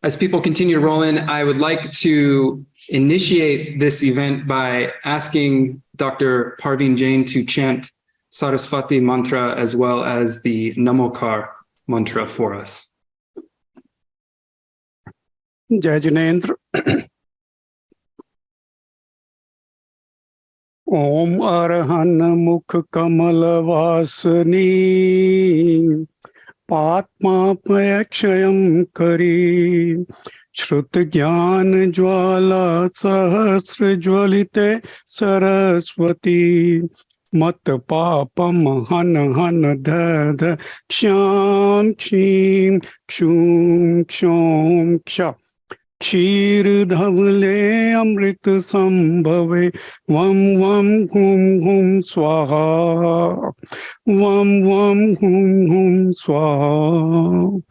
As people continue to roll in, I would like to initiate this event by asking Dr. Parveen Jain to chant Saraswati mantra as well as the Namokar mantra for us. Jai Jinendra. Om Arihanta Mukh Kamal Vasani Patma Payakshayam Kari Shrut Gyan Jwala Sahasra Jwalite Saraswati Mat Papam Han Han Dha Ksham Kshim Kshum Kshom Ksha Kshir Dhavle Amrit Sambhave Vam Vam Hum Hum Swaha Vam Vam Hum Hum Swaha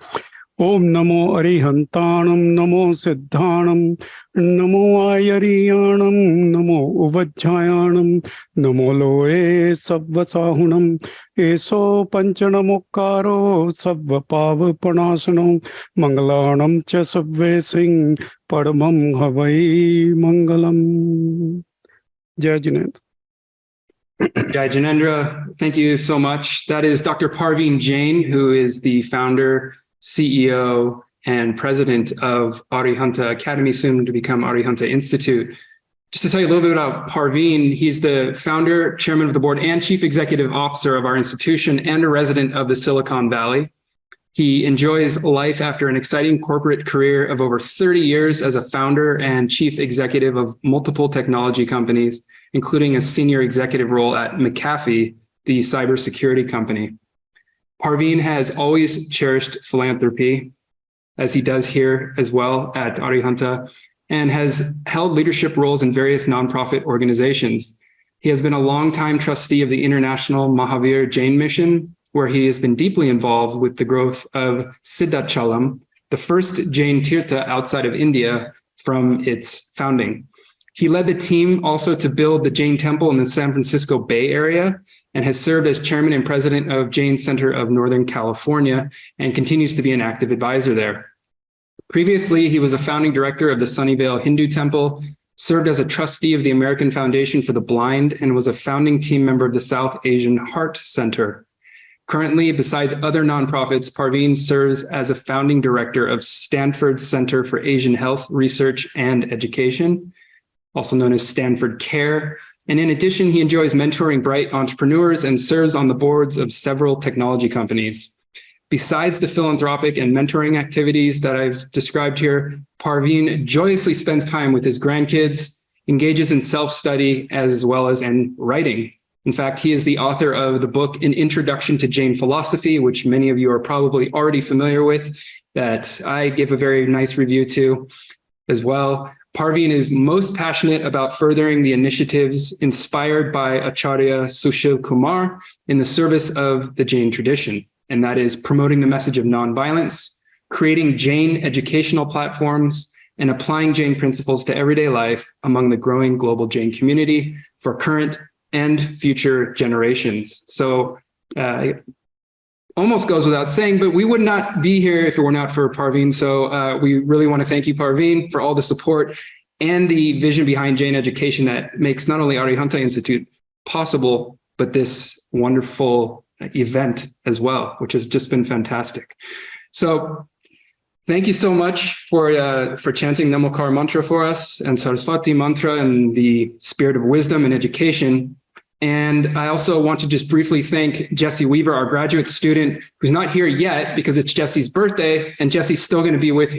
Om Namo Arihantanam Namo Siddhanam Namo Ayariyanam Namo Uvajjayanam Namo Loe Sabbasahunam Eso Panchanamokaro Sabbapava Panasano Mangalanam Cha Sabve Singh Padamam Havai Mangalam. Jai Jinendra. Jai Jinendra, thank you so much. That is Dr. Parveen Jain, who is the founder, CEO, and president of Arihanta Academy, soon to become Arihanta Institute. Just to tell you a little bit about Parveen, he's the founder, chairman of the board, and chief executive officer of our institution, and a resident of the Silicon Valley. He enjoys life after an exciting corporate career of over 30 years as a founder and chief executive of multiple technology companies, including a senior executive role at McAfee, the cybersecurity company. Parveen has always cherished philanthropy, as he does here as well at Arihanta, and has held leadership roles in various nonprofit organizations. He has been a longtime trustee of the International Mahavir Jain Mission, where he has been deeply involved with the growth of Siddhachalam, the first Jain Tirtha outside of India from its founding. He led the team also to build the Jain Temple in the San Francisco Bay Area and has served as chairman and president of Jain Center of Northern California and continues to be an active advisor there. Previously, he was a founding director of the Sunnyvale Hindu Temple, served as a trustee of the American Foundation for the Blind, and was a founding team member of the South Asian Heart Center. Currently, besides other nonprofits, Parveen serves as a founding director of Stanford Center for Asian Health Research and Education, also known as Stanford Care. And in addition, he enjoys mentoring bright entrepreneurs and serves on the boards of several technology companies. Besides the philanthropic and mentoring activities that I've described here, Parveen joyously spends time with his grandkids, engages in self-study as well as in writing. In fact, he is the author of the book, An Introduction to Jain Philosophy, which many of you are probably already familiar with, that I give a very nice review to as well. Parveen is most passionate about furthering the initiatives inspired by Acharya Sushil Kumar in the service of the Jain tradition, and that is promoting the message of nonviolence, creating Jain educational platforms, and applying Jain principles to everyday life among the growing global Jain community for current and future generations. So almost goes without saying, but we would not be here if it were not for Parveen. So we really want to thank you, Parveen, for all the support and the vision behind Jain education that makes not only Arihanta Institute possible, but this wonderful event as well, which has just been fantastic. So thank you so much for chanting Namokar mantra for us and Saraswati mantra in the spirit of wisdom and education. And I also want to just briefly thank Jessie Weaver, our graduate student, who's not here yet because it's Jessie's birthday, and Jessie's still going to be with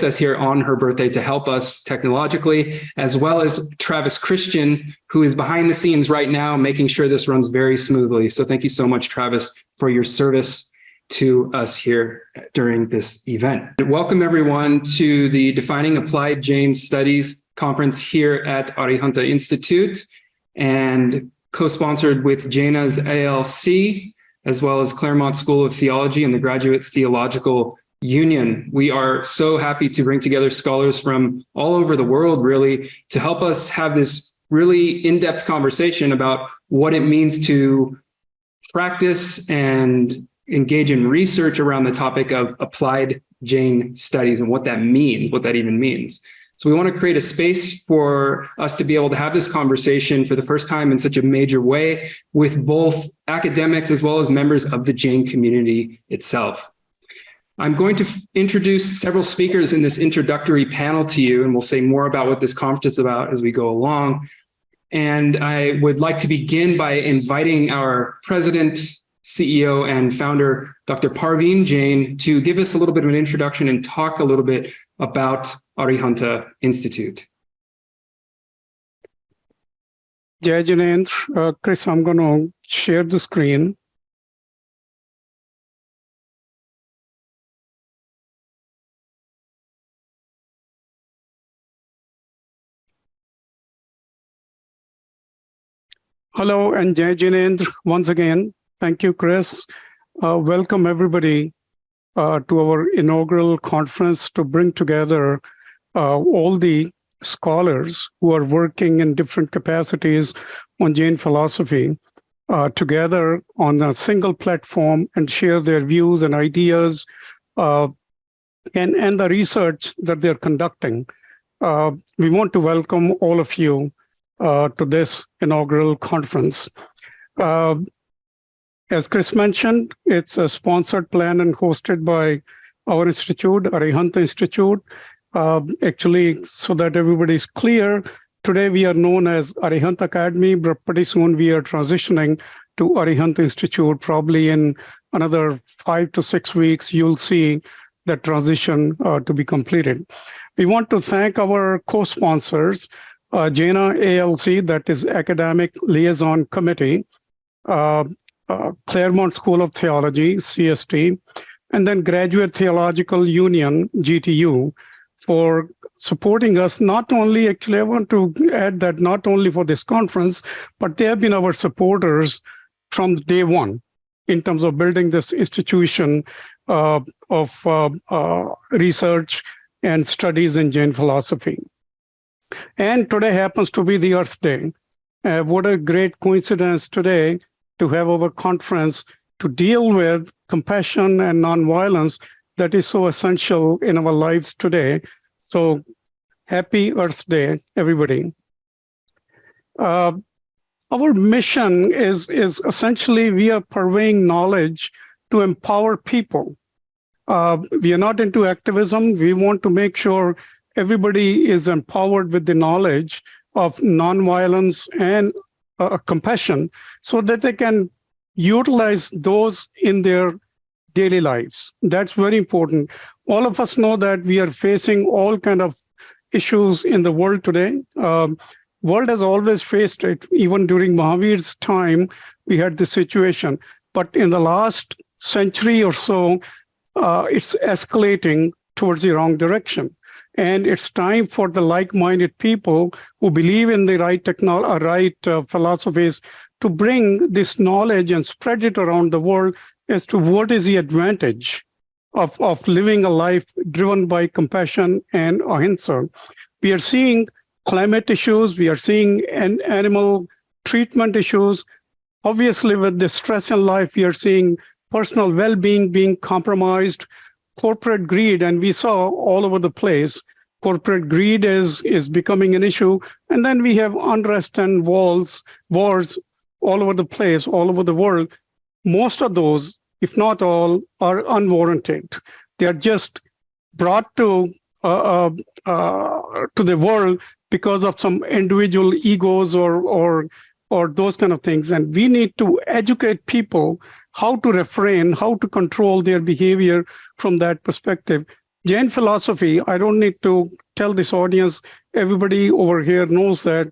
us here on her birthday to help us technologically, as well as Travis Christian, who is behind the scenes right now, making sure this runs very smoothly. So thank you so much, Travis, for your service to us here during this event. Welcome everyone to the Defining Applied Jain Studies conference here at Arihanta Institute, and co-sponsored with Jaina's ALC, as well as Claremont School of Theology and the Graduate Theological Union. We are so happy to bring together scholars from all over the world, really, to help us have this really in-depth conversation about what it means to practice and engage in research around the topic of applied Jain studies and what that means, what that even means. So we want to create a space for us to be able to have this conversation for the first time in such a major way with both academics as well as members of the Jain community itself. I'm going to introduce several speakers in this introductory panel to you, and we'll say more about what this conference is about as we go along. And I would like to begin by inviting our president, CEO, and founder, Dr. Parveen Jain, to give us a little bit of an introduction and talk a little bit about Arihanta Institute. Jai Jinendra. Chris, I'm going to share the screen. Hello, and Jai Jinendra once again. Thank you, Chris. Welcome, everybody, to our inaugural conference to bring together all the scholars who are working in different capacities on Jain philosophy together on a single platform and share their views and ideas and the research that they're conducting. We want to welcome all of you to this inaugural conference. As Chris mentioned, it's a sponsored plan and hosted by our institute, Arihanta Institute. Actually, so that everybody's clear, today we are known as Arihanta Academy, but pretty soon we are transitioning to Arihanta Institute. Probably in another 5 to 6 weeks, you'll see that transition to be completed. We want to thank our co-sponsors, Jaina ALC, that is Academic Liaison Committee, Claremont School of Theology, CST, and then Graduate Theological Union, GTU, for supporting us. Not only, actually, I want to add that not only for this conference, but they have been our supporters from day one in terms of building this institution of research and studies in Jain philosophy. And today happens to be the Earth Day. What a great coincidence today to have our conference to deal with compassion and nonviolence that is so essential in our lives today. So happy Earth Day, everybody. Our mission is essentially we are purveying knowledge to empower people. We are not into activism. We want to make sure everybody is empowered with the knowledge of nonviolence and compassion so that they can utilize those in their daily lives. That's very important. All of us know that we are facing all kind of issues in the world today. World has always faced it. Even during Mahavir's time, we had this situation. But in the last century or so, it's escalating towards the wrong direction. And it's time for the like-minded people who believe in the right philosophies to bring this knowledge and spread it around the world as to what is the advantage of living a life driven by compassion and ahimsa. We are seeing climate issues, we are seeing animal treatment issues. Obviously, with the stress in life, we are seeing personal well-being being compromised, corporate greed, and we saw all over the place, corporate greed is becoming an issue. And then we have unrest and wars all over the place, all over the world. Most of those, if not all, are unwarranted. They are just brought to the world because of some individual egos or those kind of things. And we need to educate people how to refrain, how to control their behavior from that perspective. Jain philosophy, I don't need to tell this audience, everybody over here knows that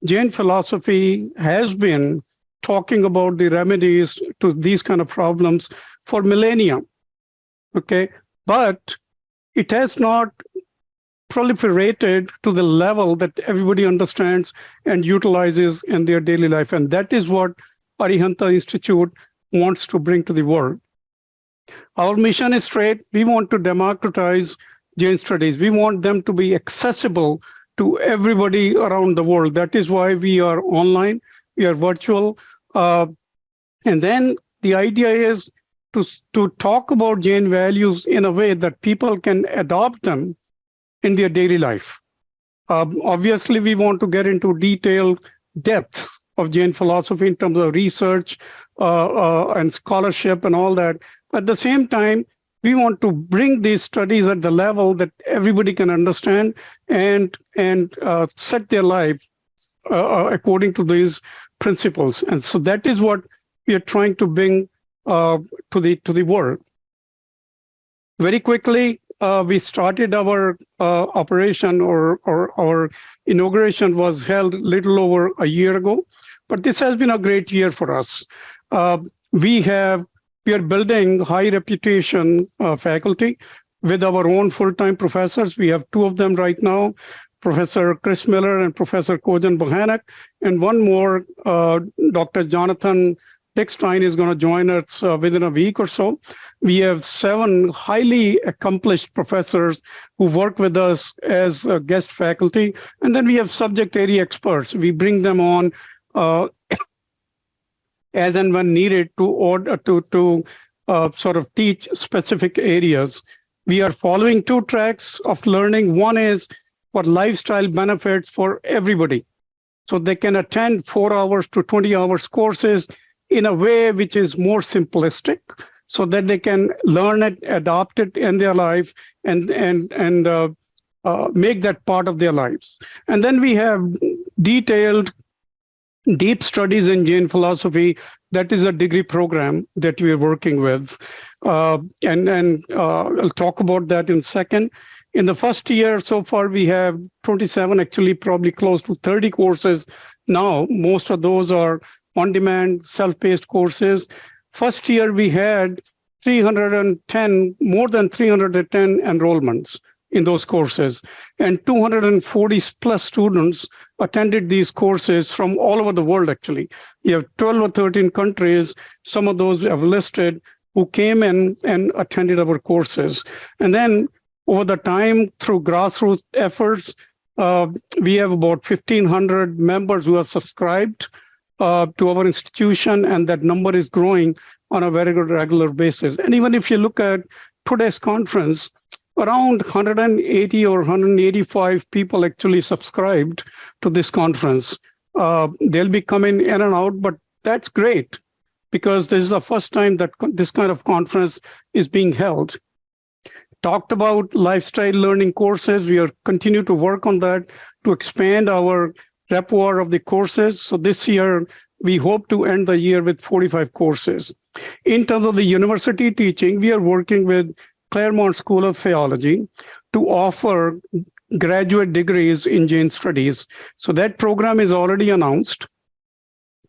Jain philosophy has been talking about the remedies to these kind of problems for millennia, okay? But it has not proliferated to the level that everybody understands and utilizes in their daily life. And that is what Arihanta Institute wants to bring to the world. Our mission is straight. We want to democratize Jain studies. We want them to be accessible to everybody around the world. That is why we are online, we are virtual. And then the idea is to talk about Jain values in a way that people can adopt them in their daily life. Obviously, we want to get into detailed depth of Jain philosophy in terms of research and scholarship and all that. But at the same time, we want to bring these studies at the level that everybody can understand and set their life according to these principles. And so that is what we are trying to bring to the world. Very quickly, we started our operation, or our inauguration was held a little over a year ago, but this has been a great year for us. We are building high reputation faculty with our own full-time professors. We have two of them right now, Professor Chris Miller and Professor Kojan Bohanak, and one more, Dr. Jonathan Dickstein is going to join us within a week or so. We have 7 highly accomplished professors who work with us as guest faculty, and then we have subject area experts. We bring them on as and when needed to sort of teach specific areas. We are following 2 tracks of learning. One is for lifestyle benefits for everybody, so they can attend 4 hours to 20 hours courses in a way which is more simplistic, so that they can learn it, adopt it in their life, and make that part of their lives. And then we have detailed, deep studies in Jain philosophy. That is a degree program that we are working with, and I'll talk about that in a second. In the first year so far, we have 27, actually probably close to 30 courses now. Most of those are on-demand, self-paced courses. First year, we had more than 310 enrollments in those courses, and 240 plus students attended these courses from all over the world, actually. You have 12 or 13 countries, some of those we have listed, who came in and attended our courses. And then over the time, through grassroots efforts, we have about 1,500 members who have subscribed to our institution, and that number is growing on a very regular basis. And even if you look at today's conference, around 180 or 185 people actually subscribed to this conference. They'll be coming in and out, but that's great, because this is the first time that this kind of conference is being held. Talked about lifestyle learning courses. We are continue to work on that to expand our repertoire of the courses. So this year, we hope to end the year with 45 courses. In terms of the university teaching, we are working with Claremont School of Theology to offer graduate degrees in Jain Studies. So that program is already announced.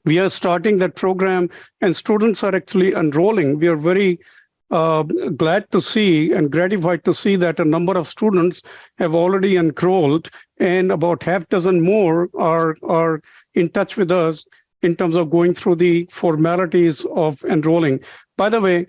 We are starting that program, and students are actually enrolling. We are very glad to see and gratified to see that a number of students have already enrolled, and about half dozen more are in touch with us in terms of going through the formalities of enrolling. By the way,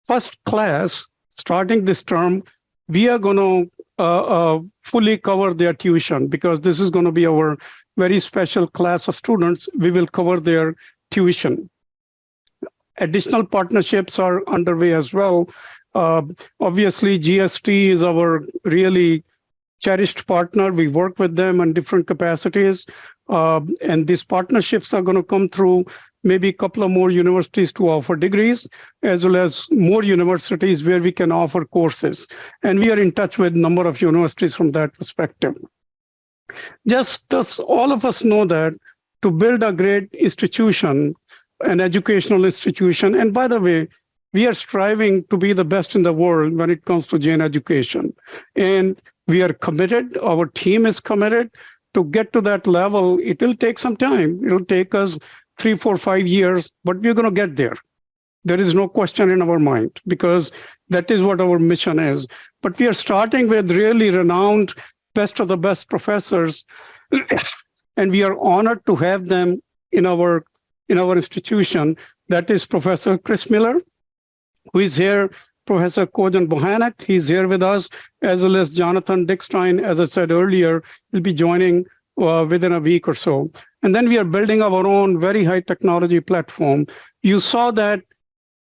first class, starting this term, we are going to fully cover their tuition, because this is going to be our very special class of students. We will cover their tuition. Additional partnerships are underway as well. Obviously, GST is our really cherished partner. We work with them in different capacities. And these partnerships are going to come through maybe a couple of more universities to offer degrees, as well as more universities where we can offer courses. And we are in touch with a number of universities from that perspective. Just all of us know that to build a great institution, an educational institution, and by the way, we are striving to be the best in the world when it comes to Jain education. And we are committed, our team is committed to get to that level. It will take some time. It will take us 3, 4, 5 years, but we're going to get there. There is no question in our mind, because that is what our mission is. But we are starting with really renowned, best of the best professors, and we are honored to have them in our institution. That is Professor Chris Miller, who is here, Professor Kojan Bohanak, he's here with us, as well as Jonathan Dickstein, as I said earlier, will be joining within a week or so. And then we are building our own very high technology platform. You saw that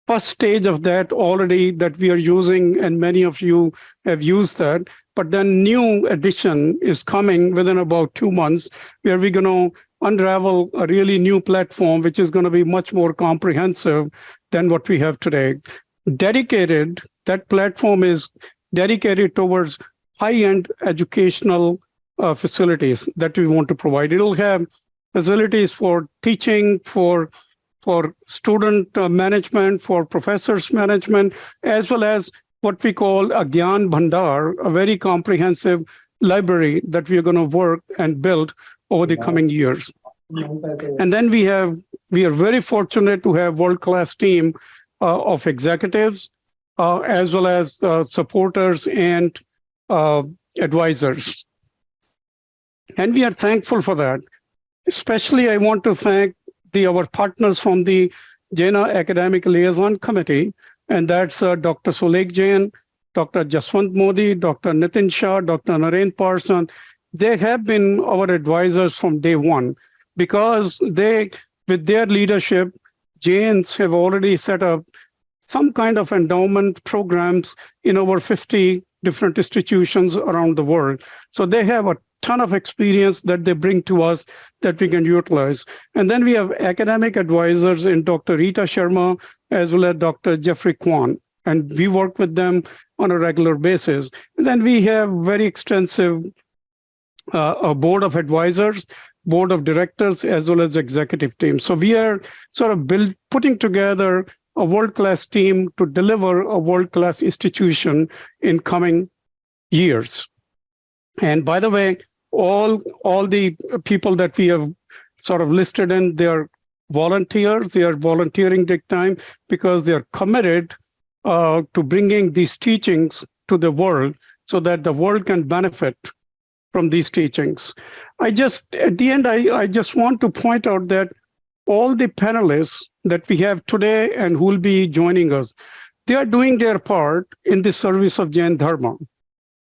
first stage of that already that we are using, and many of you have used that. But then new edition is coming within about 2 months, where we're going to unravel a really new platform, which is going to be much more comprehensive than what we have today. That platform is dedicated towards high-end educational facilities that we want to provide. It'll have facilities for teaching, for student management, for professors management, as well as what we call a Gyan Bhandar, a very comprehensive library that we are going to work and build over the coming years. And then we are very fortunate to have world-class team of executives, as well as supporters and advisors. And we are thankful for that. Especially, I want to thank our partners from the Jain Academic Liaison Committee, and that's Dr. Suleg Jain, Dr. Jaswant Modi, Dr. Nitin Shah, Dr. Naren Parson. They have been our advisors from day one, because with their leadership, Jains have already set up some kind of endowment programs in over 50 different institutions around the world. So they have a ton of experience that they bring to us that we can utilize. And then we have academic advisors in Dr. Rita Sharma, as well as Dr. Jeffrey Kwan. And we work with them on a regular basis. And then we have very extensive a board of advisors, board of directors, as well as executive team. So we are sort of putting together a world-class team to deliver a world-class institution in coming years. And by the way, all the people that we have sort of listed in, they are volunteers. They are volunteering big time because they are committed to bringing these teachings to the world so that the world can benefit from these teachings. At the end, I just want to point out that all the panelists that we have today and who will be joining us, they are doing their part in the service of Jain Dharma.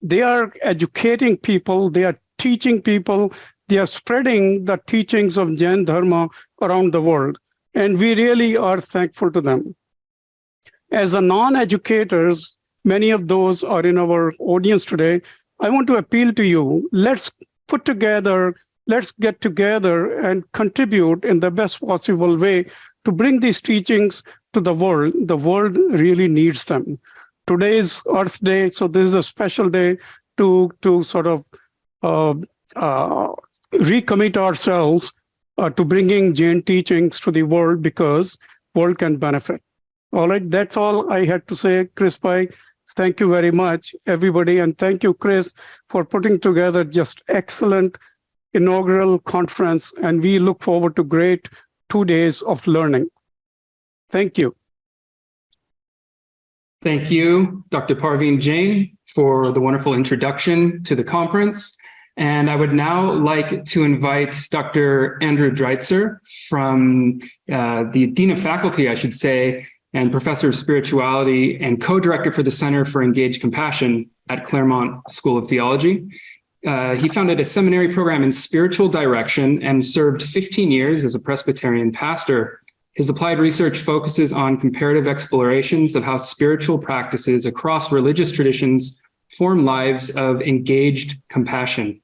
They are educating people, they are teaching people, they are spreading the teachings of Jain Dharma around the world. And we really are thankful to them. As a non-educators, many of those are in our audience today. I want to appeal to you, let's get together and contribute in the best possible way to bring these teachings to the world. The world really needs them. Today is Earth Day, so this is a special day to sort of recommit ourselves to bringing Jain teachings to the world, because world can benefit. All right, that's all I had to say, Chris Pai. Thank you very much, everybody, and thank you, Chris, for putting together just excellent inaugural conference, and we look forward to great 2 days of learning. Thank you. Thank you, Dr. Parveen Jain, for the wonderful introduction to the conference. And I would now like to invite Dr. Andrew Dreitzer, from the Dean of Faculty, I should say, and Professor of Spirituality and co-director for the Center for Engaged Compassion at Claremont School of Theology. He founded a seminary program in spiritual direction and served 15 years as a Presbyterian pastor. His applied research focuses on comparative explorations of how spiritual practices across religious traditions form lives of engaged compassion.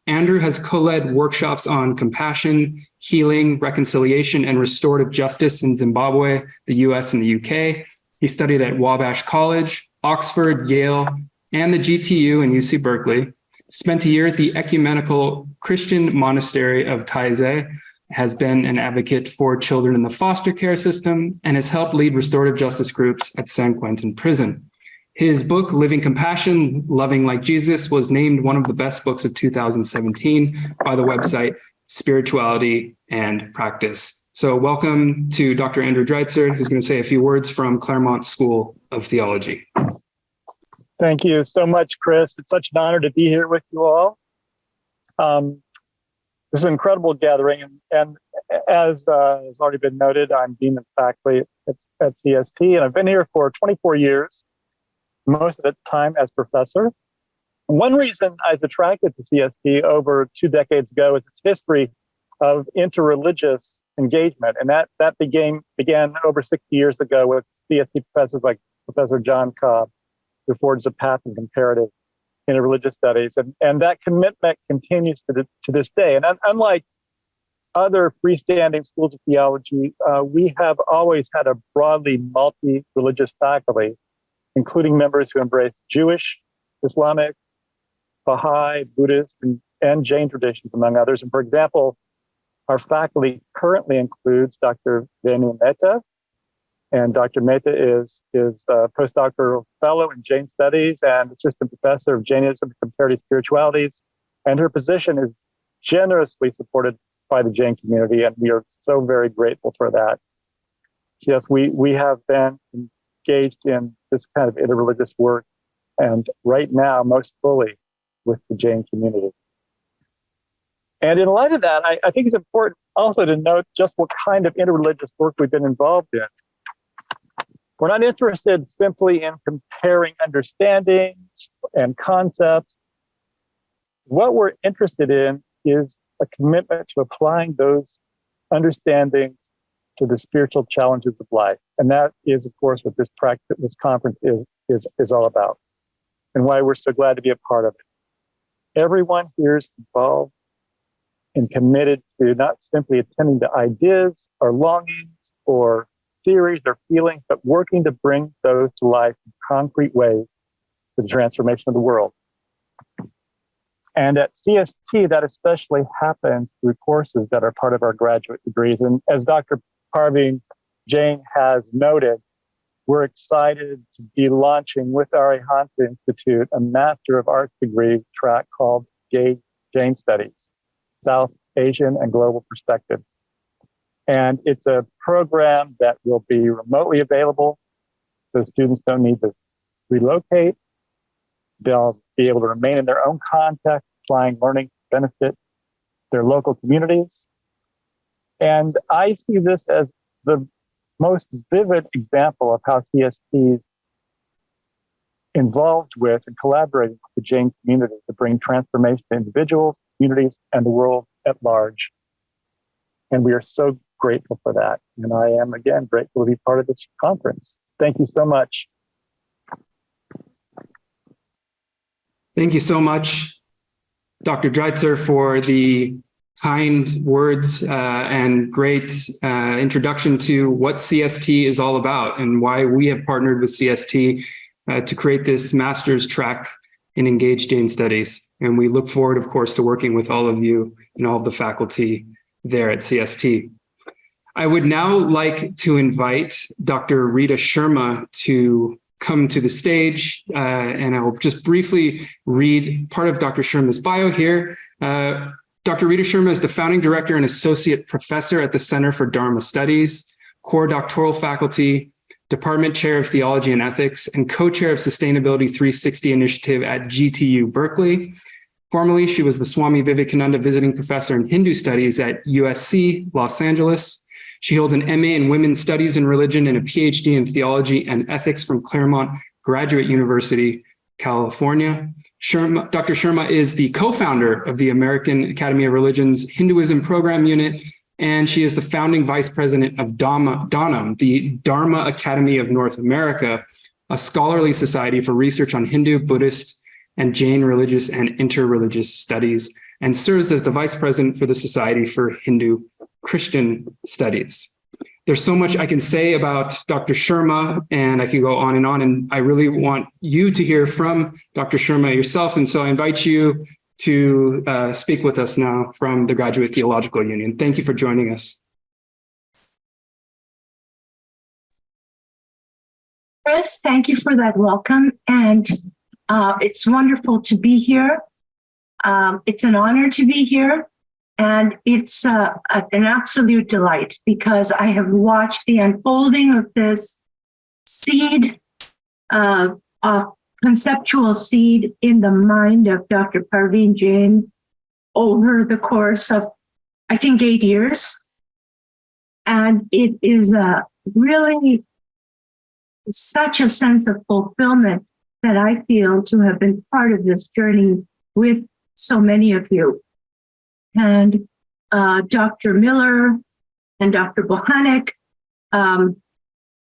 Andrew has co-led workshops on compassion, healing, reconciliation, and restorative justice in Zimbabwe, the US, and the UK. He studied at Wabash College, Oxford, Yale, and the GTU and UC Berkeley. Spent a year at the Ecumenical Christian Monastery of Taizé, has been an advocate for children in the foster care system, and has helped lead restorative justice groups at San Quentin Prison. His book, Living Compassion, Loving Like Jesus, was named one of the best books of 2017 by the website Spirituality and Practice. So welcome to Dr. Andrew Dreitzer, who's going to say a few words from Claremont School of Theology. Thank you so much, Chris. It's such an honor to be here with you all. This is an incredible gathering, and as has already been noted, I'm Dean of Faculty at CST, and I've been here for 24 years, most of the time as professor. One reason I was attracted to CST over 2 decades ago is its history of interreligious engagement. And that began over 60 years ago with CST professors like Professor John Cobb, who forged a path in comparative interreligious studies. And that commitment continues to this day. And unlike other freestanding schools of theology, we have always had a broadly multi-religious faculty, including members who embrace Jewish, Islamic, Baha'i, Buddhist, and Jain traditions, among others. And for example, our faculty currently includes Dr. Jain Mehta, and Dr. Mehta is a postdoctoral fellow in Jain studies and assistant professor of Jainism and comparative spiritualities. And her position is generously supported by the Jain community, and we are so very grateful for that. Yes, we have been engaged in this kind of interreligious work, and right now, most fully with the Jain community. And in light of that, I think it's important also to note just what kind of interreligious work we've been involved in. We're not interested simply in comparing understandings and concepts. What we're interested in is a commitment to applying those understandings to the spiritual challenges of life. And that is, of course, what this conference is all about, and why we're so glad to be a part of it. Everyone here is involved and committed to not simply attending to ideas or longings or theories or feelings, but working to bring those to life in concrete ways to the transformation of the world. And at CST, that especially happens through courses that are part of our graduate degrees. And as Dr. Parveen Jain has noted, we're excited to be launching with Arihanta Institute a Master of Arts degree track called Jain Studies, South Asian and Global Perspectives. And it's a program that will be remotely available, so students don't need to relocate. They'll be able to remain in their own context, applying learning to benefit their local communities. And I see this as the most vivid example of how CST is involved with and collaborating with the Jain community to bring transformation to individuals, communities, and the world at large. And we are so grateful for that. And I am, again, grateful to be part of this conference. Thank you so much. Thank you so much, Dr. Dreitzer, for the kind words and great introduction to what CST is all about and why we have partnered with CST to create this master's track in Engaged Jain Studies. And we look forward, of course, to working with all of you and all of the faculty there at CST. I would now like to invite Dr. Rita Sharma to come to the stage, and I will just briefly read part of Dr. Sharma's bio here. Dr. Rita Sharma is the founding director and associate professor at the Center for Dharma Studies, core doctoral faculty, department chair of theology and ethics, and co-chair of Sustainability 360 initiative at GTU Berkeley. Formerly, she was the Swami Vivekananda visiting professor in Hindu studies at USC Los Angeles. She holds an MA in Women's Studies and Religion and a PhD in Theology and Ethics from Claremont Graduate University, California. Dr. Sharma is the co-founder of the American Academy of Religion's Hinduism Program Unit, and she is the founding vice president of DANAM, the Dharma Academy of North America, a scholarly society for research on Hindu, Buddhist, and Jain religious and interreligious studies, and serves as the vice president for the Society for Hindu Christian Studies. There's so much I can say about Dr. Sharma, and I could go on, and I really want you to hear from Dr. Sharma yourself. And so I invite you to speak with us now from the Graduate Theological Union. Thank you for joining us. Chris, thank you for that welcome. And it's wonderful to be here. It's an honor to be here. And it's an absolute delight because I have watched the unfolding of this seed, conceptual seed in the mind of Dr. Parveen Jain over the course of, I think, 8 years. And it is really such a sense of fulfillment that I feel to have been part of this journey with so many of you. And Dr. Miller, and Dr. Bohanek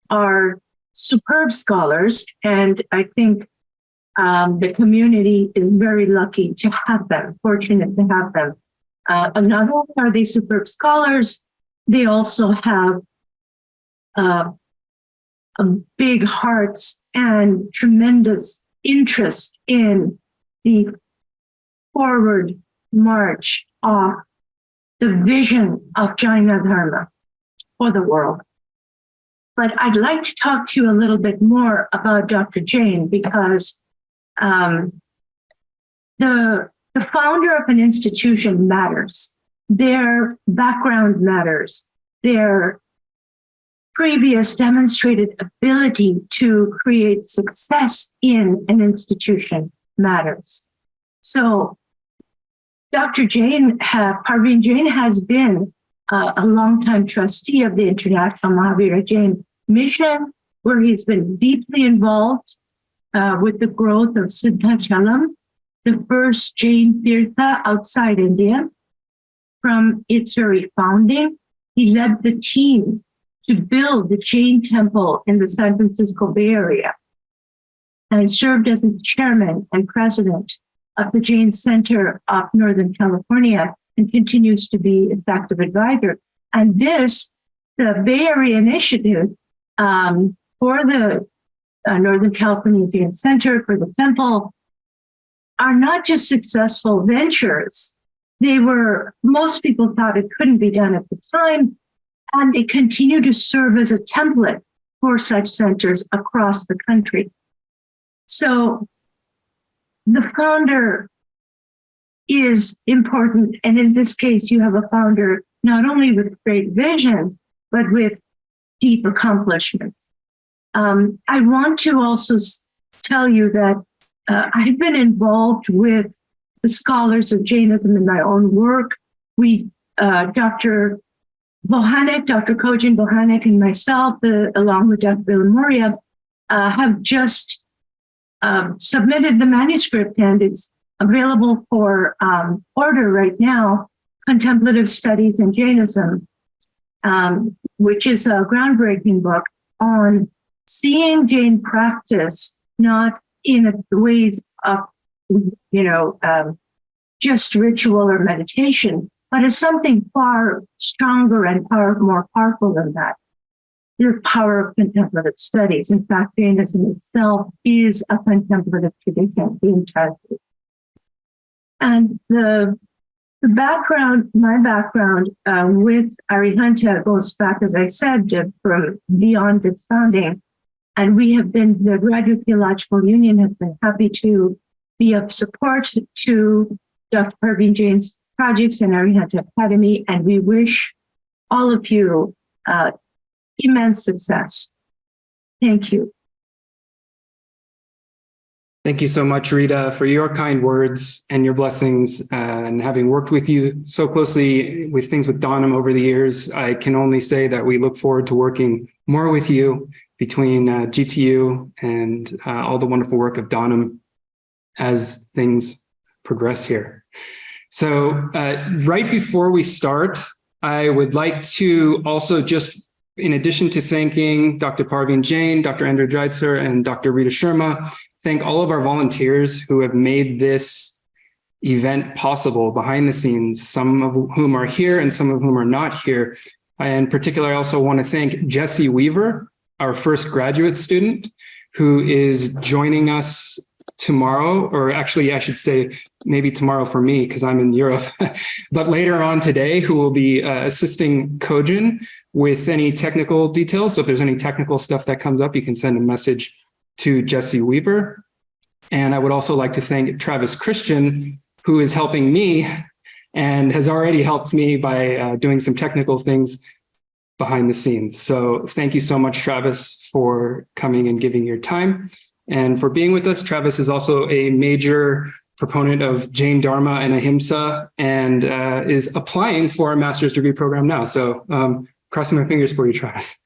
are superb scholars, and I think the community is very lucky to have them, fortunate to have them. Not only are they superb scholars, they also have big hearts and tremendous interest in the forward march of the vision of Jaina Dharma for the world. But I'd like to talk to you a little bit more about Dr. Jain, because the founder of an institution matters. Their background matters. Their previous demonstrated ability to create success in an institution matters. So Dr. Jain, Parveen Jain, has been a longtime trustee of the International Mahavira Jain Mission, where he's been deeply involved with the growth of Siddhachalam, the first Jain Tirtha outside India. From its very founding, he led the team to build the Jain temple in the San Francisco Bay Area, and served as the chairman and president of the Jain Center of Northern California, and continues to be its active advisor. And this, the Bay Area Initiative for the Northern California Jain Center, for the temple, are not just successful ventures. They were, most people thought it couldn't be done at the time, and they continue to serve as a template for such centers across the country. So the founder is important. And in this case, you have a founder not only with great vision, but with deep accomplishments. I want to also tell you that I've been involved with the scholars of Jainism in my own work. Dr. Bohanek, Dr. Kojin Bohanek, and myself, along with Dr. Villamoria, have just submitted the manuscript, and it's available for order right now, Contemplative Studies in Jainism, which is a groundbreaking book on seeing Jain practice, not in ways of, just ritual or meditation, but as something far stronger and far more powerful than that. The power of contemplative studies. In fact, Jainism itself is a contemplative tradition, the entirety. And the background, my background with Arihanta goes back, as I said, from beyond its founding. And we have been, the Graduate Theological Union has been happy to be of support to Dr. Parveen Jain's projects and Arihanta Academy. And we wish all of you immense success. Thank you. Thank you so much, Rita, for your kind words and your blessings. And having worked with you so closely with things with Donham over the years, I can only say that we look forward to working more with you between GTU and all the wonderful work of Donham as things progress here. So right before we start, I would like to also just, in addition to thanking Dr. Parveen Jain, Dr. Andrew Dreitzer, and Dr. Rita Sharma, thank all of our volunteers who have made this event possible behind the scenes, some of whom are here and some of whom are not here. In particular, I also want to thank Jessie Weaver, our first graduate student, who is joining us tomorrow, or actually I should say maybe tomorrow for me because I'm in Europe, but later on today, who will be assisting Kojin with any technical details. So if there's any technical stuff that comes up, you can send a message to Jessie Weaver. And I would also like to thank Travis Christian, who is helping me and has already helped me by doing some technical things behind the scenes. So thank you so much, Travis, for coming and giving your time and for being with us. Travis is also a major proponent of Jain Dharma and Ahimsa and is applying for a master's degree program now. So crossing my fingers for you, Travis.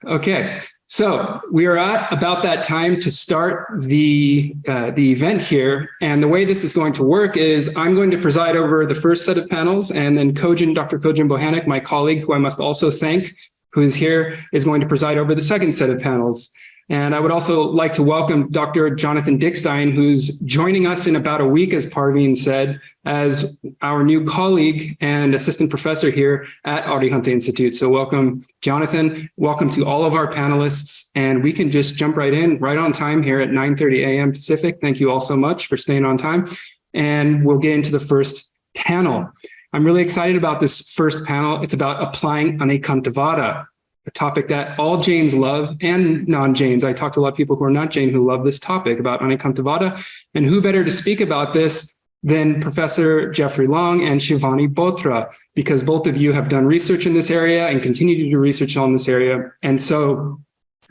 Okay, So we are at about that time to start the event here. And the way this is going to work is I'm going to preside over the first set of panels, and then Dr. Kojin Bohanec, my colleague, who I must also thank, who is here, is going to preside over the second set of panels. And I would also like to welcome Dr. Jonathan Dickstein, who's joining us in about a week, as Parveen said, as our new colleague and assistant professor here at Arihanta Institute. So welcome, Jonathan. Welcome to all of our panelists. And we can just jump right in, right on time here at 9:30 a.m. Pacific. Thank you all so much for staying on time. And we'll get into the first panel. I'm really excited about this first panel. It's about applying Anekantavada, a topic that all Jains love and non-Jains. I talked to a lot of people who are not Jain who love this topic about Anekantavada. And who better to speak about this than Professor Jeffrey Long and Shivani Botra, because both of you have done research in this area and continue to do research on this area. And so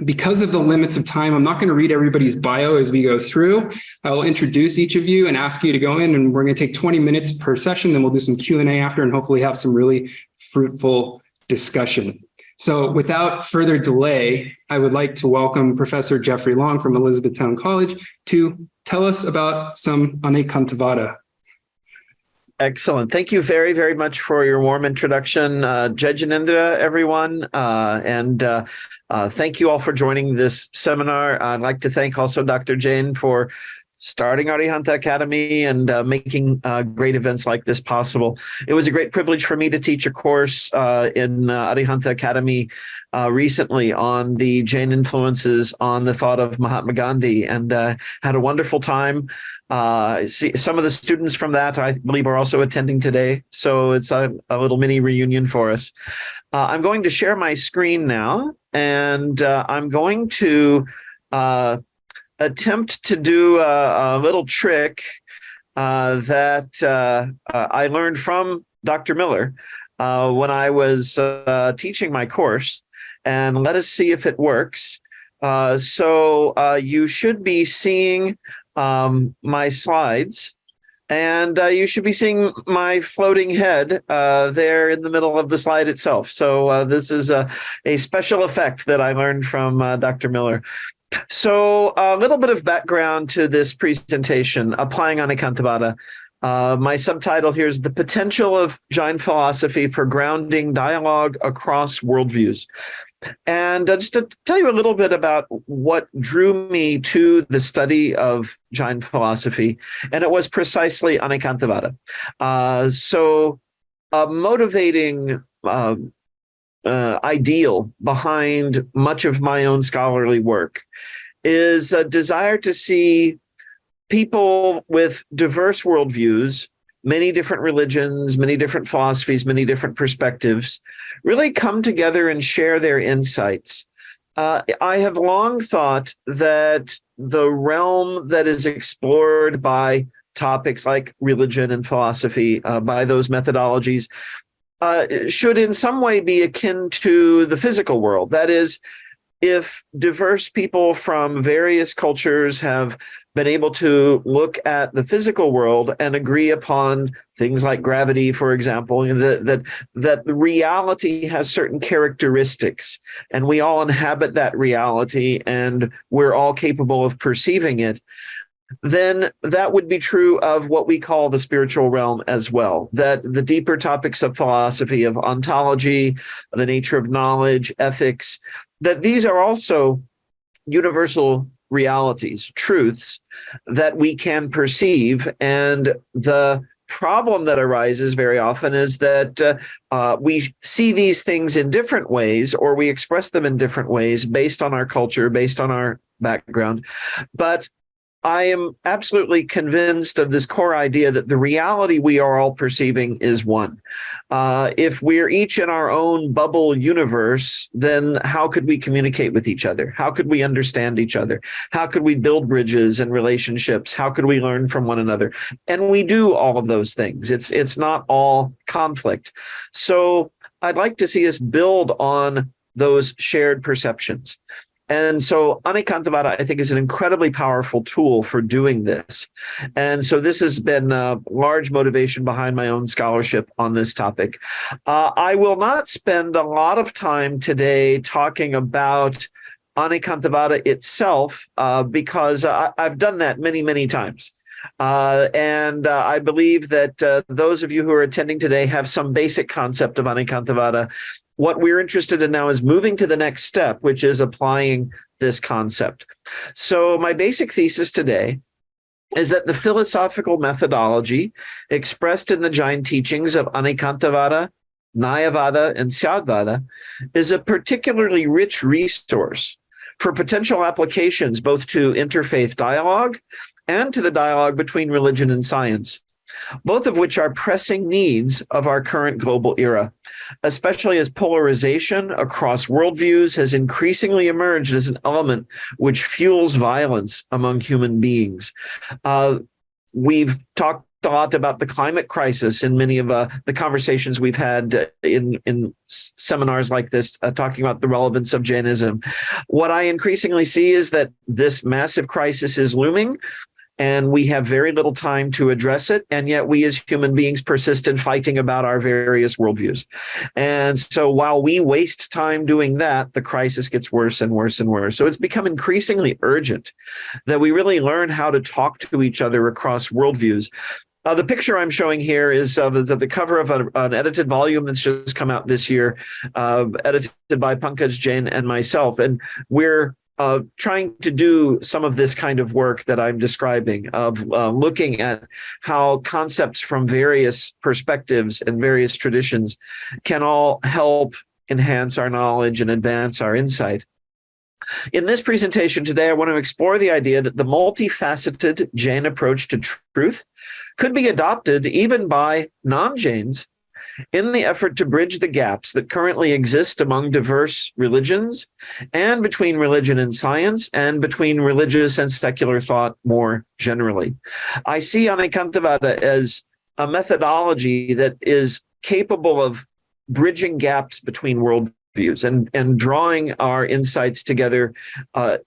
because of the limits of time, I'm not going to read everybody's bio as we go through. I will introduce each of you and ask you to go in, and we're going to take 20 minutes per session. Then we'll do some Q&A after and hopefully have some really fruitful discussion. So without further delay, I would like to welcome Professor Jeffrey Long from Elizabethtown College to tell us about some Anekantavada. Excellent. Thank you very, very much for your warm introduction. Jai Janendra, everyone. Thank you all for joining this seminar. I'd like to thank also Dr. Jain for starting Arihanta Academy and making great events like this possible. It was a great privilege for me to teach a course in Arihanta Academy recently on the Jain influences on the thought of Mahatma Gandhi, and had a wonderful time. Some of the students from that, I believe, are also attending today. So it's a little mini reunion for us. I'm going to share my screen now, and I'm going to attempt to do a little trick that I learned from Dr. Miller when I was teaching my course, and let us see if it works. So you should be seeing my slides, and you should be seeing my floating head there in the middle of the slide itself. So this is a special effect that I learned from Dr. Miller. So a little bit of background to this presentation, applying Anekantavada. My subtitle here is The Potential of Jain Philosophy for Grounding Dialogue Across Worldviews. And just to tell you a little bit about what drew me to the study of Jain philosophy, and it was precisely Anekantavada. So a motivating ideal behind much of my own scholarly work is a desire to see people with diverse worldviews, many different religions, many different philosophies, many different perspectives, really come together and share their insights. I have long thought that the realm that is explored by topics like religion and philosophy, by those methodologies, should in some way be akin to the physical world. That is, if diverse people from various cultures have been able to look at the physical world and agree upon things like gravity, for example, that the reality has certain characteristics, and we all inhabit that reality, and we're all capable of perceiving it, then that would be true of what we call the spiritual realm as well. That the deeper topics of philosophy, of ontology, the nature of knowledge, ethics, that these are also universal realities, truths that we can perceive. And the problem that arises very often is that we see these things in different ways, or we express them in different ways based on our culture, based on our background. But I am absolutely convinced of this core idea that the reality we are all perceiving is one. If we're each in our own bubble universe, then how could we communicate with each other? How could we understand each other? How could we build bridges and relationships? How could we learn from one another? And we do all of those things. It's not all conflict. So I'd like to see us build on those shared perceptions. And so Anekantavada, I think, is an incredibly powerful tool for doing this. And so this has been a large motivation behind my own scholarship on this topic. I will not spend a lot of time today talking about Anekantavada itself, because I've done that many, many times. And I believe that those of you who are attending today have some basic concept of Anekantavada. What we're interested in now is moving to the next step, which is applying this concept. So my basic thesis today is that the philosophical methodology expressed in the Jain teachings of Anekantavada, Nyayavada, and Syadvada is a particularly rich resource for potential applications both to interfaith dialogue and to the dialogue between religion and science, both of which are pressing needs of our current global era, especially as polarization across worldviews has increasingly emerged as an element which fuels violence among human beings. We've talked a lot about the climate crisis in many of the conversations we've had in seminars like this, talking about the relevance of Jainism. What I increasingly see is that this massive crisis is looming, and we have very little time to address it. And yet we as human beings persist in fighting about our various worldviews. And so while we waste time doing that, the crisis gets worse and worse and worse. So it's become increasingly urgent that we really learn how to talk to each other across worldviews. The picture I'm showing here is at the cover of an edited volume that's just come out this year, edited by Pankaj Jain and myself. And we're trying to do some of this kind of work that I'm describing, of looking at how concepts from various perspectives and various traditions can all help enhance our knowledge and advance our insight. In this presentation today, I want to explore the idea that the multifaceted Jain approach to truth could be adopted even by non-Jains in the effort to bridge the gaps that currently exist among diverse religions and between religion and science and between religious and secular thought more generally. I see Anekantavada as a methodology that is capable of bridging gaps between worldviews and drawing our insights together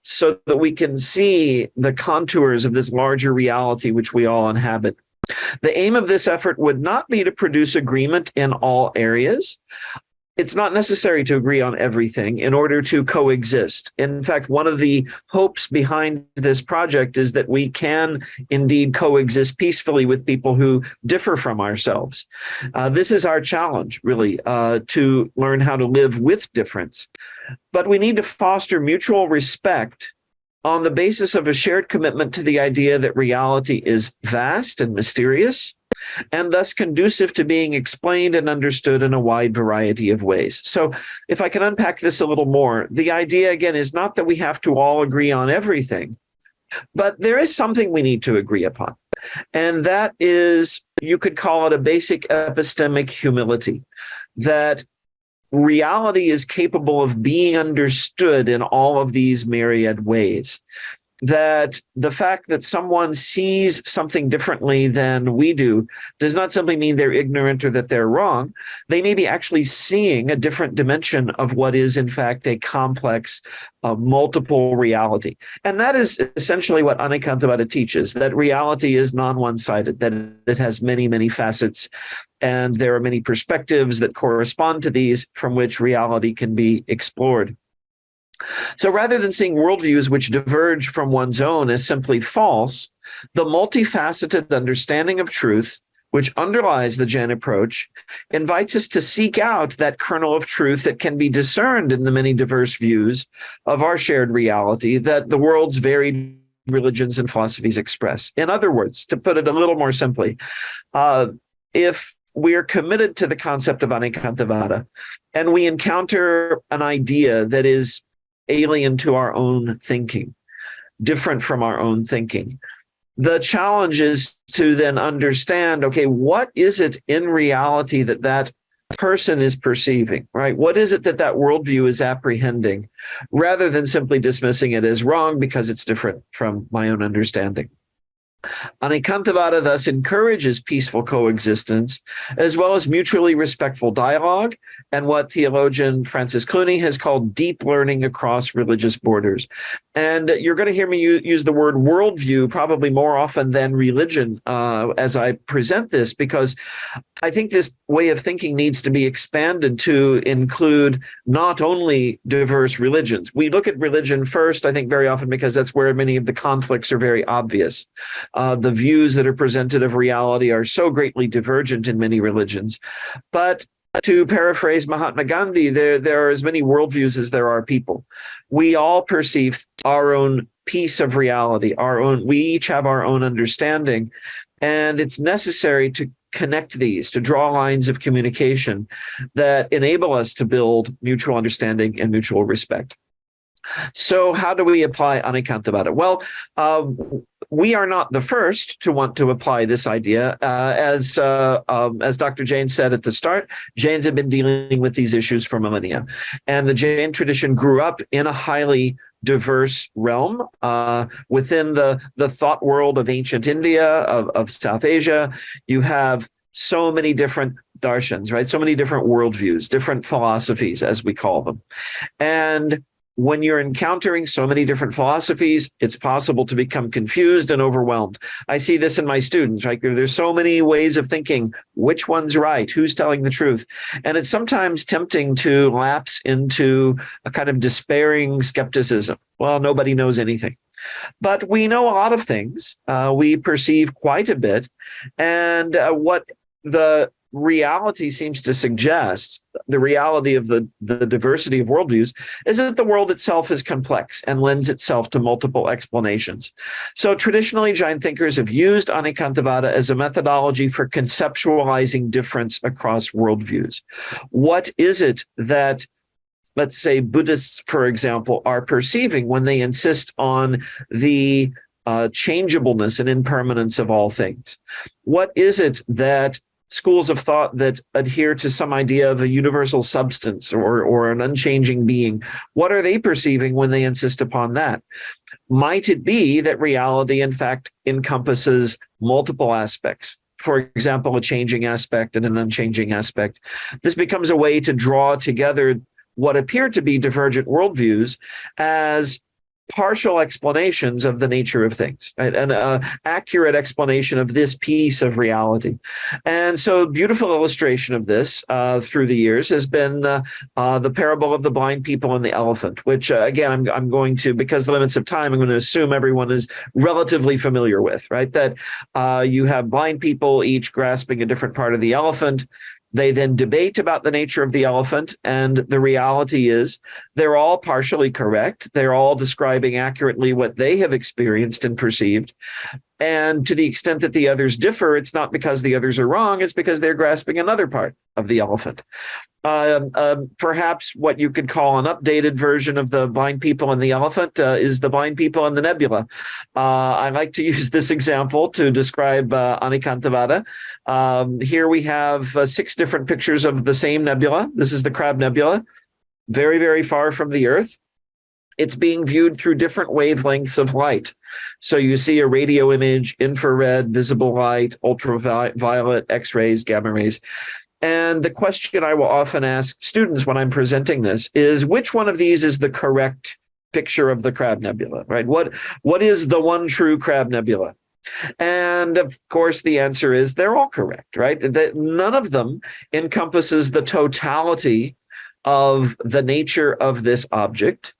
so that we can see the contours of this larger reality which we all inhabit. The aim of this effort would not be to produce agreement in all areas. It's not necessary to agree on everything in order to coexist. In fact, one of the hopes behind this project is that we can indeed coexist peacefully with people who differ from ourselves. This is our challenge, really, to learn how to live with difference. But we need to foster mutual respect on the basis of a shared commitment to the idea that reality is vast and mysterious, and thus conducive to being explained and understood in a wide variety of ways. So if I can unpack this a little more, the idea, again, is not that we have to all agree on everything, but there is something we need to agree upon. And that is, you could call it a basic epistemic humility, that reality is capable of being understood in all of these myriad ways. That the fact that someone sees something differently than we do does not simply mean they're ignorant or that they're wrong. They may be actually seeing a different dimension of what is, in fact, a complex, multiple reality. And that is essentially what Anekantavada teaches, that reality is non-one-sided, that it has many, many facets, and there are many perspectives that correspond to these from which reality can be explored. So rather than seeing worldviews which diverge from one's own as simply false, the multifaceted understanding of truth, which underlies the Jain approach, invites us to seek out that kernel of truth that can be discerned in the many diverse views of our shared reality that the world's varied religions and philosophies express. In other words, to put it a little more simply, if we are committed to the concept of Anekantavada and we encounter an idea that is alien to our own thinking, different from our own thinking, the challenge is to then understand, okay, what is it in reality that that person is perceiving, right? What is it that that worldview is apprehending, rather than simply dismissing it as wrong because it's different from my own understanding? Anikantavada thus encourages peaceful coexistence, as well as mutually respectful dialogue, and what theologian Francis Clooney has called deep learning across religious borders. And you're going to hear me use the word worldview probably more often than religion as I present this, because I think this way of thinking needs to be expanded to include not only diverse religions. We look at religion first, I think, very often because that's where many of the conflicts are very obvious. The views that are presented of reality are so greatly divergent in many religions. But to paraphrase Mahatma Gandhi, there are as many worldviews as there are people. We all perceive our own piece of reality, we each have our own understanding, and it's necessary to connect these, to draw lines of communication that enable us to build mutual understanding and mutual respect. So how do we apply Anikantavada? Well, we are not the first to want to apply this idea. As Dr. Jain said at the start, Jains have been dealing with these issues for millennia. And the Jain tradition grew up in a highly diverse realm within the thought world of ancient India, of South Asia. You have so many different darshans, right? So many different worldviews, different philosophies, as we call them. And when you're encountering so many different philosophies, it's possible to become confused and overwhelmed. I see this in my students, right? There's so many ways of thinking. Which one's right? Who's telling the truth? And it's sometimes tempting to lapse into a kind of despairing skepticism. Well, nobody knows anything. But we know a lot of things. We perceive quite a bit. And what the reality seems to suggest, the reality of the diversity of worldviews, is that the world itself is complex and lends itself to multiple explanations. So traditionally, Jain thinkers have used Anikantavada as a methodology for conceptualizing difference across worldviews. What is it that, let's say, Buddhists, for example, are perceiving when they insist on the changeableness and impermanence of all things? What is it that schools of thought that adhere to some idea of a universal substance or an unchanging being, what are they perceiving when they insist upon that? Might it be that reality, in fact, encompasses multiple aspects? For example, a changing aspect and an unchanging aspect. This becomes a way to draw together what appear to be divergent worldviews as partial explanations of the nature of things, right? An accurate explanation of this piece of reality. And so a beautiful illustration of this through the years has been the parable of the blind people and the elephant, which again, I'm going to, because of the limits of time, I'm going to assume everyone is relatively familiar with, right? That you have blind people each grasping a different part of the elephant. They then debate about the nature of the elephant, and the reality is they're all partially correct. They're all describing accurately what they have experienced and perceived. And to the extent that the others differ, it's not because the others are wrong, it's because they're grasping another part of the elephant. Perhaps what you could call an updated version of the blind people and the elephant is the blind people and the nebula. I like to use this example to describe Anikantavada. Here we have 6 different pictures of the same nebula. This is the Crab Nebula, very, very far from the Earth. It's being viewed through different wavelengths of light. So you see a radio image, infrared, visible light, ultraviolet, X-rays, gamma rays. And the question I will often ask students when I'm presenting this is, which one of these is the correct picture of the Crab Nebula, right? What is the one true Crab Nebula? And of course, the answer is they're all correct, right? That none of them encompasses the totality of the nature of this object,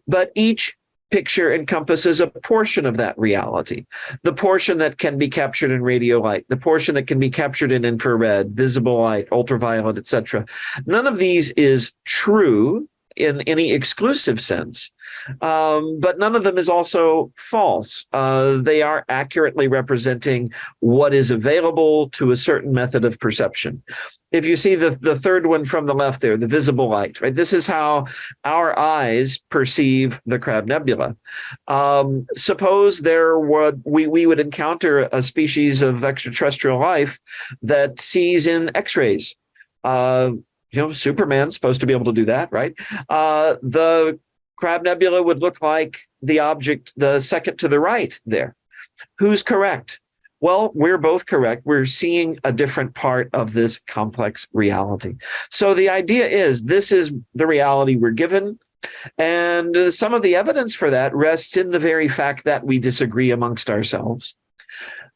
but each picture encompasses a portion of that reality, the portion that can be captured in radio light, the portion that can be captured in infrared, visible light, ultraviolet, etc. None of these is true in any exclusive sense, but none of them is also false. They are accurately representing what is available to a certain method of perception. If you see the third one from the left there, the visible light, right? This is how our eyes perceive the Crab Nebula. Suppose we would encounter a species of extraterrestrial life that sees in X-rays. Superman's supposed to be able to do that, right? The Crab Nebula would look like the object, the second to the right there. Who's correct? Well, we're both correct. We're seeing a different part of this complex reality. So the idea is this is the reality we're given. And some of the evidence for that rests in the very fact that we disagree amongst ourselves.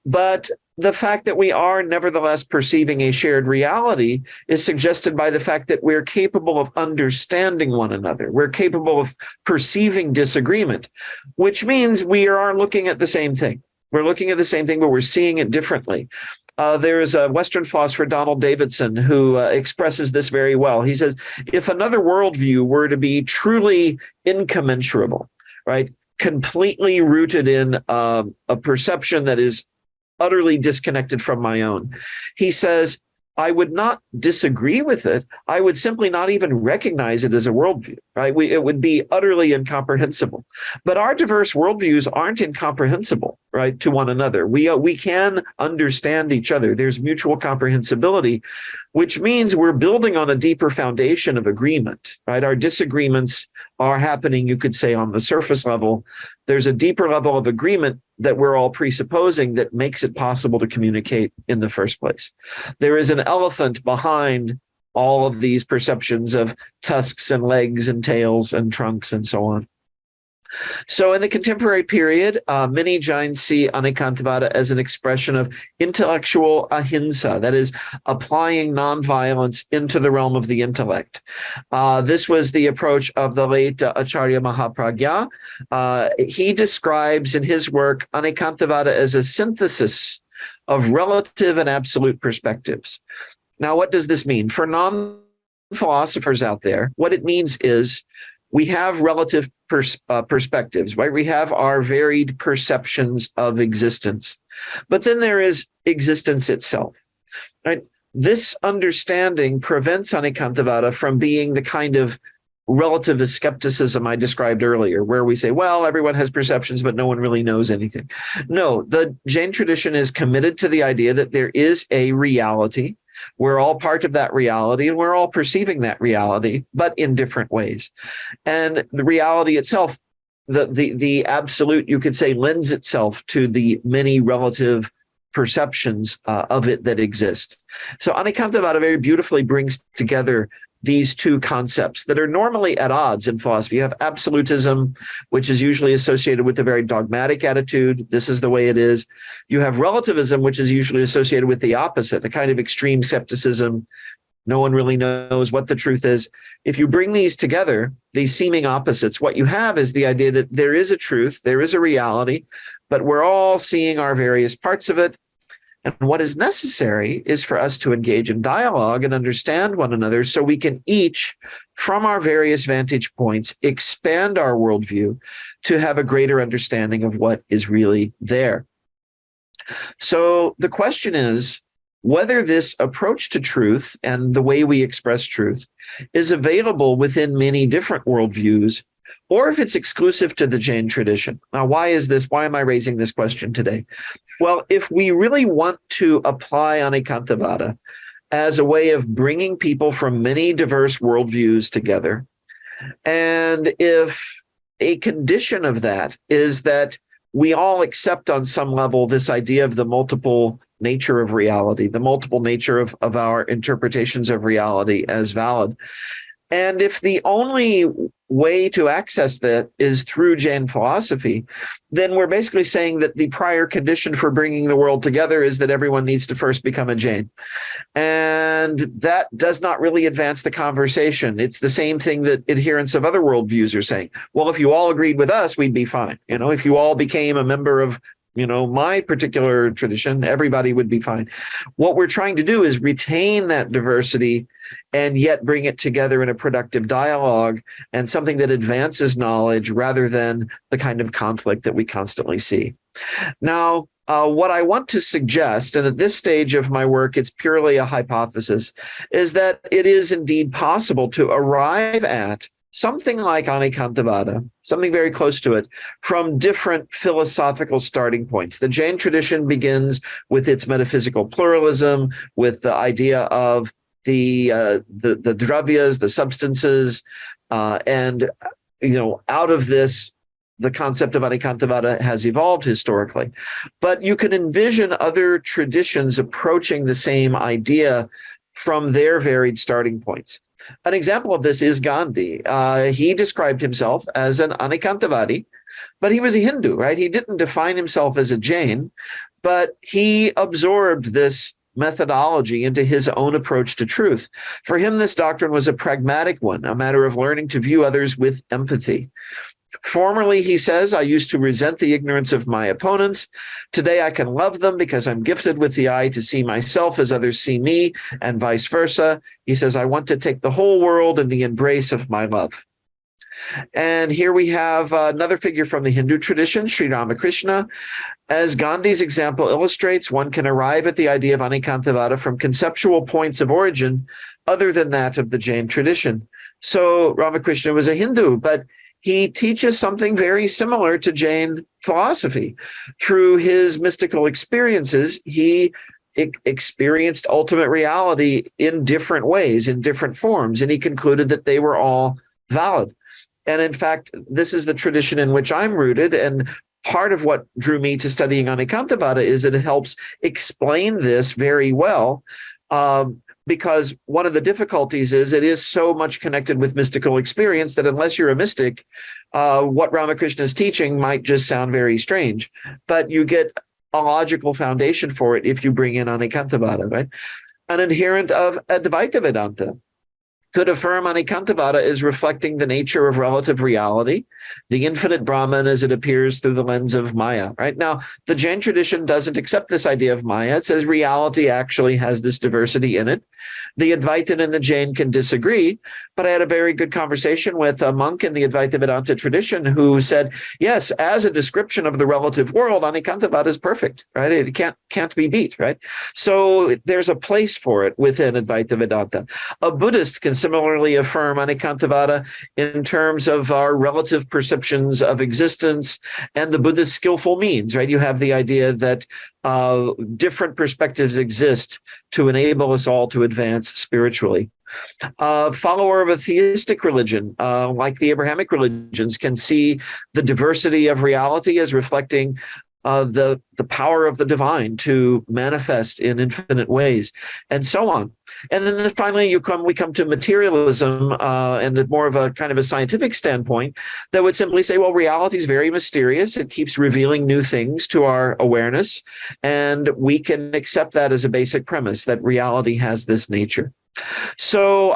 But the fact that we are nevertheless perceiving a shared reality is suggested by the fact that we're capable of understanding one another. We're capable of perceiving disagreement, which means we are looking at the same thing. We're looking at the same thing, but we're seeing it differently. There's a Western philosopher, Donald Davidson, who expresses this very well. He says, if another worldview were to be truly incommensurable, right, completely rooted in a perception that is utterly disconnected from my own, he says, I would not disagree with it. I would simply not even recognize it as a worldview, right? It would be utterly incomprehensible. But our diverse worldviews aren't incomprehensible, right, to one another. We can understand each other. There's mutual comprehensibility, which means we're building on a deeper foundation of agreement, right? Our disagreements are happening, you could say, on the surface level. There's a deeper level of agreement that we're all presupposing that makes it possible to communicate in the first place. There is an elephant behind all of these perceptions of tusks and legs and tails and trunks and so on. So in the contemporary period, many Jains see Anikantavada as an expression of intellectual ahimsa, that is, applying nonviolence into the realm of the intellect. This was the approach of the late Acharya Mahapragya. He describes in his work Anikantavada as a synthesis of relative and absolute perspectives. Now, what does this mean? For non-philosophers out there, what it means is we have relative perspectives, right? We have our varied perceptions of existence. But then there is existence itself, right? This understanding prevents Anikantavada from being the kind of relativist skepticism I described earlier, where we say, well, everyone has perceptions, but no one really knows anything. No, the Jain tradition is committed to the idea that there is a reality. We're all part of that reality, and we're all perceiving that reality, but in different ways. And the reality itself, the absolute, you could say, lends itself to the many relative perceptions of it that exist. So Anikantavada very beautifully brings together these two concepts that are normally at odds in philosophy. You have absolutism, which is usually associated with a very dogmatic attitude. This is the way it is. You have relativism, which is usually associated with the opposite, a kind of extreme skepticism. No one really knows what the truth is. If you bring these together, these seeming opposites, what you have is the idea that there is a truth, there is a reality, but we're all seeing our various parts of it. And what is necessary is for us to engage in dialogue and understand one another so we can each, from our various vantage points, expand our worldview to have a greater understanding of what is really there. So the question is whether this approach to truth and the way we express truth is available within many different worldviews, or if it's exclusive to the Jain tradition. Now, why is this? Why am I raising this question today? Well, if we really want to apply Anikantavada as a way of bringing people from many diverse worldviews together, and if a condition of that is that we all accept on some level this idea of the multiple nature of reality, the multiple nature of our interpretations of reality as valid, and if the only way to access that is through Jain philosophy, then we're basically saying that the prior condition for bringing the world together is that everyone needs to first become a Jain. And that does not really advance the conversation. It's the same thing that adherents of other worldviews are saying. Well, if you all agreed with us, we'd be fine. If you all became a member of my particular tradition, everybody would be fine. What we're trying to do is retain that diversity and yet bring it together in a productive dialogue and something that advances knowledge rather than the kind of conflict that we constantly see. Now, what I want to suggest, and at this stage of my work, it's purely a hypothesis, is that it is indeed possible to arrive at something like Anikantavada, something very close to it, from different philosophical starting points. The Jain tradition begins with its metaphysical pluralism, with the idea of the dravyas, the substances, and out of this the concept of Arihanta has evolved historically. But you can envision other traditions approaching the same idea from their varied starting points. An example of this is Gandhi. He described himself as an Anikantavadi, but he was a Hindu, right? He didn't define himself as a Jain, but he absorbed this methodology into his own approach to truth. For him, this doctrine was a pragmatic one, a matter of learning to view others with empathy. Formerly, he says, I used to resent the ignorance of my opponents. Today, I can love them because I'm gifted with the eye to see myself as others see me, and vice versa. He says, I want to take the whole world in the embrace of my love. And here we have another figure from the Hindu tradition, Sri Ramakrishna. As Gandhi's example illustrates, one can arrive at the idea of Anikantavada from conceptual points of origin other than that of the Jain tradition. So Ramakrishna was a Hindu, but he teaches something very similar to Jain philosophy. Through his mystical experiences, he experienced ultimate reality in different ways, in different forms, and he concluded that they were all valid. And in fact, this is the tradition in which I'm rooted, and part of what drew me to studying Anikantavada is that it helps explain this very well, because one of the difficulties is it is so much connected with mystical experience that unless you're a mystic, what Ramakrishna is teaching might just sound very strange. But you get a logical foundation for it if you bring in Anikantavada, right? An adherent of Advaita Vedanta could affirm Anikantavada is reflecting the nature of relative reality, the infinite Brahman as it appears through the lens of Maya, right? Now, the Jain tradition doesn't accept this idea of Maya. It says reality actually has this diversity in it. The Advaitin and the Jain can disagree, but I had a very good conversation with a monk in the Advaita Vedanta tradition who said, yes, as a description of the relative world, Anikantavada is perfect, right? It can't be beat, right? So there's a place for it within Advaita Vedanta. A Buddhist can similarly affirm Anikantavada in terms of our relative perceptions of existence and the Buddha's skillful means, right? You have the idea that different perspectives exist to enable us all to advance spiritually. A follower of a theistic religion, like the Abrahamic religions, can see the diversity of reality as reflecting the power of the divine to manifest in infinite ways, and so on. And then finally, we come to materialism and more of a kind of a scientific standpoint that would simply say, well, reality is very mysterious. It keeps revealing new things to our awareness, and we can accept that as a basic premise that reality has this nature. So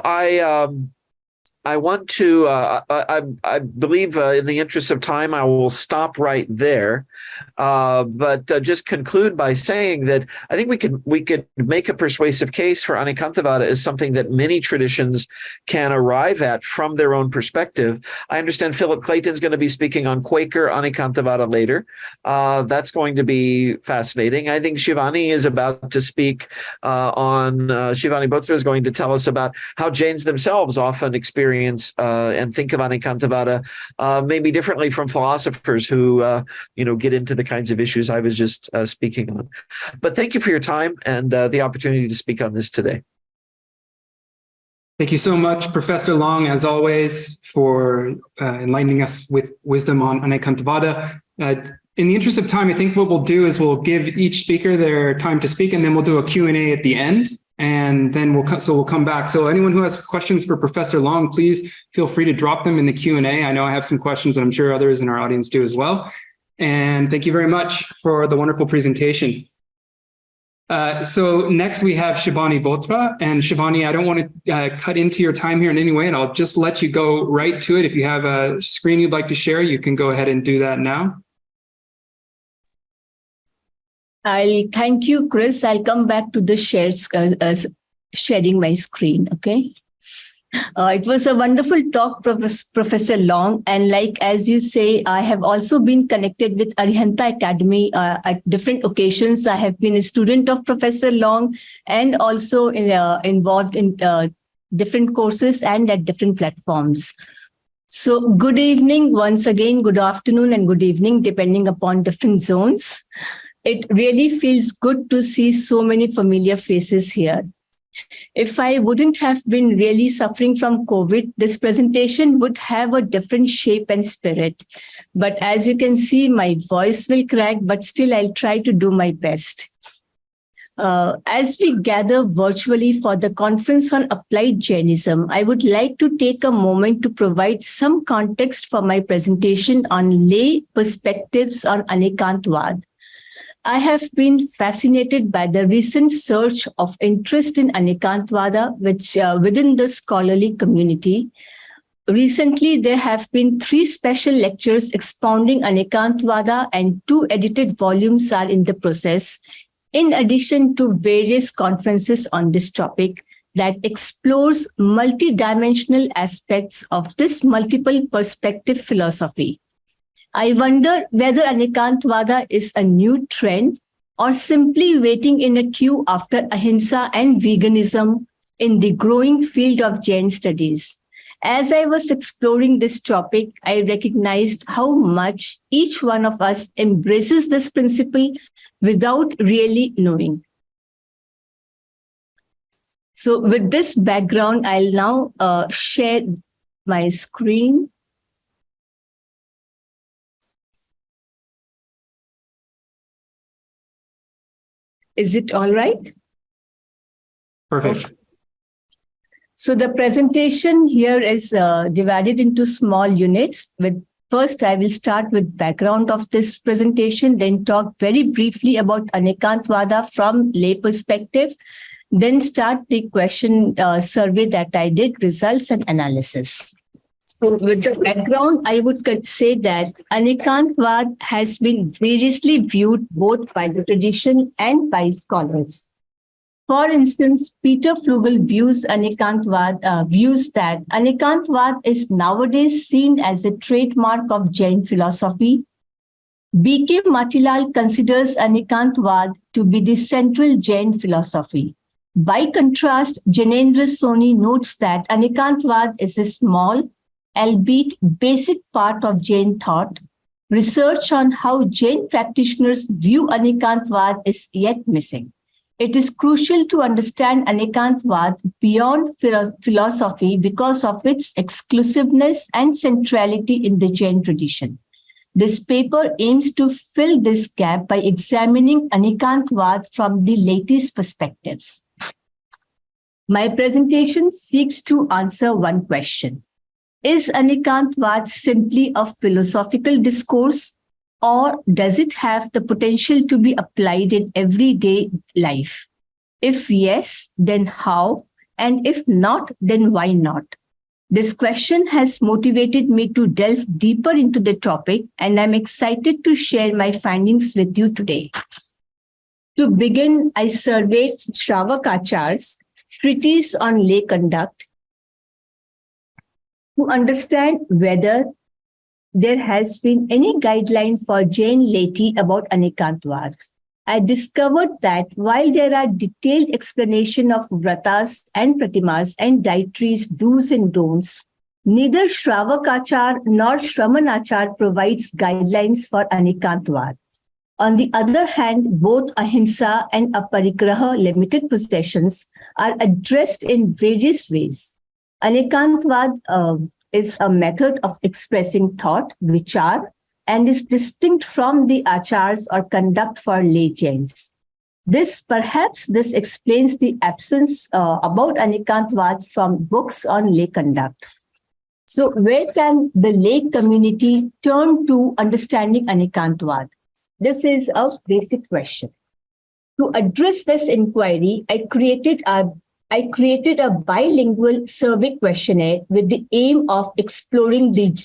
I want to, I believe in the interest of time, I will stop right there, but just conclude by saying that I think we could make a persuasive case for Anikantavada as something that many traditions can arrive at from their own perspective. I understand Philip Clayton's going to be speaking on Quaker Anikantavada later. That's going to be fascinating. I think Shivani is about to speak Shivani Botra is going to tell us about how Jains themselves often experience and think of Anikantavada maybe differently from philosophers who get into the kinds of issues I was just speaking on. But thank you for your time and the opportunity to speak on this today. Thank you so much, Professor Long, as always, for enlightening us with wisdom on Anikantavada. In the interest of time, I think what we'll do is we'll give each speaker their time to speak, and then we'll do a Q&A at the end. And then we'll come back. So anyone who has questions for Professor Long, please feel free to drop them in the Q&A. I know I have some questions, and I'm sure others in our audience do as well. And thank you very much for the wonderful presentation. So next we have Shivani Botra. And Shivani, I don't want to cut into your time here in any way, and I'll just let you go right to it. If you have a screen you'd like to share, you can go ahead and do that now. I'll thank you, Chris. I'll come back to the sharing my screen. Okay. It was a wonderful talk, Professor Long. And as you say, I have also been connected with Arihanta Academy at different occasions. I have been a student of Professor Long and also involved in different courses and at different platforms. So good evening once again, good afternoon and good evening, depending upon different zones. It really feels good to see so many familiar faces here. If I wouldn't have been really suffering from COVID, this presentation would have a different shape and spirit. But as you can see, my voice will crack, but still I'll try to do my best. As we gather virtually for the conference on applied Jainism, I would like to take a moment to provide some context for my presentation on lay perspectives on Anekantvad. I have been fascinated by the recent surge of interest in Anekantvada, which within the scholarly community. Recently, there have been 3 special lectures expounding Anekantvada, and 2 edited volumes are in the process, in addition to various conferences on this topic that explores multidimensional aspects of this multiple perspective philosophy. I wonder whether Anekantvada is a new trend or simply waiting in a queue after ahimsa and veganism in the growing field of Jain studies. As I was exploring this topic, I recognized how much each one of us embraces this principle without really knowing. So with this background, I'll now share my screen. Is it all right? Perfect. Okay. So the presentation here is divided into small units. First, I will start with background of this presentation, then talk very briefly about Anekantvada from lay perspective, then start the question survey that I did, results and analysis. So with the background, I would say that Anekantvad has been variously viewed both by the tradition and by scholars. For instance, Peter Flugel views that Anekantvad is nowadays seen as a trademark of Jain philosophy. B.K. Matilal considers Anekantvad to be the central Jain philosophy. By contrast, Janendra Soni notes that Anekantvad is a small, albeit basic part of Jain thought. Research on how Jain practitioners view Anekantvad is yet missing. It is crucial to understand Anekantvad beyond philosophy because of its exclusiveness and centrality in the Jain tradition. This paper aims to fill this gap by examining Anekantvad from the latest perspectives. My presentation seeks to answer one question. Is Anekantvad simply a philosophical discourse, or does it have the potential to be applied in everyday life? If yes, then how? And if not, then why not? This question has motivated me to delve deeper into the topic, and I'm excited to share my findings with you today. To begin, I surveyed Shravakachar's treatise on lay conduct to understand whether there has been any guideline for Jain laity about Anekantvad. I discovered that while there are detailed explanation of vratas and pratimas and dietaries do's and don'ts, neither Shravakachar nor Shramanachar provides guidelines for Anekantvad. On the other hand, both ahimsa and aparigraha, limited possessions, are addressed in various ways. Anekantvad is a method of expressing thought, vichar, and is distinct from the achars or conduct for lay Jains. Perhaps this explains the absence about Anekantvad from books on lay conduct. So where can the lay community turn to understanding Anekantvad? This is a basic question. To address this inquiry, I created a bilingual survey questionnaire with the aim of exploring the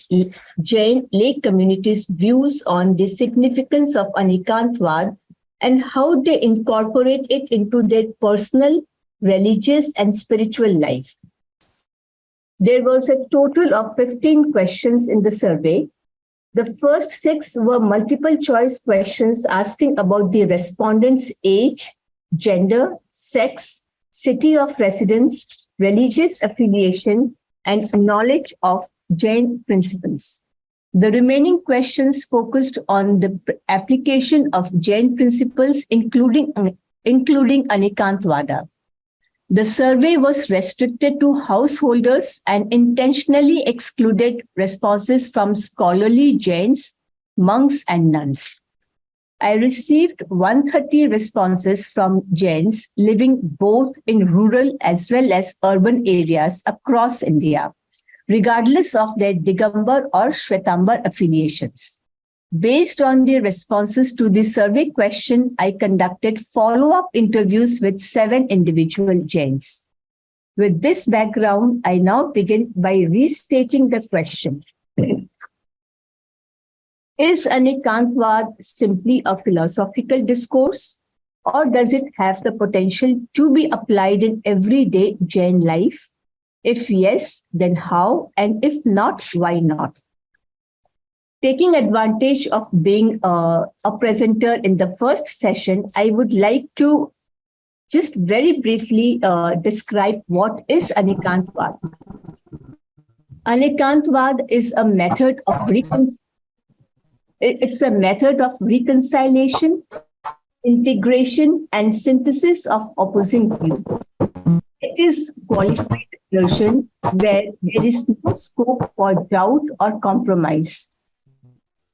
Jain lay community's views on the significance of Anekantvad and how they incorporate it into their personal, religious, and spiritual life. There was a total of 15 questions in the survey. The first 6 were multiple choice questions asking about the respondents' age, gender, sex, city of residence, religious affiliation, and knowledge of Jain principles. The remaining questions focused on the application of Jain principles, including Anekantvada. The survey was restricted to householders and intentionally excluded responses from scholarly Jains, monks, and nuns. I received 130 responses from Jains living both in rural as well as urban areas across India, regardless of their Digambar or Shwetambar affiliations. Based on the responses to the survey question, I conducted follow-up interviews with 7 individual Jains. With this background, I now begin by restating the question. Is Anikantvad simply a philosophical discourse, or does it have the potential to be applied in everyday Jain life? If yes, then how? And if not, why not? Taking advantage of being a presenter in the first session, I would like to just very briefly describe what is Anikantvad. Anikantvad is a method of reconciliation, integration, and synthesis of opposing views. It is qualified version where there is no scope for doubt or compromise.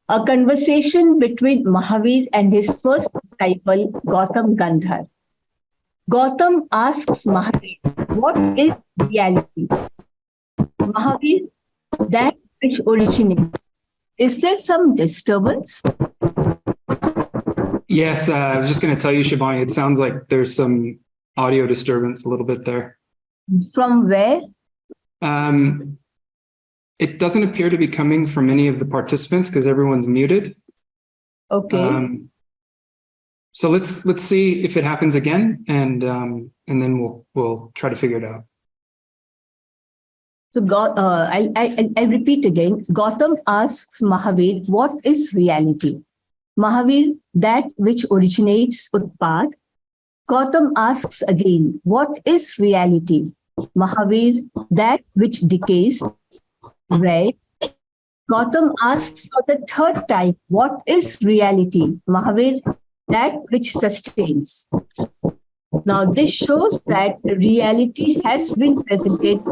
A conversation between Mahavir and his first disciple, Gautam Gandhar. Gautam asks Mahavir, what is reality? Mahavir, that which originates. Is there some disturbance? Yes, I was just going to tell you, Shivani, it sounds like there's some audio disturbance a little bit there. From where? It doesn't appear to be coming from any of the participants because everyone's muted. Okay. So let's see if it happens again, and then we'll try to figure it out. So I'll repeat again. Gautam asks Mahavir, what is reality? Mahavir, that which originates, Utpad. Gautam asks again, what is reality? Mahavir, that which decays. Right. Gautam asks for the third time, what is reality? Mahavir, that which sustains. Now, this shows that reality has been presented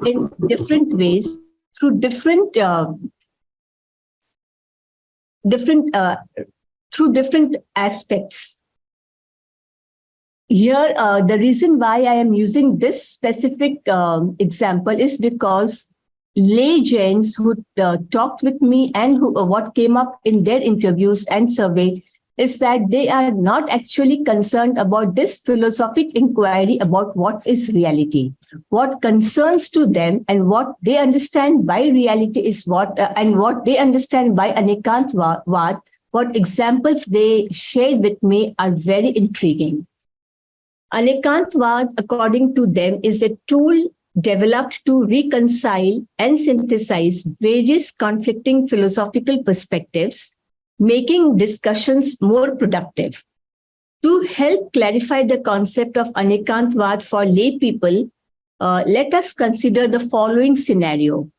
in different ways through different aspects. Here, the reason why I am using this specific example is because lay Jains who talked with me and what came up in their interviews and survey is that they are not actually concerned about this philosophic inquiry about what is reality. What concerns to them and what they understand by reality is what they understand by Anikantvad, what examples they shared with me are very intriguing. Anikantvad, according to them, is a tool developed to reconcile and synthesize various conflicting philosophical perspectives, making discussions more productive. To help clarify the concept of Anikantvad for lay people, let us consider the following scenario.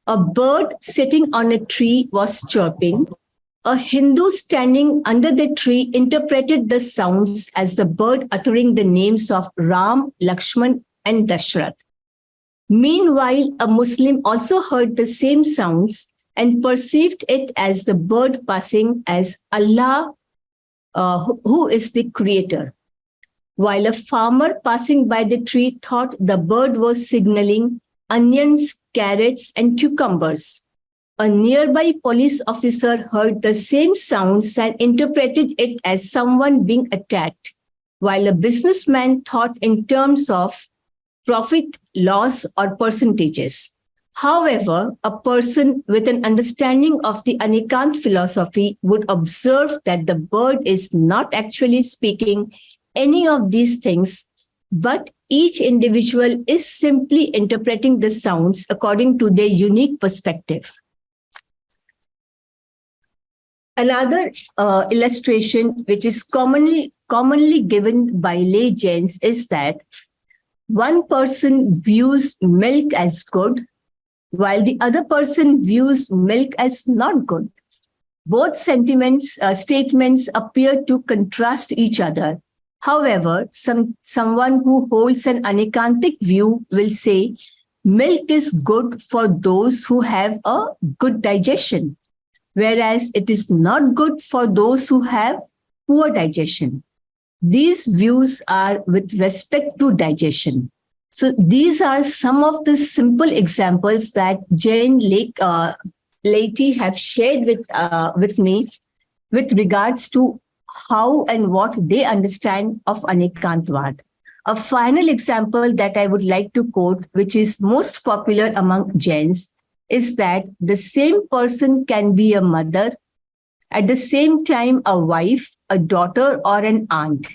A bird sitting on a tree was chirping. A Hindu standing under the tree interpreted the sounds as the bird uttering the names of Ram, Lakshman, and Dashrath. Meanwhile, a Muslim also heard the same sounds and perceived it as the bird passing as Allah, who is the creator. While a farmer passing by the tree thought the bird was signaling onions, carrots, and cucumbers. A nearby police officer heard the same sounds and interpreted it as someone being attacked, while a businessman thought in terms of profit, loss, or percentages. However, a person with an understanding of the Anikant philosophy would observe that the bird is not actually speaking any of these things, but each individual is simply interpreting the sounds according to their unique perspective. Another illustration, which is commonly given by lay Jains, is that one person views milk as good, while the other person views milk as not good. Both statements appear to contrast each other, However, someone who holds an anikantic view will say milk is good for those who have a good digestion, whereas it is not good for those who have poor digestion. These views are with respect to digestion. So these are some of the simple examples that Jain laity have shared with me with regards to how and what they understand of Anikantvad. A final example that I would like to quote, which is most popular among Jains, is that the same person can be a mother, at the same time a wife, a daughter, or an aunt.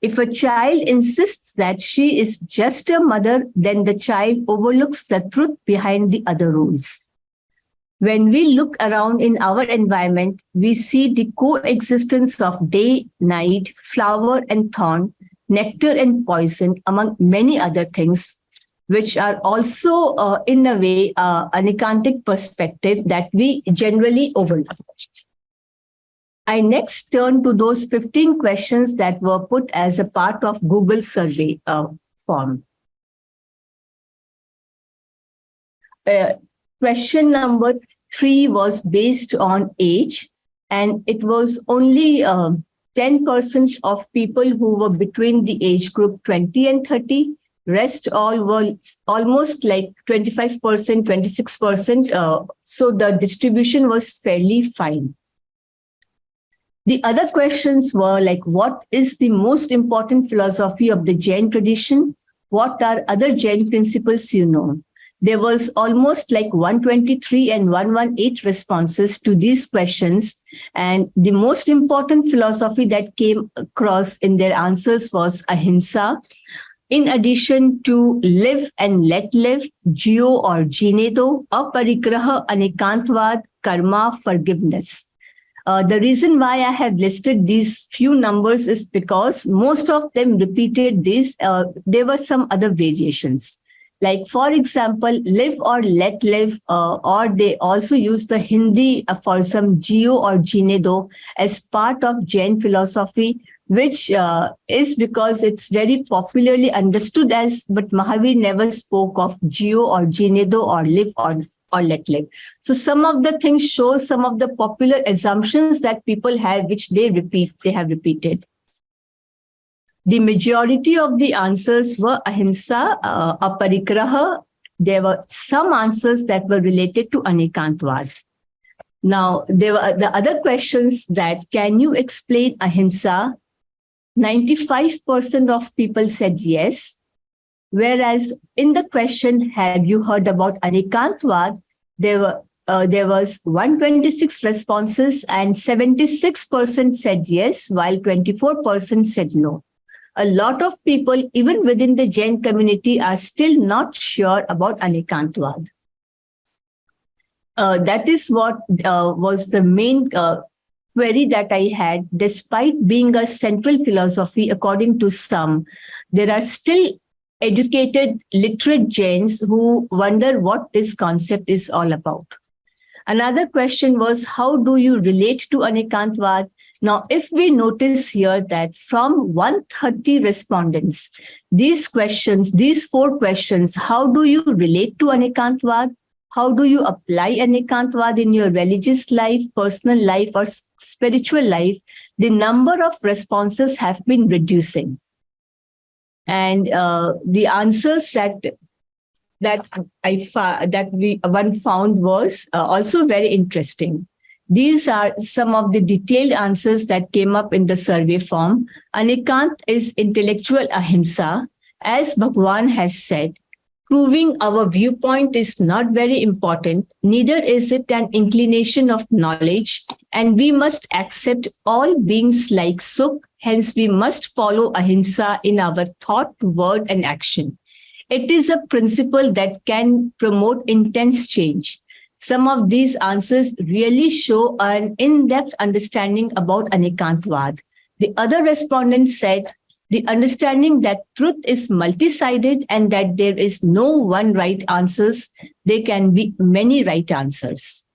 If a child insists that she is just a mother, then the child overlooks the truth behind the other roles. When we look around in our environment, we see the coexistence of day, night, flower and thorn, nectar and poison, among many other things, which are also, in a way, anikantic perspective that we generally overlook. I next turn to those 15 questions that were put as a part of Google survey form. Question number 3 was based on age, and it was only 10% of people who were between the age group 20 and 30. Rest all were almost like 25%, 26%. So the distribution was fairly fine. The other questions were like, what is the most important philosophy of the Jain tradition? What are other Jain principles you know? There was almost like 123 and 118 responses to these questions. And the most important philosophy that came across in their answers was ahimsa. In addition to live and let live, jio or jinedo, aparigraha, anikantvad, karma, forgiveness. The reason why I have listed these few numbers is because most of them repeated this. There were some other variations. Like, for example, live or let live, or they also use the Hindi for some jio or jinedo as part of Jain philosophy, which is because it's very popularly understood as, but Mahavir never spoke of jio or jinedo or live or let live. So some of the things show some of the popular assumptions that people have, which they have repeated. The majority of the answers were ahimsa, aparigraha. There were some answers that were related to anikantvad. Now, there were the other questions that, can you explain ahimsa? 95% of people said yes. Whereas in the question, have you heard about anikantvad? There was 126 responses and 76% said yes, while 24% said no. A lot of people, even within the Jain community, are still not sure about anikantvad. That is what was the main query that I had. Despite being a central philosophy, according to some, there are still educated, literate Jains who wonder what this concept is all about. Another question was, how do you relate to anikantvad? Now, if we notice here that from 130 respondents, these 4 questions, how do you relate to anikantvad? How do you apply anikantvad in your religious life, personal life, or spiritual life? The number of responses have been reducing. And the answers that one found was also very interesting. These are some of the detailed answers that came up in the survey form. Anikant is intellectual ahimsa. As Bhagwan has said, proving our viewpoint is not very important, neither is it an inclination of knowledge, and we must accept all beings like Sukh, hence we must follow ahimsa in our thought, word, and action. It is a principle that can promote intense change. Some of these answers really show an in-depth understanding about anikantvad. The other respondents said the understanding that truth is multi-sided and that there is no one right answers. There can be many right answers.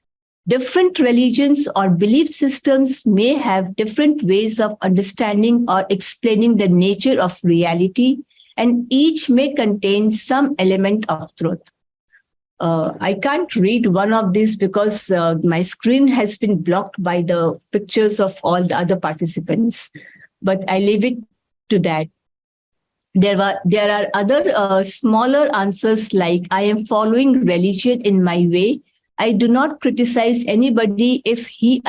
Different religions or belief systems may have different ways of understanding or explaining the nature of reality, and each may contain some element of truth. I can't read one of these because my screen has been blocked by the pictures of all the other participants, but I leave it to that. There are other smaller answers like, I am following religion in my way. I do not criticize anybody if he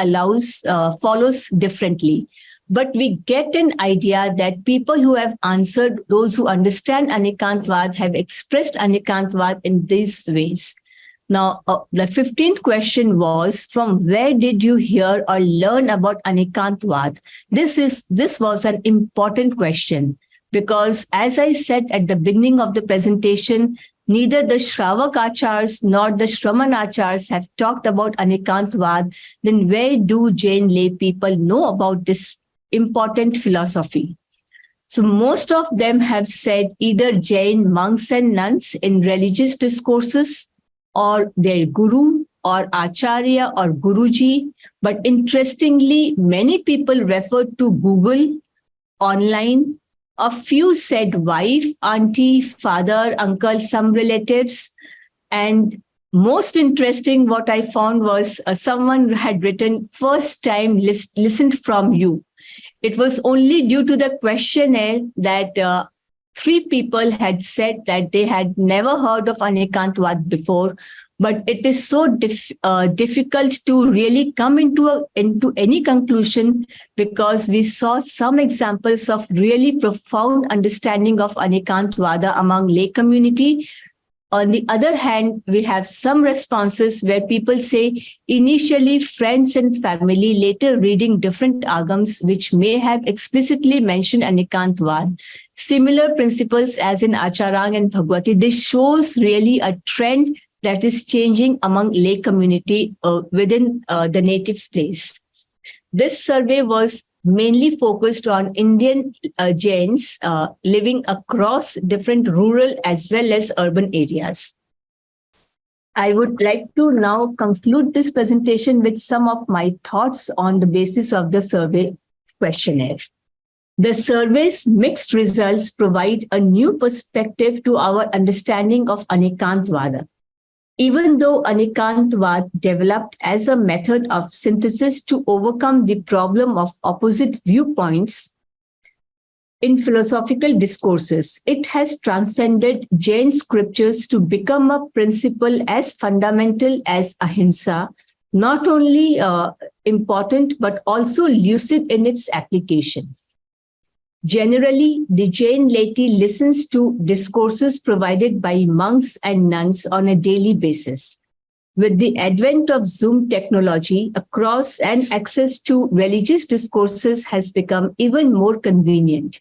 follows differently. But we get an idea that people who have answered, those who understand Anikantvad, have expressed Anikantvad in these ways. Now, the 15th question was, from where did you hear or learn about Anikantvad? This was an important question because, as I said at the beginning of the presentation, neither the Shravakachars nor the Shramanachars have talked about Anikantvad. Then where do Jain lay people know about this important philosophy? So most of them have said either Jain monks and nuns in religious discourses, or their guru or acharya or guruji. But interestingly, many people referred to Google, online. A few said wife, auntie, father, uncle, some relatives. And most interesting, what I found was someone had written, first time listened from you. It was only due to the questionnaire that 3 people had said that they had never heard of Anikantvad before. But it is so difficult to really come into any conclusion because we saw some examples of really profound understanding of Anikantvada among lay community. On the other hand, we have some responses where people say initially friends and family, later reading different agams which may have explicitly mentioned Anikantvad. Similar principles as in Acharang and Bhagwati. This shows really a trend that is changing among lay community within the native place. This survey was mainly focused on Indian Jains living across different rural as well as urban areas. I would like to now conclude this presentation with some of my thoughts on the basis of the survey questionnaire. The survey's mixed results provide a new perspective to our understanding of Anikantvada. Even though Anikantvad developed as a method of synthesis to overcome the problem of opposite viewpoints in philosophical discourses, it has transcended Jain scriptures to become a principle as fundamental as ahimsa, not only important but also lucid in its application. Generally, the Jain laity listens to discourses provided by monks and nuns on a daily basis. With the advent of Zoom technology, across and access to religious discourses has become even more convenient.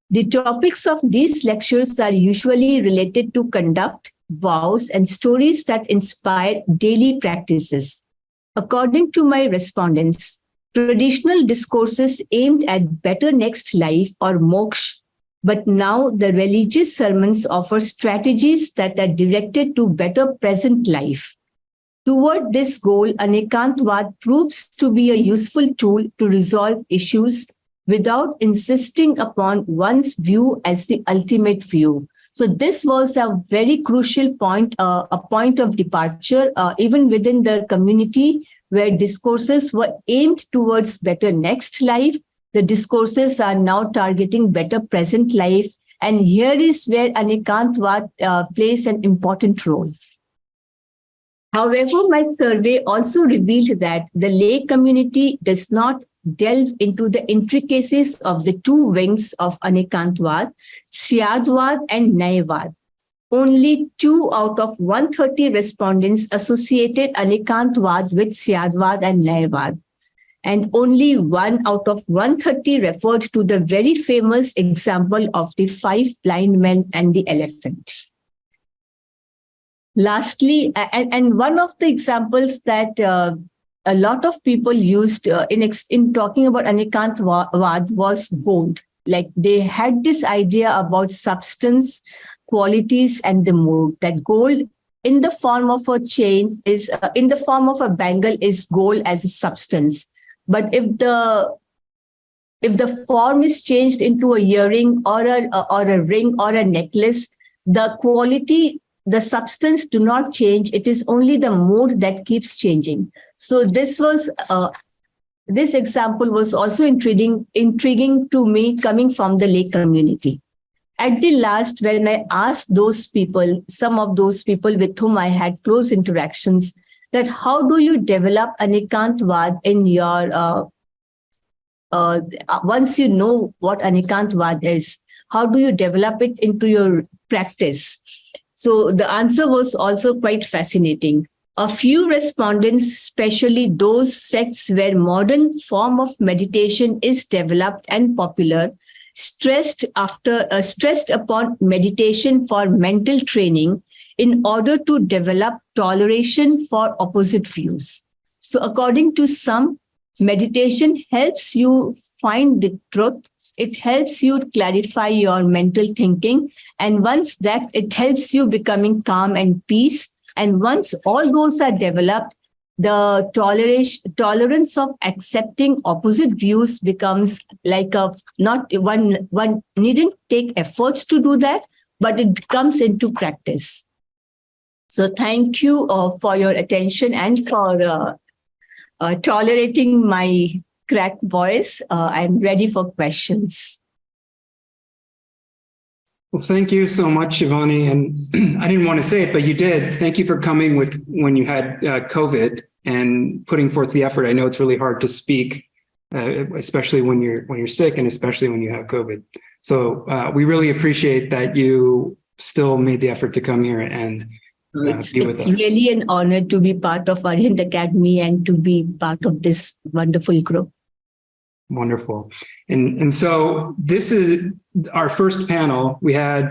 The topics of these lectures are usually related to conduct, vows, and stories that inspire daily practices. According to my respondents, traditional discourses aimed at better next life or moksha, but now the religious sermons offer strategies that are directed to better present life. Toward this goal, Anikantvad proves to be a useful tool to resolve issues without insisting upon one's view as the ultimate view. So this was a very crucial point, a point of departure, even within the community, where discourses were aimed towards better next life. The discourses are now targeting better present life. And here is where Anikantvad plays an important role. However, my survey also revealed that the lay community does not delve into the intricacies of the 2 wings of Anikantvad, Syadvad and Nyayavad. Only 2 out of 130 respondents associated Anikantvad with Syadvad and Nyayavad. And only 1 out of 130 referred to the very famous example of the 5 blind men and the elephant. Lastly, and one of the examples that a lot of people used in talking about Anikantvad was gold. Like they had this idea about substance, qualities, and the mood, that gold in the form of a chain is in the form of a bangle is gold as a substance. But if the form is changed into a earring or a ring or a necklace, the quality, the substance do not change. It is only the mode that keeps changing. So this example was also intriguing to me, coming from the lay community. At the last, when I asked those people, some of those people with whom I had close interactions, that how do you develop Anikantvad in your, once you know what Anikantvad is, how do you develop it into your practice? So the answer was also quite fascinating. A few respondents, especially those sects where modern form of meditation is developed and popular, stressed upon meditation for mental training in order to develop toleration for opposite views. So according to some, meditation helps you find the truth. It helps you clarify your mental thinking. And once that, it helps you becoming calm and peace. And once all those are developed, the tolerance of accepting opposite views becomes like one needn't take efforts to do that, but it comes into practice. So thank you for your attention and for tolerating my cracked voice. I'm ready for questions. Well, thank you so much, Shivani. And I didn't want to say it, but you did. Thank you for coming when you had COVID and putting forth the effort. I know it's really hard to speak, especially when you're sick and especially when you have COVID. So we really appreciate that you still made the effort to come here and be with us. It's really an honor to be part of Arihanta Academy and to be part of this wonderful group. Wonderful. And so this is our first panel. We had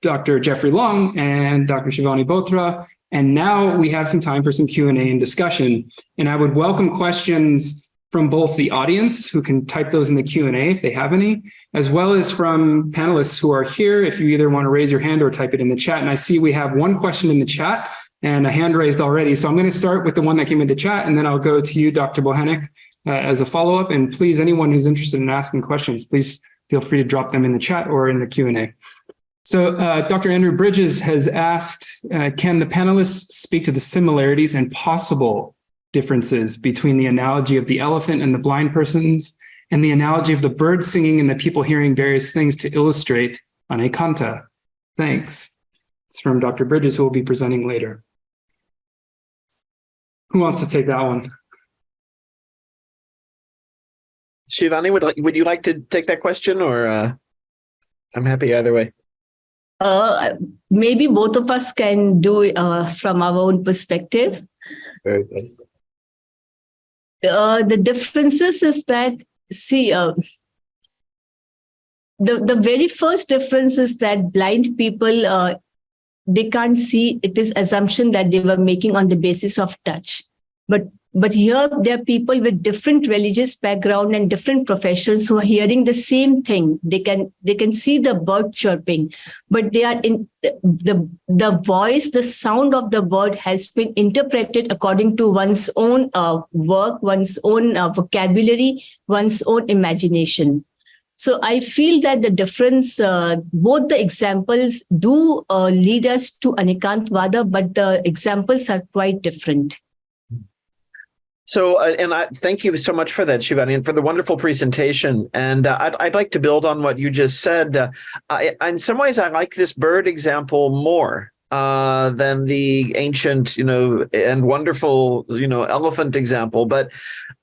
Dr. Jeffrey Long and Dr. Shivani Botra, and now we have some time for some Q&A and discussion. And I would welcome questions from both the audience, who can type those in the Q&A if they have any, as well as from panelists who are here, if you either want to raise your hand or type it in the chat. And I see we have one question in the chat and a hand raised already. So I'm going to start with the one that came in the chat, and then I'll go to you, Dr. Bohanec, as a follow-up. And please, anyone who's interested in asking questions, please feel free to drop them in the chat or in the Q&A. So Dr. Andrew Bridges has asked, can the panelists speak to the similarities and possible differences between the analogy of the elephant and the blind persons and the analogy of the bird singing and the people hearing various things to illustrate Anikanta? Thanks. It's from Dr. Bridges, who will be presenting later. Who wants to take that one? Shivani, would you like to take that question, or I'm happy either way. Maybe both of us can do it from our own perspective. Very good. The differences is that, see, the very first difference is that blind people, they can't see. It is assumption that they were making on the basis of touch. But here there are people with different religious background and different professions who are hearing the same thing. They can see the bird chirping, but they are in the voice, the sound of the bird has been interpreted according to one's own work, one's own vocabulary, one's own imagination. So I feel that the difference, both the examples do lead us to Anikantvada, but the examples are quite different. So, and I thank you so much for that, Shivani, and for the wonderful presentation. And I'd like to build on what you just said. In some ways, I like this bird example more than the ancient, and wonderful, elephant example. But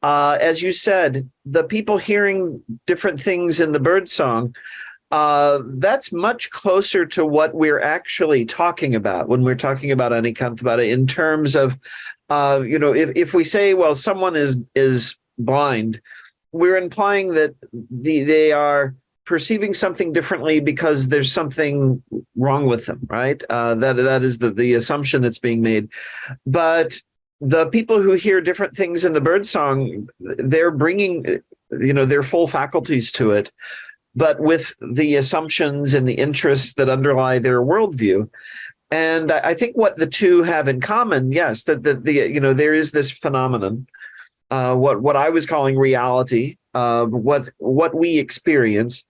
as you said, the people hearing different things in the bird song, that's much closer to what we're actually talking about when we're talking about Anikantvada in terms of, if we say, well, someone is blind, we're implying that they are perceiving something differently because there's something wrong with them, right? That is the assumption that's being made. But the people who hear different things in the bird song, they're bringing, their full faculties to it, but with the assumptions and the interests that underlie their worldview. And I think what the two have in common, yes, that there is this phenomenon, what I was calling reality, what we experience,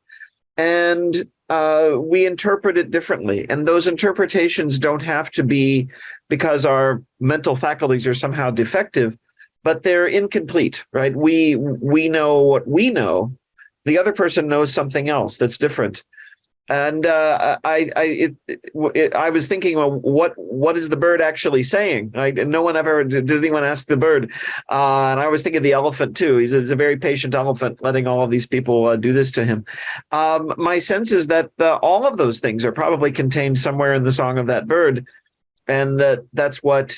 and we interpret it differently. And those interpretations don't have to be because our mental faculties are somehow defective, but they're incomplete, right? We know what we know. The other person knows something else that's different. And I was thinking, well, what is the bird actually saying? No one ever did anyone ask the bird, and I was thinking of the elephant too. He's a very patient elephant, letting all of these people do this to him. My sense is that all of those things are probably contained somewhere in the song of that bird, and that's what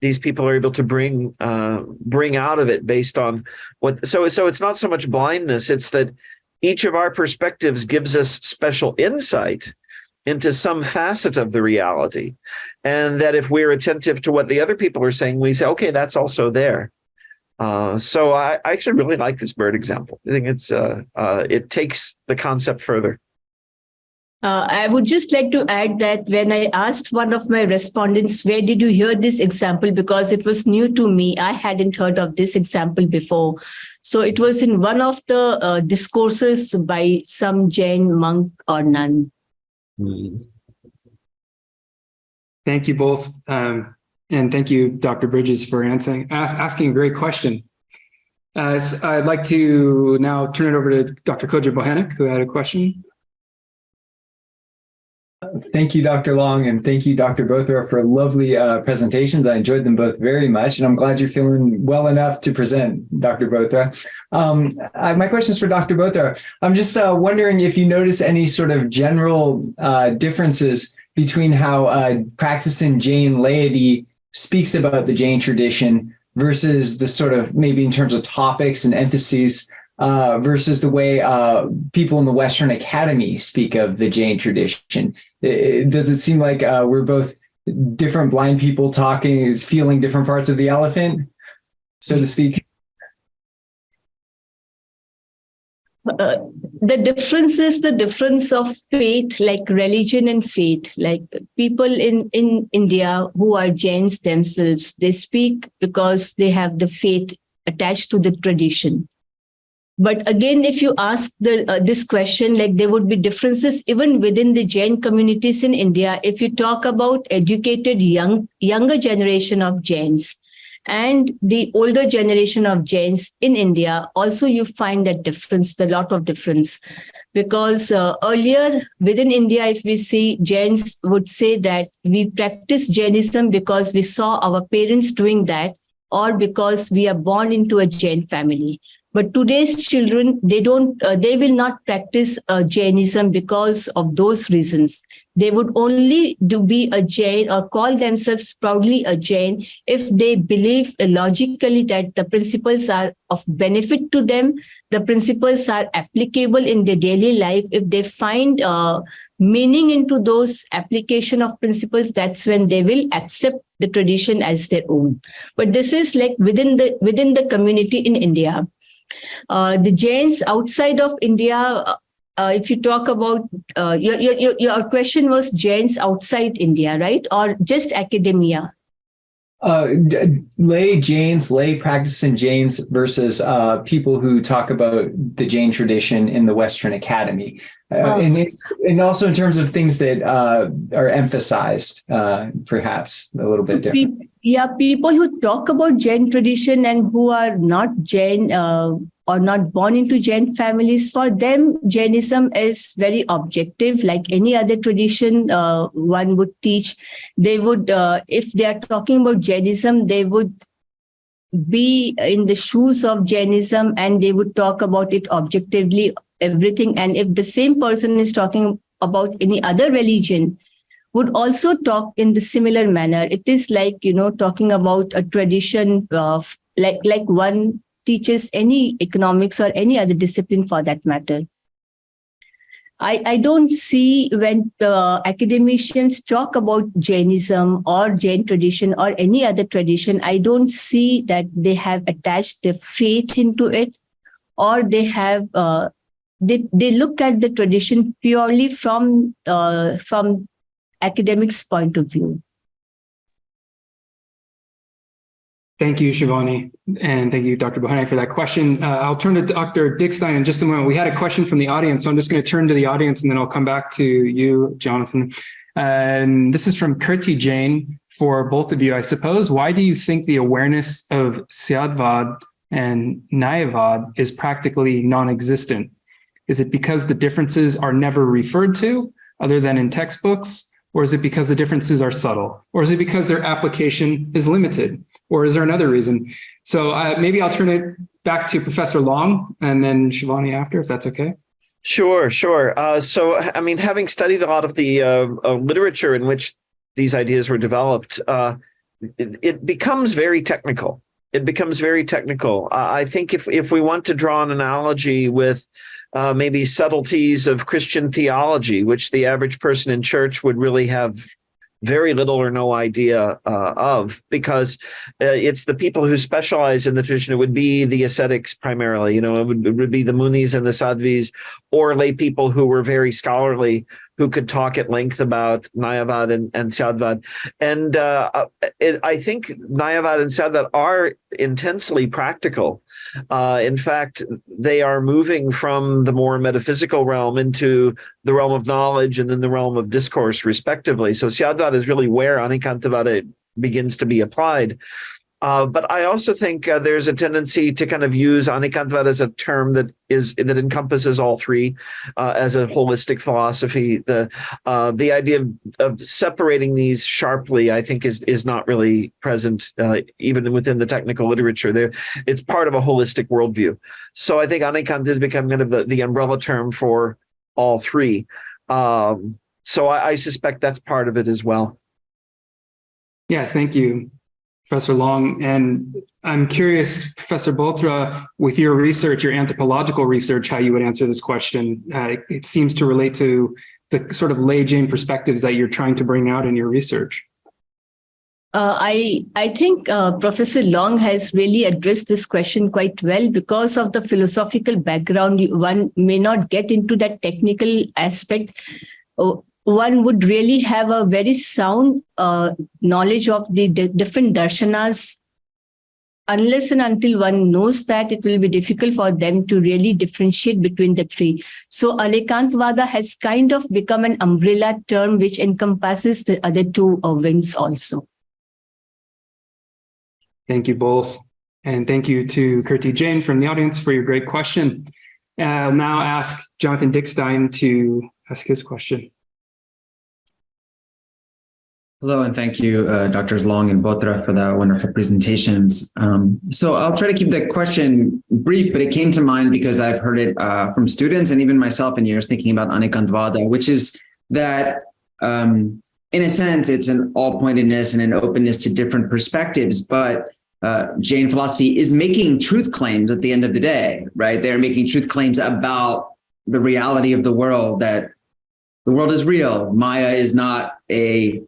these people are able to bring out of it based on what. So it's not so much blindness; it's that each of our perspectives gives us special insight into some facet of the reality. And that if we're attentive to what the other people are saying, we say, okay, that's also there. So I actually really like this bird example. I think it takes the concept further. I would just like to add that when I asked one of my respondents, where did you hear this example? Because it was new to me. I hadn't heard of this example before. So it was in one of the discourses by some Jain monk or nun. Thank you both. And thank you, Dr. Bridges, for asking a great question. I'd like to now turn it over to Dr. Koja Bohanek, who had a question. Thank you, Dr. Long, and thank you, Dr. Bothra, for lovely presentations. I enjoyed them both very much, and I'm glad you're feeling well enough to present, Dr. Bothra. My question is for Dr. Bothra. I'm just wondering if you notice any sort of general differences between how practicing Jain laity speaks about the Jain tradition versus the sort of, maybe in terms of topics and emphases, versus the way people in the Western Academy speak of the Jain tradition. Does it seem like we're both different blind people talking, feeling different parts of the elephant, so to speak? The difference is the difference of faith, like religion and faith. Like people in India who are Jains themselves, they speak because they have the faith attached to the tradition. But again, if you ask this question, like there would be differences even within the Jain communities in India. If you talk about educated younger generation of Jains and the older generation of Jains in India, also you find that difference, a lot of difference. Because earlier within India, if we see, Jains would say that we practice Jainism because we saw our parents doing that, or because we are born into a Jain family. But today's children, they will not practice Jainism because of those reasons. They would only be a Jain or call themselves proudly a Jain if they believe logically that the principles are of benefit to them, the principles are applicable in their daily life. If they find meaning into those application of principles, that's when they will accept the tradition as their own. But this is like within the community in India. The Jains outside of India, if you talk about your question was Jains outside India, right? Or just academia? Lay Jains, lay practicing Jains versus people who talk about the Jain tradition in the Western Academy. And also in terms of things that are emphasized, perhaps a little bit different. Yeah, people who talk about Jain tradition and who are not Jain or not born into Jain families, for them, Jainism is very objective, like any other tradition one would teach. They would, if they are talking about Jainism, they would be in the shoes of Jainism and they would talk about it objectively, everything. And if the same person is talking about any other religion, would also talk in the similar manner. It is like, talking about a tradition of like one teaches any economics or any other discipline for that matter. I don't see when academicians talk about Jainism or Jain tradition or any other tradition, I don't see that they have attached their faith into it, or they have they look at the tradition purely from academic's point of view. Thank you, Shivani. And thank you, Dr. Bohanay, for that question. I'll turn to Dr. Dickstein in just a moment. We had a question from the audience, so I'm just going to turn to the audience and then I'll come back to you, Jonathan. And this is from Kirti Jain for both of you, I suppose. Why do you think the awareness of Syadvad and Mayavad is practically non-existent? Is it because the differences are never referred to other than in textbooks? Or is it because the differences are subtle? Or is it because their application is limited? Or is there another reason? So maybe I'll turn it back to Professor Long and then Shivani after, if that's okay. Sure. So, I mean, having studied a lot of the literature in which these ideas were developed, it becomes very technical. I think if we want to draw an analogy with maybe subtleties of Christian theology, which the average person in church would really have very little or no idea of, because it's the people who specialize in the tradition. It would be the ascetics primarily, it would be the munis and the sadhvis, or lay people who were very scholarly, who could talk at length about Mayavad and Syadvad. And I think Mayavad and Syadvad are intensely practical. In fact, they are moving from the more metaphysical realm into the realm of knowledge and then the realm of discourse, respectively. So Syadvad is really where Anikantavada begins to be applied. But I also think there's a tendency to kind of use Anikantavada as a term that encompasses all three as a holistic philosophy. The idea of separating these sharply, I think, is not really present even within the technical literature. It's part of a holistic worldview. So I think Anikant has become kind of the umbrella term for all three. So I suspect that's part of it as well. Yeah, thank you, Professor Long. And I'm curious, Professor Bothra, with your research, your anthropological research, how you would answer this question. It seems to relate to the sort of lay Jain perspectives that you're trying to bring out in your research. I think Professor Long has really addressed this question quite well. Because of the philosophical background, one may not get into that technical aspect. One would really have a very sound knowledge of the different darshanas. Unless and until one knows that, it will be difficult for them to really differentiate between the three. So Anikantavada has kind of become an umbrella term which encompasses the other two wings also. Thank you both. And thank you to Kirti Jain from the audience for your great question. I'll now ask Jonathan Dickstein to ask his question. Hello, and thank you, Drs. Long and Bothra, for the wonderful presentations. So I'll try to keep the question brief, but it came to mind because I've heard it from students and even myself in years thinking about Anikantavada, which is that in a sense, it's an all-pointedness and an openness to different perspectives, but Jain philosophy is making truth claims at the end of the day, right? They're making truth claims about the reality of the world, that the world is real. Maya is not a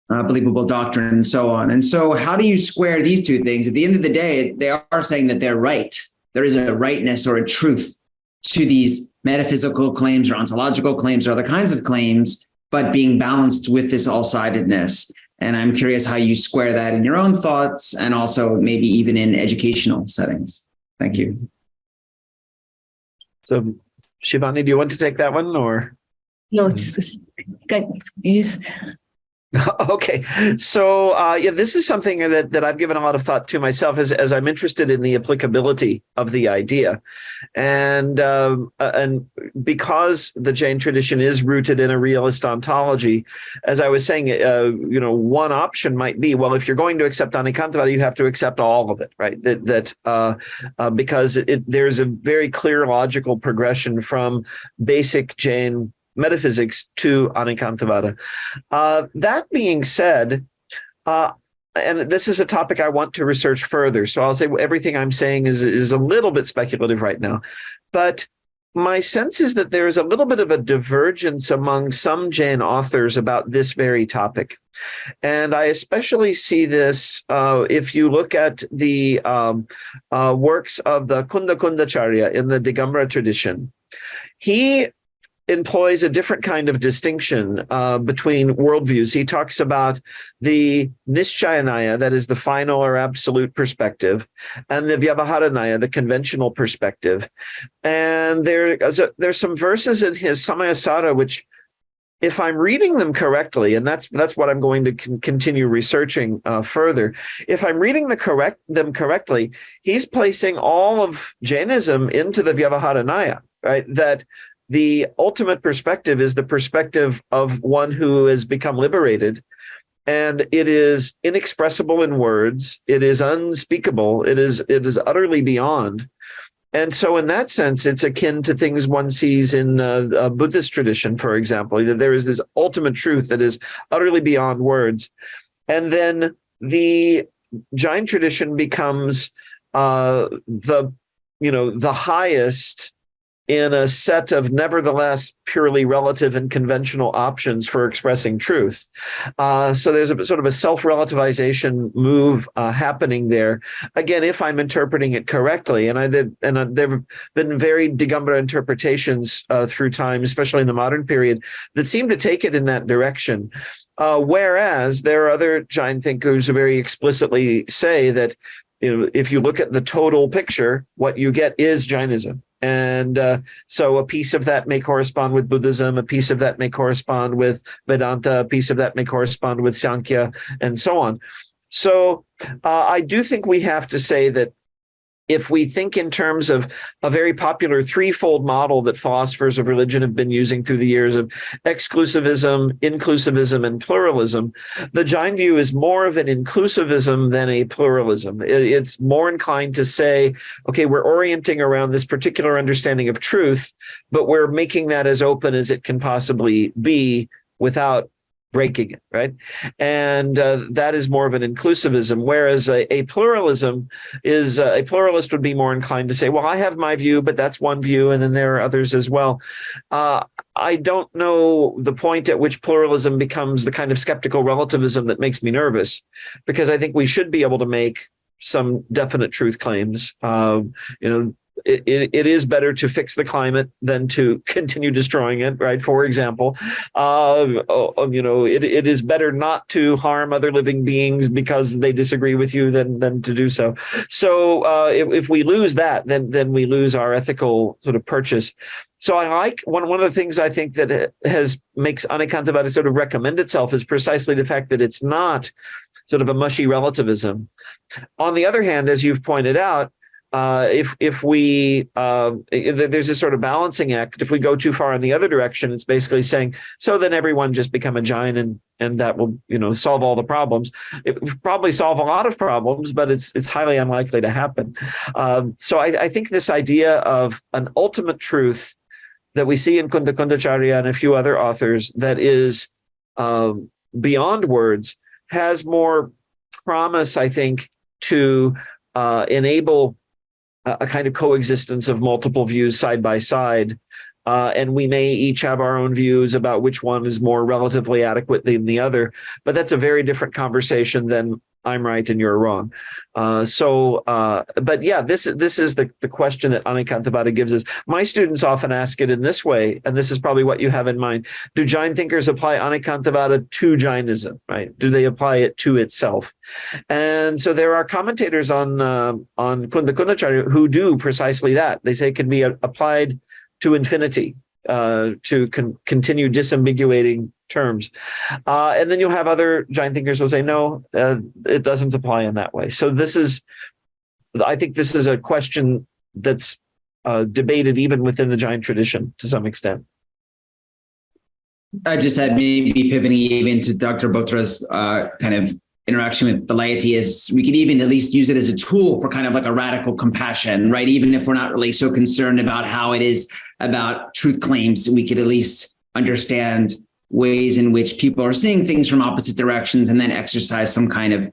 believable doctrine and so on. And so how do you square these two things? At the end of the day, they are saying that they're right. There is a rightness or a truth to these metaphysical claims or ontological claims or other kinds of claims, but being balanced with this all-sidedness. And I'm curious how you square that in your own thoughts and also maybe even in educational settings. Thank you. So Shivani, do you want to take that one or? No, Okay. So, this is something that I've given a lot of thought to myself as I'm interested in the applicability of the idea. And because the Jain tradition is rooted in a realist ontology, as I was saying, one option might be, well, if you're going to accept Anikantavada, you have to accept all of it, right? Because there's a very clear logical progression from basic Jain metaphysics to Anikantavada. That being said, and this is a topic I want to research further, so I'll say everything I'm saying is a little bit speculative right now, but my sense is that there is a little bit of a divergence among some Jain authors about this very topic. And I especially see this if you look at the works of the Kunda Kundacharya in the Digambara tradition. He employs a different kind of distinction between worldviews. He talks about the Nishchayanaya, that is the final or absolute perspective, and the Vyavaharanaya, the conventional perspective. And there's some verses in his Samayasara which, if I'm reading them correctly, and that's what I'm going to continue researching further. If I'm reading them correctly, he's placing all of Jainism into the Vyavaharanaya, right? That the ultimate perspective is the perspective of one who has become liberated, and it is inexpressible in words. It is unspeakable. It is utterly beyond. And so in that sense, it's akin to things one sees in a Buddhist tradition, for example, that there is this ultimate truth that is utterly beyond words. And then the Jain tradition becomes the highest in a set of nevertheless purely relative and conventional options for expressing truth. So there's a sort of a self-relativization move happening there. Again, if I'm interpreting it correctly, and there have been very Digambara interpretations through time, especially in the modern period, that seem to take it in that direction. Whereas there are other Jain thinkers who very explicitly say that, if you look at the total picture, what you get is Jainism. And so a piece of that may correspond with Buddhism, a piece of that may correspond with Vedanta, a piece of that may correspond with Sankhya, and so on. So I do think we have to say that if we think in terms of a very popular threefold model that philosophers of religion have been using through the years of exclusivism, inclusivism, and pluralism, the Jain view is more of an inclusivism than a pluralism. It's more inclined to say, okay, we're orienting around this particular understanding of truth, but we're making that as open as it can possibly be without breaking it, right? And that is more of an inclusivism, whereas a pluralism is, a pluralist would be more inclined to say, well, I have my view, but that's one view, and then there are others as well. I don't know the point at which pluralism becomes the kind of skeptical relativism that makes me nervous, because I think we should be able to make some definite truth claims. It is better to fix the climate than to continue destroying it, right? For example, it is better not to harm other living beings because they disagree with you than to do so. So if we lose that, then we lose our ethical sort of purchase. So I like one of the things I think that makes Arihanta sort of recommend itself is precisely the fact that it's not sort of a mushy relativism. On the other hand, as you've pointed out, if we there's this sort of balancing act. If we go too far in the other direction, it's basically saying, so then everyone just become a Jain and that will solve all the problems. It will probably solve a lot of problems, but it's highly unlikely to happen. So I think this idea of an ultimate truth that we see in Kunda Kundacharya and a few other authors that is beyond words has more promise, I think, to enable a kind of coexistence of multiple views side by side. And we may each have our own views about which one is more relatively adequate than the other, but that's a very different conversation than I'm right and you're wrong. But yeah, this is the question that Arihanta gives us. My students often ask it in this way, and this is probably what you have in mind. Do Jain thinkers apply Arihanta to Jainism, right? Do they apply it to itself? And so there are commentators on Kunda Kundacharya who do precisely that. They say it can be applied to infinity, to continue disambiguating terms. And then you'll have other Jain thinkers who say, no, it doesn't apply in that way. So I think this is a question that's debated even within the Jain tradition to some extent. I just had maybe pivoting even to Dr. Bothra's kind of interaction with the laity is we could even at least use it as a tool for kind of like a radical compassion, right? Even if we're not really so concerned about how it is about truth claims, we could at least understand ways in which people are seeing things from opposite directions and then exercise some kind of,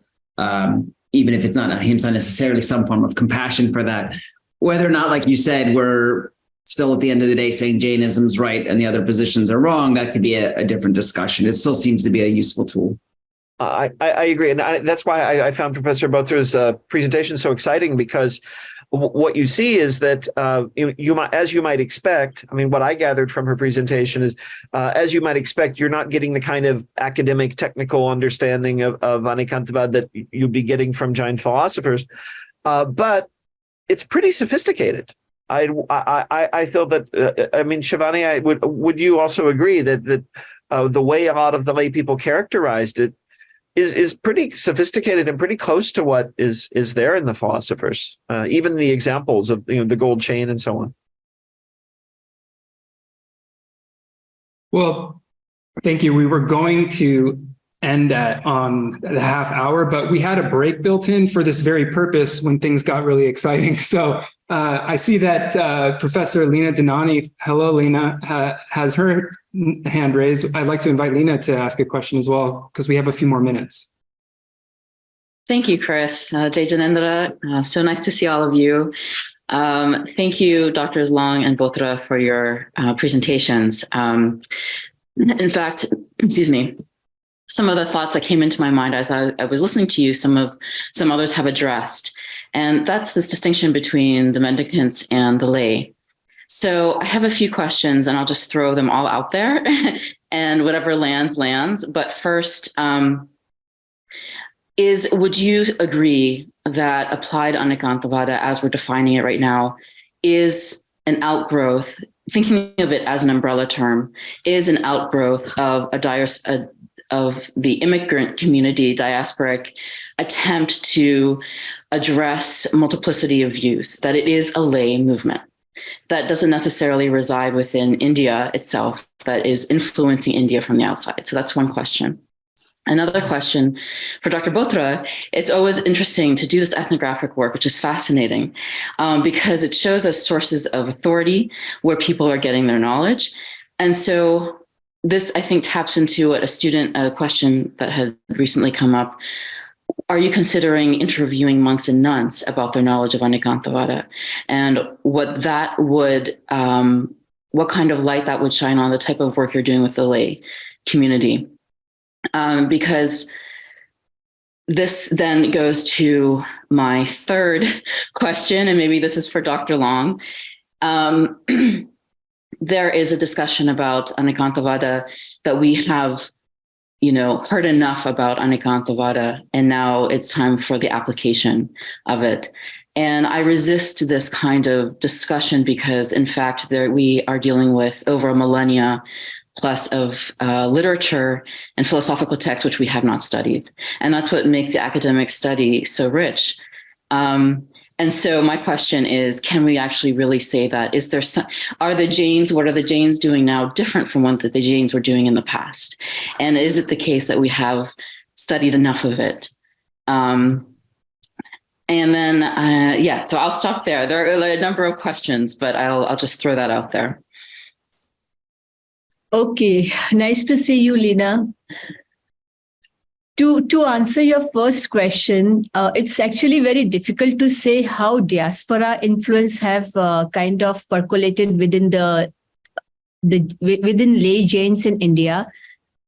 even if it's not necessarily some form of compassion for that. Whether or not, like you said, we're still at the end of the day saying Jainism's right and the other positions are wrong, that could be a different discussion. It still seems to be a useful tool. I agree. And that's why I found Professor Bothra's presentation so exciting, because what you see is that you might, as you might expect, I mean, what I gathered from her presentation is, as you might expect, you're not getting the kind of academic, technical understanding of Anikantavad that you'd be getting from Jain philosophers, but it's pretty sophisticated. I feel that. I mean, Shivani, would you also agree that the way a lot of the lay people characterized it is pretty sophisticated and pretty close to what is there in the philosophers, even the examples of the gold chain and so on. Well, thank you. We were going to end on the half hour, but we had a break built in for this very purpose when things got really exciting. So I see that Professor Lena Dinani, hello Lena, has her hand raised. I'd like to invite Lena to ask a question as well, because we have a few more minutes. Thank you, Chris. Jai Janendra, so nice to see all of you. Thank you, Drs. Long and Bothra, for your presentations. In fact, excuse me, some of the thoughts that came into my mind as I was listening to you, some others have addressed, and that's this distinction between the mendicants and the lay. So I have a few questions, and I'll just throw them all out there, and whatever lands. But first, would you agree that applied Anikantavada, as we're defining it right now, is an outgrowth, thinking of it as an umbrella term, is an outgrowth of of the immigrant community, diasporic attempt to address multiplicity of views, that it is a lay movement that doesn't necessarily reside within India itself, that is influencing India from the outside? So that's one question. Another question for Dr. Bothra, it's always interesting to do this ethnographic work, which is fascinating, because it shows us sources of authority where people are getting their knowledge. And so this, I think, taps into a question that had recently come up. Are you considering interviewing monks and nuns about their knowledge of Anikantavada, and what that would, what kind of light that would shine on the type of work you're doing with the lay community? Because this then goes to my third question, and maybe this is for Dr. Long. There is a discussion about Anikantavada that we have, heard enough about Anikantavada, and now it's time for the application of it. And I resist this kind of discussion because, in fact, we are dealing with over a millennia plus of literature and philosophical texts which we have not studied. And that's what makes the academic study so rich. And so my question is, can we actually really say that? What are the Jains doing now different from what the Jains were doing in the past? And is it the case that we have studied enough of it? And then, so I'll stop there. There are a number of questions, but I'll just throw that out there. Okay, nice to see you, Lena. To answer your first question, it's actually very difficult to say how diaspora influence have kind of percolated within within lay Jains in India.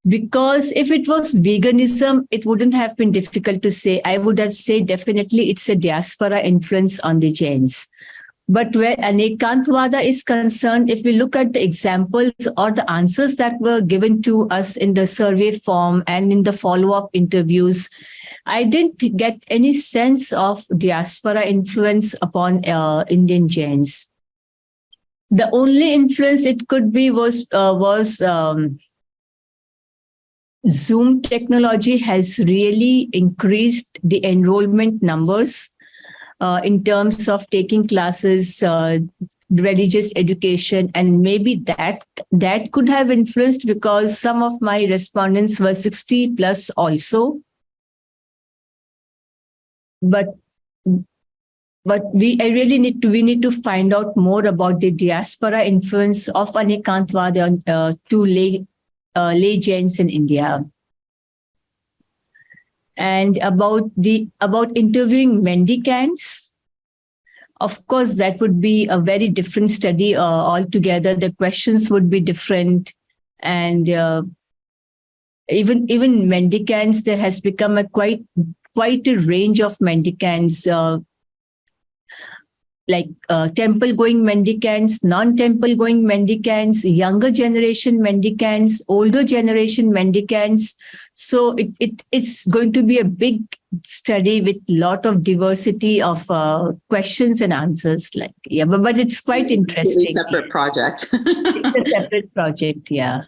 Because if it was veganism, it wouldn't have been difficult to say. I would have said definitely it's a diaspora influence on the Jains. But where Anikantavada is concerned, if we look at the examples or the answers that were given to us in the survey form and in the follow-up interviews, I didn't get any sense of diaspora influence upon Indian Jains. The only influence it could be was Zoom technology has really increased the enrollment numbers in terms of taking classes, religious education, and maybe that could have influenced, because some of my respondents were 60 plus also. But we need to find out more about the diaspora influence of Anikantavada to lay Jains in India. And about interviewing mendicants, of course, that would be a very different study altogether. The questions would be different, and even mendicants, there has become quite a range of mendicants. like temple going mendicants, non-temple going mendicants, younger generation mendicants, older generation mendicants. So it's going to be a big study with a lot of diversity of questions and answers. But it's quite interesting. It's a separate project. It's a separate project, yeah.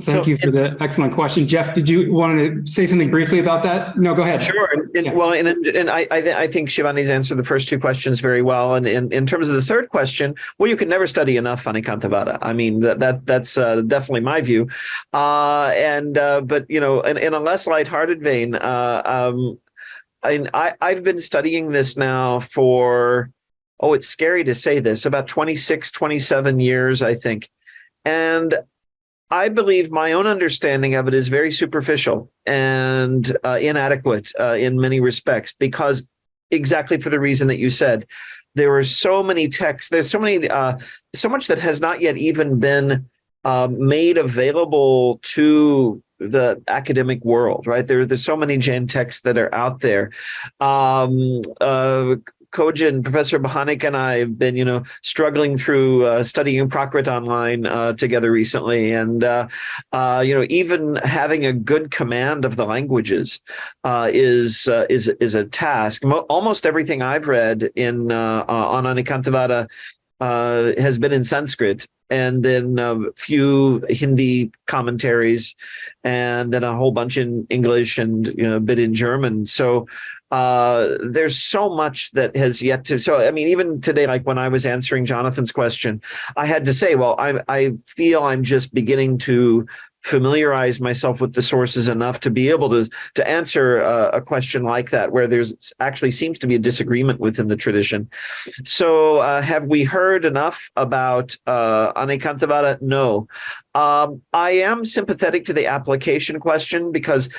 Thank you for the excellent question. Jeff, did you want to say something briefly about that? No, go ahead. Sure. Well, I think Shivani's answered the first two questions very well. And in terms of the third question, well, you can never study enough Anikantavada. I mean, that's definitely my view. But in a less lighthearted vein, I've been studying this now for, it's scary to say this, about 26, 27 years, I think. And I believe my own understanding of it is very superficial and inadequate in many respects, because exactly for the reason that you said, there are so many texts, there's so much that has not yet even been made available to the academic world, right? There's so many Jain texts that are out there. Kojin, Professor Bahanik and I have been, struggling through studying Prakrit online together recently, and even having a good command of the languages is a task. Almost everything I've read on Anikantavada has been in Sanskrit, and then a few Hindi commentaries, and then a whole bunch in English and a bit in German. So there's so much that has yet to. So I mean, even today, like when I was answering Jonathan's question, I had to say, well, I feel I'm just beginning to familiarize myself with the sources enough to be able to answer a question like that, where there's actually seems to be a disagreement within the tradition. So have we heard enough about Anikantavada? No. I am sympathetic to the application question, because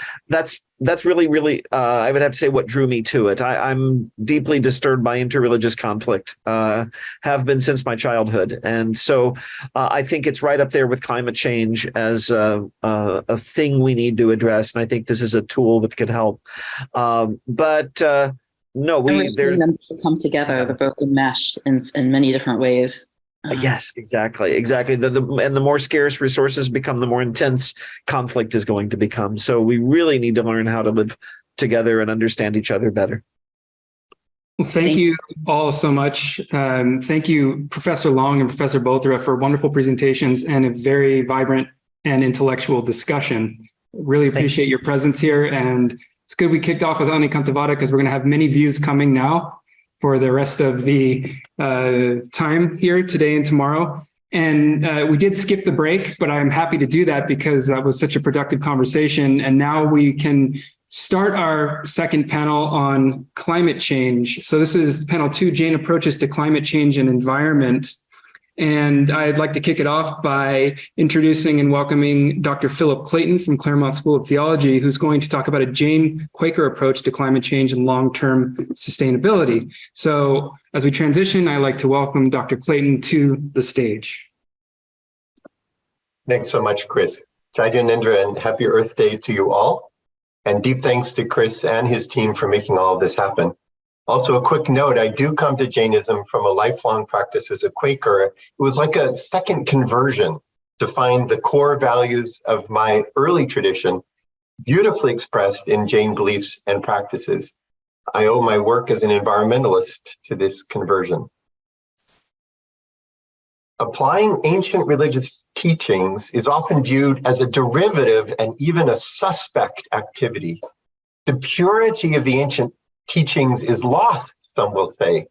that's really, really, I would have to say, what drew me to it. I'm deeply disturbed by interreligious conflict, have been since my childhood. And so I think it's right up there with climate change as a thing we need to address. And I think this is a tool that could help. No, we're seeing them come together. They're both enmeshed in many different ways. Yes, exactly. And the more scarce resources become, the more intense conflict is going to become. So we really need to learn how to live together and understand each other better. Well, thank you all so much. Thank you, Professor Long and Professor Bothra, for wonderful presentations and a very vibrant and intellectual discussion. Really appreciate your presence here. And it's good we kicked off with Anikantavada, because we're going to have many views coming now for the rest of the time here today and tomorrow. And we did skip the break, but I'm happy to do that because that was such a productive conversation. And now we can start our second panel on climate change. So this is panel 2, Jain Approaches to Climate Change and Environment. And I'd like to kick it off by introducing and welcoming Dr. Philip Clayton from Claremont School of Theology, who's going to talk about a Jain Quaker approach to climate change and long-term sustainability. So as we transition, I'd like to welcome Dr. Clayton to the stage. Thanks so much, Chris. Jai Janendra, and happy Earth Day to you all. And deep thanks to Chris and his team for making all of this happen. Also, a quick note, I do come to Jainism from a lifelong practice as a Quaker. It was like a second conversion to find the core values of my early tradition beautifully expressed in Jain beliefs and practices. I owe my work as an environmentalist to this conversion. Applying ancient religious teachings is often viewed as a derivative and even a suspect activity. The purity of the ancient teachings is lost, some will say.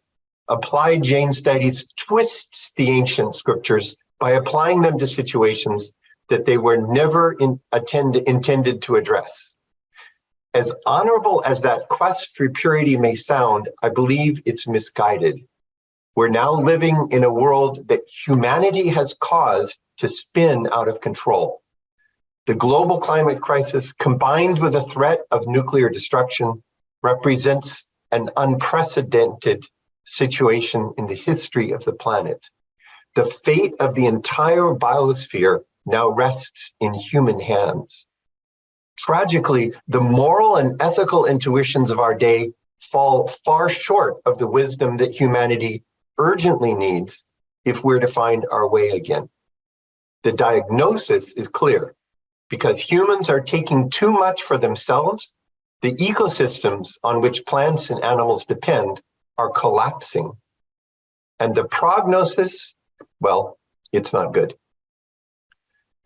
Applied Jain studies twists the ancient scriptures by applying them to situations that they were never intended to address. As honorable as that quest for purity may sound, I believe it's misguided. We're now living in a world that humanity has caused to spin out of control. The global climate crisis, combined with the threat of nuclear destruction, represents an unprecedented situation in the history of the planet. The fate of the entire biosphere now rests in human hands. Tragically, the moral and ethical intuitions of our day fall far short of the wisdom that humanity urgently needs if we're to find our way again. The diagnosis is clear. Because humans are taking too much for themselves, the ecosystems on which plants and animals depend are collapsing. And the prognosis, well, it's not good.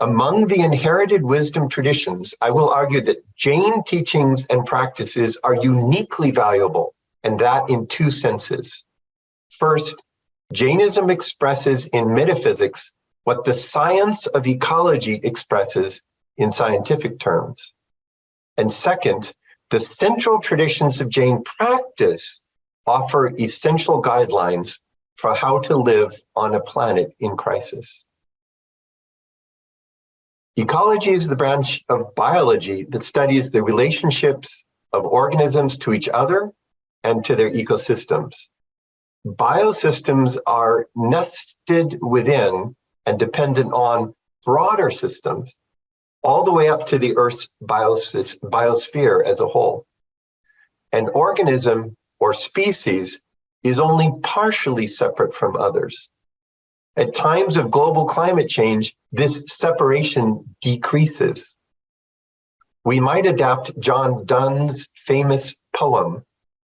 Among the inherited wisdom traditions, I will argue that Jain teachings and practices are uniquely valuable, and that in two senses. First, Jainism expresses in metaphysics what the science of ecology expresses in scientific terms. And second, the central traditions of Jain practice offer essential guidelines for how to live on a planet in crisis. Ecology is the branch of biology that studies the relationships of organisms to each other and to their ecosystems. Biosystems are nested within and dependent on broader systems, all the way up to the Earth's biosphere as a whole. An organism or species is only partially separate from others. At times of global climate change, this separation decreases. We might adapt John Donne's famous poem,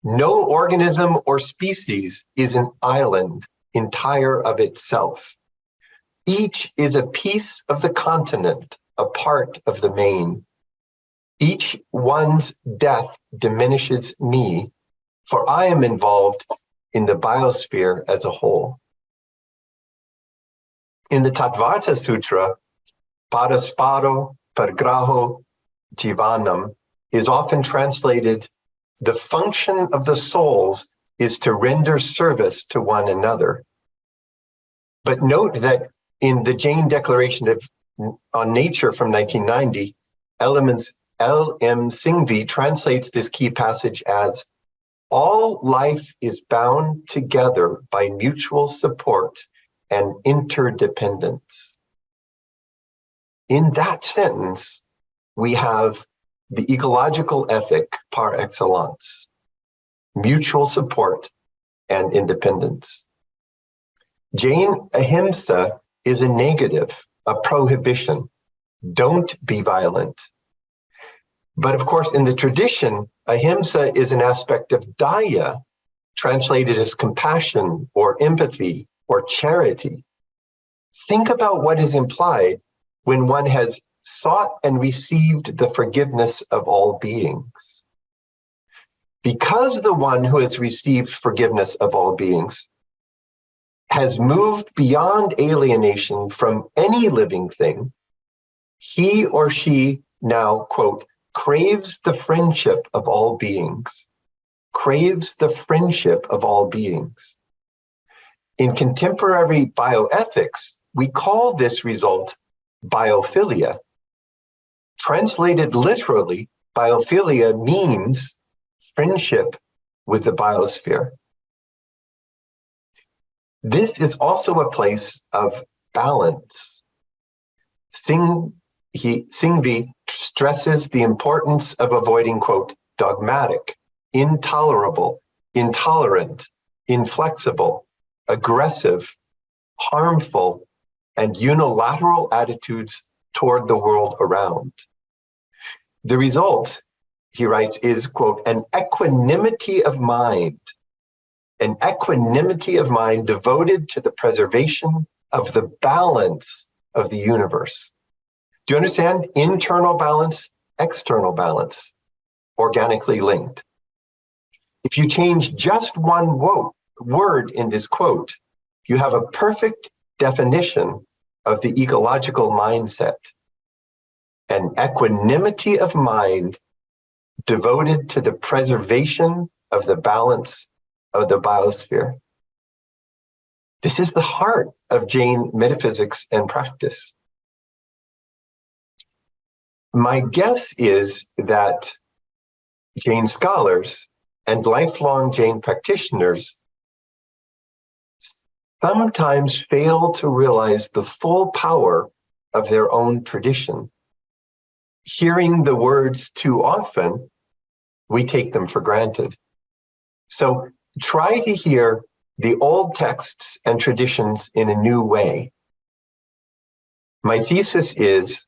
"No organism or species is an island entire of itself. Each is a piece of the continent, a part of the main. Each one's death diminishes me, for I am involved in the biosphere as a whole." In the Tattvata Sutra, Parasparo Pargraho Jivanam is often translated, "The function of the souls is to render service to one another." But note that in the Jain Declaration on Nature from 1990, L.M. Singhvi translates this key passage as, "All life is bound together by mutual support and interdependence." In that sentence, we have the ecological ethic par excellence, mutual support and independence. Jain ahimsa is a negative, a prohibition. Don't be violent. But of course, in the tradition, ahimsa is an aspect of daya, translated as compassion or empathy or charity. Think about what is implied when one has sought and received the forgiveness of all beings. Because the one who has received forgiveness of all beings has moved beyond alienation from any living thing, he or she now, quote, craves the friendship of all beings, craves the friendship of all beings. In contemporary bioethics, we call this result biophilia. Translated literally, biophilia means friendship with the biosphere. This is also a place of balance. Singhvi stresses the importance of avoiding, quote, dogmatic, intolerable, intolerant, inflexible, aggressive, harmful, and unilateral attitudes toward the world around. The result, he writes, is, quote, an equanimity of mind devoted to the preservation of the balance of the universe. Do you understand? Internal balance, external balance, organically linked. If you change just one word in this quote, you have a perfect definition of the ecological mindset. An equanimity of mind devoted to the preservation of the balance of the biosphere. This is the heart of Jain metaphysics and practice. My guess is that Jain scholars and lifelong Jain practitioners sometimes fail to realize the full power of their own tradition. Hearing the words too often, we take them for granted. So try to hear the old texts and traditions in a new way. My thesis is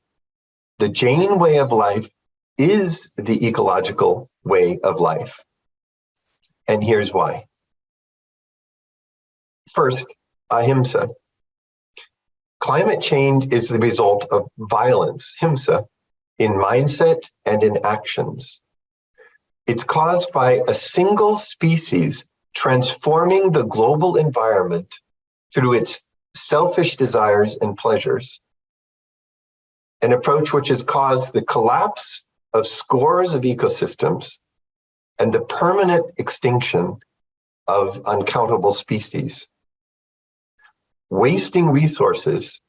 the Jain way of life is the ecological way of life. And here's why. First, ahimsa. Climate change is the result of violence, himsa, in mindset and in actions. It's caused by a single species transforming the global environment through its selfish desires and pleasures. An approach which has caused the collapse of scores of ecosystems and the permanent extinction of uncountable species. Wasting resources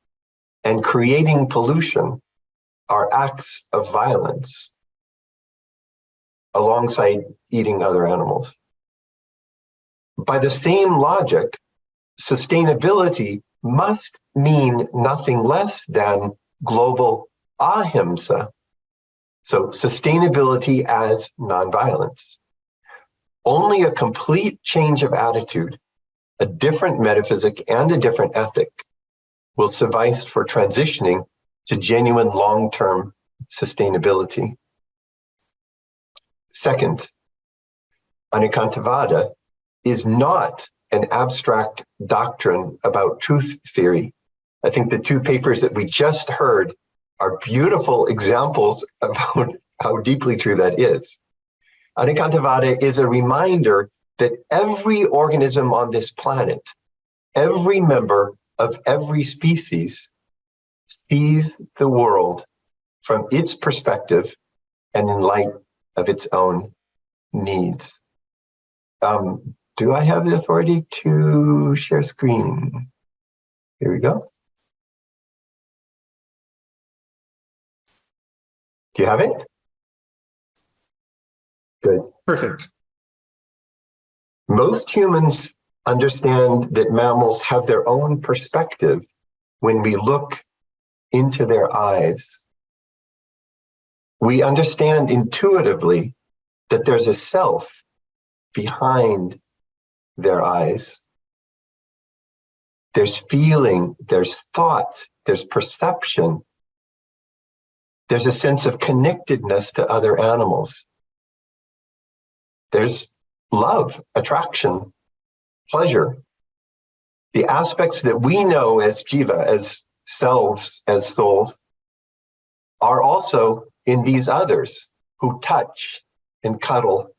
and creating pollution are acts of violence alongside eating other animals. By the same logic, sustainability must mean nothing less than global ahimsa. So sustainability as nonviolence. Only a complete change of attitude, a different metaphysic and a different ethic will suffice for transitioning to genuine long-term sustainability. Second, Arihanta is not an abstract doctrine about truth theory. I think the two papers that we just heard are beautiful examples about how deeply true that is. Arihanta is a reminder that every organism on this planet, every member of every species, sees the world from its perspective and in light of its own needs. Do I have the authority to share screen? Here we go. Do you have it? Good. Perfect. Most humans understand that mammals have their own perspective when we look into their eyes. We understand intuitively that there's a self behind their eyes. There's feeling, there's thought, there's perception. There's a sense of connectedness to other animals. There's love, attraction, pleasure. The aspects that we know as jiva, as selves, as souls, are also in these others who touch and cuddle,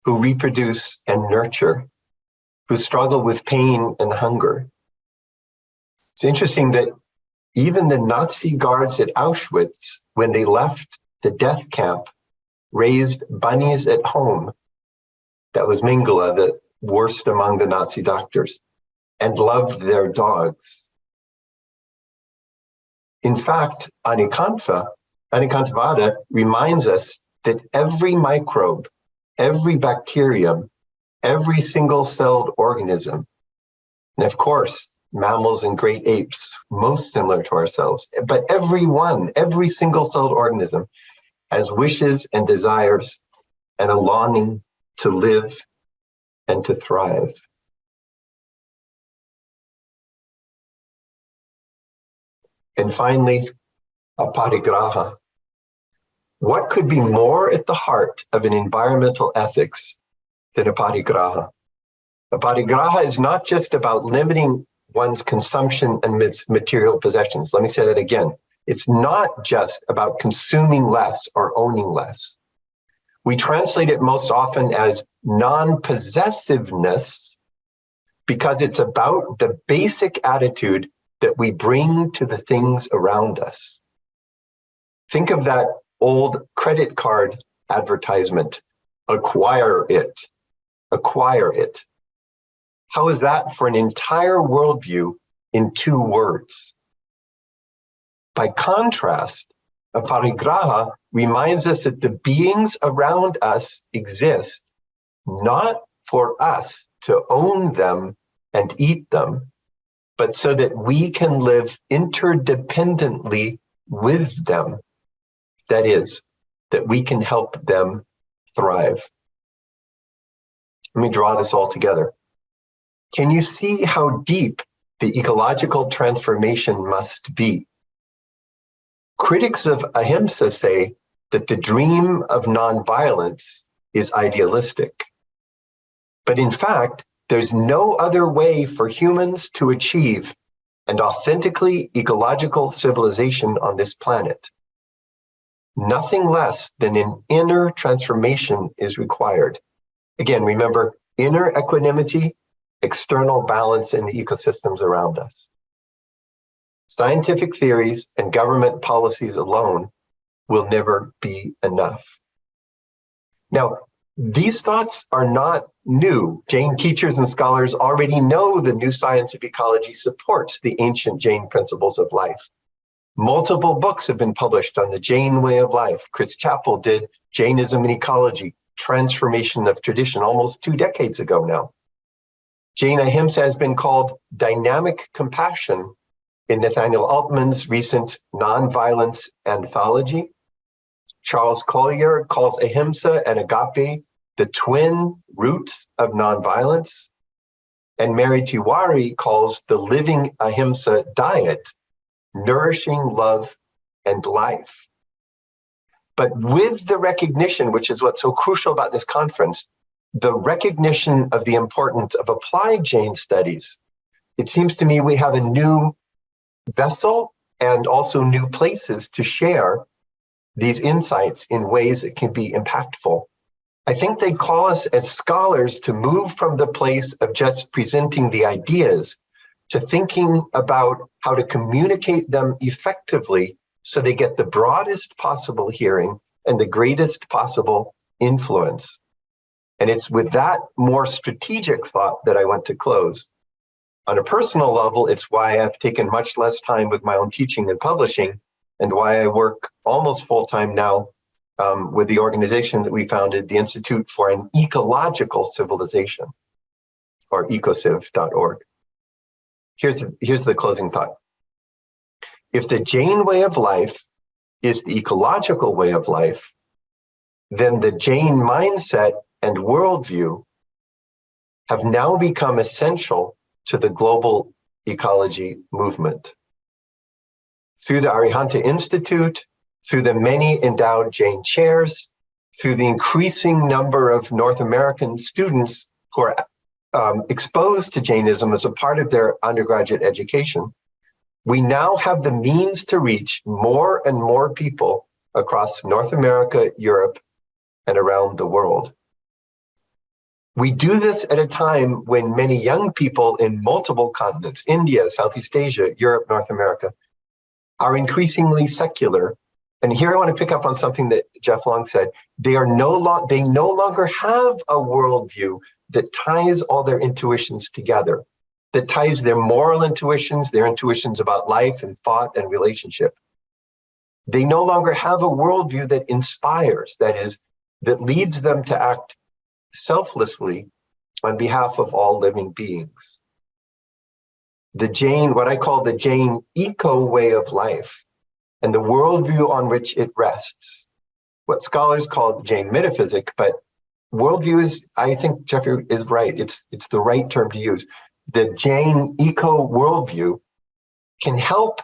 who reproduce and nurture, who struggle with pain and hunger. It's interesting that even the Nazi guards at Auschwitz, when they left the death camp, raised bunnies at home. That was Mengele, the worst among the Nazi doctors, and loved their dogs. In fact, Arihanta reminds us that every microbe, every bacterium, every single-celled organism, and of course, mammals and great apes, most similar to ourselves, but every single-celled organism has wishes and desires and a longing to live and to thrive. And finally, aparigraha. What could be more at the heart of an environmental ethics than aparigraha? Aparigraha is not just about limiting one's consumption and material possessions. Let me say that again. It's not just about consuming less or owning less. We translate it most often as non-possessiveness because it's about the basic attitude that we bring to the things around us. Think of that old credit card advertisement, acquire it, acquire it. How is that for an entire worldview in 2 words? By contrast, aparigraha reminds us that the beings around us exist not for us to own them and eat them, but so that we can live interdependently with them. That is, that we can help them thrive. Let me draw this all together. Can you see how deep the ecological transformation must be? Critics of ahimsa say that the dream of nonviolence is idealistic. But in fact, there's no other way for humans to achieve an authentically ecological civilization on this planet. Nothing less than an inner transformation is required. Again, remember, inner equanimity, external balance in the ecosystems around us. Scientific theories and government policies alone will never be enough. Now, these thoughts are not new. Jain teachers and scholars already know the new science of ecology supports the ancient Jain principles of life. Multiple books have been published on the Jain way of life. Chris Chappell did Jainism and Ecology, Transformation of Tradition, almost 2 decades ago now. Jain ahimsa has been called dynamic compassion in Nathaniel Altman's recent Nonviolence anthology. Charles Collier calls ahimsa and agape the twin roots of nonviolence. And Mary Tiwari calls the living ahimsa diet nourishing love and life. But with the recognition, which is what's so crucial about this conference, the recognition of the importance of applied Jain studies, it seems to me we have a new vessel and also new places to share these insights in ways that can be impactful. I think they call us as scholars to move from the place of just presenting the ideas to thinking about how to communicate them effectively so they get the broadest possible hearing and the greatest possible influence. And it's with that more strategic thought that I want to close. On a personal level, it's why I've taken much less time with my own teaching and publishing, and why I work almost full-time now with the organization that we founded, the Institute for an Ecological Civilization, or ecociv.org. Here's the closing thought. If the Jain way of life is the ecological way of life, then the Jain mindset and worldview have now become essential to the global ecology movement. Through the Arihanta Institute, through the many endowed Jain chairs, through the increasing number of North American students who are exposed to Jainism as a part of their undergraduate education, we now have the means to reach more and more people across North America, Europe, and around the world. We do this at a time when many young people in multiple continents, India, Southeast Asia, Europe, North America, are increasingly secular. And here I want to pick up on something that Jeff Long said. They no longer have a worldview that ties all their intuitions together, that ties their moral intuitions, their intuitions about life and thought and relationship. They no longer have a worldview that inspires, that is, that leads them to act selflessly on behalf of all living beings. The Jain, what I call the Jain eco way of life, and the worldview on which it rests, what scholars call Jain metaphysic, but worldview is, I think Jeffrey is right. It's the right term to use. The Jain eco worldview can help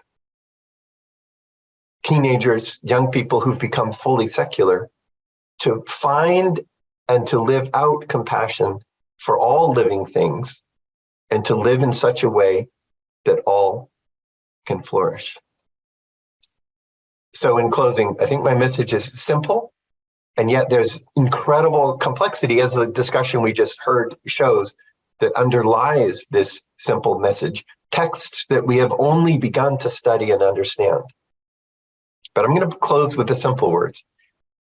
teenagers, young people who've become fully secular, to find and to live out compassion for all living things, and to live in such a way that all can flourish. So in closing, I think my message is simple, and yet there's incredible complexity, as the discussion we just heard shows, that underlies this simple message, texts that we have only begun to study and understand. But I'm going to close with the simple words.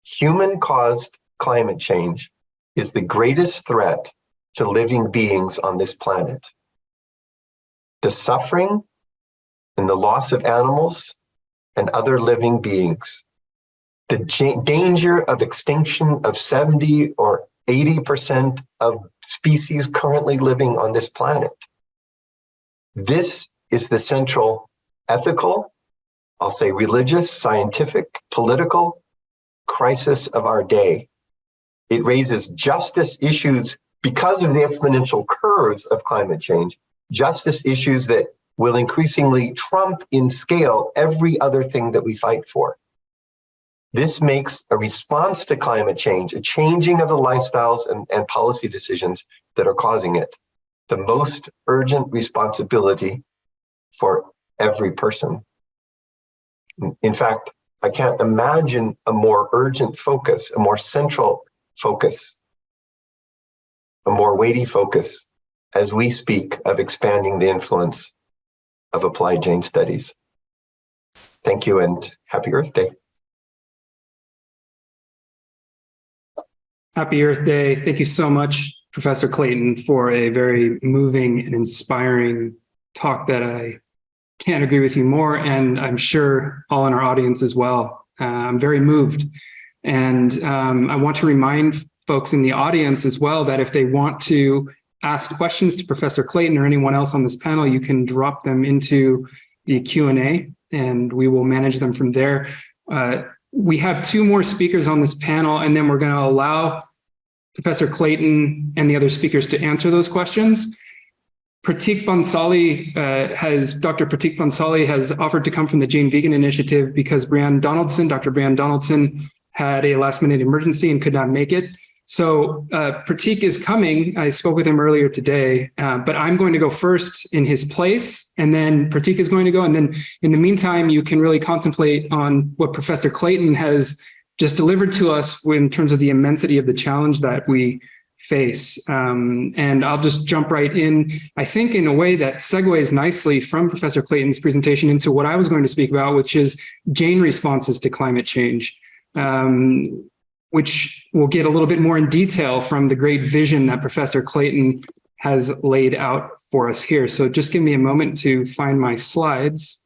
Human-caused climate change is the greatest threat to living beings on this planet. The suffering and the loss of animals and other living beings, the danger of extinction of 70 or 80% of species currently living on this planet. This is the central ethical, I'll say religious, scientific, political crisis of our day. It raises justice issues Because of the exponential curves of climate change, justice issues that will increasingly trump in scale every other thing that we fight for. This makes a response to climate change, a changing of the lifestyles and policy decisions that are causing it, the most urgent responsibility for every person. In fact, I can't imagine a more urgent focus, a more central focus, a more weighty focus as we speak of expanding the influence of applied Jain studies. Thank you and happy Earth Day. Happy Earth Day. Thank you so much, Professor Clayton, for a very moving and inspiring talk that I can't agree with you more, and I'm sure all in our audience as well. I'm very moved. And I want to remind folks in the audience as well that if they want to ask questions to Professor Clayton or anyone else on this panel, you can drop them into the Q&A and we will manage them from there. We have two more speakers on this panel, and then we're going to allow Professor Clayton and the other speakers to answer those questions. Dr. Pratik Bhansali has offered to come from the Jain Vegan Initiative because Dr. Brianne Donaldson had a last minute emergency and could not make it. So Pratik is coming. I spoke with him earlier today, but I'm going to go first in his place, and then Pratik is going to go. And then in the meantime, you can really contemplate on what Professor Clayton has just delivered to us in terms of the immensity of the challenge that we face. And I'll just jump right in, I think in a way that segues nicely from Professor Clayton's presentation into what I was going to speak about, which is Jain responses to climate change, which we'll get a little bit more in detail from the great vision that Professor Clayton has laid out for us here. So just give me a moment to find my slides.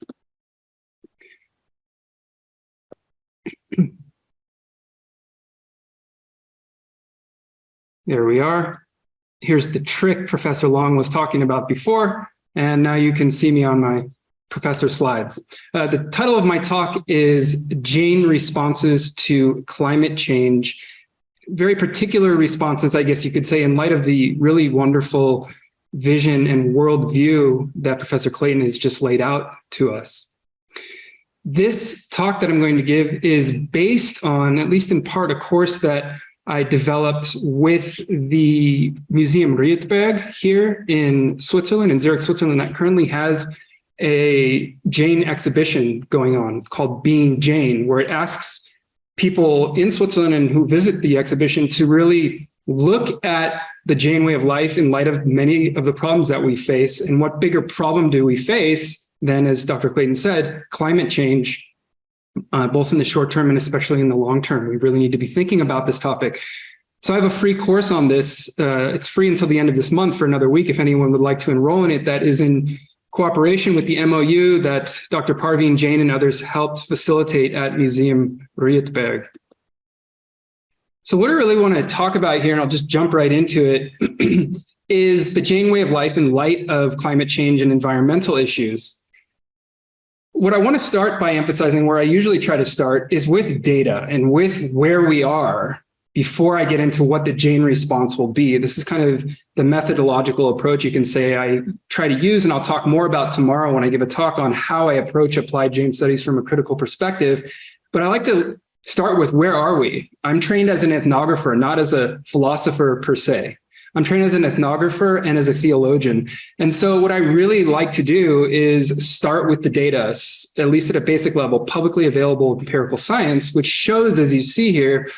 There we are. Here's the trick Professor Long was talking about before, and now you can see me on my professor slides. The title of my talk is Jain Responses to Climate Change. Very particular responses, I guess you could say, in light of the really wonderful vision and worldview that Professor Clayton has just laid out to us. This talk that I'm going to give is based on, at least in part, a course that I developed with the Museum Rietberg here in Switzerland, in Zurich, Switzerland, that currently has a Jain exhibition going on called Being Jain, where it asks people in Switzerland and who visit the exhibition to really look at the Jain way of life in light of many of the problems that we face. And what bigger problem do we face than, as Dr. Clayton said, climate change, both in the short term and especially in the long term. We really need to be thinking about this topic. So I have a free course on this. It's free until the end of this month for another week if anyone would like to enroll in it. That is in cooperation with the MOU that Dr. Parveen Jain and others helped facilitate at Museum Rietberg. So what I really want to talk about here, and I'll just jump right into it, is the Jain way of life in light of climate change and environmental issues. What I want to start by emphasizing, where I usually try to start, is with data and with where we are before I get into what the Jain response will be. This is kind of the methodological approach you can say I try to use, and I'll talk more about tomorrow when I give a talk on how I approach applied Jain studies from a critical perspective. But I like to start with, where are we? I'm trained as an ethnographer, not as a philosopher per se. I'm trained as an ethnographer and as a theologian. And so what I really like to do is start with the data, at least at a basic level, publicly available empirical science, which shows, as you see here,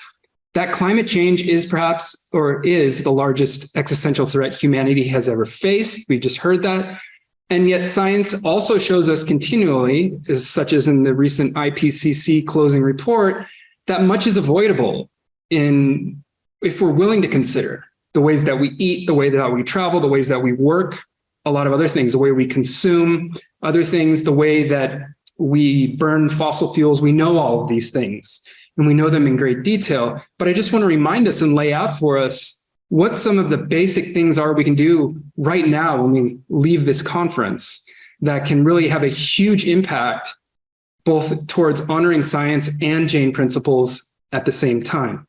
that climate change is perhaps, or is, the largest existential threat humanity has ever faced. We just heard that. And yet science also shows us continually, such as in the recent IPCC closing report, that much is avoidable if we're willing to consider the ways that we eat, the way that we travel, the ways that we work, a lot of other things, the way we consume other things, the way that we burn fossil fuels. We know all of these things, and we know them in great detail. But I just want to remind us and lay out for us what some of the basic things are we can do right now when we leave this conference that can really have a huge impact, both towards honoring science and Jain principles at the same time.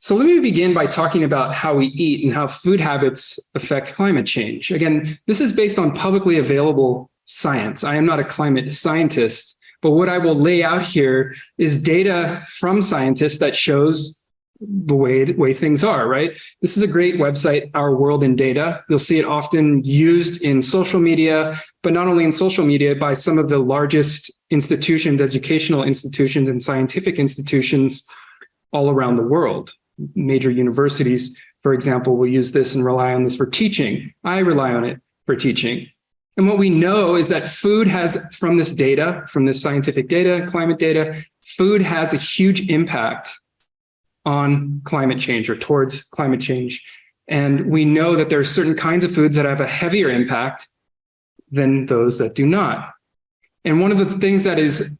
So let me begin by talking about how we eat and how food habits affect climate change. Again, this is based on publicly available science. I am not a climate scientist, but what I will lay out here is data from scientists that shows the way things are, right? This is a great website, Our World in Data. You'll see it often used in social media, but not only in social media, by some of the largest institutions, educational institutions, and scientific institutions all around the world. Major universities, for example, will use this and rely on this for teaching. I rely on it for teaching. And what we know is that food has, from this data, from this scientific data, climate data, food has a huge impact on climate change or towards climate change. And we know that there are certain kinds of foods that have a heavier impact than those that do not. And one of the things that is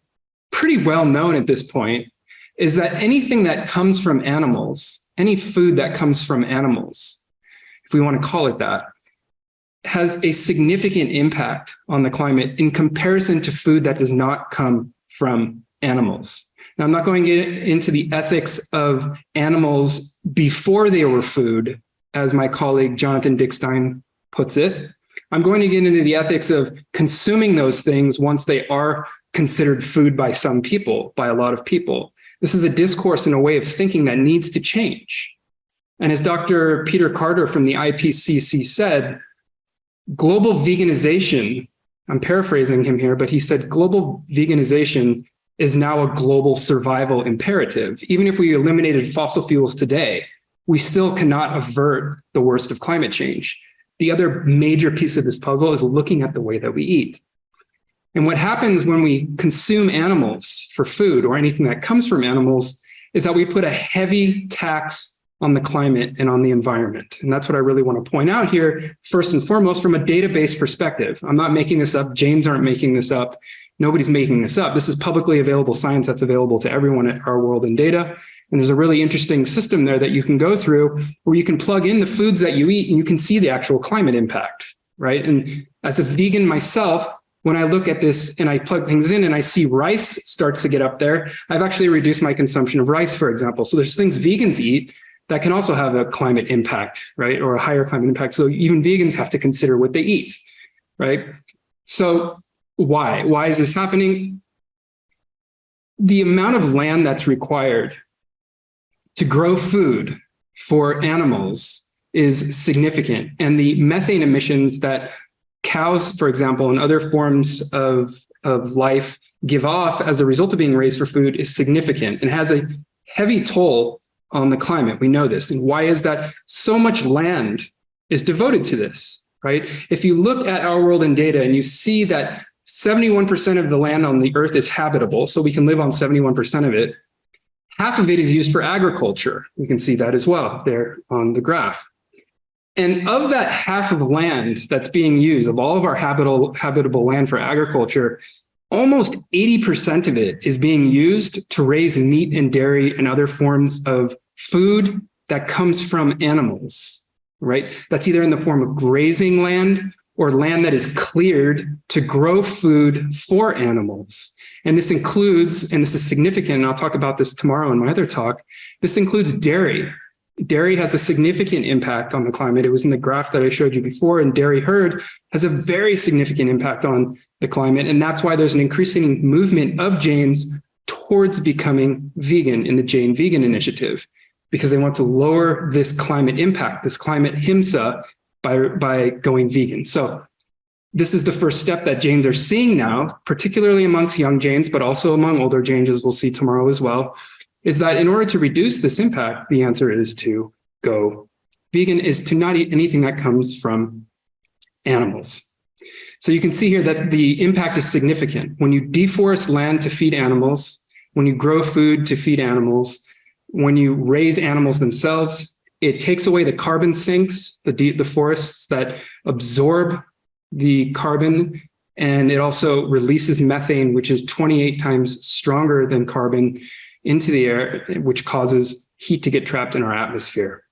pretty well known at this point is that anything that comes from animals, any food that comes from animals, if we want to call it that, has a significant impact on the climate in comparison to food that does not come from animals. Now, I'm not going to get into the ethics of animals before they were food, as my colleague Jonathan Dickstein puts it. I'm going to get into the ethics of consuming those things once they are considered food by some people, by a lot of people. This is a discourse and a way of thinking that needs to change. And as Dr. Peter Carter from the IPCC said, global veganization, I'm paraphrasing him here, but he said global veganization is now a global survival imperative. Even if we eliminated fossil fuels today, we still cannot avert the worst of climate change. The other major piece of this puzzle is looking at the way that we eat. And what happens when we consume animals for food or anything that comes from animals is that we put a heavy tax on the climate and on the environment. And that's what I really want to point out here, first and foremost, from a database perspective. I'm not making this up. Jains aren't making this up. Nobody's making this up. This is publicly available science that's available to everyone at Our World in Data. And there's a really interesting system there that you can go through where you can plug in the foods that you eat and you can see the actual climate impact, right? And as a vegan myself, when I look at this and I plug things in and I see rice starts to get up there, I've actually reduced my consumption of rice, for example. So there's things vegans eat that can also have a climate impact, right? Or a higher climate impact. So even vegans have to consider what they eat, right? So why? Why is this happening? The amount of land that's required to grow food for animals is significant. And the methane emissions that cows, for example, and other forms of life give off as a result of being raised for food is significant and has a heavy toll on the climate. We know this. And why is that? So much land is devoted to this, right? If you look at Our World in Data and you see that 71% of the land on the earth is habitable, so we can live on 71% of it, half of it is used for agriculture. We can see that as well there on the graph. And of that half of land that's being used, of all of our habitable land for agriculture, almost 80% of it is being used to raise meat and dairy and other forms of food that comes from animals, right? That's either in the form of grazing land or land that is cleared to grow food for animals. And this includes, and this is significant, and I'll talk about this tomorrow in my other talk, this includes dairy. Dairy has a significant impact on the climate. It was in the graph that I showed you before, and dairy herd has a very significant impact on the climate. And that's why there's an increasing movement of Jains towards becoming vegan in the Jain Vegan Initiative, because they want to lower this climate impact, this climate himsa, by going vegan. So this is the first step that Jains are seeing now, particularly amongst young Jains, but also among older Jains, as we'll see tomorrow as well, is that in order to reduce this impact, the answer is to go vegan, is to not eat anything that comes from animals. So you can see here that the impact is significant. When you deforest land to feed animals, when you grow food to feed animals, when you raise animals themselves, it takes away the carbon sinks, the forests that absorb the carbon, and it also releases methane, which is 28 times stronger than carbon, into the air, which causes heat to get trapped in our atmosphere.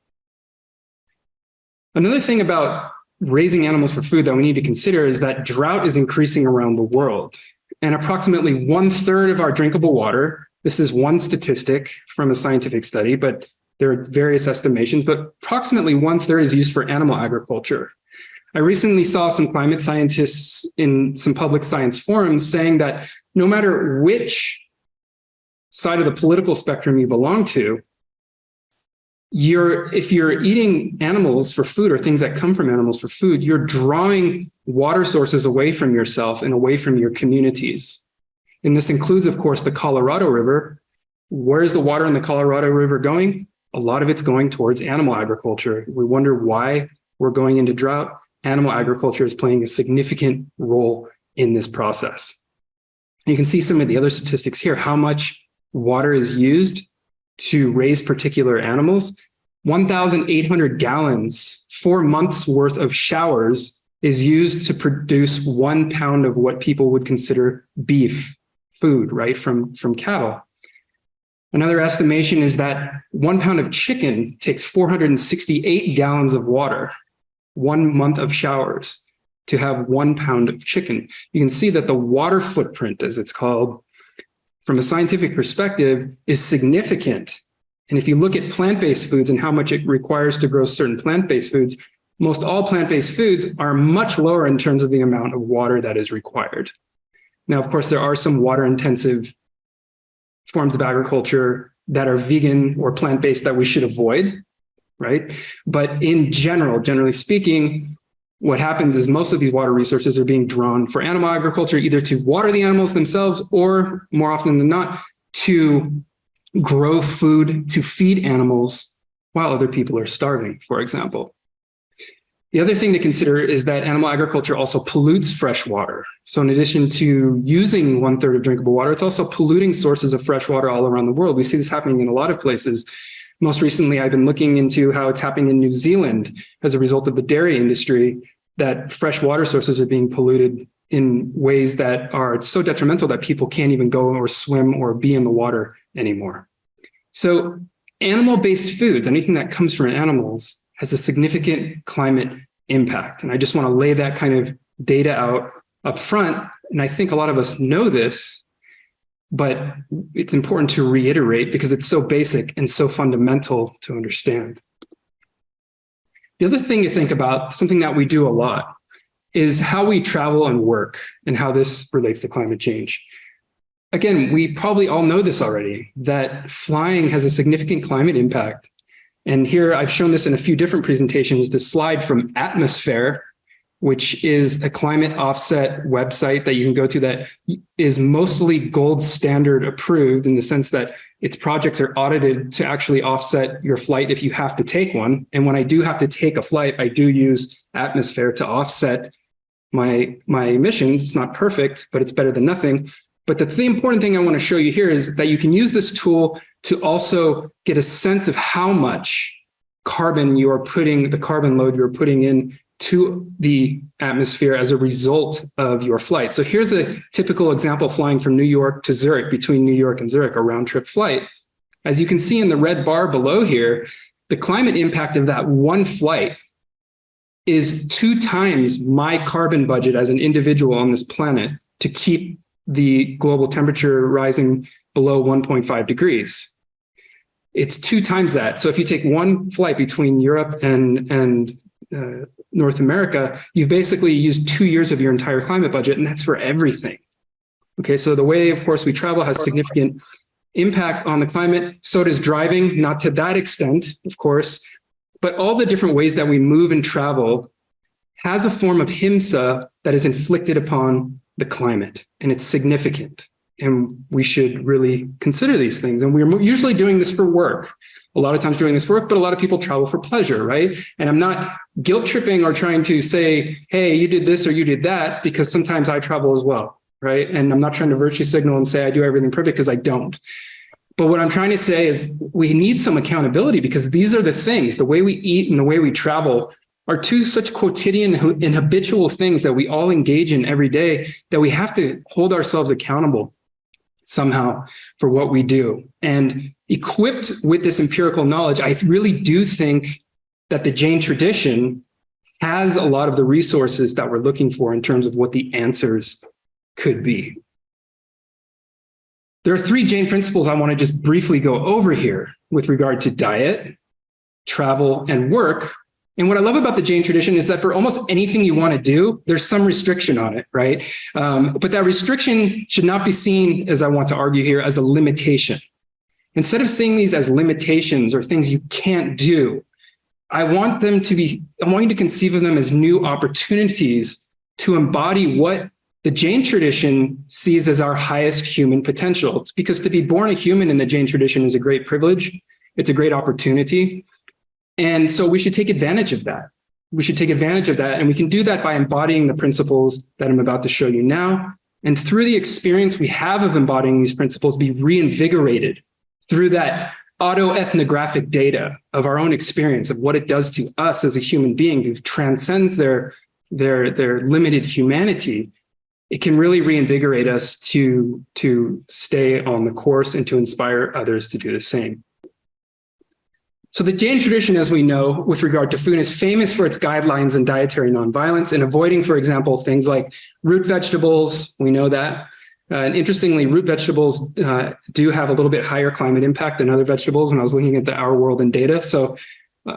Another thing about raising animals for food that we need to consider is that drought is increasing around the world. And approximately 1/3 of our drinkable water, this is one statistic from a scientific study, but There are various estimations, but approximately 1/3 is used for animal agriculture. I recently saw some climate scientists in some public science forums saying that no matter which side of the political spectrum you belong to, if you're eating animals for food or things that come from animals for food, you're drawing water sources away from yourself and away from your communities. And this includes, of course, the Colorado River. Where's the water in the Colorado River going? A lot of it's going towards animal agriculture. We wonder why we're going into drought. Animal agriculture is playing a significant role in this process. You can see some of the other statistics here, how much water is used to raise particular animals. 1,800 gallons, 4 months worth of showers is used to produce 1 pound of what people would consider beef food, right, from cattle. Another estimation is that 1 pound of chicken takes 468 gallons of water, 1 month of showers to have 1 pound of chicken. You can see that the water footprint, as it's called, from a scientific perspective, is significant. And if you look at plant-based foods and how much it requires to grow certain plant-based foods, most all plant-based foods are much lower in terms of the amount of water that is required. Now, of course, there are some water-intensive forms of agriculture that are vegan or plant-based that we should avoid, right? But in general, generally speaking, what happens is most of these water resources are being drawn for animal agriculture, either to water the animals themselves or, more often than not, to grow food to feed animals while other people are starving, for example. The other thing to consider is that animal agriculture also pollutes fresh water. So in addition to using 1/3 of drinkable water, it's also polluting sources of fresh water all around the world. We see this happening in a lot of places. Most recently, I've been looking into how it's happening in New Zealand as a result of the dairy industry, that fresh water sources are being polluted in ways that are so detrimental that people can't even go or swim or be in the water anymore. So animal-based foods, anything that comes from animals, has a significant climate impact. And I just want to lay that kind of data out up front. And I think a lot of us know this, but it's important to reiterate because it's so basic and so fundamental to understand. The other thing to think about, something that we do a lot, is how we travel and work and how this relates to climate change. Again, we probably all know this already, that flying has a significant climate impact. And here I've shown this in a few different presentations, this slide from Atmosphere, which is a climate offset website that you can go to that is mostly gold standard approved in the sense that its projects are audited to actually offset your flight if you have to take one. And when I do have to take a flight, I do use Atmosphere to offset my emissions. It's not perfect, but it's better than nothing. But the important thing I want to show you here is that you can use this tool to also get a sense of how much carbon you are putting, the carbon load you're putting in to the atmosphere as a result of your flight. So here's a typical example flying from New York to Zurich, between New York and Zurich, a round trip flight. As you can see in the red bar below here, the climate impact of that one flight is 2 times my carbon budget as an individual on this planet to keep the global temperature rising below 1.5 degrees. It's 2 times that. So if you take one flight between Europe and North America, you've basically used 2 years of your entire climate budget, and that's for everything. Okay, so the way, of course, we travel has significant impact on the climate. So does driving, not to that extent, of course, but all the different ways that we move and travel has a form of HIMSA that is inflicted upon the climate, and it's significant. And we should really consider these things. And we're usually doing this for work. A lot of times doing this for work, but a lot of people travel for pleasure, right? And I'm not guilt tripping or trying to say, hey, you did this or you did that, because sometimes I travel as well, right? And I'm not trying to virtue signal and say I do everything perfect, because I don't. But what I'm trying to say is we need some accountability, because these are the things, the way we eat and the way we travel are 2 such quotidian and habitual things that we all engage in every day, that we have to hold ourselves accountable somehow for what we do. And equipped with this empirical knowledge, I really do think that the Jain tradition has a lot of the resources that we're looking for in terms of what the answers could be. There are three Jain principles I want to just briefly go over here with regard to diet, travel, and work. And what I love about the Jain tradition is that for almost anything you want to do, there's some restriction on it, right? But that restriction should not be seen, as I want to argue here, as a limitation. Instead of seeing these as limitations or things you can't do, I want you to conceive of them as new opportunities to embody what the Jain tradition sees as our highest human potential. It's because to be born a human in the Jain tradition is a great privilege. It's a great opportunity. And so we should take advantage of that. We should take advantage of that. And we can do that by embodying the principles that I'm about to show you now. And through the experience we have of embodying these principles, be reinvigorated through that autoethnographic data of our own experience of what it does to us as a human being who transcends their limited humanity. It can really reinvigorate us to stay on the course and to inspire others to do the same. So the Jain tradition, as we know, with regard to food, is famous for its guidelines in dietary nonviolence and avoiding, for example, things like root vegetables. We know that. And interestingly, root vegetables do have a little bit higher climate impact than other vegetables when I was looking at the Our World in data. So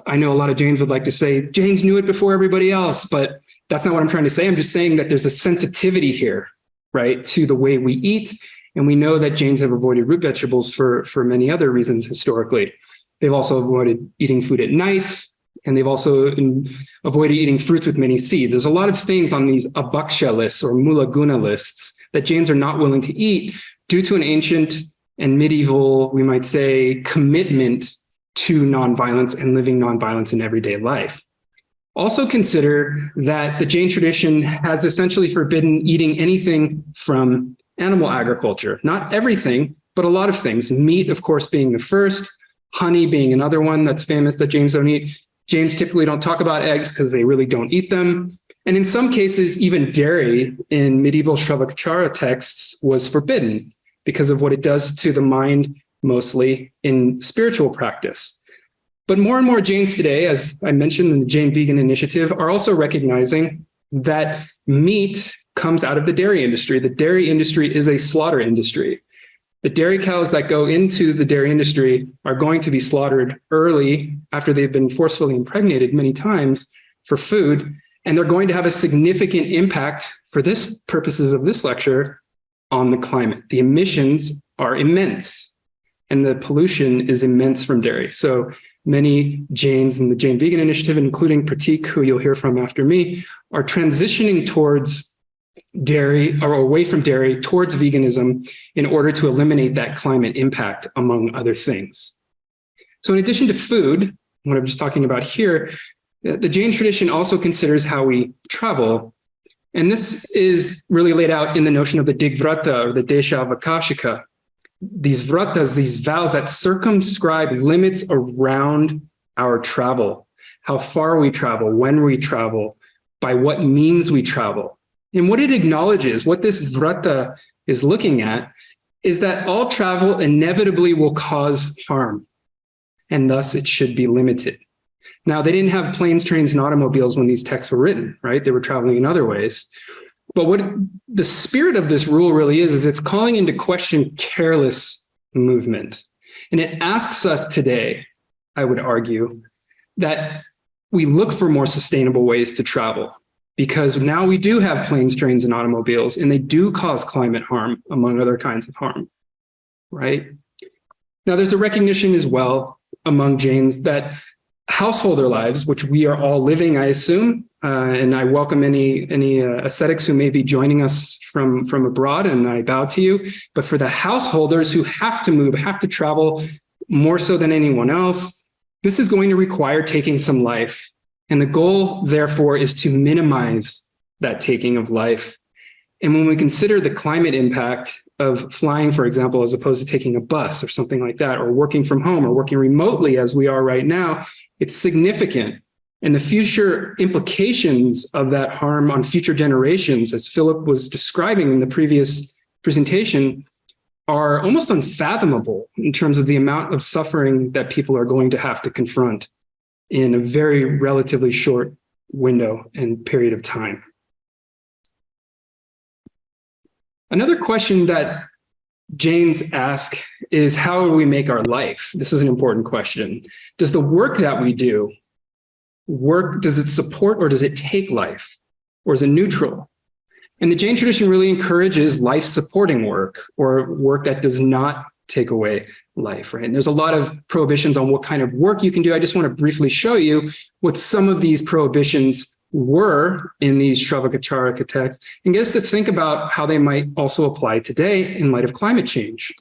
I know a lot of Jains would like to say, Jains knew it before everybody else, but that's not what I'm trying to say. I'm just saying that there's a sensitivity here, right, to the way we eat. And we know that Jains have avoided root vegetables for many other reasons historically. They've also avoided eating food at night, and they've also avoided eating fruits with many seeds. There's a lot of things on these abhaksha lists or mula guna lists that Jains are not willing to eat due to an ancient and medieval, we might say, commitment to nonviolence and living nonviolence in everyday life. Also consider that the Jain tradition has essentially forbidden eating anything from animal agriculture. Not everything, but a lot of things. Meat, of course, being the first, honey being another one that's famous that Jains don't eat. Jains typically don't talk about eggs because they really don't eat them. And in some cases, even dairy in medieval Shravakachara texts was forbidden because of what it does to the mind, mostly in spiritual practice. But more and more Jains today, as I mentioned in the Jain Vegan Initiative, are also recognizing that meat comes out of the dairy industry. The dairy industry is a slaughter industry. The dairy cows that go into the dairy industry are going to be slaughtered early after they've been forcefully impregnated many times for food. And they're going to have a significant impact for this purposes of this lecture on the climate. The emissions are immense and the pollution is immense from dairy. So many Jains in the Jain Vegan Initiative, including Pratik, who you'll hear from after me, are transitioning towards dairy or away from dairy towards veganism in order to eliminate that climate impact, among other things. So in addition to food, what I'm just talking about here, the Jain tradition also considers how we travel. And this is really laid out in the notion of the digvrata or the desha avakashika. These vratas, these vows that circumscribe limits around our travel, how far we travel, when we travel, by what means we travel. And what it acknowledges, what this vrata is looking at, is that all travel inevitably will cause harm, and thus it should be limited. Now, they didn't have planes, trains, and automobiles when these texts were written, right? They were traveling in other ways. But what the spirit of this rule really is it's calling into question careless movement. And it asks us today, I would argue, that we look for more sustainable ways to travel. Because now we do have planes, trains, and automobiles, and they do cause climate harm, among other kinds of harm, right? Now, there's a recognition as well among Jains that householder lives, which we are all living, I assume, and I welcome any ascetics who may be joining us from abroad, and I bow to you. But for the householders who have to move, have to travel more so than anyone else, this is going to require taking some life. And the goal, therefore, is to minimize that taking of life. And when we consider the climate impact of flying, for example, as opposed to taking a bus or something like that, or working from home or working remotely as we are right now, it's significant. And the future implications of that harm on future generations, as Philip was describing in the previous presentation, are almost unfathomable in terms of the amount of suffering that people are going to have to confront in a very relatively short window and period of time. Another question that Jain's ask is, how do we make our life? This is an important question. Does the work that we do does it support or does it take life? Or is it neutral? And the Jain tradition really encourages life-supporting work, or work that does not take away life, right? And there's a lot of prohibitions on what kind of work you can do. I just want to briefly show you what some of these prohibitions were in these Shravakacharaka texts, and get us to think about how they might also apply today in light of climate change.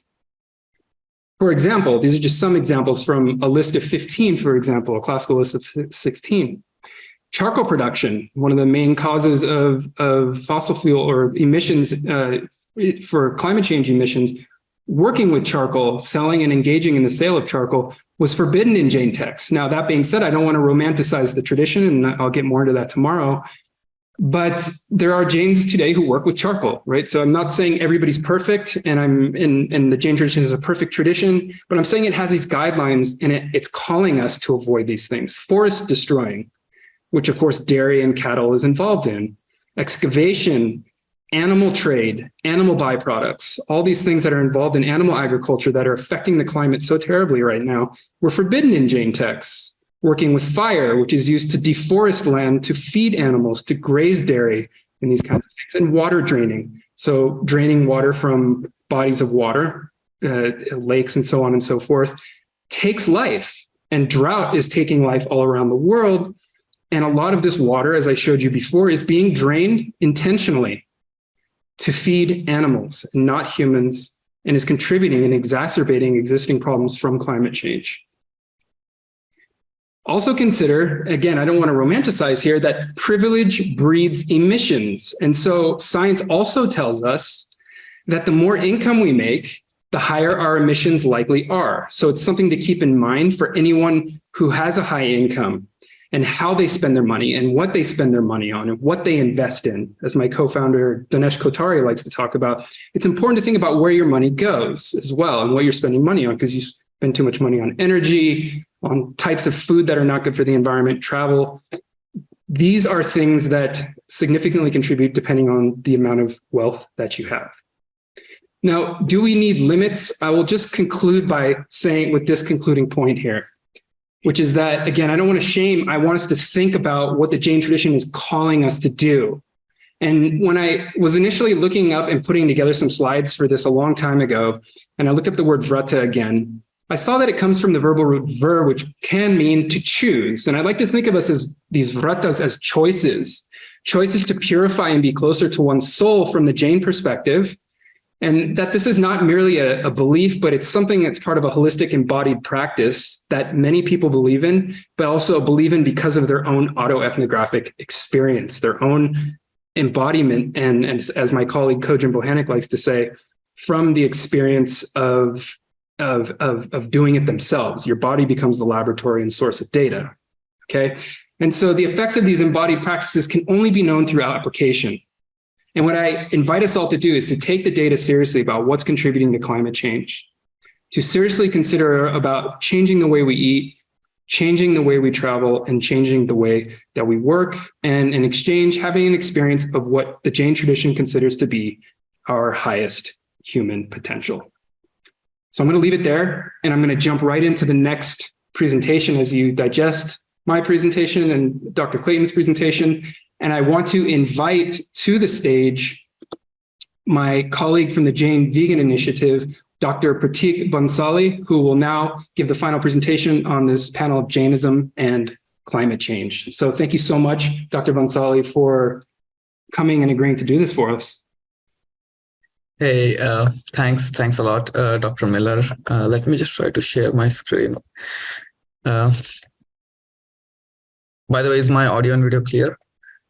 For example, these are just some examples from a list of 15, for example, a classical list of 16. Charcoal production, one of the main causes of fossil fuel or emissions for climate change emissions. Working with charcoal, selling and engaging in the sale of charcoal was forbidden in Jain texts. Now, that being said, I don't want to romanticize the tradition, and I'll get more into that tomorrow. But there are Jains today who work with charcoal, right? So I'm not saying everybody's perfect, and the Jain tradition is a perfect tradition, but I'm saying it has these guidelines, and it's calling us to avoid these things. Forest destroying, which of course dairy and cattle is involved in, excavation, animal trade, animal byproducts, all these things that are involved in animal agriculture that are affecting the climate so terribly right now, were forbidden in Jain texts. Working with fire, which is used to deforest land to feed animals, to graze dairy, and these kinds of things, and water draining. So draining water from bodies of water, lakes and so on and so forth, takes life, and drought is taking life all around the world. And a lot of this water, as I showed you before, is being drained intentionally to feed animals, not humans, and is contributing and exacerbating existing problems from climate change. Also consider, again, I don't want to romanticize here, that privilege breeds emissions. And so science also tells us that the more income we make, the higher our emissions likely are. So it's something to keep in mind for anyone who has a high income, and how they spend their money and what they spend their money on and what they invest in. As my co-founder, Dinesh Kotari, likes to talk about, it's important to think about where your money goes as well and what you're spending money on, because you spend too much money on energy, on types of food that are not good for the environment, travel. These are things that significantly contribute depending on the amount of wealth that you have. Now, do we need limits? I will just conclude by saying with this concluding point here, which is that, again, I don't want to shame, I want us to think about what the Jain tradition is calling us to do. And when I was initially looking up and putting together some slides for this a long time ago, and I looked up the word vrata again, I saw that it comes from the verbal root ver, which can mean to choose. And I like to think of us as these vratas as choices to purify and be closer to one's soul from the Jain perspective. And that this is not merely a belief, but it's something that's part of a holistic embodied practice that many people believe in, but also believe in because of their own autoethnographic experience, their own embodiment. And as my colleague Kojin Bohanec likes to say, from the experience of doing it themselves. Your body becomes the laboratory and source of data. Okay. And so the effects of these embodied practices can only be known through application. And what I invite us all to do is to take the data seriously about what's contributing to climate change, to seriously consider about changing the way we eat, changing the way we travel, and changing the way that we work, and in exchange, having an experience of what the Jain tradition considers to be our highest human potential. So I'm going to leave it there, and I'm going to jump right into the next presentation as you digest my presentation and Dr. Clayton's presentation. And I want to invite to the stage my colleague from the Jain Vegan Initiative, Dr. Pratik Bansali, who will now give the final presentation on this panel of Jainism and climate change. So thank you so much, Dr. Bansali, for coming and agreeing to do this for us. Hey, thanks a lot, Dr. Miller. Let me just try to share my screen. By the way, is my audio and video clear?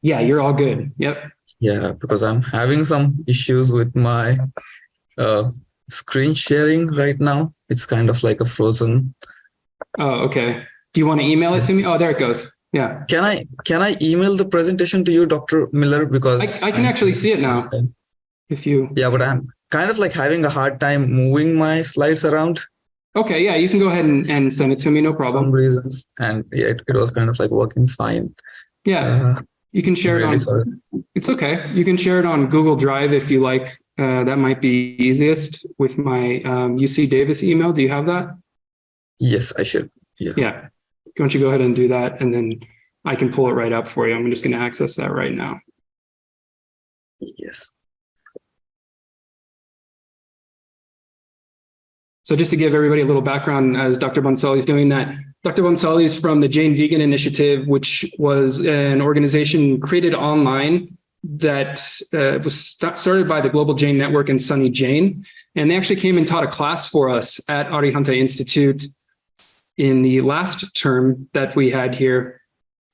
Yeah, you're all good. Yep. Yeah, because I'm having some issues with my screen sharing right now. It's kind of like a frozen. Oh, okay. Do you want to email it to me? Oh, there it goes. Yeah. Can I email the presentation to you, Dr. Miller? Because I can actually see it now. If you. Yeah, but I'm kind of like having a hard time moving my slides around. Okay, yeah, you can go ahead and send it to me, no problem. For some reasons, and yeah, it was kind of like working fine. Yeah. You can share it on, it's okay. You can share it on Google Drive if you like That might be easiest with my UC Davis email. Do you have that? Yes, I should. Yeah. Why don't you go ahead and do that, and then I can pull it right up for you. I'm just going to access that right now. Yes. So just to give everybody a little background, as Dr. Bhansali is doing that, Dr. Bhansali is from the Jain Vegan Initiative, which was an organization created online that was started by the Global Jain Network and Sunny Jain. And they actually came and taught a class for us at Arihanta Institute in the last term that we had here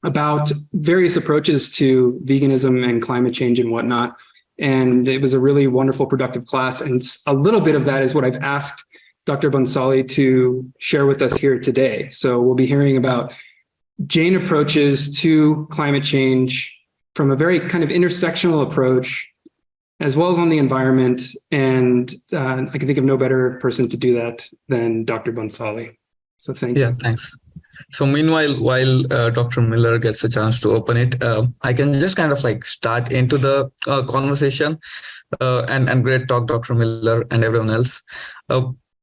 about various approaches to veganism and climate change and whatnot. And it was a really wonderful, productive class. And a little bit of that is what I've asked Dr. Bhansali to share with us here today. So we'll be hearing about Jain approaches to climate change from a very kind of intersectional approach, as well as on the environment. And I can think of no better person to do that than Dr. Bhansali. So thank you. Yeah, thanks. So meanwhile, while Dr. Miller gets a chance to open it, I can just kind of like start into the conversation. And great talk, Dr. Miller and everyone else.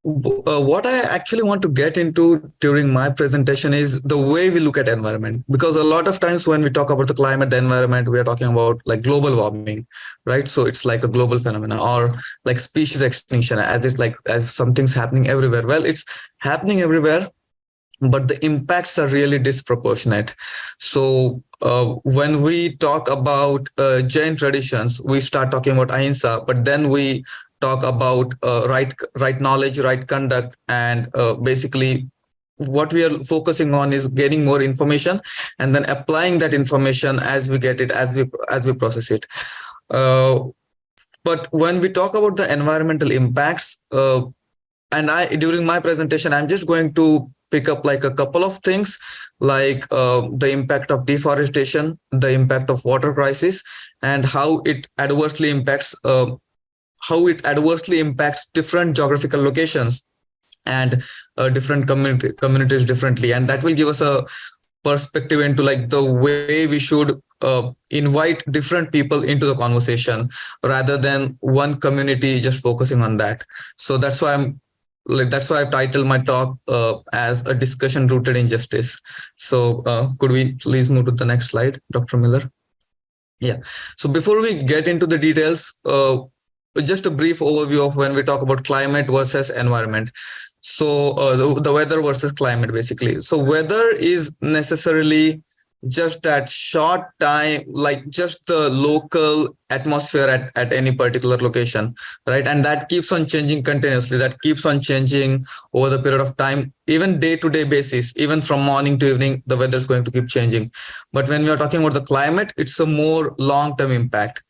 What I actually want to get into during my presentation is the way we look at environment, because a lot of times when we talk about the climate, the environment, we are talking about like global warming, right? So it's like a global phenomenon, or like species extinction, as something's happening everywhere. Well, it's happening everywhere, but the impacts are really disproportionate. So when we talk about Jain traditions, we start talking about Ahimsa, but then we talk about right knowledge, right conduct, and basically what we are focusing on is getting more information and then applying that information as we get it, as we process it. But when we talk about the environmental impacts, during my presentation, I'm just going to pick up like a couple of things, like the impact of deforestation, the impact of water crisis, and how it adversely impacts different geographical locations and different communities differently. And that will give us a perspective into like the way we should invite different people into the conversation rather than one community just focusing on that. So that's why I've titled my talk as a discussion rooted in justice. So could we please move to the next slide, Dr. Miller? Yeah. So before we get into the details, just a brief overview of when we talk about climate versus environment. So the weather versus climate, basically. So weather is necessarily just that short time, like just the local atmosphere at any particular location, right? And that keeps on changing continuously. That keeps on changing over the period of time, even day-to-day basis, even from morning to evening, the weather is going to keep changing. But when we are talking about the climate, it's a more long-term impact.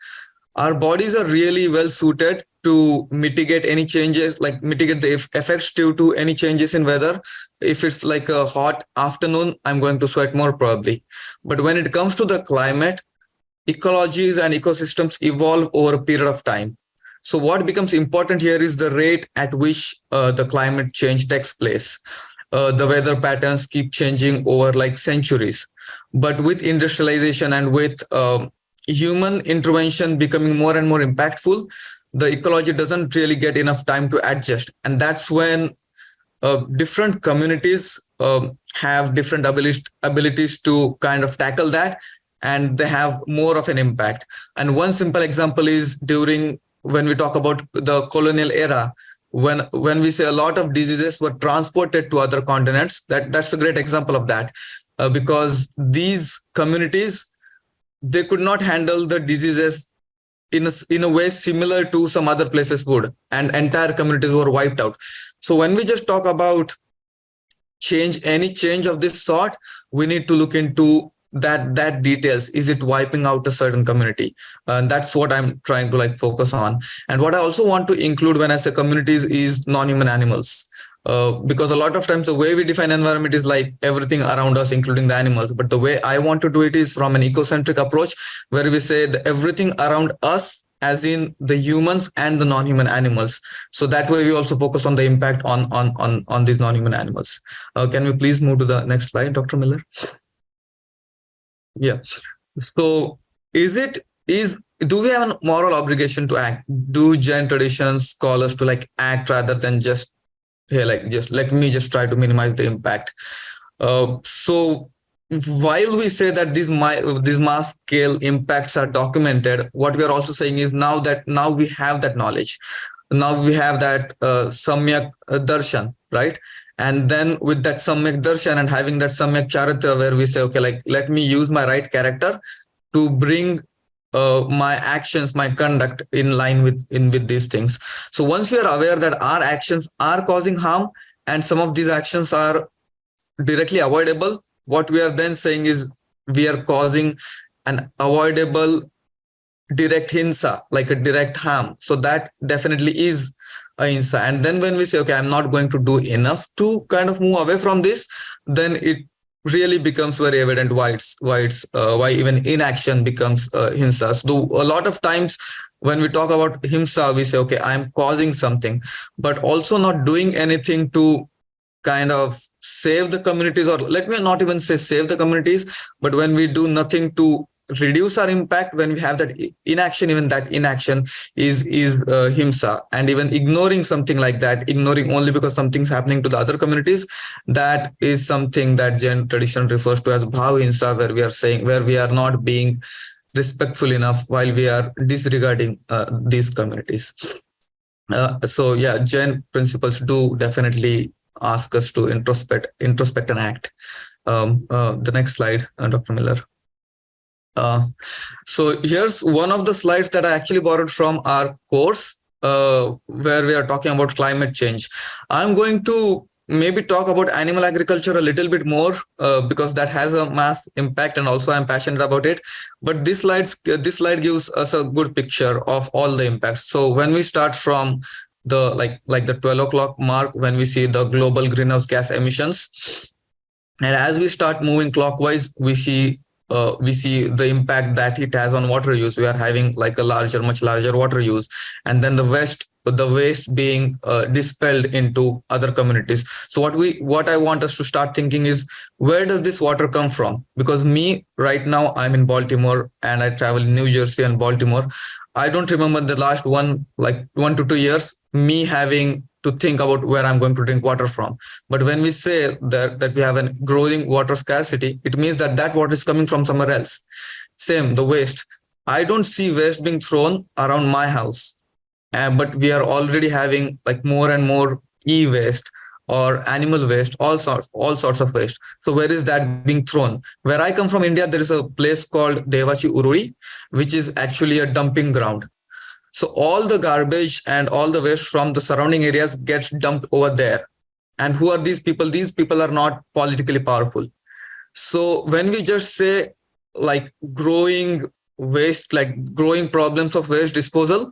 Our bodies are really well suited to mitigate any changes, like mitigate the effects due to any changes in weather. If it's like a hot afternoon, I'm going to sweat more probably. But when it comes to the climate, ecologies and ecosystems evolve over a period of time. So what becomes important here is the rate at which the climate change takes place. The weather patterns keep changing over like centuries. But with industrialization and with human intervention becoming more and more impactful, the ecology doesn't really get enough time to adjust. And that's when different communities have different abilities to kind of tackle that, and they have more of an impact. And one simple example is when we talk about the colonial era, when we say a lot of diseases were transported to other continents, that's a great example of that, because these communities, they could not handle the diseases in a way similar to some other places would, and entire communities were wiped out. So when we just talk about any change of this sort, we need to look into that details. Is it wiping out a certain community? And that's what I'm trying to like focus on. And what I also want to include when I say communities is non-human animals. Because a lot of times the way we define environment is like everything around us, including the animals. But the way I want to do it is from an ecocentric approach, where we say that everything around us, as in the humans and the non-human animals. So that way we also focus on the impact on these non-human animals. Can we please move to the next slide, Dr. Miller? Yeah. So is do we have a moral obligation to act? Do Jain traditions call us to like act rather than just, hey, like just let me just try to minimize the impact? So while we say that these mass scale impacts are documented, what we are also saying is now we have that knowledge. Now we have that samyak darshan, right? And then with that samyak darshan and having that samyak charitra, where we say, okay, like let me use my right character to bring my actions, my conduct in line with these things. So once we are aware that our actions are causing harm and some of these actions are directly avoidable, what we are then saying is we are causing an avoidable direct hinsa, like a direct harm. So that definitely is a hinsa. And then when we say, okay, I'm not going to do enough to kind of move away from this, then it really becomes very evident why even inaction becomes hinsa. So a lot of times when we talk about himsa, we say, okay, I'm causing something, but also not doing anything to kind of save the communities, or let me not even say save the communities, but when we do nothing to reduce our impact, when we have that inaction, even that inaction is himsa. And even ignoring something like that, ignoring only because something's happening to the other communities, that is something that Jain tradition refers to as bhav hinsa, where we are not being respectful enough while we are disregarding these communities. So yeah, Jain principles do definitely ask us to introspect and act. The next slide, Dr. Miller. So here's one of the slides that I actually borrowed from our course, where we are talking about climate change. I'm going to maybe talk about animal agriculture a little bit more because that has a mass impact, and also I'm passionate about it. But this slide gives us a good picture of all the impacts. So when we start from the like the 12 o'clock mark, when we see the global greenhouse gas emissions, and as we start moving clockwise, we see the impact that it has on water use. We are having like a much larger water use, and then the waste being dispelled into other communities. So what I want us to start thinking is, where does this water come from? Because me right now, I'm in Baltimore and I travel in New Jersey and Baltimore. I don't remember the last 1 to 2 years me having to think about where I'm going to drink water from. But when we say that we have a growing water scarcity, it means that water is coming from somewhere else. Same, the waste. I don't see waste being thrown around my house, but we are already having like more and more e-waste or animal waste, all sorts of waste. So where is that being thrown? Where I come from, India, there is a place called Devachi Ururi, which is actually a dumping ground. So all the garbage and all the waste from the surrounding areas gets dumped over there. And who are these people? These people are not politically powerful. So when we just say like growing waste, like growing problems of waste disposal,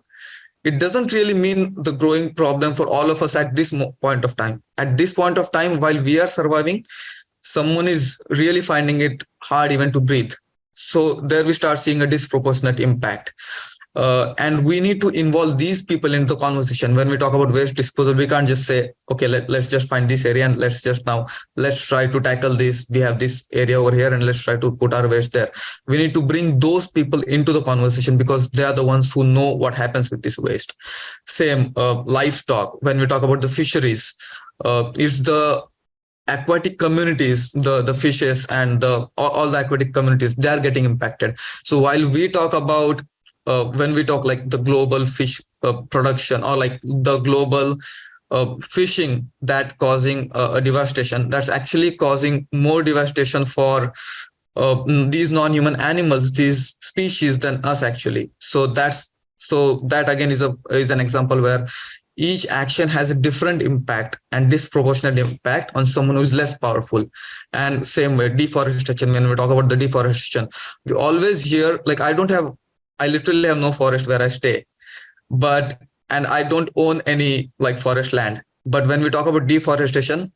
it doesn't really mean the growing problem for all of us at this point of time. At this point of time, while we are surviving, someone is really finding it hard even to breathe. So there we start seeing a disproportionate impact. And we need to involve these people into the conversation. When we talk about waste disposal, we can't just say, okay, let's just find this area and let's try to tackle this. We have this area over here and let's try to put our waste there. We need to bring those people into the conversation because they are the ones who know what happens with this waste. Same, livestock. When we talk about the fisheries, it's the aquatic communities, the fishes and all the aquatic communities, they are getting impacted. So while we talk about when we talk like the global fish production or like the global fishing that causing a devastation, that's actually causing more devastation for these non-human animals, these species, than us actually. So that again is an example where each action has a different impact and disproportionate impact on someone who is less powerful. And same way, deforestation. When we talk about the deforestation, we always hear like I literally have no forest where I stay, and I don't own any like forest land. But when we talk about deforestation,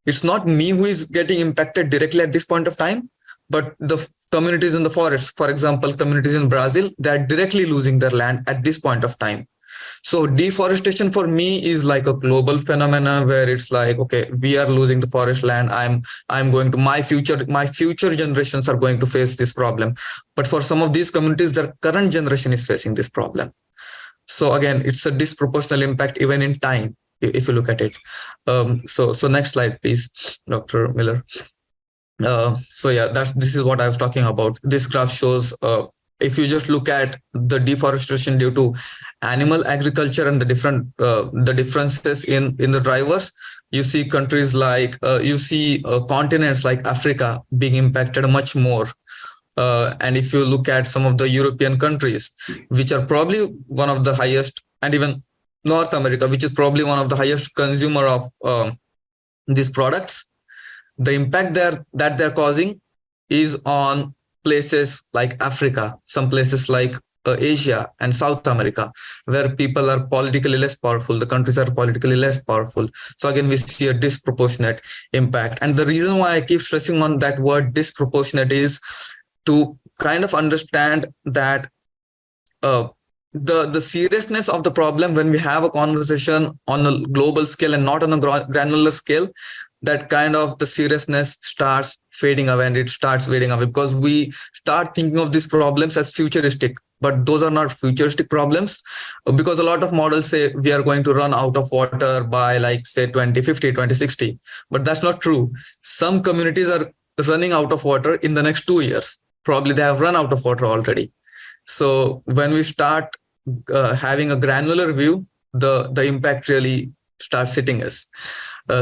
it's not me who is getting impacted directly at this point of time, but the communities in the forest. For example, communities in Brazil, they're directly losing their land at this point of time. So deforestation for me is like a global phenomenon where it's like, okay, we are losing the forest land. I'm going to my future generations are going to face this problem. But for some of these communities, their current generation is facing this problem. So again, it's a disproportional impact even in time, if you look at it. So next slide, please, Dr. Miller. So yeah, this is what I was talking about. This graph shows if you just look at the deforestation due to animal agriculture and the differences in the drivers, you see countries like continents like Africa being impacted much more. And if you look at some of the European countries, which are probably one of the highest, and even North America, which is probably one of the highest consumer of these products, the impact that they're causing is on places like Africa, some places like Asia and South America, where people are politically less powerful, the countries are politically less powerful. So again, we see a disproportionate impact. And the reason why I keep stressing on that word disproportionate is to kind of understand that the seriousness of the problem when we have a conversation on a global scale and not on a granular scale, that kind of the seriousness starts fading away, and it starts fading away because we start thinking of these problems as futuristic. But those are not futuristic problems, because a lot of models say we are going to run out of water by like say 2050, 2060. But that's not true. Some communities are running out of water in the next 2 years. Probably they have run out of water already. So when we start having a granular view, the impact really starts hitting us.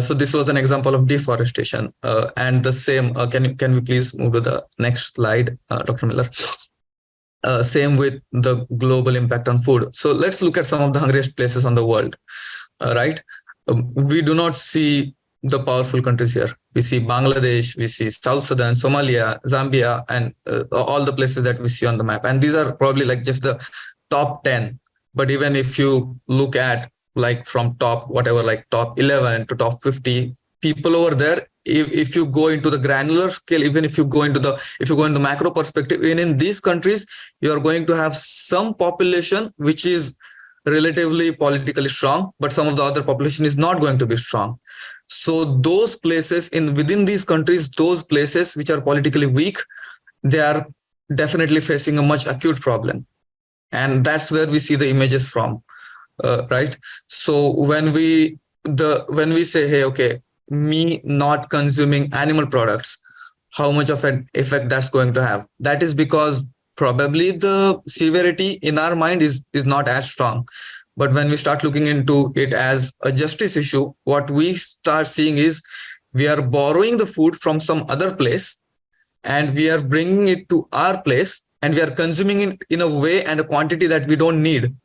So this was an example of deforestation, and the same. Can we please move to the next slide, Dr. Miller? Same with the global impact on food. So let's look at some of the hungriest places on the world. Right? We do not see the powerful countries here. We see Bangladesh, we see South Sudan, Somalia, Zambia, and all the places that we see on the map. And these are probably like just the top 10. But even if you look at like from top 11 to top 50 people over there, if you go into the granular scale, even if you go into the macro perspective, even in these countries, you are going to have some population which is relatively politically strong, but some of the other population is not going to be strong. So those places within these countries, those places which are politically weak, they are definitely facing a much acute problem. And that's where we see the images from, right? So when we say, hey, okay, me not consuming animal products, how much of an effect that's going to have? That is because probably the severity in our mind is not as strong. But when we start looking into it as a justice issue, what we start seeing is we are borrowing the food from some other place and we are bringing it to our place, and we are consuming it in a way and a quantity that we don't need.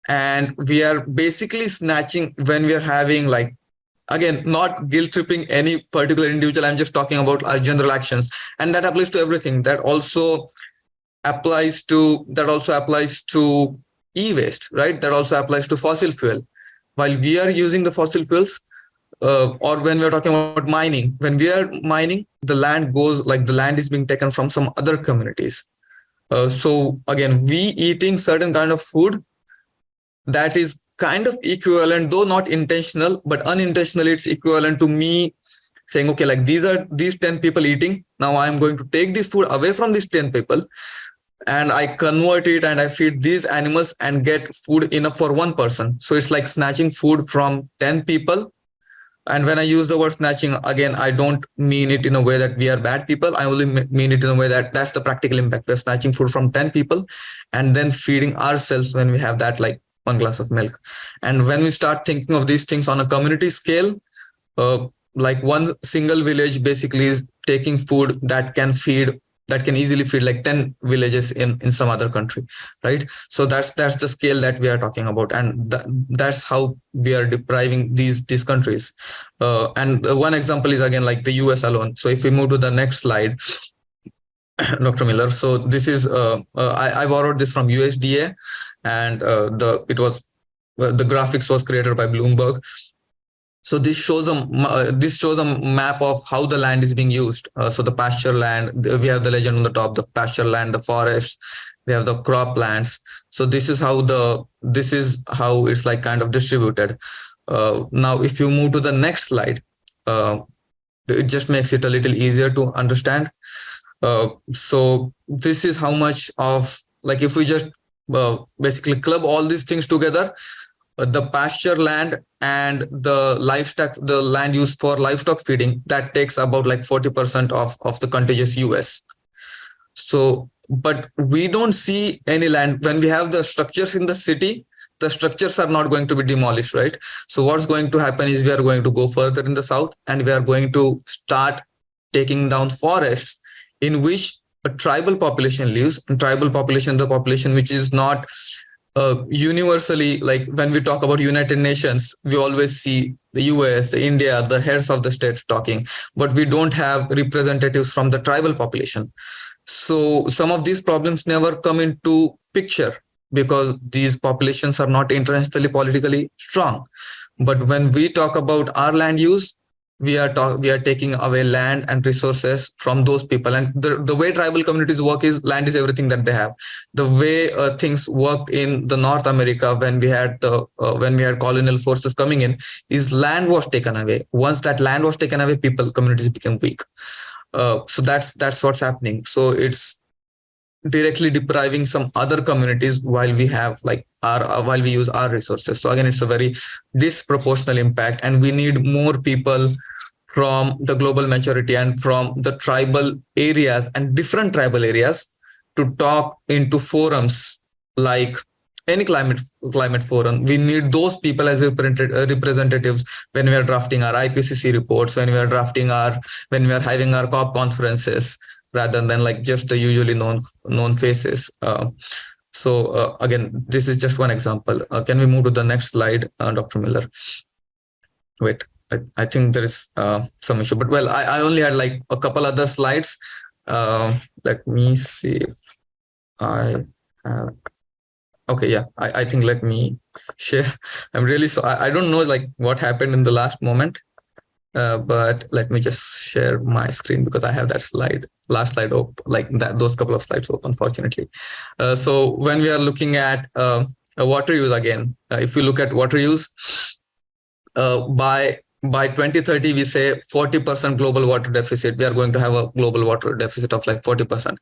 And we are basically snatching when we are having, like, again, not guilt tripping any particular individual. I'm just talking about our general actions. And that applies to everything. That also applies to e-waste, right? That also applies to fossil fuel. While we are using the fossil fuels, or when we're talking about mining, when we are mining, the land is being taken from some other communities. So again, we eating certain kind of food that is kind of equivalent, though not intentional, but unintentionally it's equivalent to me saying, okay, like these 10 people eating. Now I'm going to take this food away from these 10 people and I convert it and I feed these animals and get food enough for one person. So it's like snatching food from 10 people. And when I use the word snatching, again, I don't mean it in a way that we are bad people. I only mean it in a way that that's the practical impact. We're snatching food from 10 people and then feeding ourselves when we have that, like, one glass of milk. And when we start thinking of these things on a community scale, like one single village basically is taking food that can easily feed like 10 villages in some other country, right? So that's the scale that we are talking about, and that's how we are depriving these countries. And one example is again like the US alone. So if we move to the next slide, Dr. Miller. So this is I borrowed this from USDA, and the graphics was created by Bloomberg. So this shows a map of how the land is being used. So the pasture land, we have the legend on the top, the pasture land, the forest, we have the croplands. So this is how it's like kind of distributed. Now, if you move to the next slide, it just makes it a little easier to understand. So this is how much of, like, if we just basically club all these things together, the pasture land and the livestock, the land used for livestock feeding, that takes about like 40% of the contiguous US. So, but we don't see any land. When we have the structures in the city, the structures are not going to be demolished, right? So what's going to happen is we are going to go further in the south, and we are going to start taking down forests in which a tribal population lives. And tribal population, the population which is not universally, like when we talk about United Nations, we always see the US, the India, the heads of the states talking, but we don't have representatives from the tribal population. So some of these problems never come into picture because these populations are not internationally politically strong. But when we talk about our land use, we are taking away land and resources from those people. And the way tribal communities work is land is everything that they have. The way things worked in the North America when we had colonial forces coming in is land was taken away. Once that land was taken away, communities became weak. So that's what's happening. So it's directly depriving some other communities while we have while we use our resources. So again, it's a very disproportional impact, and we need more people from the global majority and from the tribal areas and different tribal areas to talk into forums like any climate forum. We need those people as representatives when we are drafting our IPCC reports, when we are having our COP conferences, rather than like just the usually known faces. So again, this is just one example. Can we move to the next slide, Dr. Miller? Wait, I think there is some issue, but well, I only had like a couple other slides. Let me see if I have. Okay, yeah, I think let me share. I'm really I don't know like what happened in the last moment, but let me just share my screen because I have that last slide open, like those couple of slides open, fortunately. So when we are looking at water use again, if we look at water use, by 2030, we say 40% global water deficit. We are going to have a global water deficit of like 40%.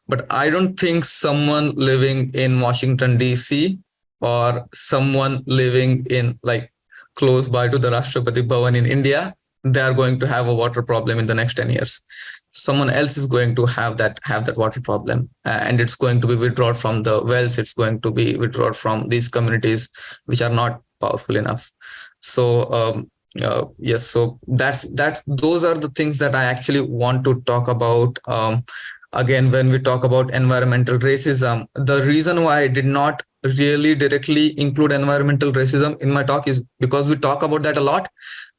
But I don't think someone living in Washington, DC, or someone living in like close by to the Rashtrapati Bhavan in India, they are going to have a water problem in the next 10 years. Someone else is going to have that water problem, and it's going to be withdrawn from the wells. It's going to be withdrawn from these communities which are not powerful enough. So yes, so those are the things that I actually want to talk about. Again, when we talk about environmental racism, the reason why I did not really directly include environmental racism in my talk is because we talk about that a lot.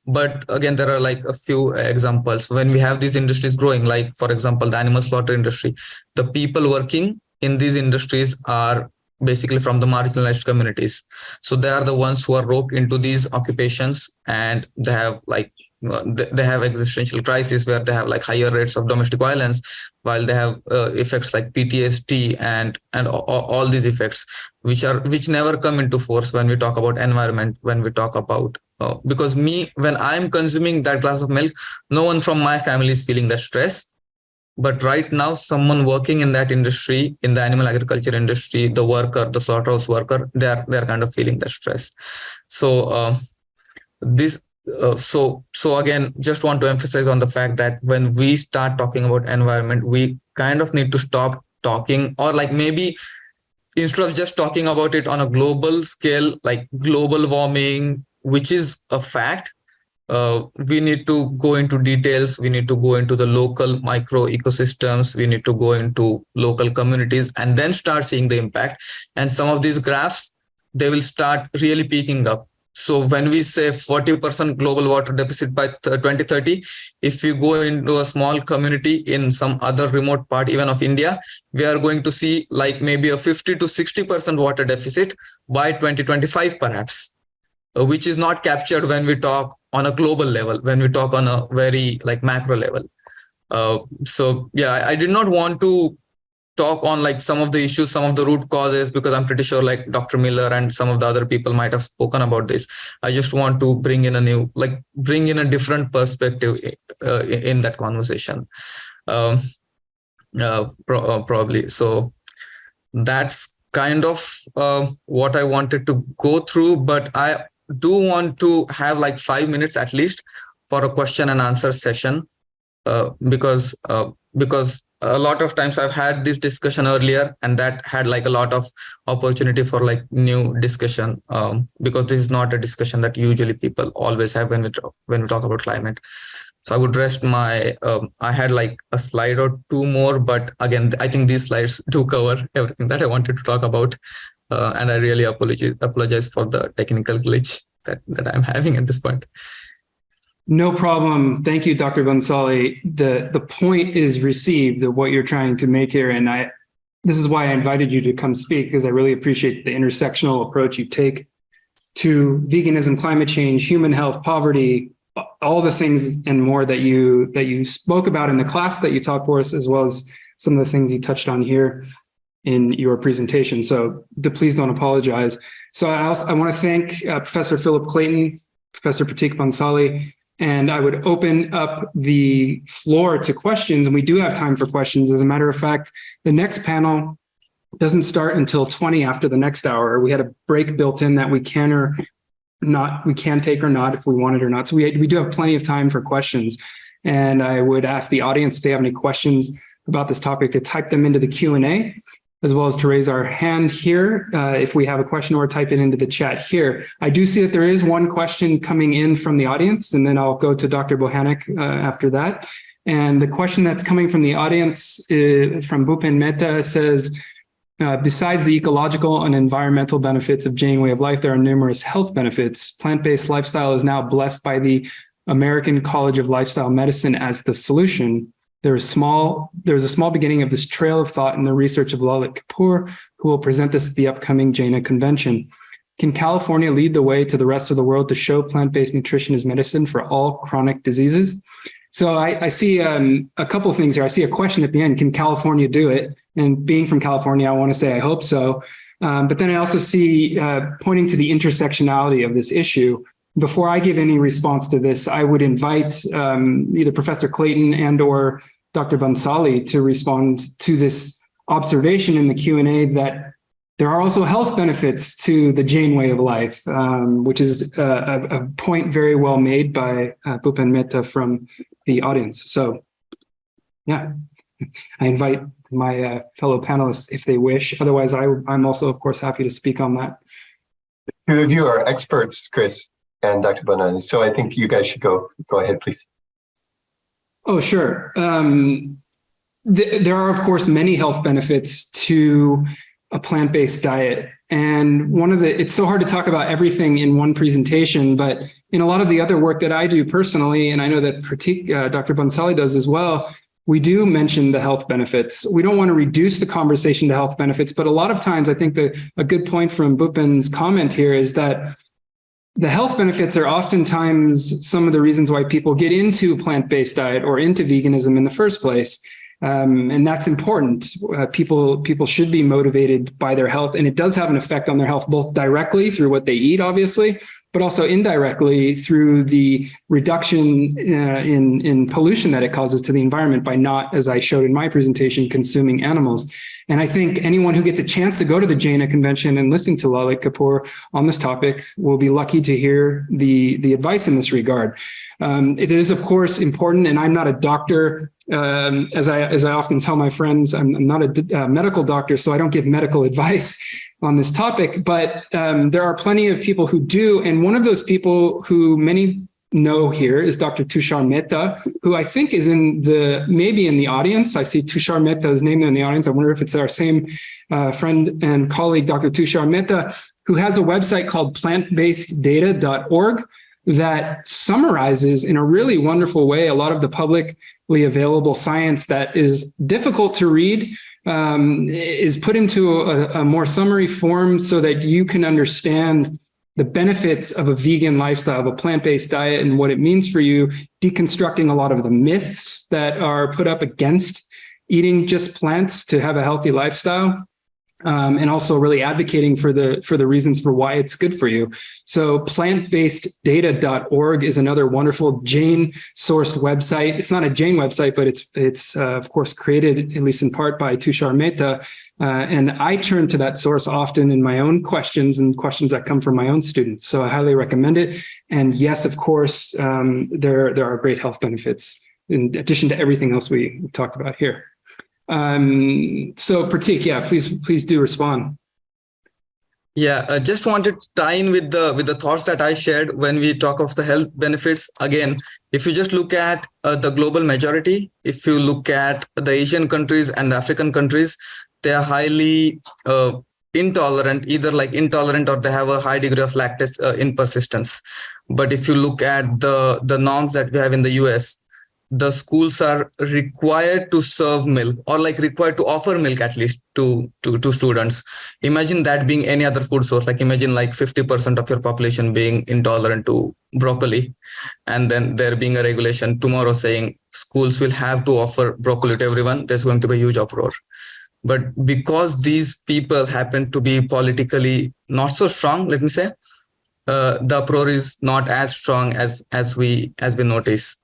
But again, there are like a few examples when we have these industries growing, like for example, the animal slaughter industry. The people working in these industries are basically from the marginalized communities. So they are the ones who are roped into these occupations, and they have like they have existential crisis where they have like higher rates of domestic violence, while they have effects like PTSD and all these effects which never come into force when we talk about environment, when we talk about because when I'm consuming that glass of milk, no one from my family is feeling that stress. But right now, someone working in that industry, in the animal agriculture industry, the worker, the slaughterhouse worker, they're kind of feeling that stress. So so again, just want to emphasize on the fact that when we start talking about environment, we kind of need to stop talking, or like maybe instead of just talking about it on a global scale, like global warming, which is a fact. We need to go into details. We need to go into the local micro ecosystems. We need to go into local communities and then start seeing the impact. And some of these graphs, they will start really peaking up. So when we say 40% global water deficit by 2030, if you go into a small community in some other remote part, even of India, we are going to see like maybe a 50 to 60% water deficit by 2025, perhaps, which is not captured when we talk on a global level, when we talk on a very like macro level. So yeah, I did not want to talk on like some of the issues, some of the root causes, because I'm pretty sure like Dr. Miller and some of the other people might have spoken about this. I just want to bring in a different perspective in that conversation. Probably. So that's kind of what I wanted to go through, but I do want to have like 5 minutes at least for a question and answer session, because a lot of times I've had this discussion earlier and that had like a lot of opportunity for like new discussion, because this is not a discussion that usually people always have when we talk about climate. So I would rest my, I had like a slide or two more, but again, I think these slides do cover everything that I wanted to talk about. And I really apologize for the technical glitch that I'm having at this point. No problem. Thank you, Dr. Bhansali. The point is received of what you're trying to make here. And this is why I invited you to come speak, because I really appreciate the intersectional approach you take to veganism, climate change, human health, poverty, all the things and more that you spoke about in the class that you taught for us, as well as some of the things you touched on here in your presentation. So please don't apologize. So I want to thank Professor Philip Clayton, Professor Pratik Bhansali, and I would open up the floor to questions, and we do have time for questions. As a matter of fact, the next panel doesn't start until 20 after the next hour. We had a break built in that we can or not, we can take or not if we want it or not. So we do have plenty of time for questions. And I would ask the audience if they have any questions about this topic to type them into the Q&A, as well as to raise our hand here if we have a question, or type it into the chat here. I do see that there is one question coming in from the audience, and then I'll go to Dr. Bohanek after that. And the question that's coming from the audience from Bhupen Mehta says, besides the ecological and environmental benefits of Jain way of life, there are numerous health benefits. Plant-based lifestyle is now blessed by the American College of Lifestyle Medicine as the solution. There's a small beginning of this trail of thought in the research of Lalit Kapoor, who will present this at the upcoming Jaina convention. Can California lead the way to the rest of the world to show plant-based nutrition as medicine for all chronic diseases? So I see a couple of things here. I see a question at the end, can California do it? And being from California, I want to say I hope so. But then I also see pointing to the intersectionality of this issue. Before I give any response to this, I would invite either Professor Clayton and or Dr. Bhansali to respond to this observation in the Q&A that there are also health benefits to the Jain way of life, which is a point very well made by Bhupen Mehta from the audience. So yeah, I invite my fellow panelists if they wish. Otherwise, I'm also, of course, happy to speak on that. The two of you are experts, Chris and Dr. Bonan. So I think you guys should go ahead, please. Oh, sure. There are, of course, many health benefits to a plant-based diet. And it's so hard to talk about everything in one presentation, but in a lot of the other work that I do personally, and I know that Dr. Bhansali does as well, we do mention the health benefits. We don't want to reduce the conversation to health benefits, but a lot of times I think a good point from Bhupen's comment here is that the health benefits are oftentimes some of the reasons why people get into a plant-based diet or into veganism in the first place. And that's important. People should be motivated by their health, and it does have an effect on their health, both directly through what they eat, obviously, but also indirectly through the reduction in pollution that it causes to the environment by not, as I showed in my presentation, consuming animals. And I think anyone who gets a chance to go to the Jaina convention and listen to Lalit Kapoor on this topic will be lucky to hear the advice in this regard. It is, of course, important, and I'm not a doctor. As I often tell my friends, I'm not a medical doctor, so I don't give medical advice on this topic, but there are plenty of people who do. And one of those people who many know here is Dr. Tushar Mehta, who I think is maybe in the audience. I see Tushar Mehta's name in the audience. I wonder if it's our same friend and colleague, Dr. Tushar Mehta, who has a website called plantbaseddata.org that summarizes in a really wonderful way a lot of the publicly available science that is difficult to read, is put into a more summary form so that you can understand the benefits of a vegan lifestyle, of a plant-based diet, and what it means for you, deconstructing a lot of the myths that are put up against eating just plants to have a healthy lifestyle. And also really advocating for the reasons for why it's good for you. So plantbaseddata.org is another wonderful Jain sourced website. It's not a Jain website, but it's of course created at least in part by Tushar Mehta. And I turn to that source often in my own questions and questions that come from my own students. So I highly recommend it. And yes, of course, there are great health benefits in addition to everything else we talked about here. So Pratik, yeah, please do respond. Yeah, I just wanted to tie in with the thoughts that I shared when we talk of the health benefits. Again, if you just look at the global majority, if you look at the Asian countries and the African countries, they are highly intolerant, either like intolerant or they have a high degree of lactase in persistence. But if you look at the norms that we have in the US, the schools are required to serve milk or like required to offer milk at least to students. Imagine that being any other food source. Like imagine like 50% of your population being intolerant to broccoli, and then there being a regulation tomorrow saying schools will have to offer broccoli to everyone. There's going to be a huge uproar. But because these people happen to be politically not so strong, let me say, the uproar is not as strong as we notice.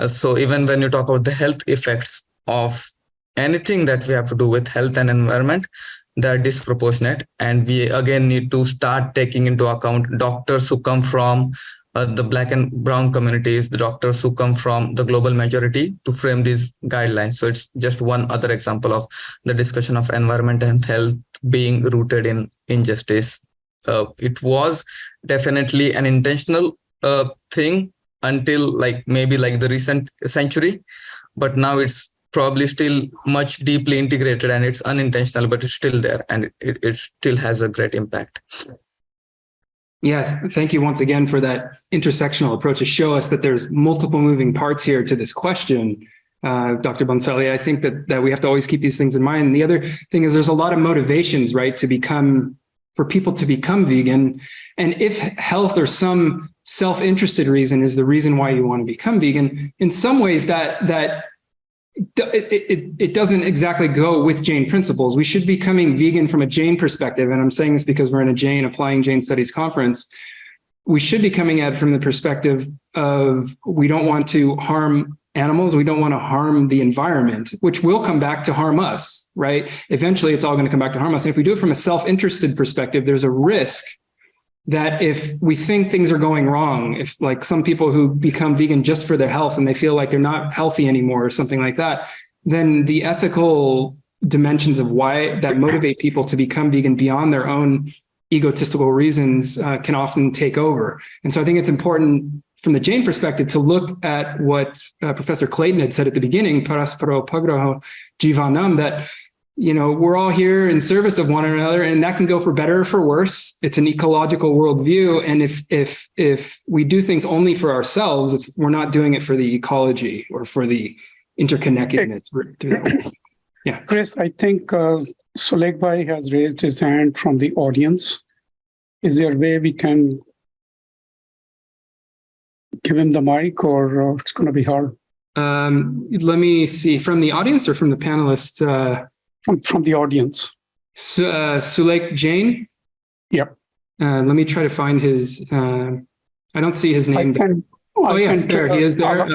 So even when you talk about the health effects of anything that we have to do with health and environment, they're disproportionate. And we again need to start taking into account doctors who come from the Black and brown communities, the doctors who come from the global majority to frame these guidelines. So it's just one other example of the discussion of environment and health being rooted in injustice. It was definitely an intentional thing until like maybe like the recent century, but now it's probably still much deeply integrated and it's unintentional, but it's still there and it still has a great impact. Yeah, thank you once again for that intersectional approach to show us that there's multiple moving parts here to this question. Dr. Bonsali, I think that we have to always keep these things in mind. And the other thing is there's a lot of motivations, right, for people to become vegan. And if health or some self-interested reason is the reason why you want to become vegan, in some ways that it doesn't exactly go with Jain principles. We should be becoming vegan from a Jain perspective. And I'm saying this because we're in a applying Jain studies conference. We should be coming at it from the perspective of we don't want to harm animals. We don't want to harm the environment, which will come back to harm us, right? Eventually, it's all going to come back to harm us. And if we do it from a self-interested perspective, there's a risk that if we think things are going wrong, if like some people who become vegan just for their health and they feel like they're not healthy anymore or something like that, then the ethical dimensions of why that motivate people to become vegan beyond their own egotistical reasons can often take over. And so I think it's important from the Jain perspective to look at what Professor Clayton had said at the beginning, parasparo pagraho jivanam, that we're all here in service of one another, and that can go for better or for worse. It's an ecological worldview. And if we do things only for ourselves, we're not doing it for the ecology or for the interconnectedness. Yeah. Chris, I think Sulek Bhai has raised his hand from the audience. Is there a way we can give him the mic, or it's going to be hard? Let me see, from the audience or from the panelists? From the audience. Sulek Jain? Yep. Let me try to find his, I don't see his name. Yes, there, he is there.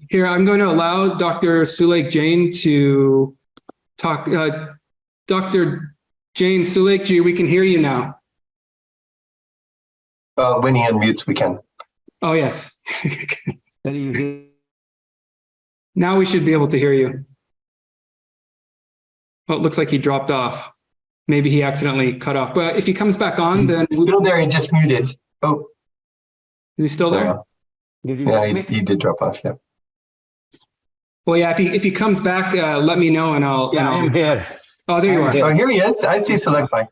Here, I'm going to allow Dr. Sulek Jain to talk. Dr. Jain, Sulek Ji, we can hear you now. When he unmutes, we can. Oh, yes. Now we should be able to hear you. Well, it looks like he dropped off. Maybe he accidentally cut off. But if he comes back on, then... He's still there, he just muted. Oh. Is he still there? Yeah, he did drop off, yeah. Well, yeah, if he comes back, let me know and I'll... Yeah, I'm here. Oh, there you are. Oh, here he is. I see Select Bike.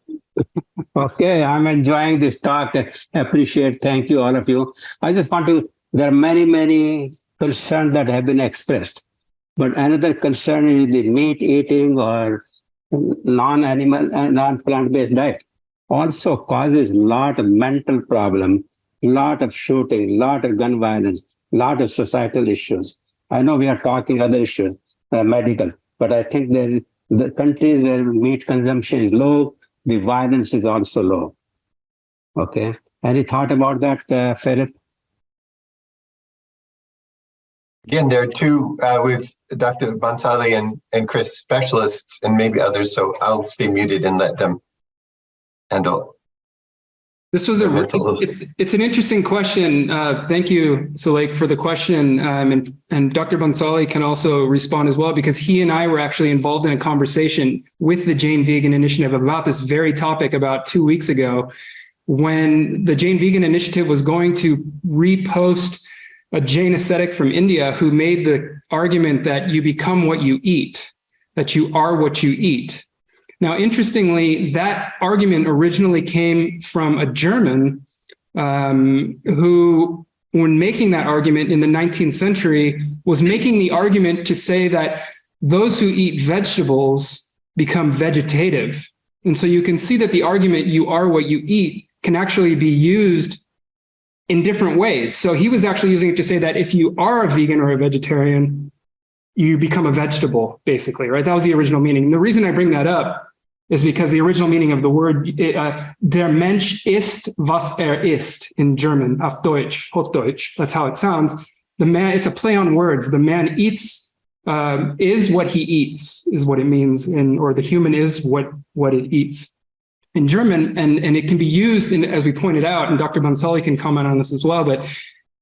Okay, I'm enjoying this talk. I appreciate, thank you, all of you. I just want to, there are many concerns that have been expressed. But another concern is the meat eating or non-animal and non-plant-based diet also causes a lot of mental problem, lot of shooting, lot of gun violence, lot of societal issues. I know we are talking other issues, medical, But I think that the countries where meat consumption is low, the violence is also low. Okay. Any thought about that, Philip? Again, there are two with Dr. Bansali and Chris specialists and maybe others, so I'll stay muted and let them handle. This was it's an interesting question. Thank you, Sulaik, for the question. And Dr. Bansali can also respond as well, because he and I were actually involved in a conversation with the Jain Vegan Initiative about this very topic about 2 weeks ago, when the Jain Vegan Initiative was going to repost a Jain ascetic from India who made the argument that you become what you eat, that you are what you eat. Now, interestingly, that argument originally came from a German who, when making that argument in the 19th century, was making the argument to say that those who eat vegetables become vegetative. And so you can see that the argument, you are what you eat, can actually be used in different ways. So he was actually using it to say that if you are a vegan or a vegetarian, you become a vegetable, basically, right? That was the original meaning. And the reason I bring that up is because the original meaning of the word, der Mensch ist, was ist, in German, auf Deutsch, Hochdeutsch, that's how it sounds. The man, it's a play on words. The man eats, is what he eats, is what it means, or the human is what it eats. In German, and it can be used, as we pointed out, and Dr. Bansali can comment on this as well, but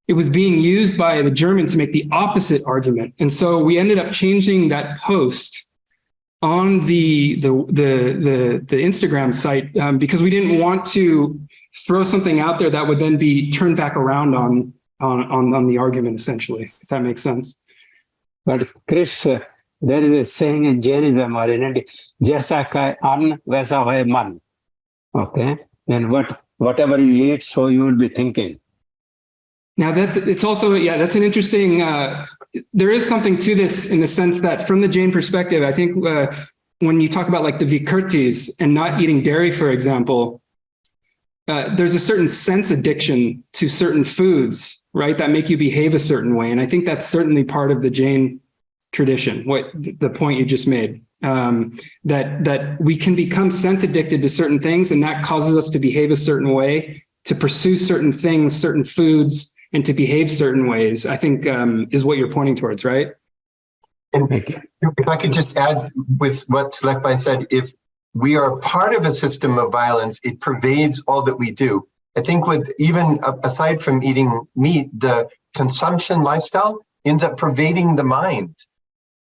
it was being used by the Germans to make the opposite argument. And so we ended up changing that post on the Instagram site because we didn't want to throw something out there that would then be turned back around on the argument, essentially, if that makes sense. But Chris, there is a saying in Jainism or in India, "Jaisa kai ann, vaisa hoy man." Okay, then whatever you eat, so you will be thinking. Now that's an interesting, there is something to this in the sense that from the Jain perspective, I think when you talk about like the Vikurtis and not eating dairy, for example, there's a certain sense addiction to certain foods, right, that make you behave a certain way. And I think that's certainly part of the Jain tradition, the point you just made, that we can become sense addicted to certain things, and that causes us to behave a certain way, to pursue certain things, certain foods, and to behave certain ways, I think is what you're pointing towards, right? And if I could just add with what Selekbai said, if we are part of a system of violence, it pervades all that we do. I think with even aside from eating meat, the consumption lifestyle ends up pervading the mind.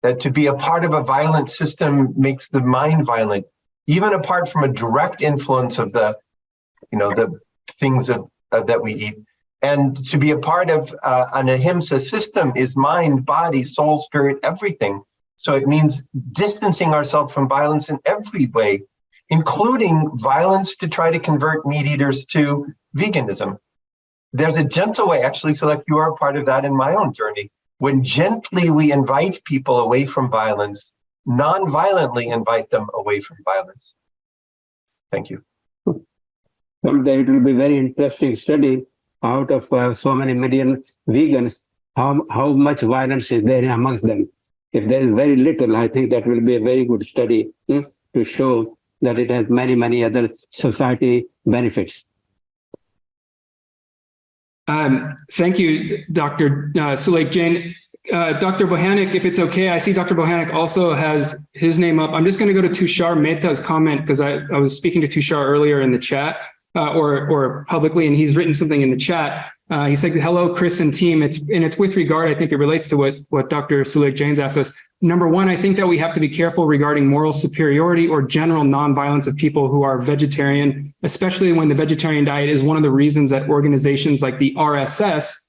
That to be a part of a violent system makes the mind violent, even apart from a direct influence of the things that we eat. And to be a part of an ahimsa system is mind, body, soul, spirit, everything. So it means distancing ourselves from violence in every way, including violence to try to convert meat eaters to veganism. There's a gentle way, actually, so like you are a part of that in my own journey. When gently we invite people away from violence, non-violently invite them away from violence. Thank you. Someday it will be very interesting study out of so many million vegans, how much violence is there amongst them. If there is very little, I think that will be a very good study to show that it has many, many other society benefits. Thank you, Dr. Sulaik Jain. Dr. Bohanec, if it's okay, I see Dr. Bohanec also has his name up. I'm just going to go to Tushar Mehta's comment because I was speaking to Tushar earlier in the chat. Or publicly, and he's written something in the chat. He said, "Hello, Chris and team." It's with regard. I think it relates to what Dr. Sulaik Jain's asked us. Number one, I think that we have to be careful regarding moral superiority or general nonviolence of people who are vegetarian, especially when the vegetarian diet is one of the reasons that organizations like the RSS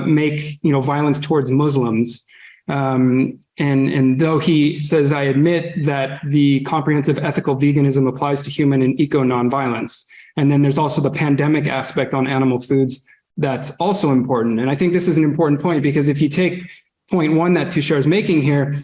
make violence towards Muslims. And though he says, I admit that the comprehensive ethical veganism applies to human and eco nonviolence. And then there's also the pandemic aspect on animal foods that's also important. And I think this is an important point because if you take point one that Tushar is making here,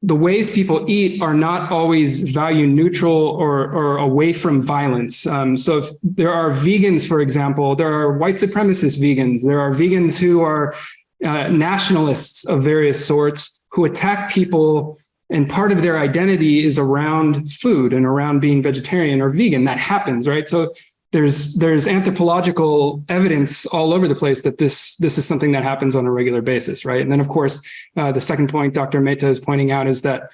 the ways people eat are not always value neutral or away from violence. So if there are vegans, for example, there are white supremacist vegans, there are vegans who are nationalists of various sorts who attack people And part of their identity is around food and around being vegetarian or vegan. That happens, right? So there's anthropological evidence all over the place that this is something that happens on a regular basis, right? And then, of course, the second point Dr. Mehta is pointing out is that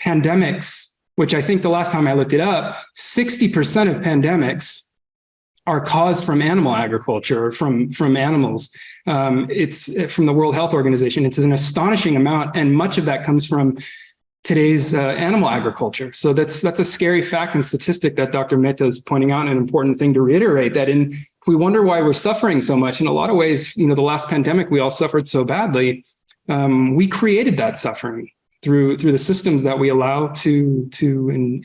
pandemics, which I think the last time I looked it up, 60% of pandemics are caused from animal agriculture, or from animals. It's from the World Health Organization. It's an astonishing amount, and much of that comes from today's animal agriculture. So that's a scary fact and statistic that Dr. Mehta is pointing out, and an important thing to reiterate, that if we wonder why we're suffering so much, in a lot of ways, the last pandemic, we all suffered so badly. We created that suffering through the systems that we allow to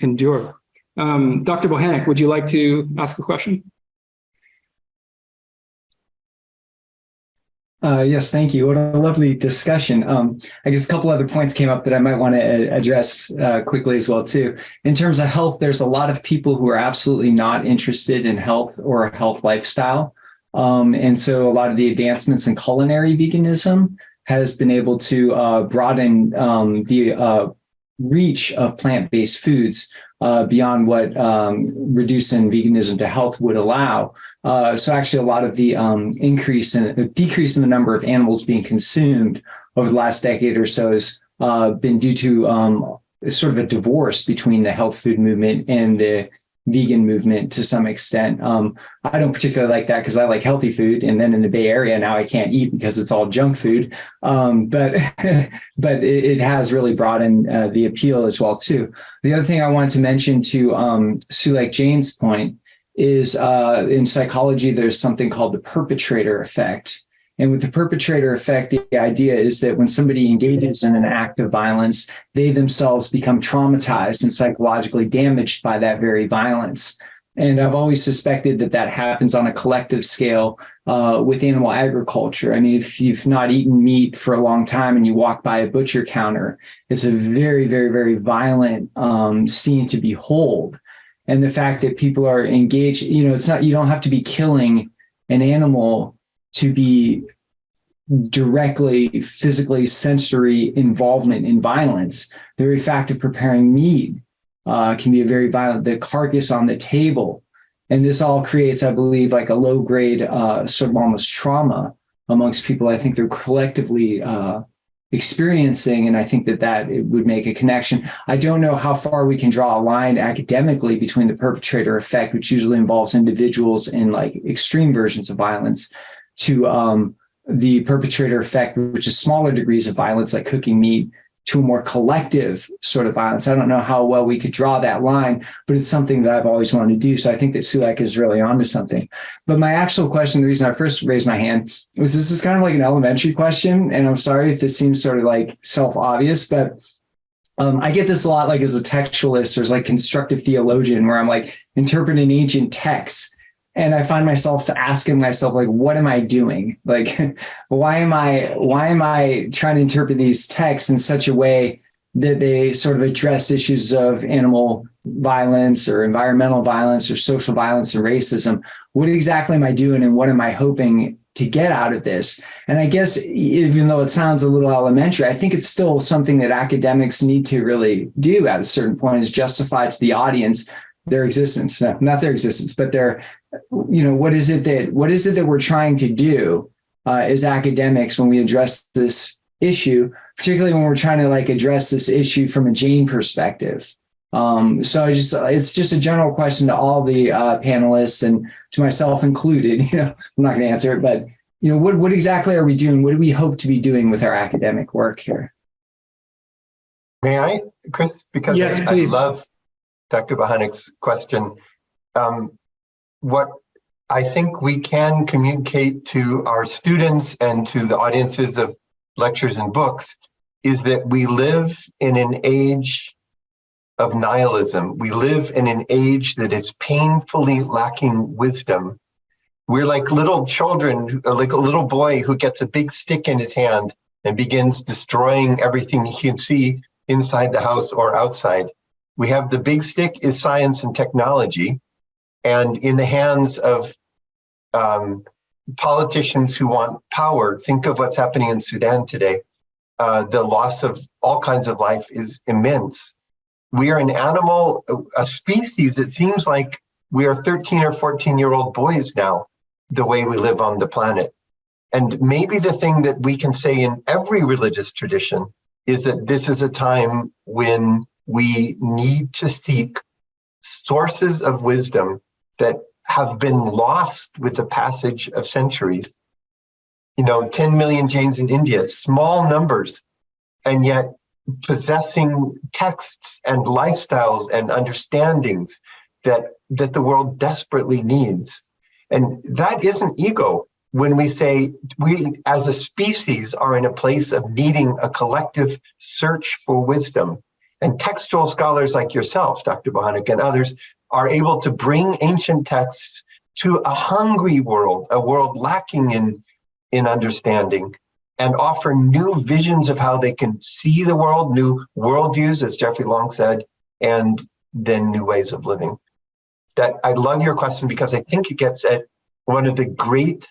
endure. Dr. Bohanec, would you like to ask a question? Yes, thank you. What a lovely discussion. I guess a couple other points came up that I might want to address quickly as well, too. In terms of health, there's a lot of people who are absolutely not interested in health or a health lifestyle. And so a lot of the advancements in culinary veganism has been able to broaden the reach of plant-based foods beyond what reducing veganism to health would allow. So actually a lot of the decrease in the number of animals being consumed over the last decade or so has been due to sort of a divorce between the health food movement and the vegan movement to some extent. I don't particularly like that because I like healthy food. And then in the Bay Area, now I can't eat because it's all junk food. But it has really broadened the appeal as well, too. The other thing I wanted to mention to Sulek Jain's point is in psychology, there's something called the perpetrator effect. And with the perpetrator effect, the idea is that when somebody engages in an act of violence, they themselves become traumatized and psychologically damaged by that very violence. And I've always suspected that happens on a collective scale with animal agriculture. I mean, if you've not eaten meat for a long time and you walk by a butcher counter, it's a very, very, very violent scene to behold. And the fact that people are engaged, it's not, you don't have to be killing an animal to be directly, physically, sensory involvement in violence. The very fact of preparing meat can be a very violent, the carcass on the table. And this all creates, I believe, like a low grade sort of almost trauma amongst people. I think they're collectively experiencing, and I think that it would make a connection. I don't know how far we can draw a line academically between the perpetrator effect, which usually involves individuals in like extreme versions of violence, to the perpetrator effect, which is smaller degrees of violence, like cooking meat, to a more collective sort of violence. I don't know how well we could draw that line, but it's something that I've always wanted to do. So I think that Sulek is really onto something. But my actual question, the reason I first raised my hand, was this is kind of like an elementary question. And I'm sorry if this seems sort of like self-obvious, but I get this a lot, like as a textualist or as like constructive theologian, where I'm like interpreting ancient texts. And I find myself asking myself, like, what am I doing? Like, why am I trying to interpret these texts in such a way that they sort of address issues of animal violence or environmental violence or social violence and racism? What exactly am I doing, and what am I hoping to get out of this? And I guess even though it sounds a little elementary, I think it's still something that academics need to really do at a certain point, is justify to the audience their existence, not their existence, but their, what is it that we're trying to do as academics when we address this issue, particularly when we're trying to like address this issue from a Jain perspective. So it's just a general question to all the panelists and to myself included. I'm not going to answer it, but what exactly are we doing? What do we hope to be doing with our academic work here? May I, Chris? Because yes, please. I love Dr. Bohanec's question. What I think we can communicate to our students and to the audiences of lectures and books is that we live in an age of nihilism. We live in an age that is painfully lacking wisdom. We're like little children, like a little boy who gets a big stick in his hand and begins destroying everything he can see inside the house or outside. We have the big stick is science and technology, and in the hands of politicians who want power, think of what's happening in Sudan today. the loss of all kinds of life is immense. We are an animal, a species. It seems like we are 13 or 14-year-old boys now, the way we live on the planet. And maybe the thing that we can say in every religious tradition is that this is a time when we need to seek sources of wisdom that have been lost with the passage of centuries. 10 million Jains in India, small numbers, and yet possessing texts and lifestyles and understandings that the world desperately needs. And that isn't ego when we say we as a species are in a place of needing a collective search for wisdom. And textual scholars like yourself, Dr. Bohanec, and others are able to bring ancient texts to a hungry world, a world lacking in understanding, and offer new visions of how they can see the world, new worldviews, as Jeffrey Long said, and then new ways of living. That I love your question because I think it gets at one of the great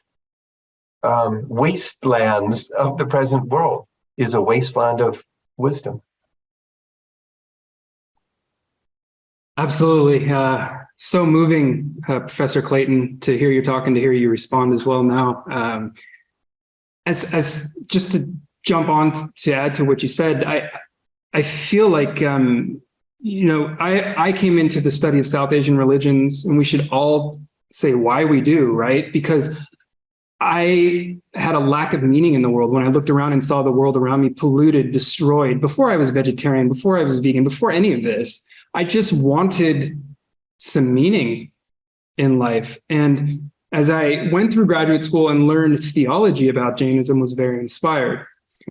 wastelands of the present world is a wasteland of wisdom. Absolutely. So moving, Professor Clayton, to hear you talk and to hear you respond as well now. As just to jump on to add to what you said, I feel like, I came into the study of South Asian religions, and we should all say why we do, right? Because I had a lack of meaning in the world when I looked around and saw the world around me polluted, destroyed, before I was vegetarian, before I was vegan, before any of this. I just wanted some meaning in life. And as I went through graduate school and learned theology about Jainism, was very inspired.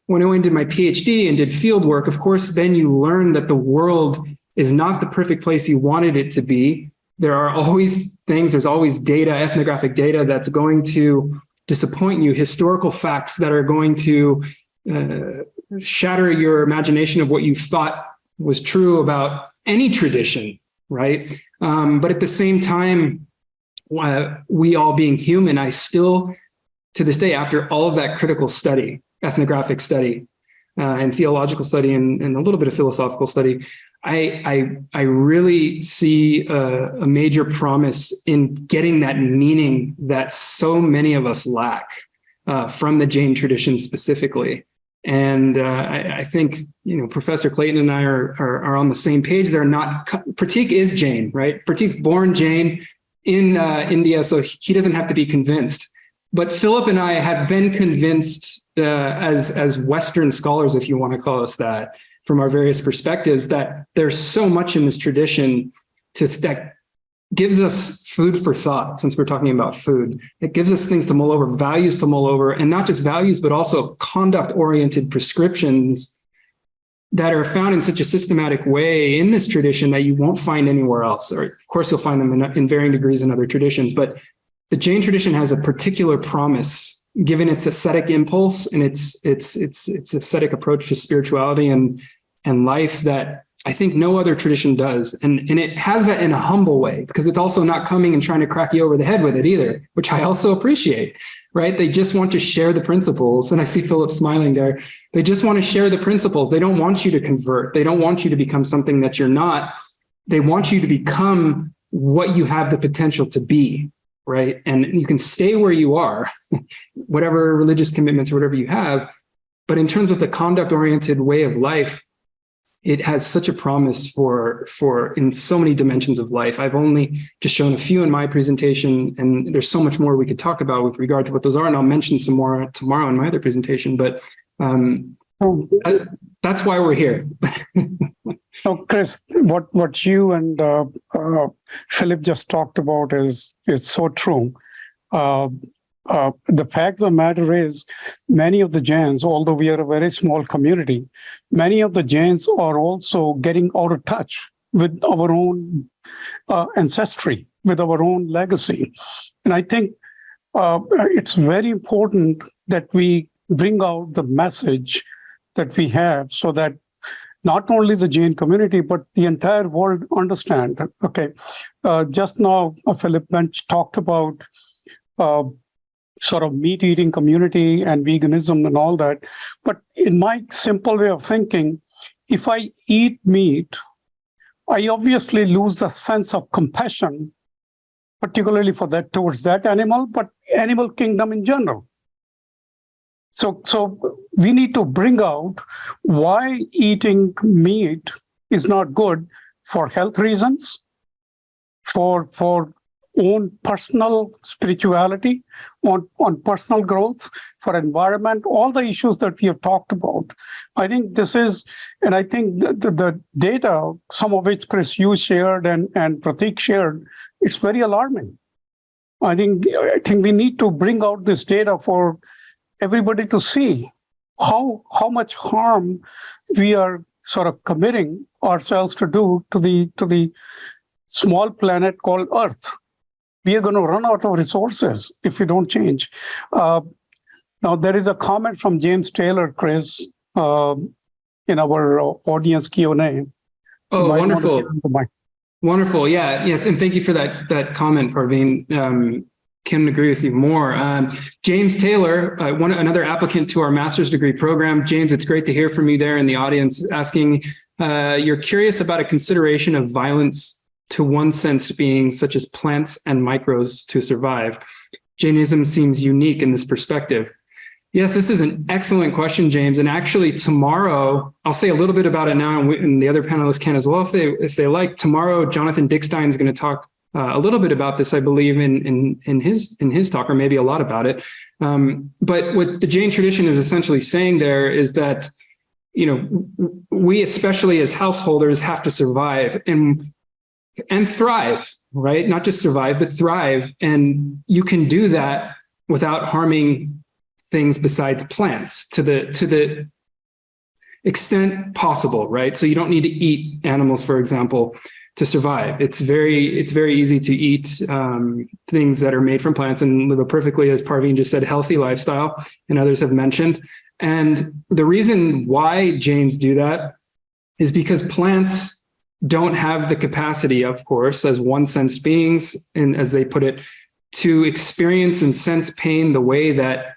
When I went and did my PhD and did field work, of course, then you learn that the world is not the perfect place you wanted it to be. There are always things, there's always data, ethnographic data that's going to disappoint you, historical facts that are going to shatter your imagination of what you thought was true about any tradition, right? But at the same time, we all being human, I still, to this day, after all of that critical study, ethnographic study, and theological study, and a little bit of philosophical study, I really see a major promise in getting that meaning that so many of us lack from the Jain tradition specifically. And I think, Professor Clayton and I are on the same page. They're not, Pratik is Jain, right? Pratik's born Jain in India, so he doesn't have to be convinced. But Philip and I have been convinced as Western scholars, if you want to call us that, from our various perspectives, that there's so much in this tradition that gives us food for thought, since we're talking about food. It gives us things to mull over, values to mull over, and not just values, but also conduct-oriented prescriptions that are found in such a systematic way in this tradition that you won't find anywhere else. Or, of course, you'll find them in varying degrees in other traditions, but the Jain tradition has a particular promise, given its ascetic impulse and its ascetic approach to spirituality and life, that I think no other tradition does. And it has that in a humble way, because it's also not coming and trying to crack you over the head with it either, which I also appreciate, right? They just want to share the principles. And I see Philip smiling there. They just want to share the principles. They don't want you to convert. They don't want you to become something that you're not. They want you to become what you have the potential to be, right? And you can stay where you are, whatever religious commitments or whatever you have. But in terms of the conduct-oriented way of life, it has such a promise for in so many dimensions of life. I've only just shown a few in my presentation, and there's so much more we could talk about with regard to what those are, and I'll mention some more tomorrow in my other presentation. But that's why we're here. So, Chris, what you and Philip just talked about is so true. The fact of the matter is, many of the Jains, although we are a very small community, many of the Jains are also getting out of touch with our own ancestry, with our own legacy. And I think it's very important that we bring out the message that we have, so that not only the Jain community, but the entire world understand. Okay, just now Philip talked about sort of meat eating community and veganism and all that. But in my simple way of thinking, if I eat meat, I obviously lose the sense of compassion, particularly for that towards that animal, but animal kingdom in general. So we need to bring out why eating meat is not good for health reasons, for own personal spirituality, on personal growth, for environment, all the issues that we have talked about. I think this is, and I think the data, some of which Chris, you shared and Pratik shared, it's very alarming. I think we need to bring out this data for everybody to see how much harm we are sort of committing ourselves to do to the small planet called Earth. We are going to run out of resources if we don't change. Now, there is a comment from James Taylor, Chris, in our audience Q&A. Oh, wonderful. Wonderful. Yeah. And thank you for that comment, Parveen. Couldn't agree with you more. James Taylor, another applicant to our master's degree program. James, it's great to hear from you there in the audience, asking, you're curious about a consideration of violence to one-sensed beings such as plants and microbes to survive. Jainism seems unique in this perspective. Yes, this is an excellent question, James. And actually tomorrow, I'll say a little bit about it now, and the other panelists can as well if they like. Tomorrow, Jonathan Dickstein is going to talk a little bit about this, I believe, in his talk, or maybe a lot about it. But what the Jain tradition is essentially saying there is that, we, especially as householders, have to survive and thrive, right? Not just survive, but thrive. And you can do that without harming things besides plants to the extent possible, right? So you don't need to eat animals, for example, to survive. It's very easy to eat things that are made from plants and live a perfectly, as Parveen just said, healthy lifestyle, and others have mentioned. And the reason why Jains do that is because plants don't have the capacity, of course, as one-sensed beings, and as they put it, to experience and sense pain the way that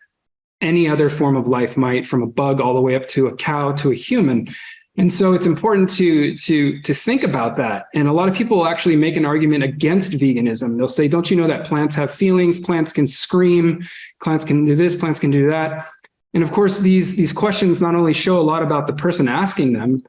any other form of life might, from a bug all the way up to a cow to a human. And so it's important to think about that. And a lot of people actually make an argument against veganism. They'll say, don't you know that plants have feelings? Plants can scream, plants can do this, plants can do that. And of course, these questions not only show a lot about the person asking them,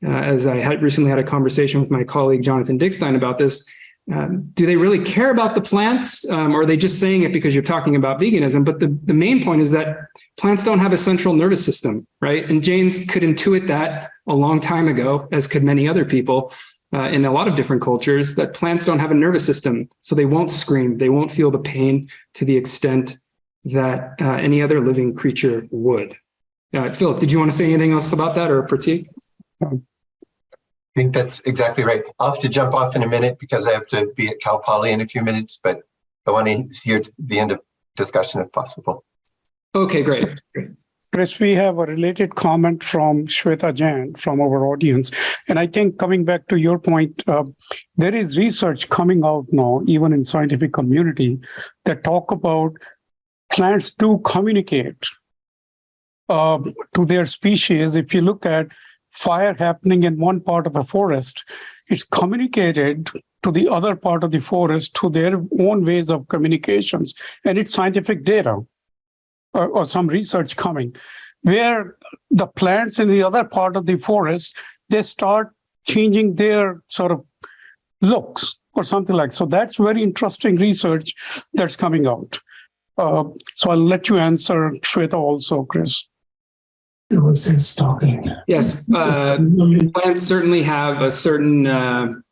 as I recently had a conversation with my colleague, Jonathan Dickstein, about this. Do they really care about the plants? Or are they just saying it because you're talking about veganism? But the main point is that plants don't have a central nervous system, right? And Jains could intuit that a long time ago, as could many other people in a lot of different cultures, that plants don't have a nervous system. So they won't scream. They won't feel the pain to the extent that any other living creature would. Philip, did you want to say anything else about that, or Pratik? I think that's exactly right. I'll have to jump off in a minute because I have to be at Cal Poly in a few minutes, but I want to hear the end of discussion if possible. Okay, great. Chris, we have a related comment from Shweta Jain from our audience. And I think coming back to your point, there is research coming out now, even in scientific community, that talk about plants do communicate to their species. If you look at fire happening in one part of a forest, it's communicated to the other part of the forest to their own ways of communications. And it's scientific data or some research coming, where the plants in the other part of the forest, they start changing their sort of looks or something like that. So that's very interesting research that's coming out. So I'll let you answer, Shweta, also, Chris. Yes, plants certainly have a certain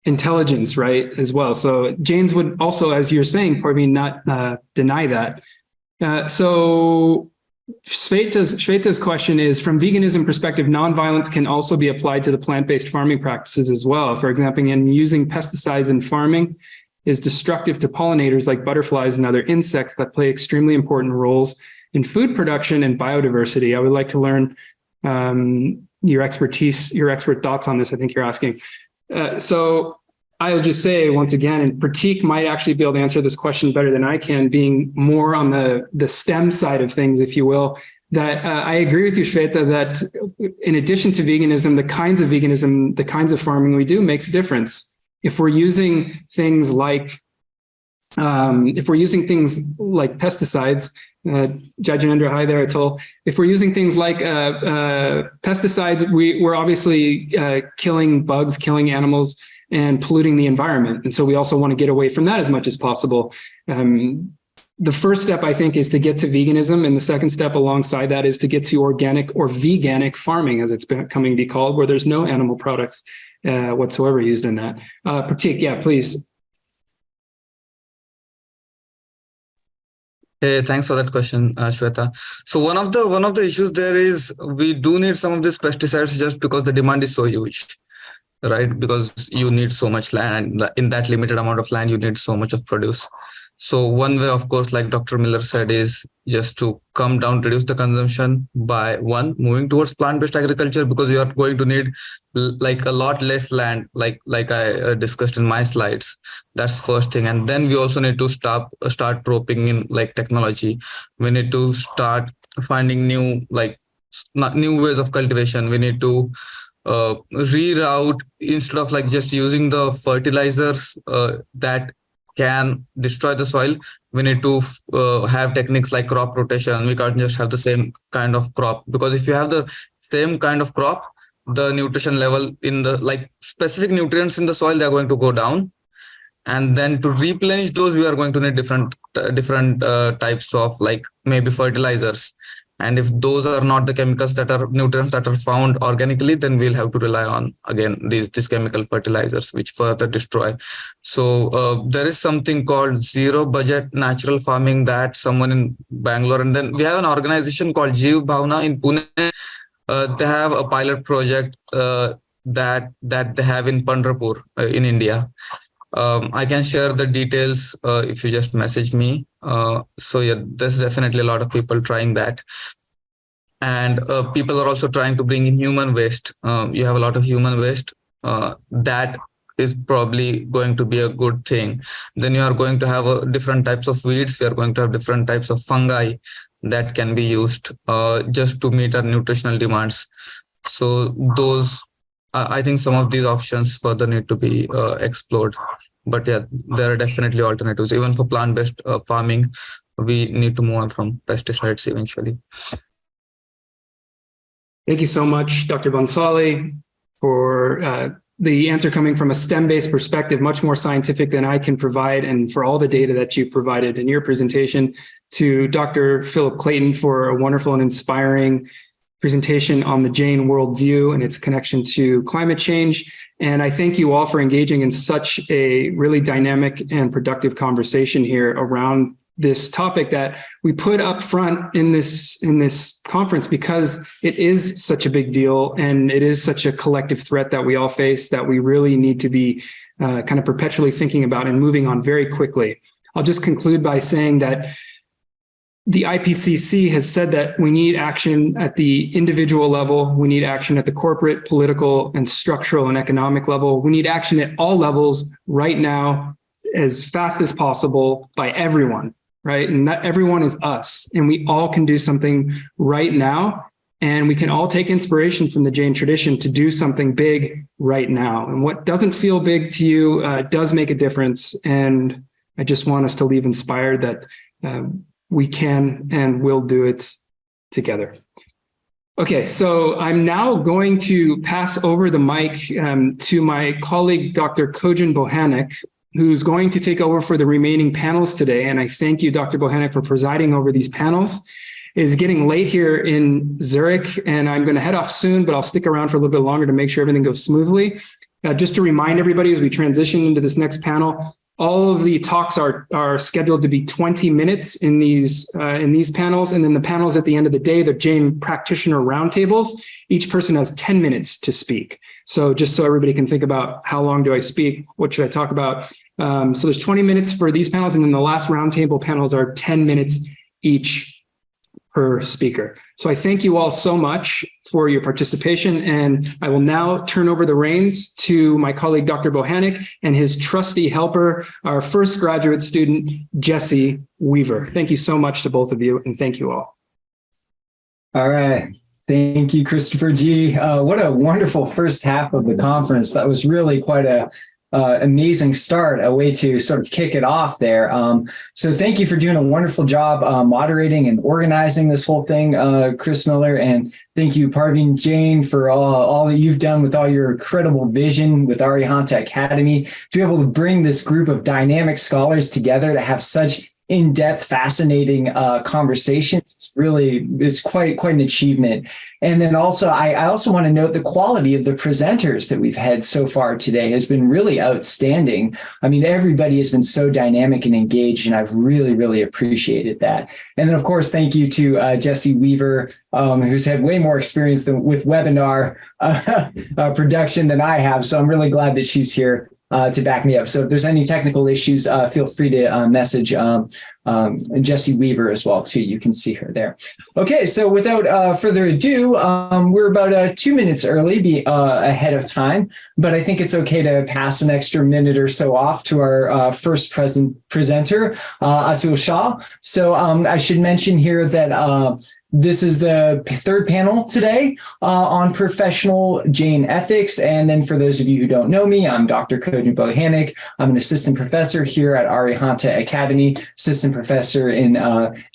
intelligence, right, as well. So Jains would also, as you're saying, Parveen, not deny that. So Shweta's question is, from veganism perspective, nonviolence can also be applied to the plant-based farming practices as well. For example, in using pesticides in farming is destructive to pollinators like butterflies and other insects that play extremely important roles in food production and biodiversity. I would like to learn your expertise, your expert thoughts on this, I think you're asking. So I'll just say once again, and Pratik might actually be able to answer this question better than I can, being more on the STEM side of things, if you will, that I agree with you, Shweta, that in addition to veganism, the kinds of farming we do makes a difference. If we're using things like pesticides, Jainendra, hi there, Atul. If we're using things like pesticides, we're obviously killing bugs, killing animals, and polluting the environment. And so we also want to get away from that as much as possible. The first step, I think, is to get to veganism. And the second step alongside that is to get to organic or veganic farming, as it's coming to be called, where there's no animal products whatsoever used in that. Pratik, yeah, please. Hey, thanks for that question, Shweta. So one of the issues there is we do need some of these pesticides just because the demand is so huge, right? Because you need so much land, and in that limited amount of land, you need so much of produce. So one way, of course, like Dr. Miller said, is just to come down, reduce the consumption by moving towards plant-based agriculture, because you are going to need like a lot less land, like I discussed in my slides. That's first thing. And then we also need to start roping in like technology. We need to start finding new ways of cultivation. We need to reroute, instead of like just using the fertilizers that can destroy the soil. We need to have techniques like crop rotation. We can't just have the same kind of crop, because if you have the same kind of crop, the nutrition level in the like specific nutrients in the soil, they're going to go down. And then to replenish those, we are going to need different types of like maybe fertilizers. And if those are not the chemicals that are nutrients that are found organically, then we'll have to rely on, again, these chemical fertilizers, which further destroy. So there is something called zero budget natural farming that someone in Bangalore, and then we have an organization called Jeev Bhavna in Pune. They have a pilot project that they have in Pandharpur in India. I can share the details if you just message me. So yeah, there's definitely a lot of people trying that. And people are also trying to bring in human waste. You have a lot of human waste. That is probably going to be a good thing. Then you are going to have different types of weeds. We are going to have different types of fungi that can be used just to meet our nutritional demands. So those, I think some of these options further need to be explored. But yeah, there are definitely alternatives. Even for plant-based farming, we need to move on from pesticides eventually. Thank you so much, Dr. Bhansali, for the answer coming from a STEM-based perspective, much more scientific than I can provide, and for all the data that you provided in your presentation. To Dr. Philip Clayton for a wonderful and inspiring presentation on the Jain worldview and its connection to climate change. And I thank you all for engaging in such a really dynamic and productive conversation here around this topic that we put up front in this conference, because it is such a big deal and it is such a collective threat that we all face, that we really need to be kind of perpetually thinking about and moving on very quickly. I'll just conclude by saying that the IPCC has said that we need action at the individual level. We need action at the corporate, political, and structural and economic level. We need action at all levels right now, as fast as possible, by everyone, right? And that everyone is us, and we all can do something right now. And we can all take inspiration from the Jain tradition to do something big right now. And what doesn't feel big to you does make a difference. And I just want us to leave inspired that we can and will do it together. Okay, so I'm now going to pass over the mic to my colleague, Dr. Kojan Bohanek, who's going to take over for the remaining panels today. And I thank you, Dr. Bohanek, for presiding over these panels. It's getting late here in Zurich, and I'm going to head off soon, but I'll stick around for a little bit longer to make sure everything goes smoothly. Just to remind everybody, as we transition into this next panel, all of the talks are scheduled to be 20 minutes in these panels. And then the panels at the end of the day, the Jain practitioner roundtables, each person has 10 minutes to speak. So just so everybody can think about how long do I speak? What should I talk about? So there's 20 minutes for these panels. And then the last roundtable panels are 10 minutes each. per speaker. So I thank you all so much for your participation, and I will now turn over the reins to my colleague, Dr. Bohanec, and his trusty helper, our first graduate student, Jesse Weaver. Thank you so much to both of you, and thank you all. All right. Thank you, Christopher G. What a wonderful first half of the conference. That was really quite a amazing start, a way to sort of kick it off there. So thank you for doing a wonderful job moderating and organizing this whole thing, Chris Miller. And thank you, Parveen Jain, for all that you've done with all your incredible vision with Arihanta Academy to be able to bring this group of dynamic scholars together to have such in-depth, fascinating conversations. It's quite an achievement. And then also, I also want to note the quality of the presenters that we've had so far today has been really outstanding. I mean, everybody has been so dynamic and engaged, and I've really appreciated that. And then, of course, thank you to Jesse Weaver, who's had way more experience with webinar production than I have. So I'm really glad that she's here to back me up. So if there's any technical issues, feel free to message Jesse Weaver as well, too. You can see her there. Okay, so without further ado, we're about 2 minutes early, ahead of time, but I think it's okay to pass an extra minute or so off to our first presenter, Atul Shah. So I should mention here that this is the third panel today on professional Jain ethics. And then for those of you who don't know me, I'm Dr. Kodnu Bohanec. I'm an assistant professor here at Arihanta Academy, assistant professor in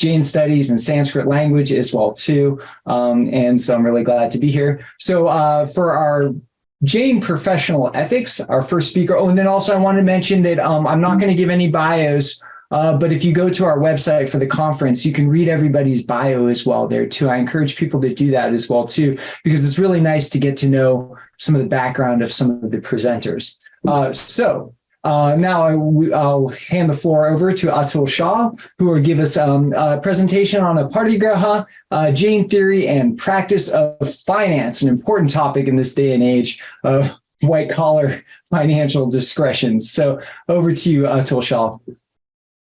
Jain studies and Sanskrit language as well, too. And so I'm really glad to be here. So for our Jain professional ethics, our first speaker. Oh, and then also I want to mention that I'm not going to give any bios. But if you go to our website for the conference, you can read everybody's bio as well there too. I encourage people to do that as well too, because it's really nice to get to know some of the background of some of the presenters. So now I'll hand the floor over to Atul Shah, who will give us a presentation on a parigraha, Jain theory and practice of finance, an important topic in this day and age of white-collar financial discretion. So over to you, Atul Shah.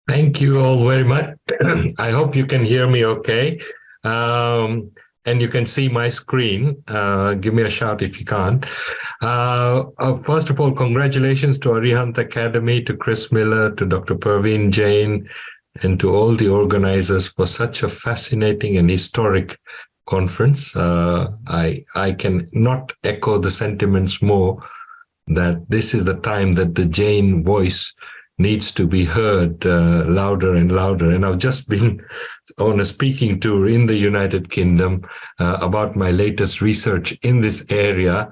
Thank you all very much. I hope you can hear me okay. And you can see my screen. Give me a shout if you can't. First of all, congratulations to Arihanta Academy, to Chris Miller, to Dr. Parveen Jain, and to all the organizers for such a fascinating and historic conference. I can not echo the sentiments more that this is the time that the Jain voice needs to be heard louder and louder. And I've just been on a speaking tour in the United Kingdom about my latest research in this area.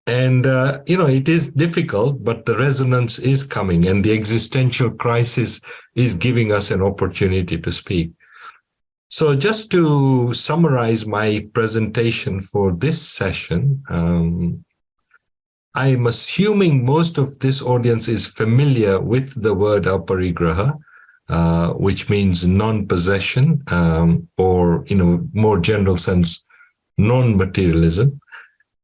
And, it is difficult, but the resonance is coming, and the existential crisis is giving us an opportunity to speak. So just to summarize my presentation for this session, I'm assuming most of this audience is familiar with the word aparigraha, which means non-possession, or in a more general sense, non-materialism.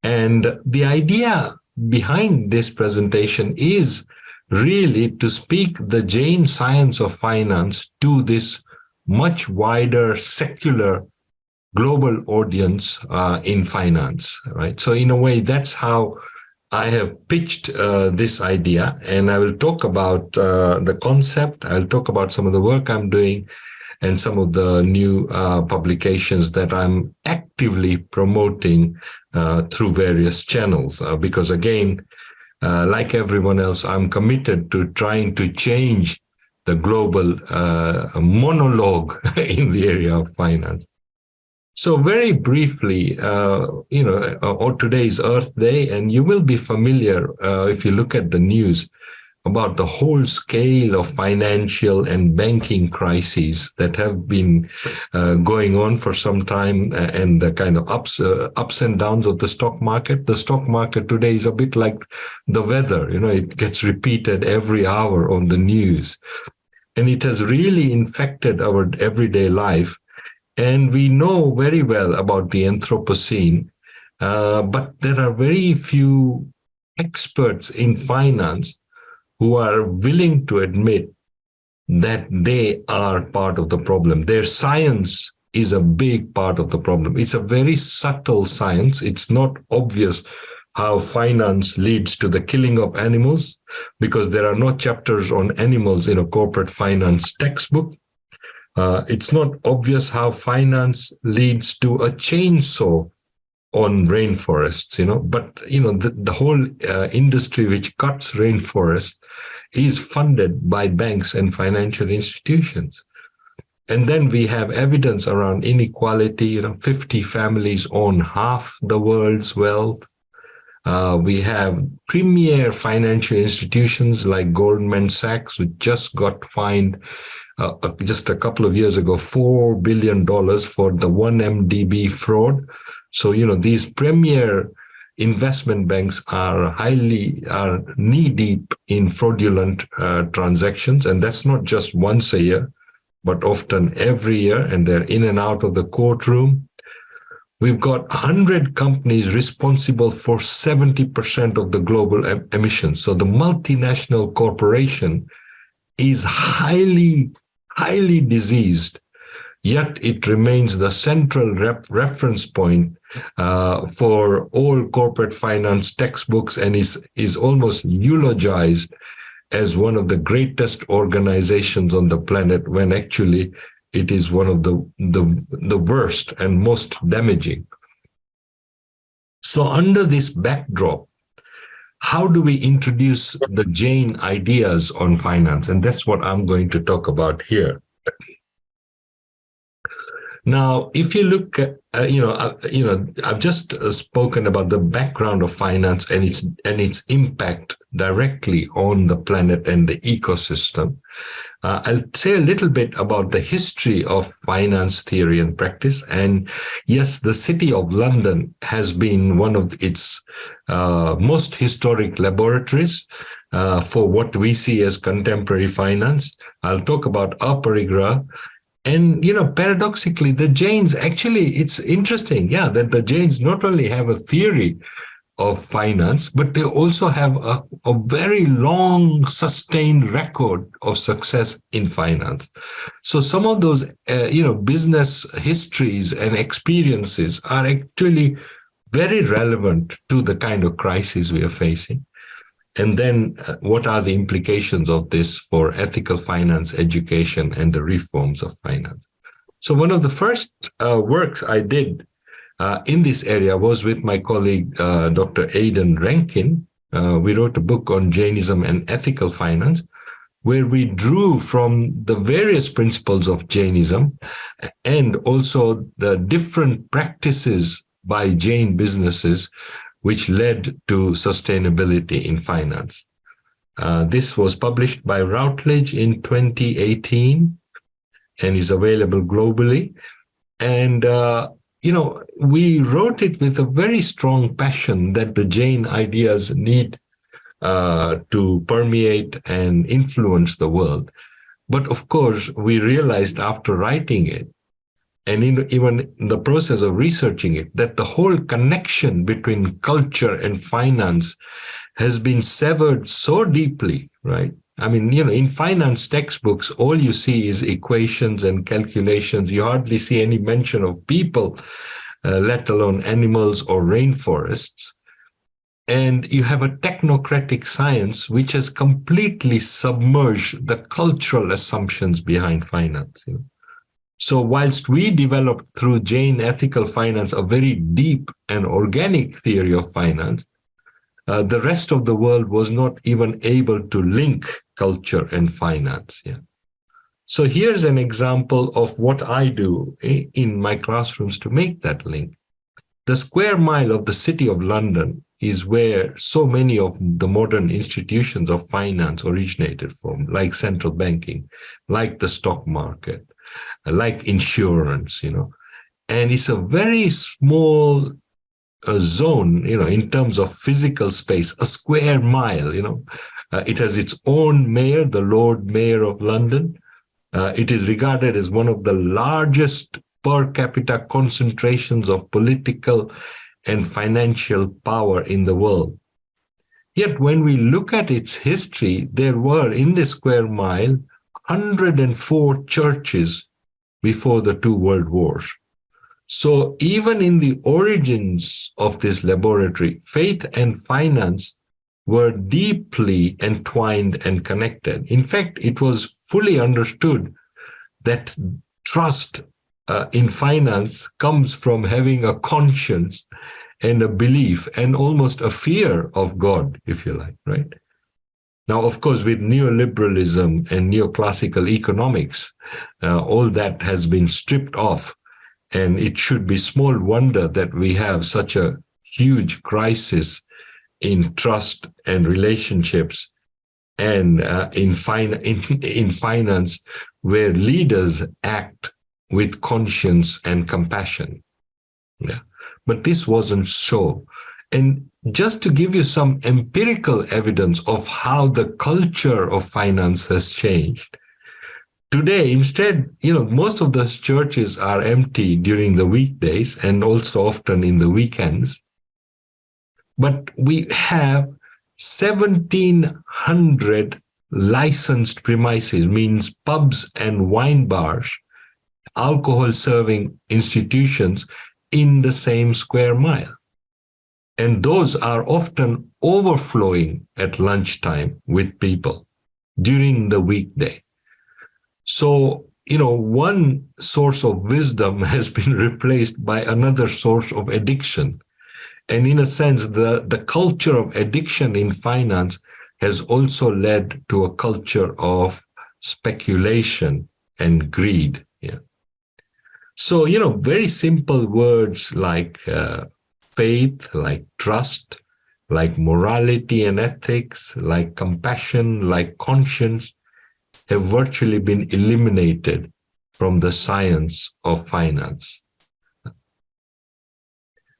And the idea behind this presentation is really to speak the Jain science of finance to this much wider secular global audience in finance, right? So in a way, that's how I have pitched this idea, and I will talk about the concept. I'll talk about some of the work I'm doing and some of the new publications that I'm actively promoting through various channels. Because again, like everyone else, I'm committed to trying to change the global monologue in the area of finance. So very briefly, today is Earth Day, and you will be familiar if you look at the news about the whole scale of financial and banking crises that have been going on for some time, and the kind of ups and downs of the stock market. The stock market today is a bit like the weather, it gets repeated every hour on the news, and it has really infected our everyday life. And we know very well about the Anthropocene, but there are very few experts in finance who are willing to admit that they are part of the problem. Their science is a big part of the problem. It's a very subtle science. It's not obvious how finance leads to the killing of animals, because there are no chapters on animals in a corporate finance textbook. It's not obvious how finance leads to a chainsaw on rainforests, but the whole industry which cuts rainforests is funded by banks and financial institutions. And then we have evidence around inequality. 50 families own half the world's wealth. We have premier financial institutions like Goldman Sachs, who just got fined just a couple of years ago, $4 billion for the 1MDB fraud. So, these premier investment banks are knee deep in fraudulent transactions. And that's not just once a year, but often every year, and they're in and out of the courtroom. We've got 100 companies responsible for 70% of the global emissions. So the multinational corporation is highly diseased, yet it remains the central reference point for all corporate finance textbooks, and is almost eulogized as one of the greatest organizations on the planet, when actually it is one of the worst and most damaging. So under this backdrop, how do we introduce the Jain ideas on finance? And that's what I'm going to talk about here. Now, if you look at, I've just spoken about the background of finance and its impact directly on the planet and the ecosystem. I'll say a little bit about the history of finance theory and practice. And yes, the City of London has been one of its most historic laboratories for what we see as contemporary finance. I'll talk about aparigraha. And, paradoxically, the Jains, actually, it's interesting, that the Jains not only have a theory of finance, but they also have a very long, sustained record of success in finance. So some of those, business histories and experiences are actually very relevant to the kind of crisis we are facing. And then what are the implications of this for ethical finance education and the reforms of finance? So one of the first works I did in this area was with my colleague, Dr. Aidan Rankin. We wrote a book on Jainism and ethical finance, where we drew from the various principles of Jainism and also the different practices by Jain businesses which led to sustainability in finance. This was published by Routledge in 2018 and is available globally. And, we wrote it with a very strong passion that the Jain ideas need to permeate and influence the world. But of course, we realized after writing it, and even in the process of researching it, that the whole connection between culture and finance has been severed so deeply, right? I mean, in finance textbooks, all you see is equations and calculations. You hardly see any mention of people, let alone animals or rainforests. And you have a technocratic science which has completely submerged the cultural assumptions behind finance. So whilst we developed through Jain ethical finance a very deep and organic theory of finance, the rest of the world was not even able to link culture and finance. So here's an example of what I do in my classrooms to make that link. The square mile of the City of London is where so many of the modern institutions of finance originated from, like central banking, like the stock market, like insurance, and it's a very small zone, in terms of physical space, a square mile, it has its own mayor, the Lord Mayor of London. It is regarded as one of the largest per capita concentrations of political and financial power in the world. Yet when we look at its history, there were in the square mile 104 churches before the two world wars. So even in the origins of this laboratory, faith and finance were deeply entwined and connected. In fact, it was fully understood that trust in finance comes from having a conscience and a belief and almost a fear of God, if you like, right? Now, of course, with neoliberalism and neoclassical economics, all that has been stripped off. And it should be small wonder that we have such a huge crisis in trust and relationships and in finance, where leaders act with conscience and compassion. Yeah. But this wasn't so. And just to give you some empirical evidence of how the culture of finance has changed, today, instead, most of those churches are empty during the weekdays and also often in the weekends. But we have 1,700 licensed premises, means pubs and wine bars, alcohol serving institutions in the same square mile. And those are often overflowing at lunchtime with people during the weekday. So, one source of wisdom has been replaced by another source of addiction. And in a sense, the culture of addiction in finance has also led to a culture of speculation and greed. Yeah. So, very simple words like faith, like trust, like morality and ethics, like compassion, like conscience, have virtually been eliminated from the science of finance.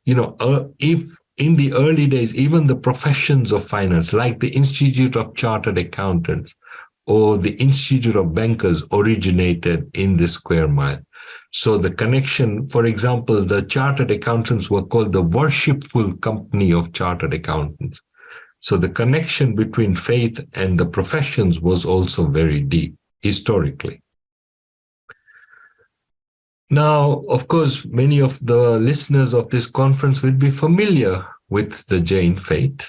If in the early days, even the professions of finance, like the Institute of Chartered Accountants or the Institute of Bankers, originated in the square mile. So the connection, for example, the chartered accountants were called the worshipful company of chartered accountants. So the connection between faith and the professions was also very deep, historically. Now, of course, many of the listeners of this conference will be familiar with the Jain faith.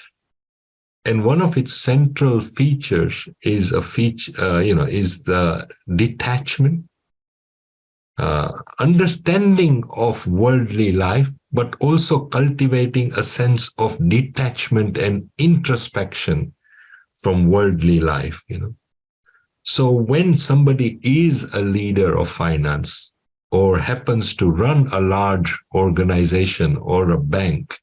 And one of its central features is the detachment, understanding of worldly life, but also cultivating a sense of detachment and introspection from worldly life. So when somebody is a leader of finance or happens to run a large organization or a bank,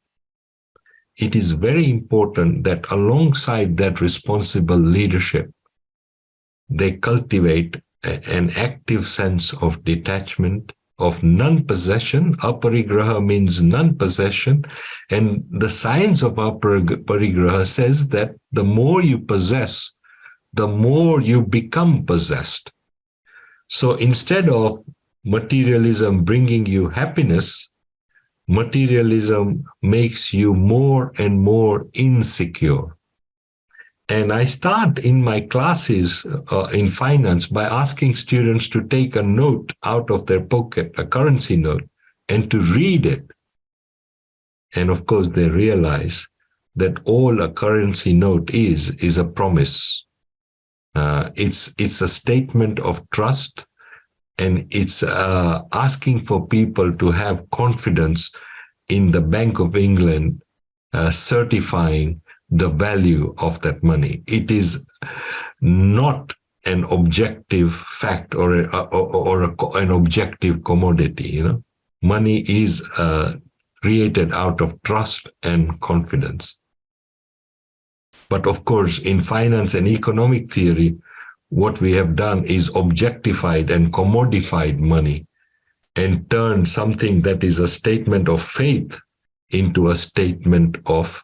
it is very important that alongside that responsible leadership, they cultivate an active sense of detachment, of non-possession. Aparigraha means non-possession. And the science of aparigraha says that the more you possess, the more you become possessed. So instead of materialism bringing you happiness, materialism makes you more and more insecure. And I start in my classes in finance by asking students to take a note out of their pocket, a currency note, and to read it. And of course, they realize that all a currency note is a promise. It's a statement of trust, and it's asking for people to have confidence in the Bank of England certifying the value of that money. It is not an objective fact or an objective commodity. Money is created out of trust and confidence. But of course, in finance and economic theory, what we have done is objectified and commodified money and turned something that is a statement of faith into a statement of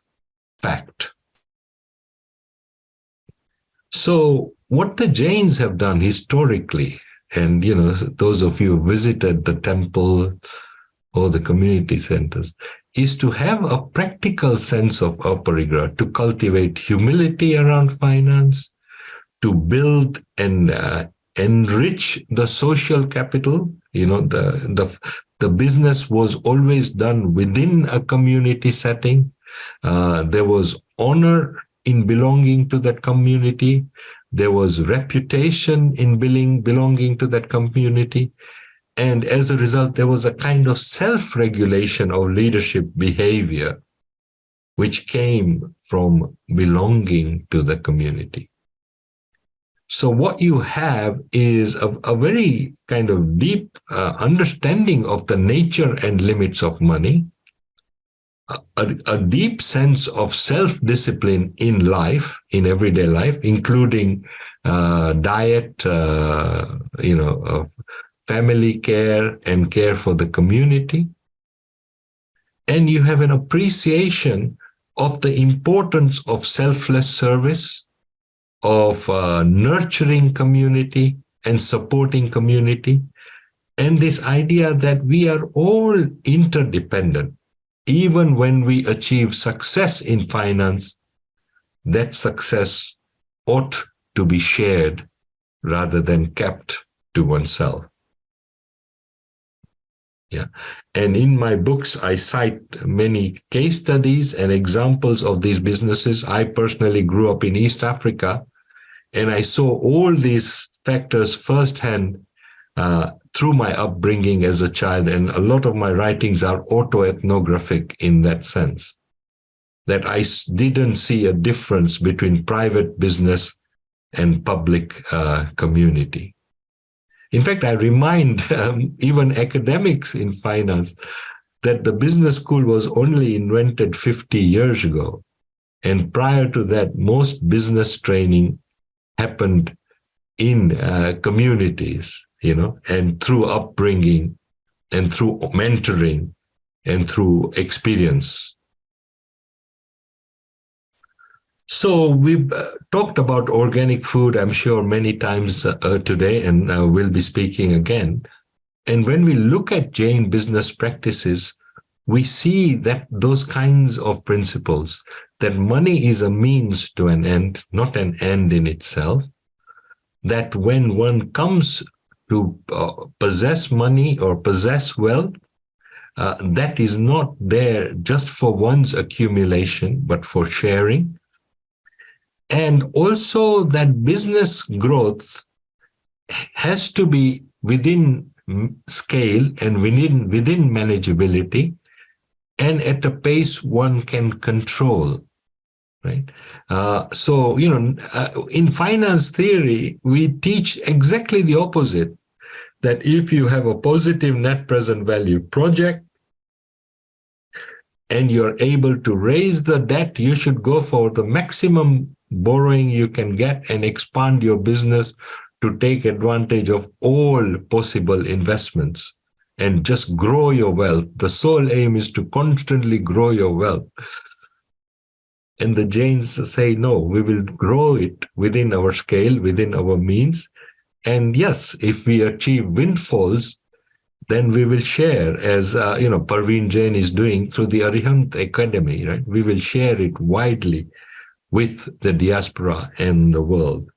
fact. So what the Jains have done historically, and those of you who visited the temple or the community centers, is to have a practical sense of aparigraha, to cultivate humility around finance, to build an enrich the social capital. The business was always done within a community setting. There was honor in belonging to that community. There was reputation in belonging to that community. And as a result, there was a kind of self-regulation of leadership behavior, which came from belonging to the community. So what you have is a very kind of deep understanding of the nature and limits of money, a deep sense of self-discipline in life, in everyday life, including diet, family care and care for the community. And you have an appreciation of the importance of selfless service, of nurturing community and supporting community, and this idea that we are all interdependent. Even when we achieve success in finance, that success ought to be shared rather than kept to oneself. Yeah. And in my books, I cite many case studies and examples of these businesses. I personally grew up in East Africa, and I saw all these factors firsthand through my upbringing as a child. And a lot of my writings are autoethnographic in that sense, that I didn't see a difference between private business and public community. In fact, I remind even academics in finance that the business school was only invented 50 years ago. And prior to that, most business training happened in communities, and through upbringing and through mentoring and through experience. So we've talked about organic food, I'm sure, many times today, and we'll be speaking again. And when we look at Jain business practices, we see that those kinds of principles, that money is a means to an end, not an end in itself, that when one comes to possess money or possess wealth, that is not there just for one's accumulation, but for sharing. And also that business growth has to be within scale and within manageability and at a pace one can control, right? In finance theory, we teach exactly the opposite, that if you have a positive net present value project and you're able to raise the debt, you should go for the maximum borrowing you can get and expand your business to take advantage of all possible investments and just grow your wealth. The sole aim is to constantly grow your wealth. And the Jains say, no, we will grow it within our scale, within our means. And yes, if we achieve windfalls, then we will share, as Parveen Jain is doing through the Arihanta Academy, right? We will share it widely with the diaspora and the world.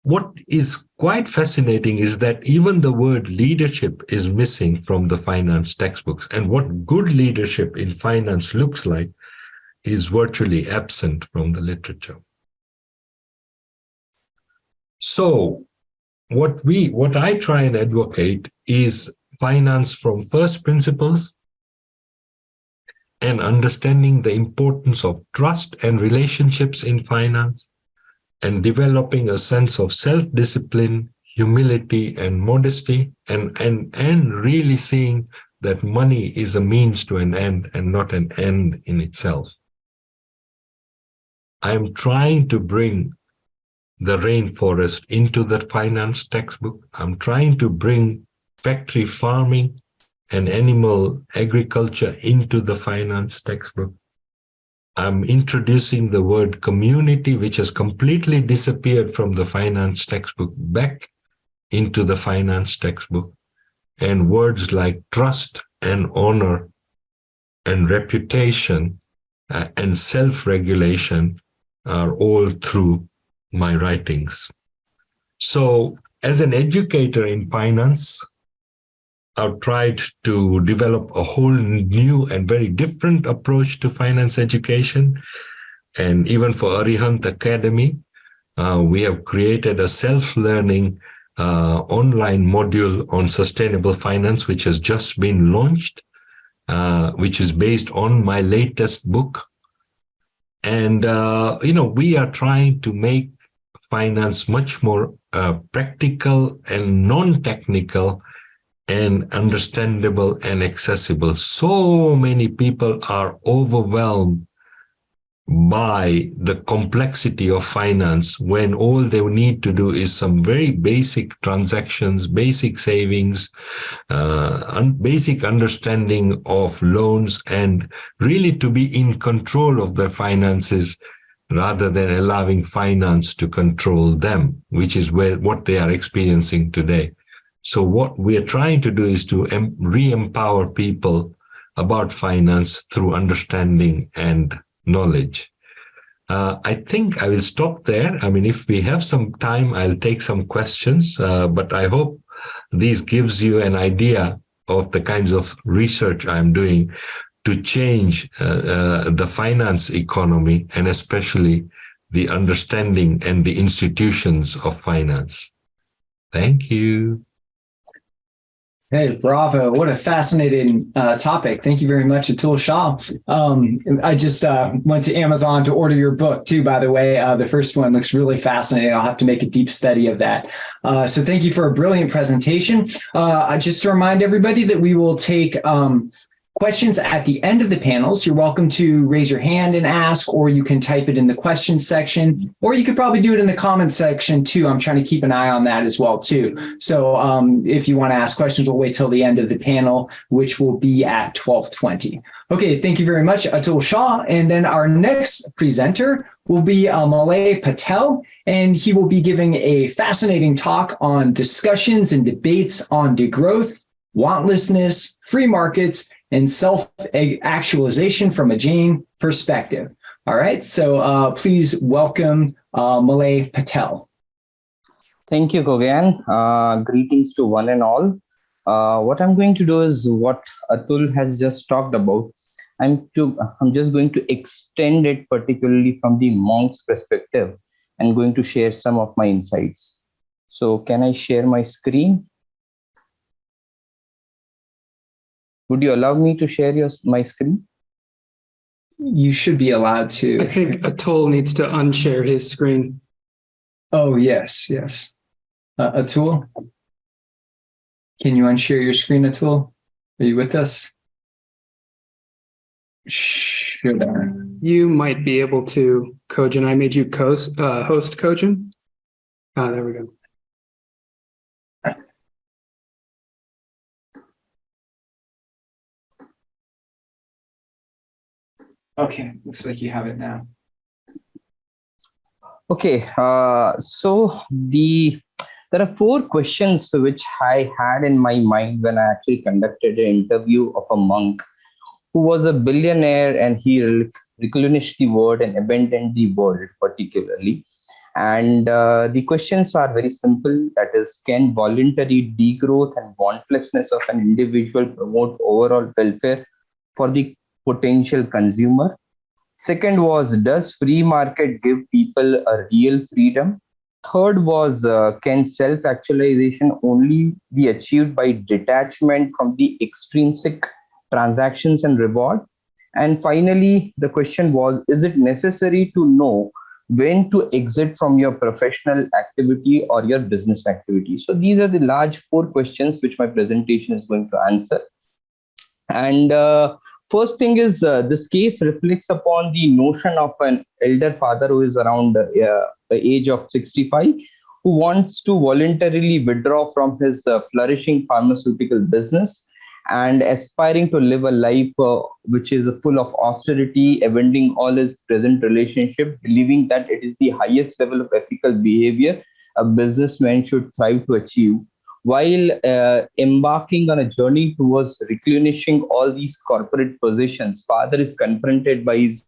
What is quite fascinating is that even the word leadership is missing from the finance textbooks, and what good leadership in finance looks like is virtually absent from the literature. So what I try and advocate is finance from first principles and understanding the importance of trust and relationships in finance, and developing a sense of self-discipline, humility, and modesty, and really seeing that money is a means to an end and not an end in itself. I am trying to bring the rainforest into the finance textbook. I'm trying to bring factory farming and animal agriculture into the finance textbook. I'm introducing the word community, which has completely disappeared from the finance textbook, back into the finance textbook. And words like trust and honor and reputation and self-regulation are all through my writings. So as an educator in finance, I've tried to develop a whole new and very different approach to finance education. And even for Arihanta Academy, we have created a self-learning online module on sustainable finance, which has just been launched, which is based on my latest book. And, we are trying to make finance much more practical and non-technical and understandable and accessible. So many people are overwhelmed by the complexity of finance when all they need to do is some very basic transactions, basic savings, basic understanding of loans, and really to be in control of their finances rather than allowing finance to control them, which is what they are experiencing today. So what we are trying to do is to re-empower people about finance through understanding and knowledge. I think I will stop there. I mean, if we have some time, I'll take some questions, but I hope this gives you an idea of the kinds of research I'm doing to change the finance economy and especially the understanding and the institutions of finance. Thank you. Hey, bravo. What a fascinating topic. Thank you very much, Atul Shah. I just went to Amazon to order your book too, by the way. The first one looks really fascinating. I'll have to make a deep study of that. So thank you for a brilliant presentation. Just to remind everybody that we will take questions at the end of the panels. You're welcome to raise your hand and ask, or you can type it in the questions section, or you could probably do it in the comments section too. I'm trying to keep an eye on that as well too. So if you want to ask questions, we'll wait till the end of the panel, which will be at 12:20. Okay, thank you very much, Atul Shah. And then our next presenter will be Malay Patel, and he will be giving a fascinating talk on discussions and debates on degrowth, wantlessness, free markets, and self-actualization from a Jain perspective. All right, so please welcome Malay Patel. Thank you, Gogan. Greetings to one and all. What I'm going to do is what Atul has just talked about. I'm just going to extend it particularly from the monk's perspective and going to share some of my insights. So can I share my screen? Would you allow me to share my screen? You should be allowed to. I think Atul needs to unshare his screen. Oh, yes, yes. Atul, can you unshare your screen, Atul? Are you with us? Should I? You might be able to, Kojin. I made you host, Kojin. There we go. Okay, looks like you have it now. Okay, so there are 4 questions which I had in my mind when I actually conducted an interview of a monk who was a billionaire, and he relinquished the world and abandoned the world particularly. And the questions are very simple. That is, can voluntary degrowth and wantlessness of an individual promote overall welfare for the potential consumer? Second was, does free market give people a real freedom? Third was, can self-actualization only be achieved by detachment from the extrinsic transactions and reward? And finally, the question was, is it necessary to know when to exit from your professional activity or your business activity? So these are the large 4 questions which my presentation is going to answer. And first thing is, this case reflects upon the notion of an elder father who is around the age of 65, who wants to voluntarily withdraw from his flourishing pharmaceutical business and aspiring to live a life which is full of austerity, abandoning all his present relationship, believing that it is the highest level of ethical behavior a businessman should strive to achieve, while embarking on a journey towards reclinishing all these corporate positions. Father is confronted by his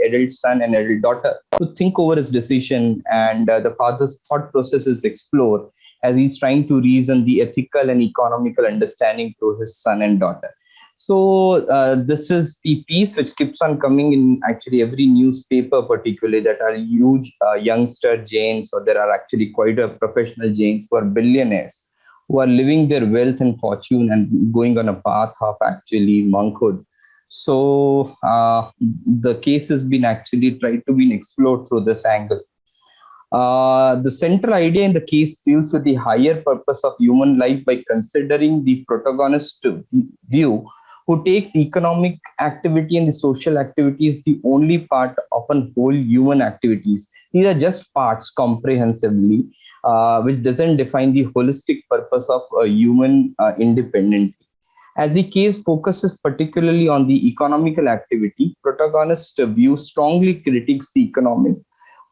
adult son and adult daughter to think over his decision, and the father's thought process is explored as he's trying to reason the ethical and economical understanding to his son and daughter. So this is the piece which keeps on coming in actually every newspaper, particularly that are huge youngster Jains, or there are actually quite a professional Jains who are billionaires, who are living their wealth and fortune and going on a path of actually monkhood. So the case has been actually tried to be explored through this angle. The central idea in the case deals with the higher purpose of human life by considering the protagonist view, who takes economic activity and the social activity as the only part of an whole human activities. These are just parts comprehensively, which doesn't define the holistic purpose of a human independently. As the case focuses particularly on the economical activity, protagonist view strongly critiques the economic,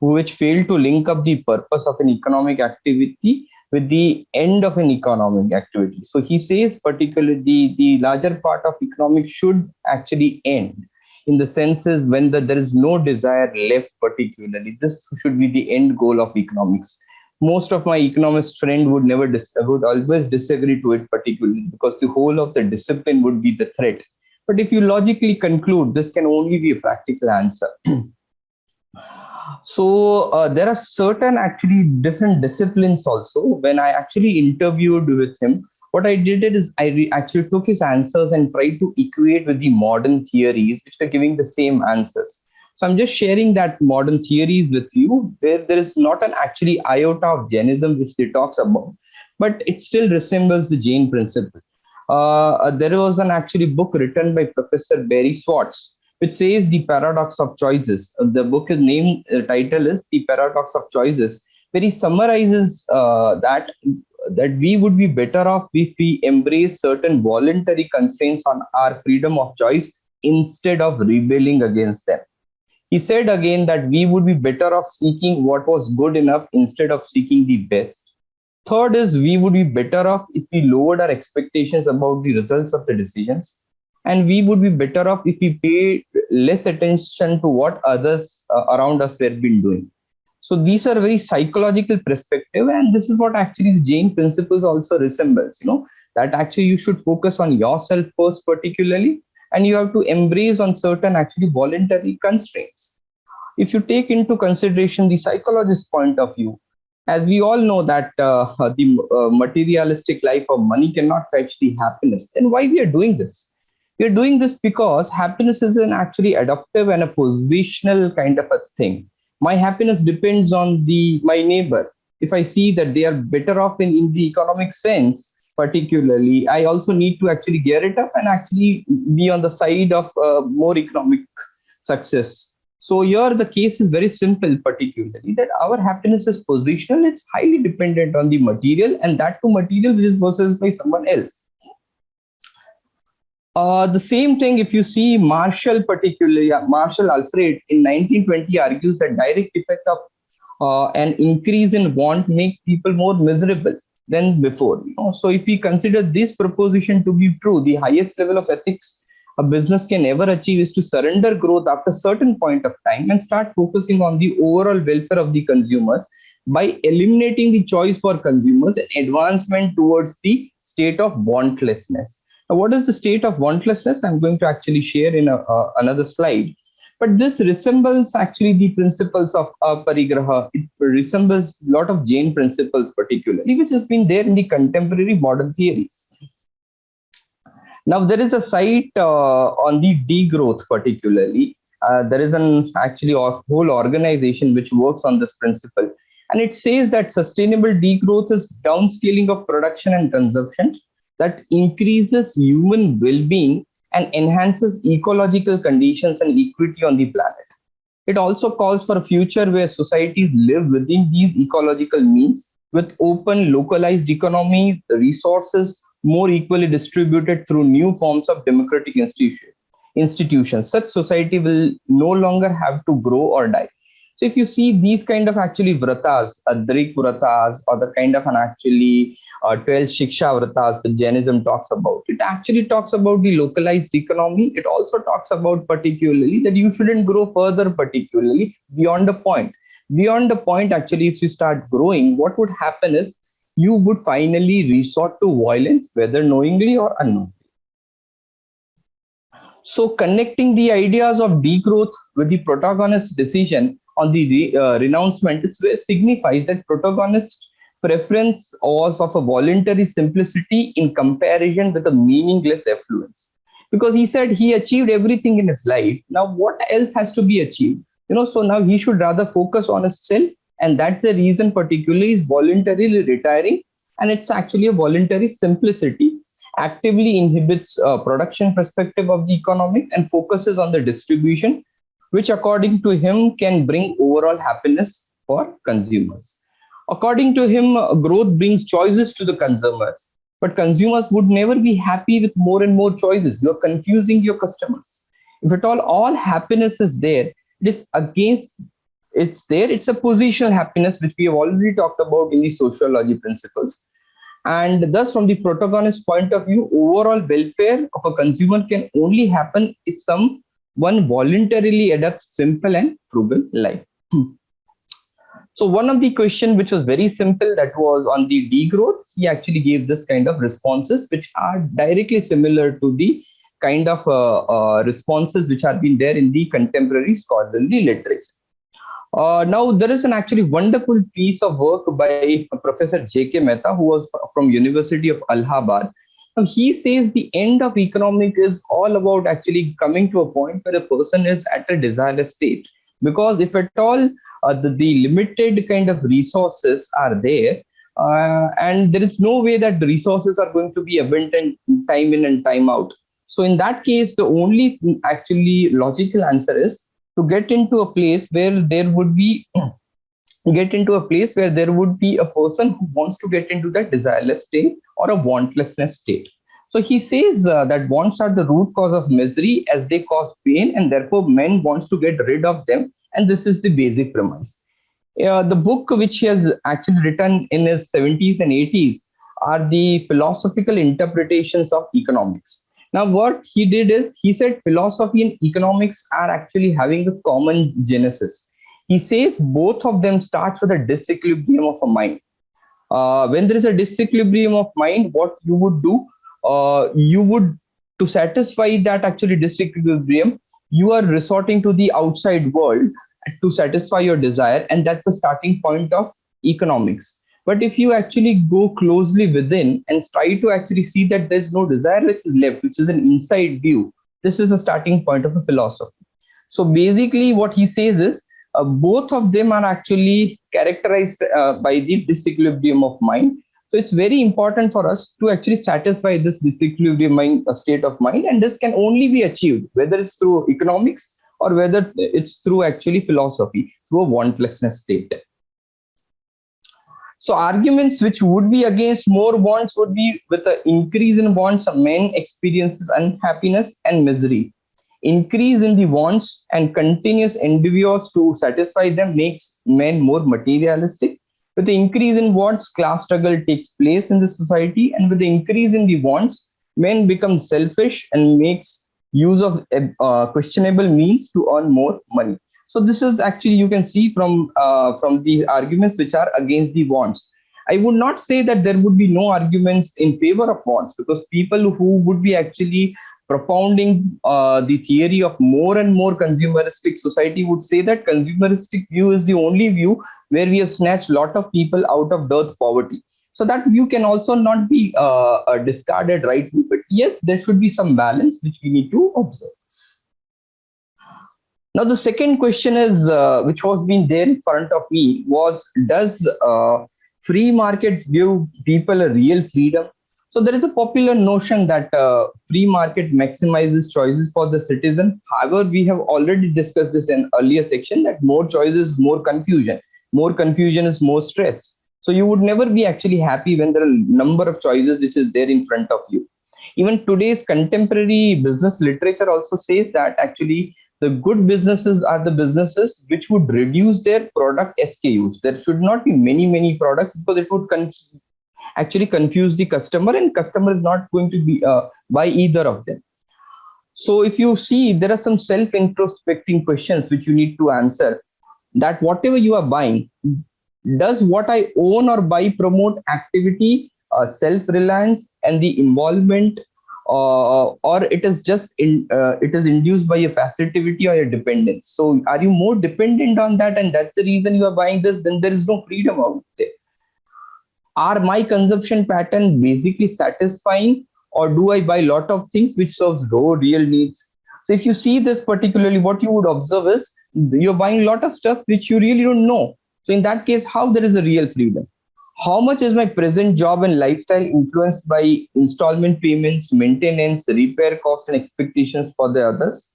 which fail to link up the purpose of an economic activity with the end of an economic activity. So he says particularly the larger part of economics should actually end, in the senses when there is no desire left particularly. This should be the end goal of economics. Most of my economist friend would always disagree to it particularly, because the whole of the discipline would be the threat. But if you logically conclude, this can only be a practical answer. So there are certain actually different disciplines also. When I actually interviewed with him, what I did is I actually took his answers and tried to equate with the modern theories which are giving the same answers. So I'm just sharing that modern theories with you, where there is not an actually iota of Jainism which they talks about, but it still resembles the Jain principle. There was an actually book written by Professor Barry Schwartz, which says the paradox of choices. The book is named, the title is The Paradox of Choices, where he summarizes that we would be better off if we embrace certain voluntary constraints on our freedom of choice instead of rebelling against them. He said again that we would be better off seeking what was good enough instead of seeking the best. Third is, we would be better off if we lowered our expectations about the results of the decisions. And we would be better off if we paid less attention to what others around us were been doing. So these are very psychological perspective, and this is what actually the Jain principles also resembles, that actually you should focus on yourself first particularly, and you have to embrace on certain actually voluntary constraints. If you take into consideration the psychologist's point of view, as we all know that the materialistic life of money cannot fetch the happiness, then why we are doing this? We are doing this because happiness is an actually adaptive and a positional kind of a thing. My happiness depends on my neighbor. If I see that they are better off in the economic sense, particularly, I also need to actually gear it up and actually be on the side of more economic success. So here the case is very simple, particularly that our happiness is positional. It's highly dependent on the material, and that too material which is possessed by someone else. The same thing, if you see Marshall, particularly Marshall Alfred in 1920 argues that direct effect of an increase in want make people more miserable than before. So if we consider this proposition to be true, the highest level of ethics a business can ever achieve is to surrender growth after a certain point of time and start focusing on the overall welfare of the consumers by eliminating the choice for consumers and advancement towards the state of wantlessness. Now, what is the state of wantlessness? I'm going to actually share in another slide. But this resembles actually the principles of aparigraha. It resembles a lot of Jain principles, particularly, which has been there in the contemporary modern theories. Now, there is a site on the degrowth, particularly. There is actually a whole organization which works on this principle. And it says that sustainable degrowth is downscaling of production and consumption that increases human well-being and enhances ecological conditions and equity on the planet. It also calls for a future where societies live within these ecological means with open, localized economies, resources more equally distributed through new forms of democratic institutions. Such society will no longer have to grow or die. So if you see these kind of actually vratas, Adrik vratas, or the kind of an actually 12 shiksha vratas that Jainism talks about, it actually talks about the localized economy. It also talks about particularly that you shouldn't grow further, particularly beyond the point. Beyond the point, actually, if you start growing, what would happen is you would finally resort to violence, whether knowingly or unknowingly. So connecting the ideas of degrowth with the protagonist's decision on the renouncement, it's where signifies that protagonist's preference was of a voluntary simplicity in comparison with a meaningless affluence. Because he said he achieved everything in his life. Now, what else has to be achieved? So now he should rather focus on his self, and that's the reason particularly is voluntarily retiring, and it's actually a voluntary simplicity, actively inhibits production perspective of the economic and focuses on the distribution, which according to him can bring overall happiness for consumers. According to him, growth brings choices to the consumers, but consumers would never be happy with more and more choices. You're confusing your customers. If at all happiness is there, it's a positional happiness, which we have already talked about in the sociology principles. And thus, from the protagonist's point of view, overall welfare of a consumer can only happen if someone voluntarily adopts simple and frugal life. So one of the questions which was very simple, that was on the degrowth, he actually gave this kind of responses, which are directly similar to the kind of responses which have been there in the contemporary scholarly literature. Now, there is an actually wonderful piece of work by Professor J.K. Mehta, who was from University of Allahabad. Now, he says the end of economic is all about actually coming to a point where a person is at a desireless state. Because if at all the limited kind of resources are there, and there is no way that the resources are going to be abundant time in and time out. So in that case, the only actually logical answer is to get into a place where there would be a person who wants to get into that desireless state or a wantlessness state. So he says that wants are the root cause of misery, as they cause pain, and therefore men wants to get rid of them. And this is the basic premise. The book which he has actually written in his 70s and 80s are the philosophical interpretations of economics. Now, what he did is he said philosophy and economics are actually having a common genesis. He says both of them starts with a disequilibrium of a mind. When there is a disequilibrium of mind, what you would do, to satisfy that actually disequilibrium, you are resorting to the outside world to satisfy your desire, and that's the starting point of economics. But if you actually go closely within and try to actually see that there's no desire which is left, which is an inside view, this is a starting point of a philosophy. So basically what he says is both of them are actually characterized by the disequilibrium of mind. So it's very important for us to actually satisfy this disequilibrium state of mind, and this can only be achieved whether it's through economics or whether it's through actually philosophy, through a wantlessness state. So arguments which would be against more wants would be with the increase in wants, men experiences unhappiness and misery. Increase in the wants and continuous endeavors to satisfy them makes men more materialistic. With the increase in wants, class struggle takes place in the society, and with the increase in the wants, men become selfish and makes use of questionable means to earn more money. So this is actually, you can see from the arguments which are against the wants. I would not say that there would be no arguments in favor of wants, because people who would be actually propounding the theory of more and more consumeristic society would say that consumeristic view is the only view where we have snatched a lot of people out of dearth poverty. So that view can also not be discarded, right? But yes, there should be some balance which we need to observe. Now, the second question is, which was being there in front of me, was does free market give people a real freedom? So there is a popular notion that free market maximizes choices for the citizen. However, we have already discussed this in earlier section that more choices, more confusion. More confusion is more stress. So you would never be actually happy when there are a number of choices which is there in front of you. Even today's contemporary business literature also says that actually The good businesses are the businesses which would reduce their product SKUs. There should not be many products, because it would actually confuse the customer, and customer is not going to be buy either of them. So if you see, there are some self-introspecting questions which you need to answer, that whatever you are buying, does what I own or buy promote activity, self-reliance and the involvement, or it is just it is induced by a passivity or a dependence? So are you more dependent on that, and that's the reason you are buying this? Then there is no freedom out there. Are my consumption pattern basically satisfying, or do I buy a lot of things which serves no real needs? So if you see this particularly, what you would observe is you're buying a lot of stuff which you really don't know. So in that case, how there is a real freedom? How much is my present job and lifestyle influenced by installment payments, maintenance, repair costs, and expectations for the others?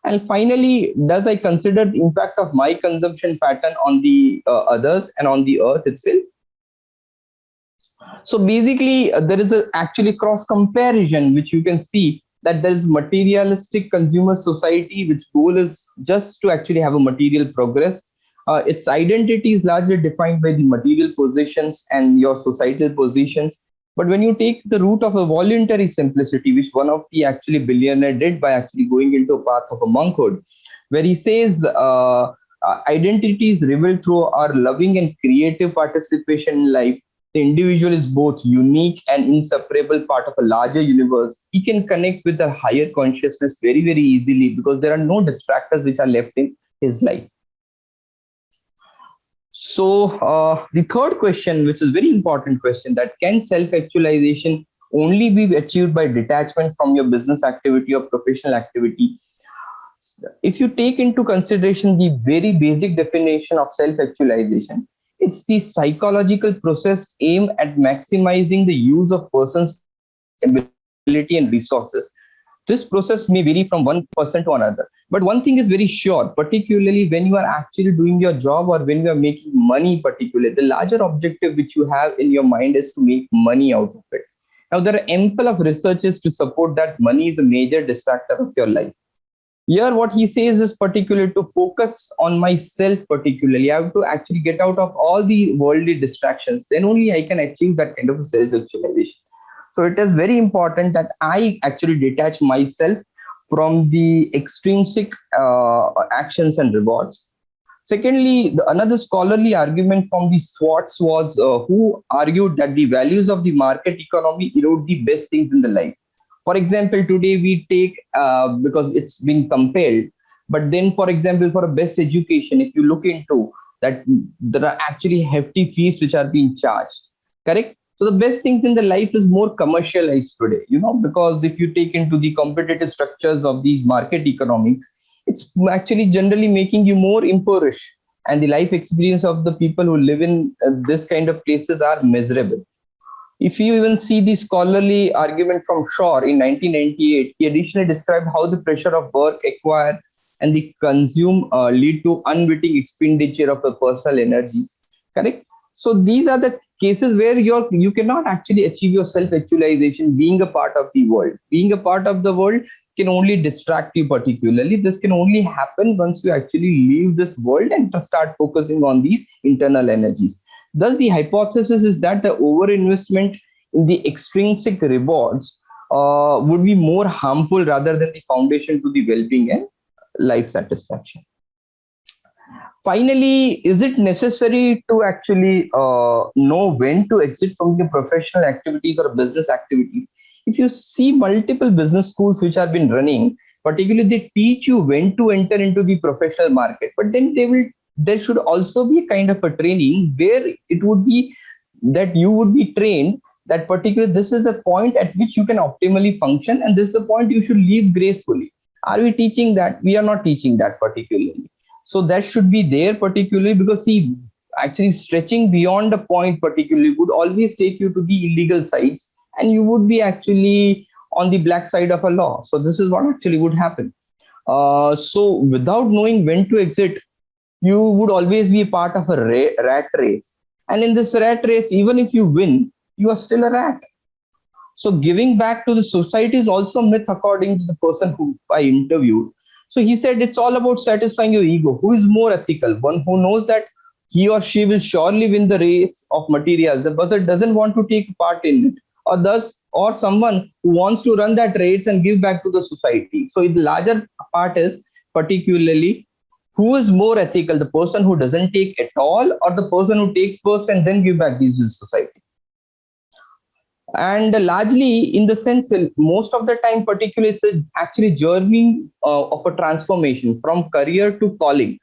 And finally, does I consider the impact of my consumption pattern on the others and on the earth itself? So basically, there is actually cross comparison, which you can see that there is materialistic consumer society, which goal is just to actually have a material progress. Its identity is largely defined by the material positions and your societal positions. But when you take the route of a voluntary simplicity, which one of the actually billionaire did by actually going into a path of a monkhood, where he says identity is revealed through our loving and creative participation in life. The individual is both unique and inseparable part of a larger universe. He can connect with the higher consciousness very, very easily, because there are no distractors which are left in his life. So the third question, which is very important question, that can self-actualization only be achieved by detachment from your business activity or professional activity? If you take into consideration the very basic definition of self-actualization, it's the psychological process aimed at maximizing the use of person's ability and resources. This process may vary from one person to another. But one thing is very sure, particularly when you are actually doing your job or when you are making money, particularly, the larger objective which you have in your mind is to make money out of it. Now, there are ample of researches to support that money is a major distractor of your life. Here, what he says is particularly to focus on myself particularly. I have to actually get out of all the worldly distractions. Then only I can achieve that kind of self-actualization. So it is very important that I actually detach myself from the extrinsic actions and rewards. Secondly, another scholarly argument from the Swartz was who argued that the values of the market economy erode the best things in the life. For example, today we take, because it's been compelled, but then, for example, for a best education, if you look into that, there are actually hefty fees which are being charged, correct? So the best things in the life is more commercialized today, because if you take into the competitive structures of these market economics, it's actually generally making you more impoverished, and the life experience of the people who live in this kind of places are miserable. If you even see the scholarly argument from Shore in 1998, he additionally described how the pressure of work, acquire, and the consume lead to unwitting expenditure of the personal energies. Correct? So these are the cases where you cannot actually achieve your self-actualization being a part of the world. Being a part of the world can only distract you particularly. This can only happen once you actually leave this world and start focusing on these internal energies. Thus, the hypothesis is that the overinvestment in the extrinsic rewards would be more harmful rather than the foundation to the well-being and life satisfaction. Finally, is it necessary to actually know when to exit from the professional activities or business activities? If you see multiple business schools which have been running, particularly they teach you when to enter into the professional market, but then there should also be a kind of a training where it would be that you would be trained that particularly this is the point at which you can optimally function, and this is the point you should leave gracefully. Are we teaching that? We are not teaching that particularly. So that should be there particularly, because see, actually stretching beyond a point particularly would always take you to the illegal sides, and you would be actually on the black side of a law. So this is what actually would happen. So without knowing when to exit, you would always be a part of a rat race. And in this rat race, even if you win, you are still a rat. So giving back to the society is also a myth according to the person who I interviewed. So he said it's all about satisfying your ego. Who is more ethical? One who knows that he or she will surely win the race of materials, the person doesn't want to take part in it, or someone who wants to run that race and give back to the society. So the larger part is particularly who is more ethical, the person who doesn't take at all, or the person who takes first and then give back these to society. And largely, in the sense, most of the time, particularly, it's actually journey of a transformation from career to calling.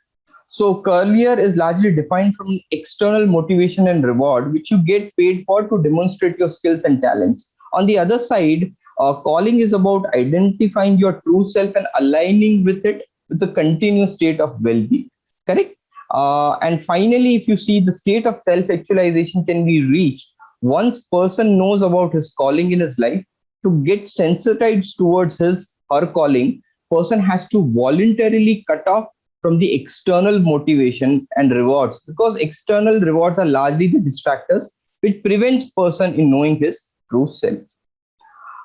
So career is largely defined from external motivation and reward, which you get paid for to demonstrate your skills and talents. On the other side, calling is about identifying your true self and aligning with it with the continuous state of well-being. Correct? And finally, if you see, the state of self-actualization can be reached once person knows about his calling in his life. To get sensitized towards his or calling, person has to voluntarily cut off from the external motivation and rewards, because external rewards are largely the distractors which prevents person in knowing his true self.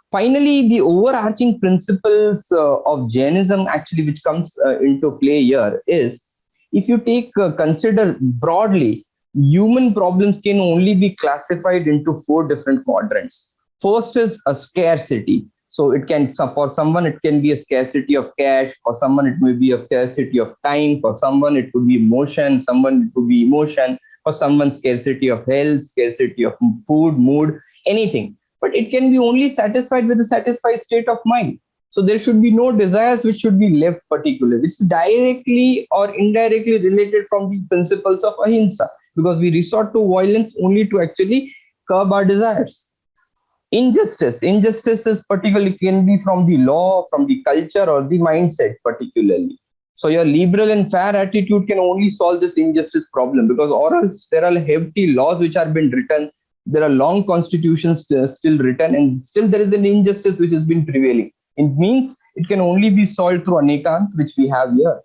Finally, the overarching principles of Jainism actually which comes into play here is, if you take consider broadly, human problems can only be classified into 4 different quadrants. First is a scarcity. So it can, for someone, it can be a scarcity of cash. For someone, it may be a scarcity of time. For someone, it could be emotion. Someone, it could be emotion. For someone, scarcity of health, scarcity of food, mood, anything. But it can be only satisfied with a satisfied state of mind. So there should be no desires which should be left particularly, which is directly or indirectly related from the principles of ahimsa, because we resort to violence only to actually curb our desires. Injustice is particularly can be from the law, from the culture, or the mindset particularly. So your liberal and fair attitude can only solve this injustice problem, because or else there are hefty laws which are been written, there are long constitutions still written, and still there is an injustice which has been prevailing. It means it can only be solved through anekant, which we have here.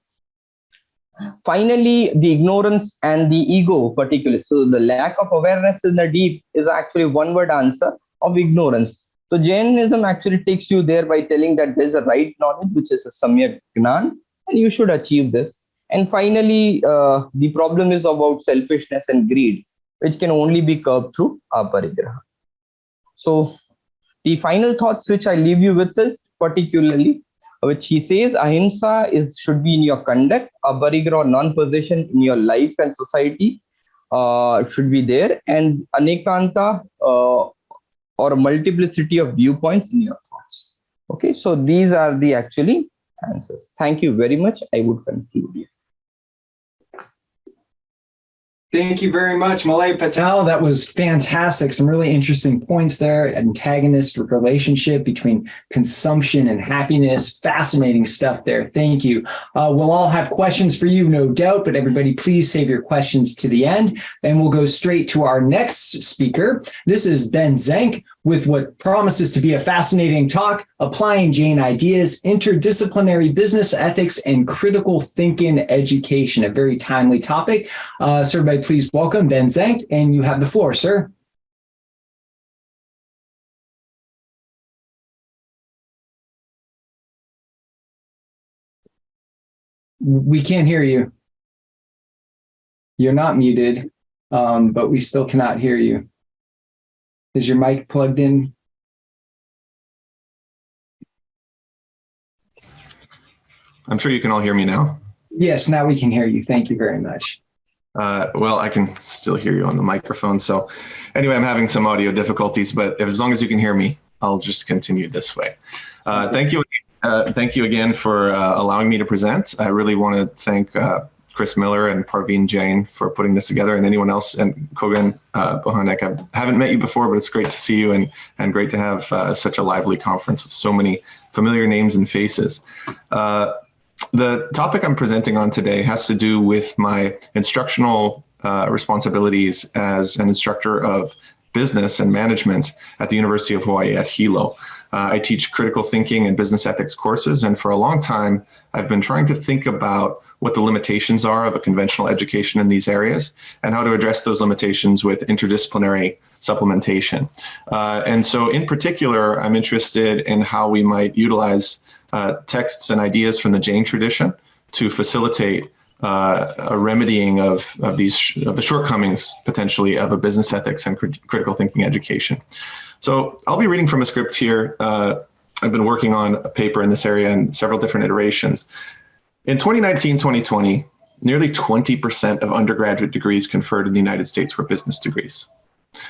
Finally, the ignorance and the ego particularly. So the lack of awareness in the deep is actually one word answer of ignorance. So Jainism actually takes you there by telling that there's a right knowledge, which is a samyak gnan, and you should achieve this. And finally, the problem is about selfishness and greed, which can only be curbed through aparigraha. So the final thoughts which I leave you with is particularly, which he says, ahimsa should be in your conduct, aparigraha or non-possession in your life and society should be there, and anekanta or a multiplicity of viewpoints in your thoughts. Okay, so these are the actually answers. Thank you very much. I would conclude here. Thank you very much, Malay Patel. That was fantastic. Some really interesting points there. Antagonist relationship between consumption and happiness. Fascinating stuff there. Thank you. We'll all have questions for you, no doubt, but everybody please save your questions to the end. And we'll go straight to our next speaker. This is Ben Zenk with what promises to be a fascinating talk, Applying Jain Ideas, Interdisciplinary Business Ethics, and Critical Thinking Education, a very timely topic. So everybody please welcome Ben Zenk, and you have the floor, sir. We can't hear you. You're not muted, but we still cannot hear you. Is your mic plugged in? I'm sure you can all hear me now. Yes, now we can hear you. Thank you very much. Well, I can still hear you on the microphone. So anyway, I'm having some audio difficulties, but as long as you can hear me, I'll just continue this way. Thank you. Thank you again for allowing me to present. I really want to thank Chris Miller and Parveen Jain for putting this together, and anyone else, and Kogan Bohanek. I haven't met you before, but it's great to see you, and great to have such a lively conference with so many familiar names and faces. The topic I'm presenting on today has to do with my instructional responsibilities as an instructor of business and management at the University of Hawaii at Hilo. I teach critical thinking and business ethics courses, and for a long time, I've been trying to think about what the limitations are of a conventional education in these areas and how to address those limitations with interdisciplinary supplementation. And so in particular, I'm interested in how we might utilize texts and ideas from the Jain tradition to facilitate a remedying of the shortcomings potentially of a business ethics and critical thinking education. So I'll be reading from a script here. I've been working on a paper in this area in several different iterations. In 2019, 2020, nearly 20% of undergraduate degrees conferred in the United States were business degrees.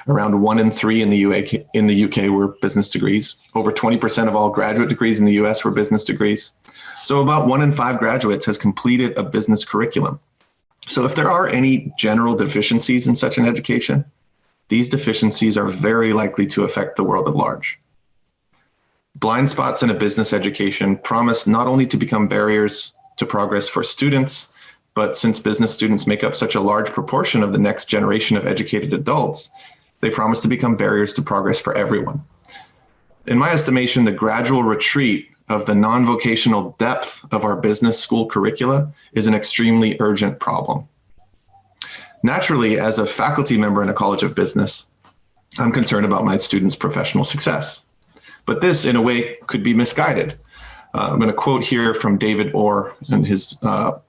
Around 1 in 3 in the UK were business degrees. Over 20% of all graduate degrees in the US were business degrees. So about 1 in 5 graduates has completed a business curriculum. So if there are any general deficiencies in such an education, these deficiencies are very likely to affect the world at large. Blind spots in a business education promise not only to become barriers to progress for students, but since business students make up such a large proportion of the next generation of educated adults, they promise to become barriers to progress for everyone. In my estimation, the gradual retreat of the non-vocational depth of our business school curricula is an extremely urgent problem. Naturally, as a faculty member in a college of business, I'm concerned about my students' professional success. But this, in a way, could be misguided. I'm going to quote here from David Orr and his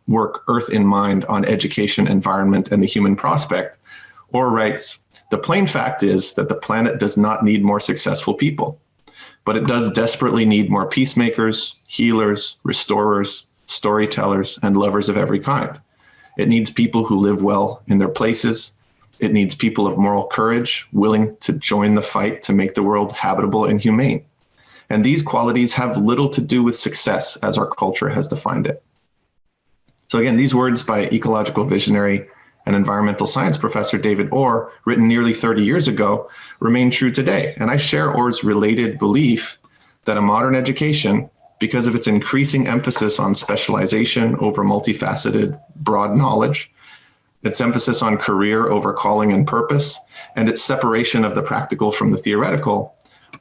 work, Earth in Mind, on education, environment, and the human prospect. Orr writes, "The plain fact is that the planet does not need more successful people, but it does desperately need more peacemakers, healers, restorers, storytellers, and lovers of every kind. It needs people who live well in their places. It needs people of moral courage, willing to join the fight to make the world habitable and humane. And these qualities have little to do with success as our culture has defined it." So again, these words by ecological visionary and environmental science professor David Orr, written nearly 30 years ago, remain true today. And I share Orr's related belief that a modern education, because of its increasing emphasis on specialization over multifaceted, broad knowledge, its emphasis on career over calling and purpose, and its separation of the practical from the theoretical,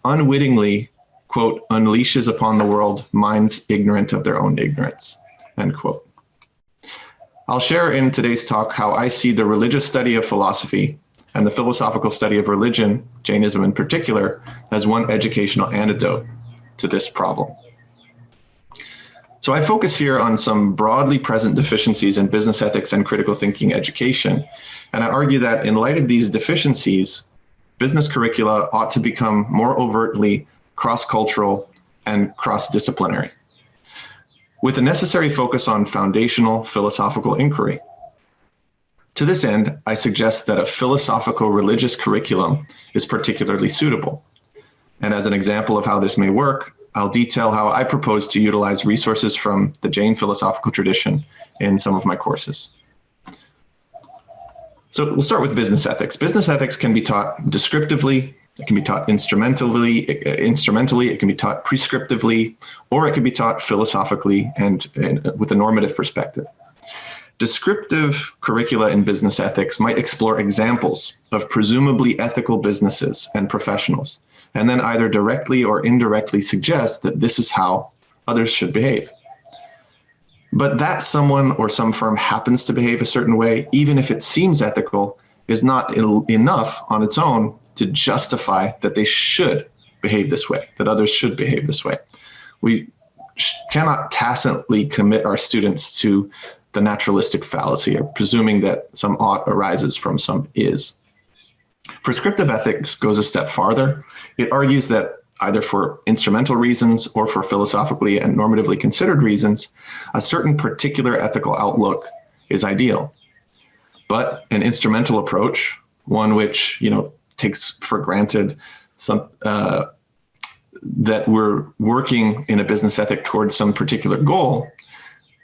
unwittingly, quote, unleashes upon the world minds ignorant of their own ignorance, end quote. I'll share in today's talk how I see the religious study of philosophy and the philosophical study of religion, Jainism in particular, as one educational antidote to this problem. So I focus here on some broadly present deficiencies in business ethics and critical thinking education. And I argue that in light of these deficiencies, business curricula ought to become more overtly cross-cultural and cross-disciplinary, with a necessary focus on foundational philosophical inquiry. To this end, I suggest that a philosophical religious curriculum is particularly suitable. And as an example of how this may work, I'll detail how I propose to utilize resources from the Jain philosophical tradition in some of my courses. So we'll start with business ethics. Business ethics can be taught descriptively, it can be taught instrumentally, it can be taught prescriptively, or it can be taught philosophically and with a normative perspective. Descriptive curricula in business ethics might explore examples of presumably ethical businesses and professionals, and then either directly or indirectly suggest that this is how others should behave. But that someone or some firm happens to behave a certain way, even if it seems ethical, is not enough on its own to justify that they should behave this way, that others should behave this way. We cannot tacitly commit our students to the naturalistic fallacy of presuming that some ought arises from some is. Prescriptive ethics goes a step farther. It argues that either for instrumental reasons or for philosophically and normatively considered reasons, a certain particular ethical outlook is ideal. But an instrumental approach, one which takes for granted some that we're working in a business ethic towards some particular goal,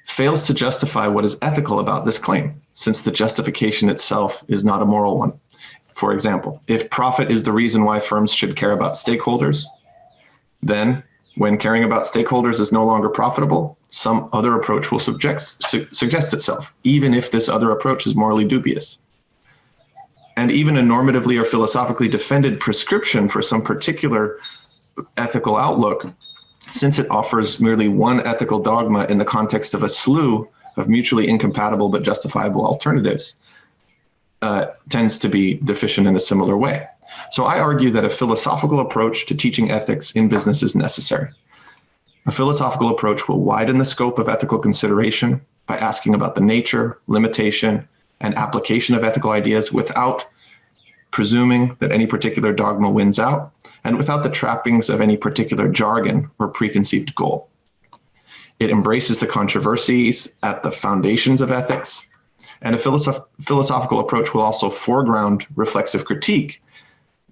fails to justify what is ethical about this claim, since the justification itself is not a moral one. For example, if profit is the reason why firms should care about stakeholders, then when caring about stakeholders is no longer profitable, some other approach will suggest itself, even if this other approach is morally dubious. And even a normatively or philosophically defended prescription for some particular ethical outlook, since it offers merely one ethical dogma in the context of a slew of mutually incompatible but justifiable alternatives, tends to be deficient in a similar way. So I argue that a philosophical approach to teaching ethics in business is necessary. A philosophical approach will widen the scope of ethical consideration by asking about the nature, limitation, and application of ethical ideas without presuming that any particular dogma wins out, and without the trappings of any particular jargon or preconceived goal. It embraces the controversies at the foundations of ethics, and a philosophical approach will also foreground reflexive critique,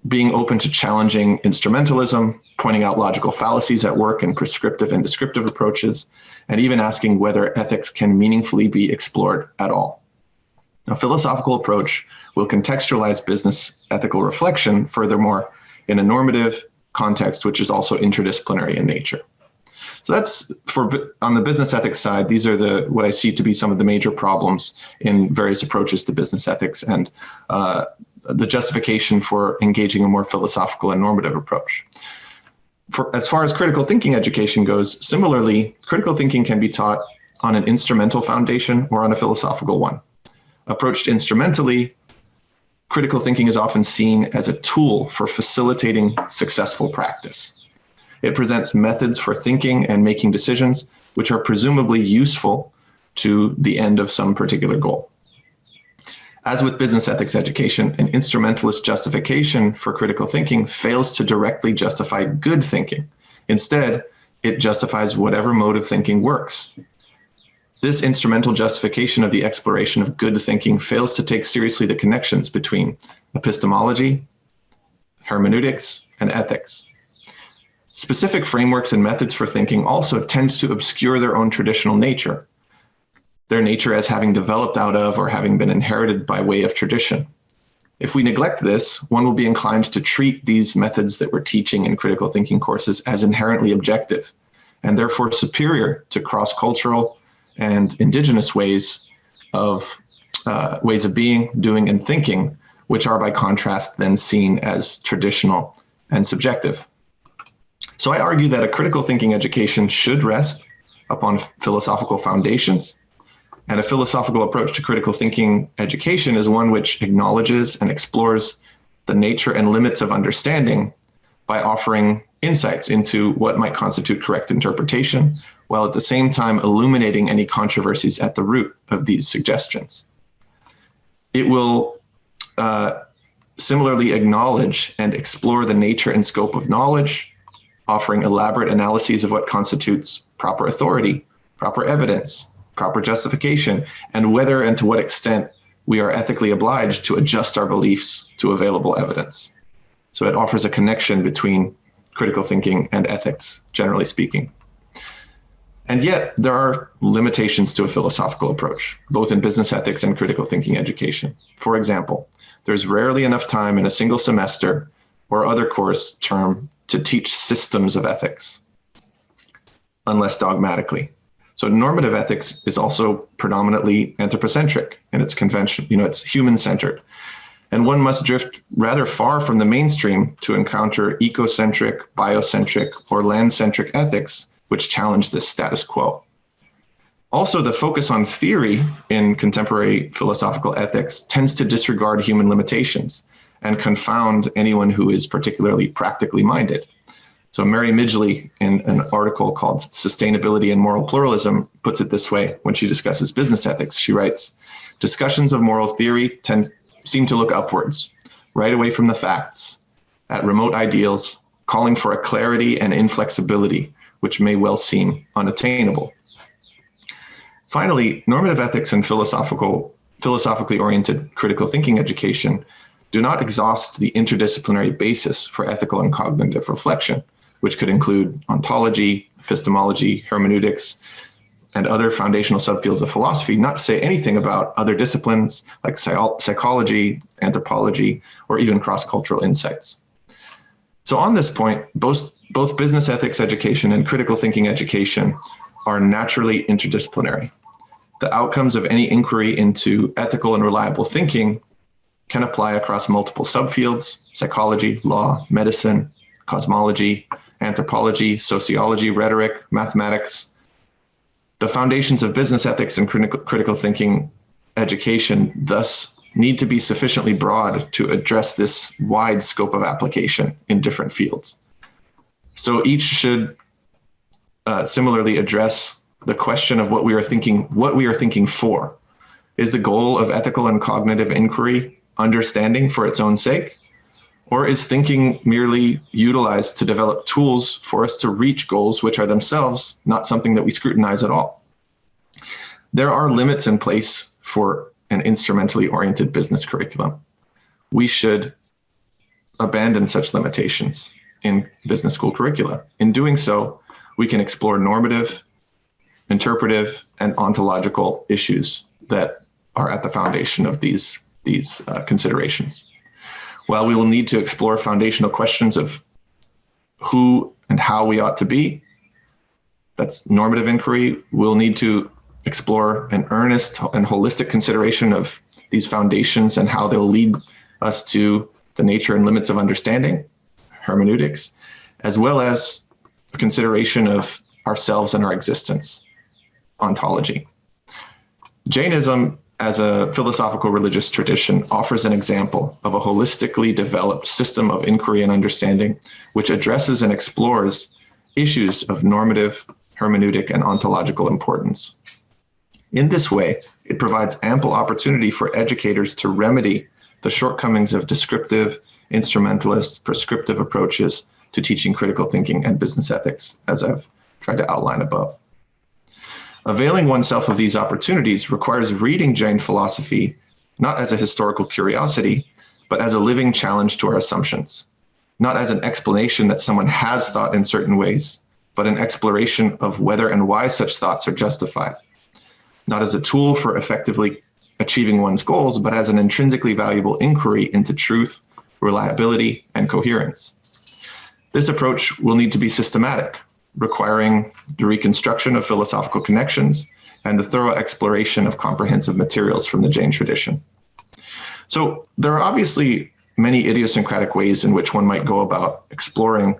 being open to challenging instrumentalism, pointing out logical fallacies at work in prescriptive and descriptive approaches, and even asking whether ethics can meaningfully be explored at all. A philosophical approach will contextualize business ethical reflection, furthermore, in a normative context, which is also interdisciplinary in nature. So that's on the business ethics side, these are what I see to be some of the major problems in various approaches to business ethics and the justification for engaging a more philosophical and normative approach. As far as critical thinking education goes, similarly, critical thinking can be taught on an instrumental foundation or on a philosophical one. Approached instrumentally, critical thinking is often seen as a tool for facilitating successful practice. It presents methods for thinking and making decisions, which are presumably useful to the end of some particular goal. As with business ethics education, an instrumentalist justification for critical thinking fails to directly justify good thinking. Instead, it justifies whatever mode of thinking works. This instrumental justification of the exploration of good thinking fails to take seriously the connections between epistemology, hermeneutics, and ethics. Specific frameworks and methods for thinking also tend to obscure their own traditional nature, their nature as having developed out of or having been inherited by way of tradition. If we neglect this, one will be inclined to treat these methods that we're teaching in critical thinking courses as inherently objective, and therefore superior to cross-cultural and indigenous ways of being, doing, and thinking, which are by contrast then seen as traditional and subjective. So I argue that a critical thinking education should rest upon philosophical foundations, and a philosophical approach to critical thinking education is one which acknowledges and explores the nature and limits of understanding by offering insights into what might constitute correct interpretation, while at the same time illuminating any controversies at the root of these suggestions. It will similarly acknowledge and explore the nature and scope of knowledge, offering elaborate analyses of what constitutes proper authority, proper evidence, proper justification, and whether and to what extent we are ethically obliged to adjust our beliefs to available evidence. So it offers a connection between critical thinking and ethics, generally speaking. And yet there are limitations to a philosophical approach, both in business ethics and critical thinking education. For example, there's rarely enough time in a single semester or other course term to teach systems of ethics, unless dogmatically. So normative ethics is also predominantly anthropocentric in its convention, it's human-centered. And one must drift rather far from the mainstream to encounter ecocentric, biocentric, or land-centric ethics, which challenge this status quo. Also, the focus on theory in contemporary philosophical ethics tends to disregard human limitations and confound anyone who is particularly practically minded. So Mary Midgley, in an article called Sustainability and Moral Pluralism, puts it this way when she discusses business ethics. She writes, discussions of moral theory seem to look upwards, right away from the facts, at remote ideals, calling for a clarity and inflexibility, which may well seem unattainable. Finally, normative ethics and philosophically oriented critical thinking education do not exhaust the interdisciplinary basis for ethical and cognitive reflection, which could include ontology, epistemology, hermeneutics, and other foundational subfields of philosophy, not to say anything about other disciplines like psychology, anthropology, or even cross-cultural insights. So on this point, both business ethics education and critical thinking education are naturally interdisciplinary. The outcomes of any inquiry into ethical and reliable thinking can apply across multiple subfields: psychology, law, medicine, cosmology, anthropology, sociology, rhetoric, mathematics. The foundations of business ethics and critical thinking education thus need to be sufficiently broad to address this wide scope of application in different fields. So each should similarly address the question of what we are thinking for. Is the goal of ethical and cognitive inquiry understanding for its own sake? Or is thinking merely utilized to develop tools for us to reach goals which are themselves not something that we scrutinize at all? There are limits in place for an instrumentally oriented business curriculum. We should abandon such limitations in business school curricula. In doing so, we can explore normative, interpretive, and ontological issues that are at the foundation of these considerations. While we will need to explore foundational questions of who and how we ought to be, that's normative inquiry, we'll need to explore an earnest and holistic consideration of these foundations and how they'll lead us to the nature and limits of understanding, hermeneutics, as well as a consideration of ourselves and our existence, ontology. Jainism, as a philosophical religious tradition, offers an example of a holistically developed system of inquiry and understanding, which addresses and explores issues of normative, hermeneutic, and ontological importance. In this way, it provides ample opportunity for educators to remedy the shortcomings of descriptive, instrumentalist, prescriptive approaches to teaching critical thinking and business ethics, as I've tried to outline above. Availing oneself of these opportunities requires reading Jain philosophy not as a historical curiosity, but as a living challenge to our assumptions, not as an explanation that someone has thought in certain ways, but an exploration of whether and why such thoughts are justified, not as a tool for effectively achieving one's goals, but as an intrinsically valuable inquiry into truth, reliability, and coherence. This approach will need to be systematic, requiring the reconstruction of philosophical connections and the thorough exploration of comprehensive materials from the Jain tradition. So there are obviously many idiosyncratic ways in which one might go about exploring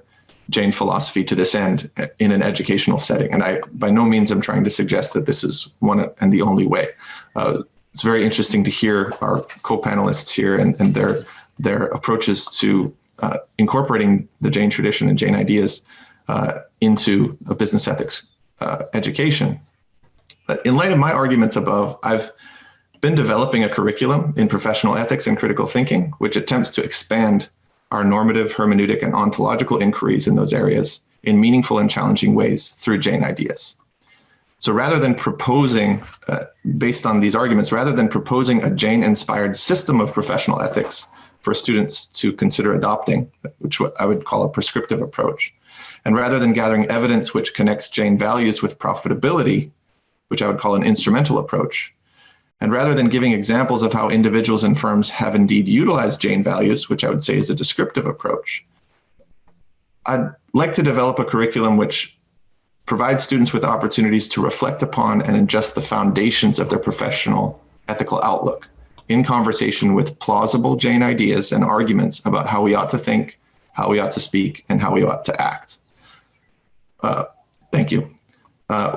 Jain philosophy to this end in an educational setting. And I, by no means, am trying to suggest that this is one and the only way. It's very interesting to hear our co-panelists here and their approaches to incorporating the Jain tradition and Jain ideas into a business ethics education. But in light of my arguments above, I've been developing a curriculum in professional ethics and critical thinking, which attempts to expand our normative, hermeneutic, and ontological inquiries in those areas in meaningful and challenging ways through Jain ideas. So rather than proposing, based on these arguments, rather than proposing a Jain-inspired system of professional ethics for students to consider adopting, which I would call a prescriptive approach, and rather than gathering evidence which connects Jain values with profitability, which I would call an instrumental approach, and rather than giving examples of how individuals and firms have indeed utilized Jain values, which I would say is a descriptive approach, I'd like to develop a curriculum which provides students with opportunities to reflect upon and adjust the foundations of their professional ethical outlook in conversation with plausible Jain ideas and arguments about how we ought to think, how we ought to speak, and how we ought to act. Thank you.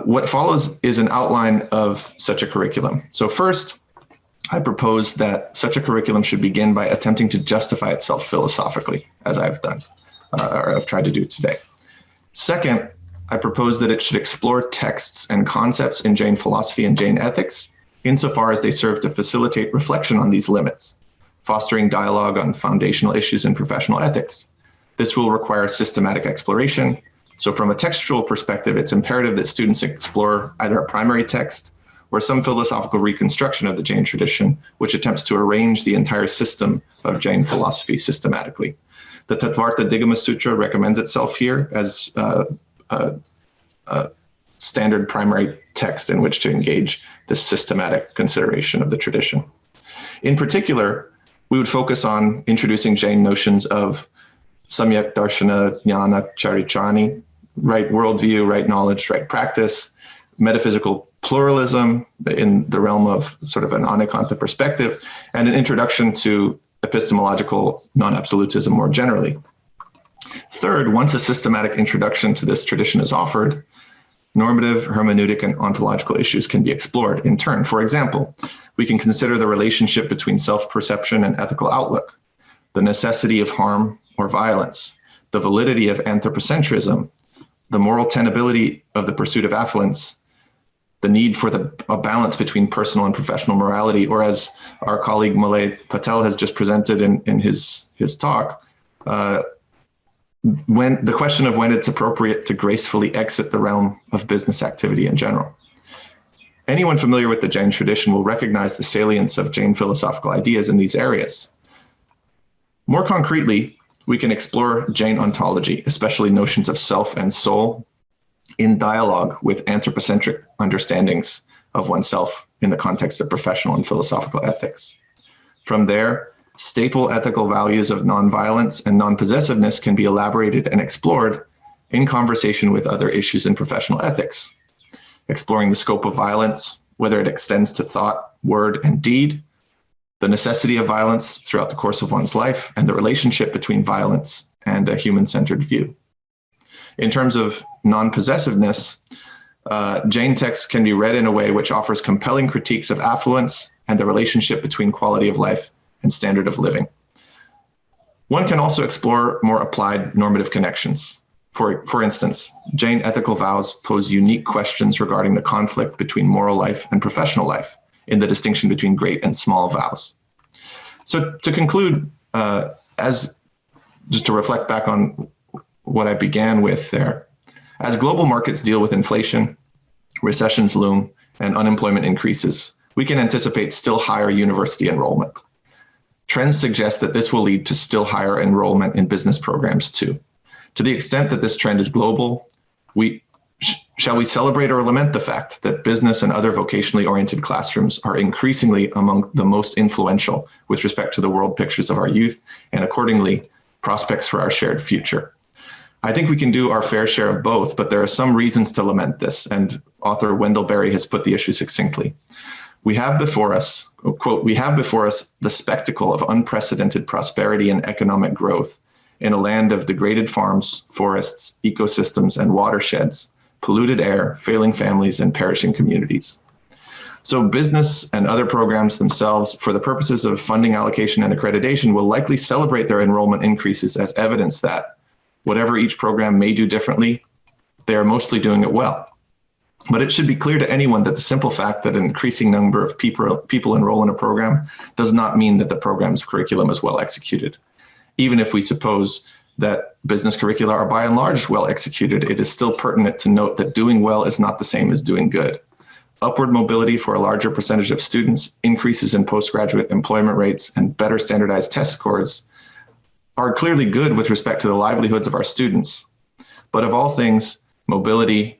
What follows is an outline of such a curriculum. So first, I propose that such a curriculum should begin by attempting to justify itself philosophically, as I've done, or I've tried to do today. Second, I propose that it should explore texts and concepts in Jain philosophy and Jain ethics, insofar as they serve to facilitate reflection on these limits, fostering dialogue on foundational issues in professional ethics. This will require systematic exploration. So from a textual perspective, it's imperative that students explore either a primary text or some philosophical reconstruction of the Jain tradition, which attempts to arrange the entire system of Jain philosophy systematically. The Tattvartha Digama Sutra recommends itself here as a standard primary text in which to engage this systematic consideration of the tradition. In particular, we would focus on introducing Jain notions of samyak darshana, jnana, charitrani, right worldview, right knowledge, right practice, metaphysical pluralism in the realm of sort of an Arihanta perspective, and an introduction to epistemological non-absolutism more generally. Third, once a systematic introduction to this tradition is offered, normative, hermeneutic, and ontological issues can be explored in turn. For example, we can consider the relationship between self-perception and ethical outlook, the necessity of harm or violence, the validity of anthropocentrism, the moral tenability of the pursuit of affluence, the need for a balance between personal and professional morality, or as our colleague Malay Patel has just presented in his talk, when the question of when it's appropriate to gracefully exit the realm of business activity in general. Anyone familiar with the Jain tradition will recognize the salience of Jain philosophical ideas in these areas. More concretely, we can explore Jain ontology, especially notions of self and soul, in dialogue with anthropocentric understandings of oneself in the context of professional and philosophical ethics. From there, staple ethical values of nonviolence and non-possessiveness can be elaborated and explored in conversation with other issues in professional ethics, exploring the scope of violence, whether it extends to thought, word, and deed, the necessity of violence throughout the course of one's life, and the relationship between violence and a human-centered view. In terms of non-possessiveness, Jain texts can be read in a way which offers compelling critiques of affluence and the relationship between quality of life and standard of living. One can also explore more applied normative connections. For instance, Jain ethical vows pose unique questions regarding the conflict between moral life and professional life in the distinction between great and small vows. So to conclude, just to reflect back on what I began with there, as global markets deal with inflation, recessions loom, and unemployment increases, we can anticipate still higher university enrollment. Trends suggest that this will lead to still higher enrollment in business programs too. To the extent that this trend is global, shall we celebrate or lament the fact that business and other vocationally oriented classrooms are increasingly among the most influential with respect to the world pictures of our youth and accordingly prospects for our shared future? I think we can do our fair share of both, but there are some reasons to lament this, and author Wendell Berry has put the issue succinctly. We have before us, quote, "We have before us the spectacle of unprecedented prosperity and economic growth in a land of degraded farms, forests, ecosystems, and watersheds, polluted air, failing families, and perishing communities." So business and other programs themselves, for the purposes of funding allocation and accreditation, will likely celebrate their enrollment increases as evidence that whatever each program may do differently, they are mostly doing it well. But it should be clear to anyone that the simple fact that an increasing number of people enroll in a program does not mean that the program's curriculum is well executed. Even if we suppose that business curricula are by and large well executed, it is still pertinent to note that doing well is not the same as doing good. Upward mobility for a larger percentage of students, increases in postgraduate employment rates, and better standardized test scores are clearly good with respect to the livelihoods of our students. But of all things, mobility,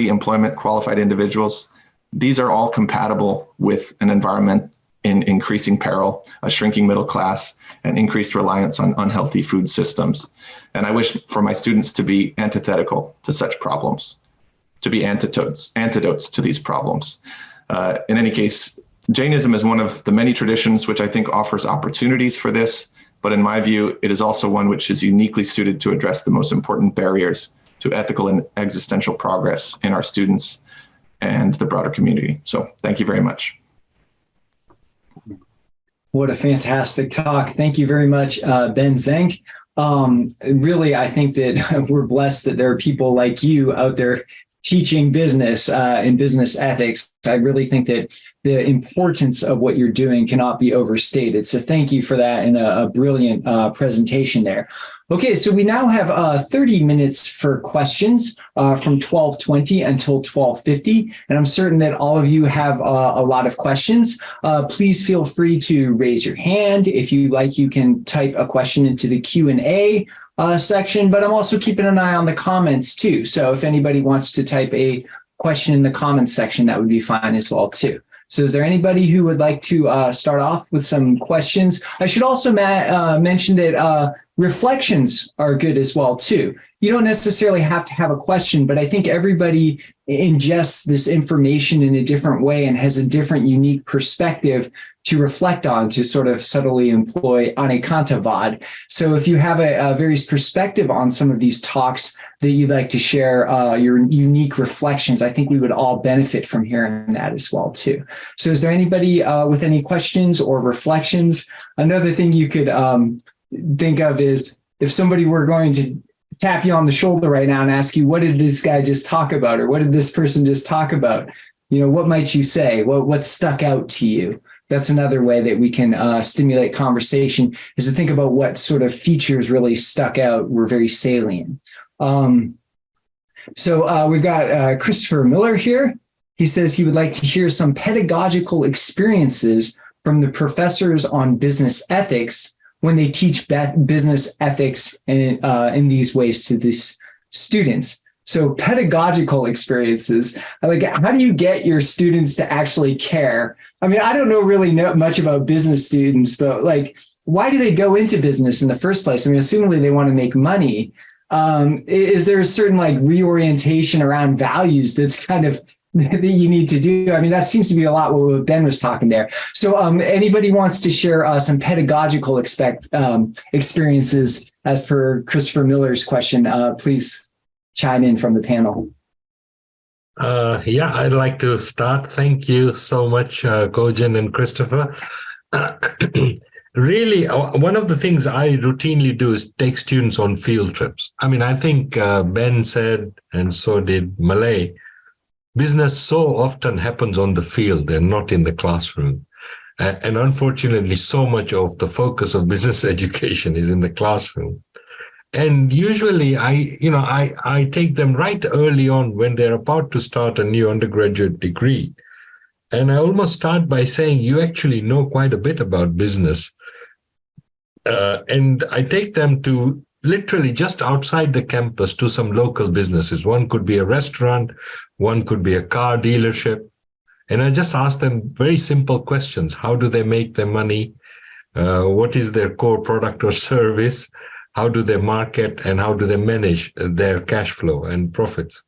employment, qualified individuals, these are all compatible with an environment in increasing peril, a shrinking middle class, and increased reliance on unhealthy food systems. And I wish for my students to be antithetical to such problems, to be antidotes to these problems. In any case, Jainism is one of the many traditions which I think offers opportunities for this, but in my view, it is also one which is uniquely suited to address the most important barriers to ethical and existential progress in our students and the broader community. So thank you very much. What a fantastic talk. Thank you very much, Ben Zenk. Really, I think that we're blessed that there are people like you out there teaching business and business ethics. I really think that the importance of what you're doing cannot be overstated. So thank you for that and a brilliant presentation there. Okay, so we now have 30 minutes for questions from 12:20 until 12:50. And I'm certain that all of you have a lot of questions. Please feel free to raise your hand. If you like, you can type a question into the Q&A section, but I'm also keeping an eye on the comments too. So if anybody wants to type a question in the comments section, that would be fine as well too. So is there anybody who would like to start off with some questions? I should also mention that reflections are good as well too. You don't necessarily have to have a question, but I think everybody ingests this information in a different way and has a different unique perspective to reflect on, to sort of subtly employ Arihanta. So if you have a various perspective on some of these talks that you'd like to share your unique reflections, I think we would all benefit from hearing that as well too. So is there anybody with any questions or reflections? Another thing you could think of is if somebody were going tap you on the shoulder right now and ask you, what did this guy just talk about? Or what did this person just talk about? What might you say? What stuck out to you? That's another way that we can stimulate conversation, is to think about what sort of features really stuck out, were very salient. So we've got Christopher Miller here. He says he would like to hear some pedagogical experiences from the professors on business ethics when they teach business ethics in these ways to these students. So pedagogical experiences, like, how do you get your students to actually care? I mean, I don't really know much about business students, but like, why do they go into business in the first place? I mean, assumably they want to make money. Is there a certain like reorientation around values that's kind of that you need to do? I mean, that seems to be a lot what Ben was talking there. So anybody wants to share some pedagogical experiences as per Christopher Miller's question, please chime in from the panel. Yeah, I'd like to start. Thank you so much, Kojin and Christopher. Really, one of the things I routinely do is take students on field trips. I mean, I think Ben said, and so did Malay, business so often happens on the field and not in the classroom. And unfortunately, so much of the focus of business education is in the classroom. And usually I take them right early on when they're about to start a new undergraduate degree. And I almost start by saying, you actually know quite a bit about business. And I take them to literally just outside the campus to some local businesses. One could be a restaurant, one could be a car dealership. And I just ask them very simple questions. How do they make their money? What is their core product or service? How do they market, and how do they manage their cash flow and profits?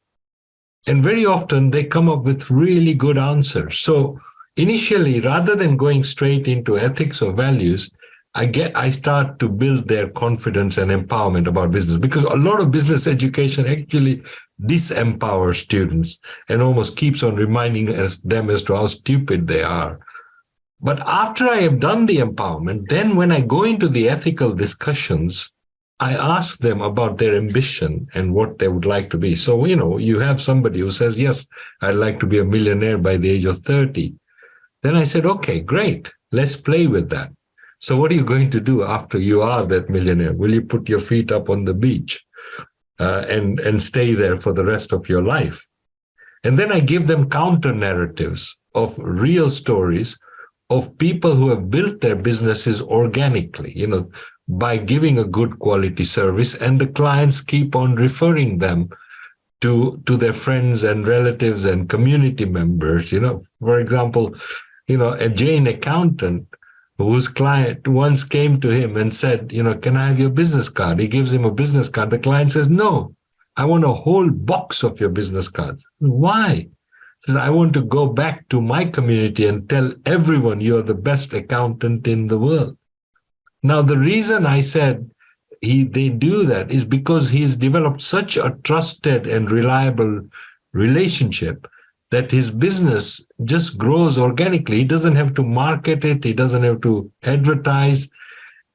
And very often they come up with really good answers. So initially, rather than going straight into ethics or values, I start to build their confidence and empowerment about business, because a lot of business education actually disempowers students and almost keeps on reminding them as to how stupid they are. But after I have done the empowerment, then when I go into the ethical discussions, I ask them about their ambition and what they would like to be. So, you have somebody who says, yes, I'd like to be a millionaire by the age of 30. Then I said, okay, great. Let's play with that. So what are you going to do after you are that millionaire? Will you put your feet up on the beach and stay there for the rest of your life? And then I give them counter narratives of real stories of people who have built their businesses organically, by giving a good quality service, and the clients keep on referring them to their friends and relatives and community members. For example, a Jain accountant whose client once came to him and said, can I have your business card? He gives him a business card. The client says, no, I want a whole box of your business cards. Why? He says, I want to go back to my community and tell everyone you're the best accountant in the world. Now, the reason I said they do that is because he's developed such a trusted and reliable relationship that his business just grows organically. He doesn't have to market it. He doesn't have to advertise.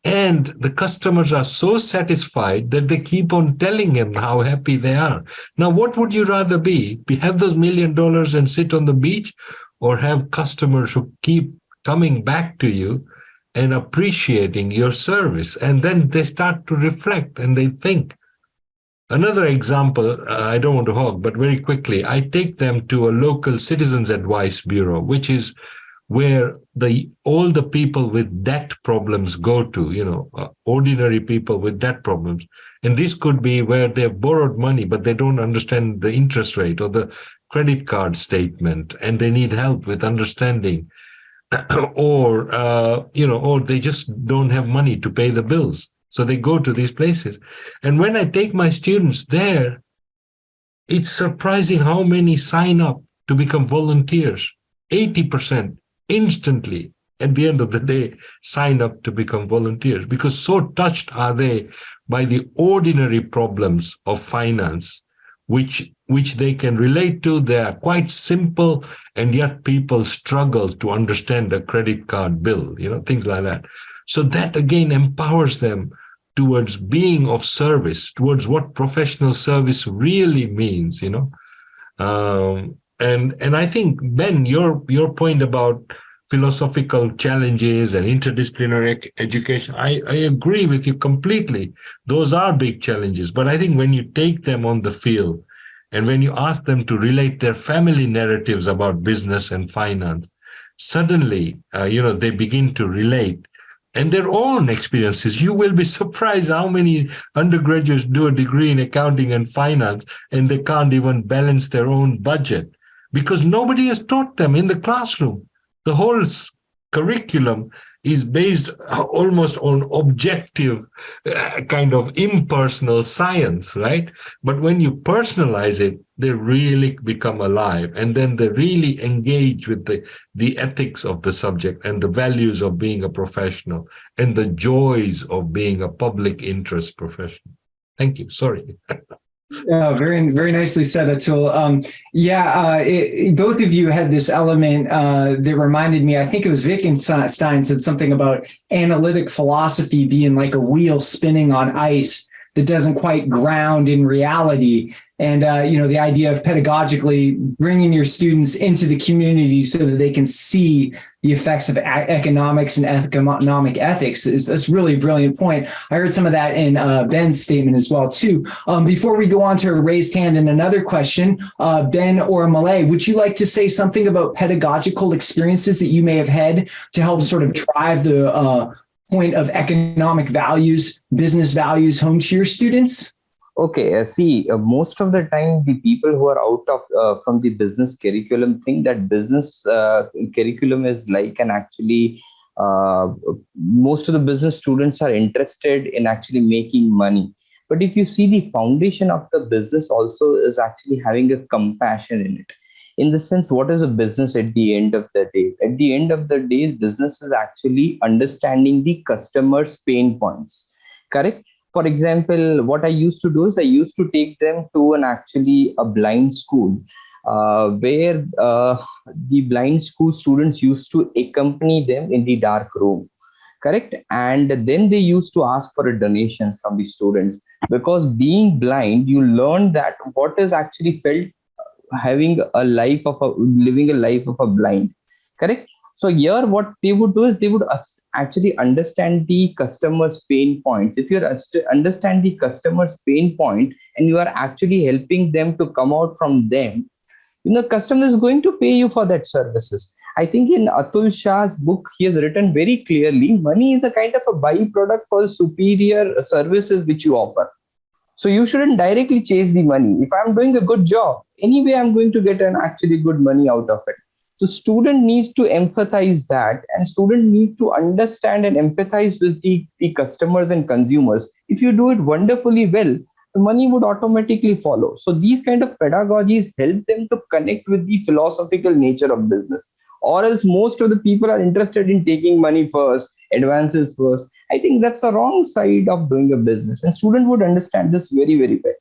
And the customers are so satisfied that they keep on telling him how happy they are. Now, what would you rather be? Have those $1 million and sit on the beach, or have customers who keep coming back to you and appreciating your service? And then they start to reflect and they think. Another example, I don't want to hog, but very quickly, I take them to a local citizens advice bureau, which is where all the people with debt problems go to, ordinary people with debt problems. And this could be where they've borrowed money, but they don't understand the interest rate or the credit card statement, and they need help with understanding. Or they just don't have money to pay the bills. So they go to these places. And when I take my students there, it's surprising how many sign up to become volunteers. 80% instantly, at the end of the day, sign up to become volunteers, because so touched are they by the ordinary problems of finance, which they can relate to. They are quite simple, and yet people struggle to understand a credit card bill, things like that. So that again empowers them towards being of service, towards what professional service really means, And I think, Ben, your point about philosophical challenges and interdisciplinary education, I agree with you completely. Those are big challenges. But I think when you take them on the field and when you ask them to relate their family narratives about business and finance, suddenly, they begin to relate and their own experiences. You will be surprised how many undergraduates do a degree in accounting and finance and they can't even balance their own budget because nobody has taught them in the classroom. The whole curriculum is based almost on objective kind of impersonal science, right? But when you personalize it, they really become alive, and then they really engage with the ethics of the subject and the values of being a professional and the joys of being a public interest professional. Thank you. Sorry. Very, very nicely said, Atul. Both of you had this element that reminded me, I think it was Wittgenstein said something about analytic philosophy being like a wheel spinning on ice that doesn't quite ground in reality. And, the idea of pedagogically bringing your students into the community so that they can see the effects of economics and economic ethics that's really a brilliant point. I heard some of that in Ben's statement as well, too. Before we go on to a raised hand and another question, Ben or Malay, would you like to say something about pedagogical experiences that you may have had to help sort of drive the point of economic values, business values home to your students? Okay, most of the time, the people who are out of from the business curriculum think that business curriculum is like most of the business students are interested in actually making money. But if you see, the foundation of the business also is actually having a compassion in it. In the sense, what is a business at the end of the day? At the end of the day, business is actually understanding the customer's pain points, correct? For example, what I used to do is I used to take them to a blind school where the blind school students used to accompany them in the dark room, correct? And then they used to ask for a donation from the students, because being blind, you learn that what is actually felt living a life of a blind, correct? So here what they would do is they would actually understand the customer's pain points. If you understand the customer's pain point and you are actually helping them to come out from them, customer is going to pay you for that services. I think in Atul Shah's book, he has written very clearly, money is a kind of a byproduct for superior services which you offer. So you shouldn't directly chase the money. If I'm doing a good job, anyway, I'm going to get an actually good money out of it. So student needs to empathize that, and student need to understand and empathize with the customers and consumers. If you do it wonderfully well, the money would automatically follow. So these kind of pedagogies help them to connect with the philosophical nature of business. Or else most of the people are interested in taking money first, advances first. I think that's the wrong side of doing a business, and student would understand this very, very well.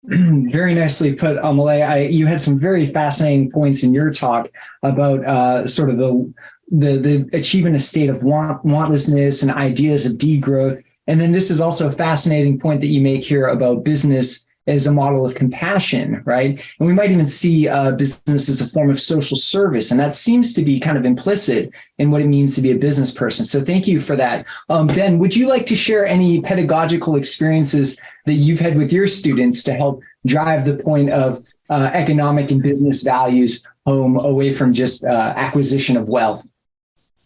Very nicely put, Malay. You had some very fascinating points in your talk about sort of the achieving a state of wantlessness and ideas of degrowth. And then this is also a fascinating point that you make here about business as a model of compassion, right? And we might even see business as a form of social service. And that seems to be kind of implicit in what it means to be a business person. So thank you for that. Ben, would you like to share any pedagogical experiences that you've had with your students to help drive the point of economic and business values home away from just acquisition of wealth?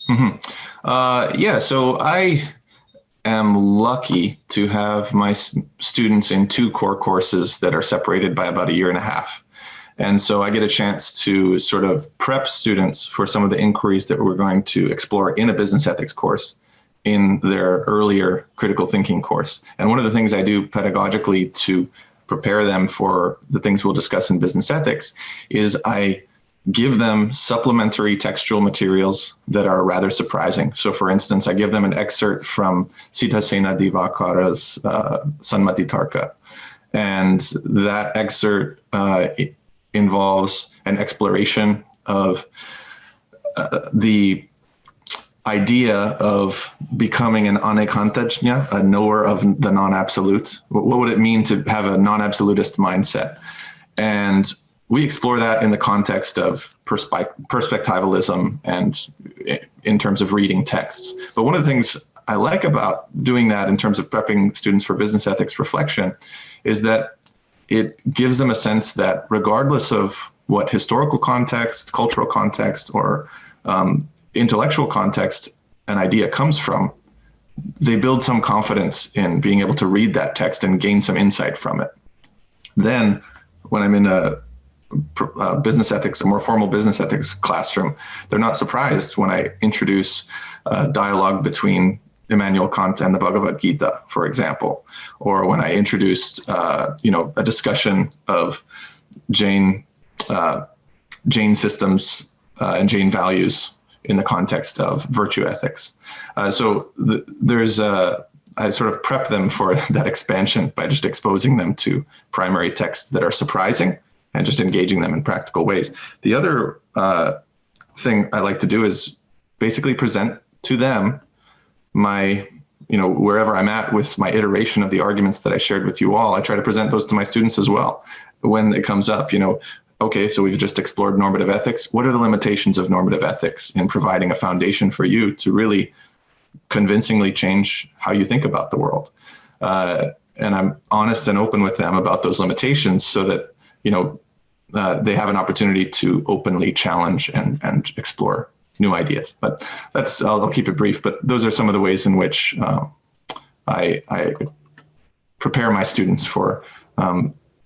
Mm-hmm. So I am lucky to have my students in 2 core courses that are separated by about a year and a half. And so I get a chance to sort of prep students for some of the inquiries that we're going to explore in a business ethics course in their earlier critical thinking course. And one of the things I do pedagogically to prepare them for the things we'll discuss in business ethics is I give them supplementary textual materials that are rather surprising. So for instance, I give them an excerpt from Sita Sena Divakara's Sanmati Tarka. And that excerpt involves an exploration of the idea of becoming an anekantajna, a knower of the non-absolute. What would it mean to have a non-absolutist mindset? And we explore that in the context of perspectivalism and in terms of reading texts. But one of the things I like about doing that in terms of prepping students for business ethics reflection is that it gives them a sense that regardless of what historical context, cultural context, or intellectual context an idea comes from, they build some confidence in being able to read that text and gain some insight from it. Then when I'm in a business ethics, a more formal business ethics classroom, they're not surprised when I introduce a dialogue between Immanuel Kant and the Bhagavad Gita, for example, or when I introduced, a discussion of Jain systems and Jain values in the context of virtue ethics. I sort of prep them for that expansion by just exposing them to primary texts that are surprising and just engaging them in practical ways. The other thing I like to do is basically present to them my, wherever I'm at with my iteration of the arguments that I shared with you all, I try to present those to my students as well. When it comes up, okay, so we've just explored normative ethics. What are the limitations of normative ethics in providing a foundation for you to really convincingly change how you think about the world? And I'm honest and open with them about those limitations so that, they have an opportunity to openly challenge and explore new ideas. But I'll keep it brief, but those are some of the ways in which I prepare my students for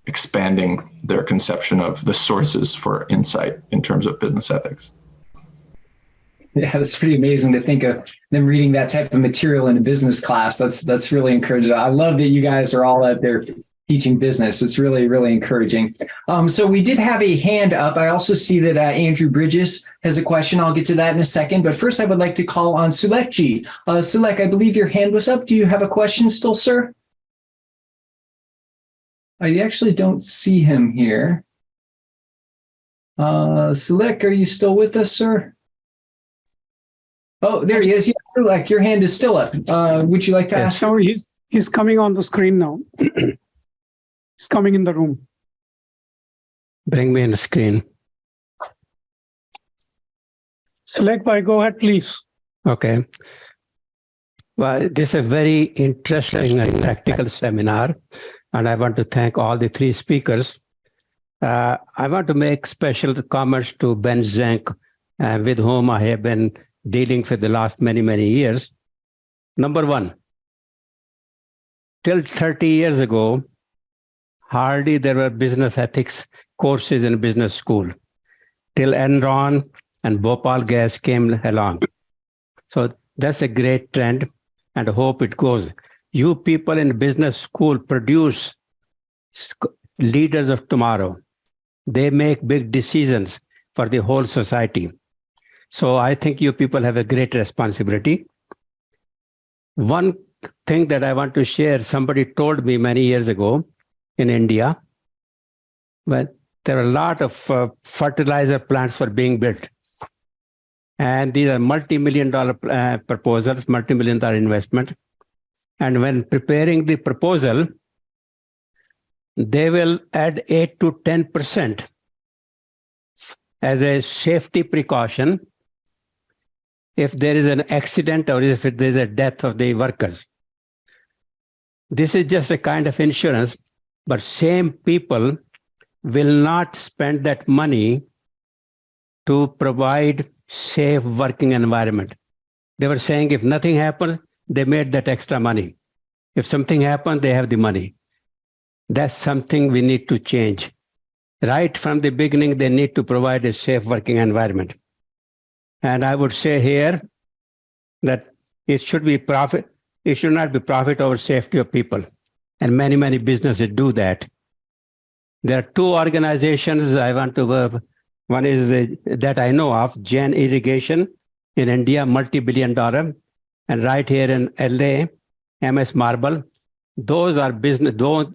expanding their conception of the sources for insight in terms of business ethics. Yeah, that's pretty amazing to think of them reading that type of material in a business class. That's really encouraging. I love that you guys are all out there teaching business. It's really, really encouraging. So we did have a hand up. I also see that Andrew Bridges has a question. I'll get to that in a second. But first, I would like to call on Sulekji. Sulek, I believe your hand was up. Do you have a question still, sir? I actually don't see him here. Sulek, are you still with us, sir? Oh, there he is. Yeah, Sulek, your hand is still up. Would you like to ask? So he's coming on the screen now. He's coming in the room. Bring me in the screen. Select by, go ahead, please. Okay. Well, this is a very interesting and practical seminar, and I want to thank all the three speakers. I want to make special comments to Ben Zenk, with whom I have been dealing for the last many, many years. Number one, till 30 years ago, hardly there were business ethics courses in business school, till Enron and Bhopal Gas came along. So that's a great trend, and I hope it goes. You people in business school produce leaders of tomorrow. They make big decisions for the whole society. So I think you people have a great responsibility. One thing that I want to share, somebody told me many years ago in India, when there are a lot of fertilizer plants were being built. And these are multi-million-dollar proposals, multi-million-dollar investment. And when preparing the proposal, they will add 8 to 10% as a safety precaution if there is an accident or if there is a death of the workers. This is just a kind of insurance, but same people will not spend that money to provide safe working environment. They were saying if nothing happens, they made that extra money. If something happens, they have the money. That's something we need to change. Right from the beginning, they need to provide a safe working environment. And I would say here that it should be profit. It should not be profit over safety of people. And many, many businesses do that. There are two organizations I want to, one is that I know of, Jain Irrigation in India, multi-billion-dollar, and right here in LA, MS Marble. Those are business,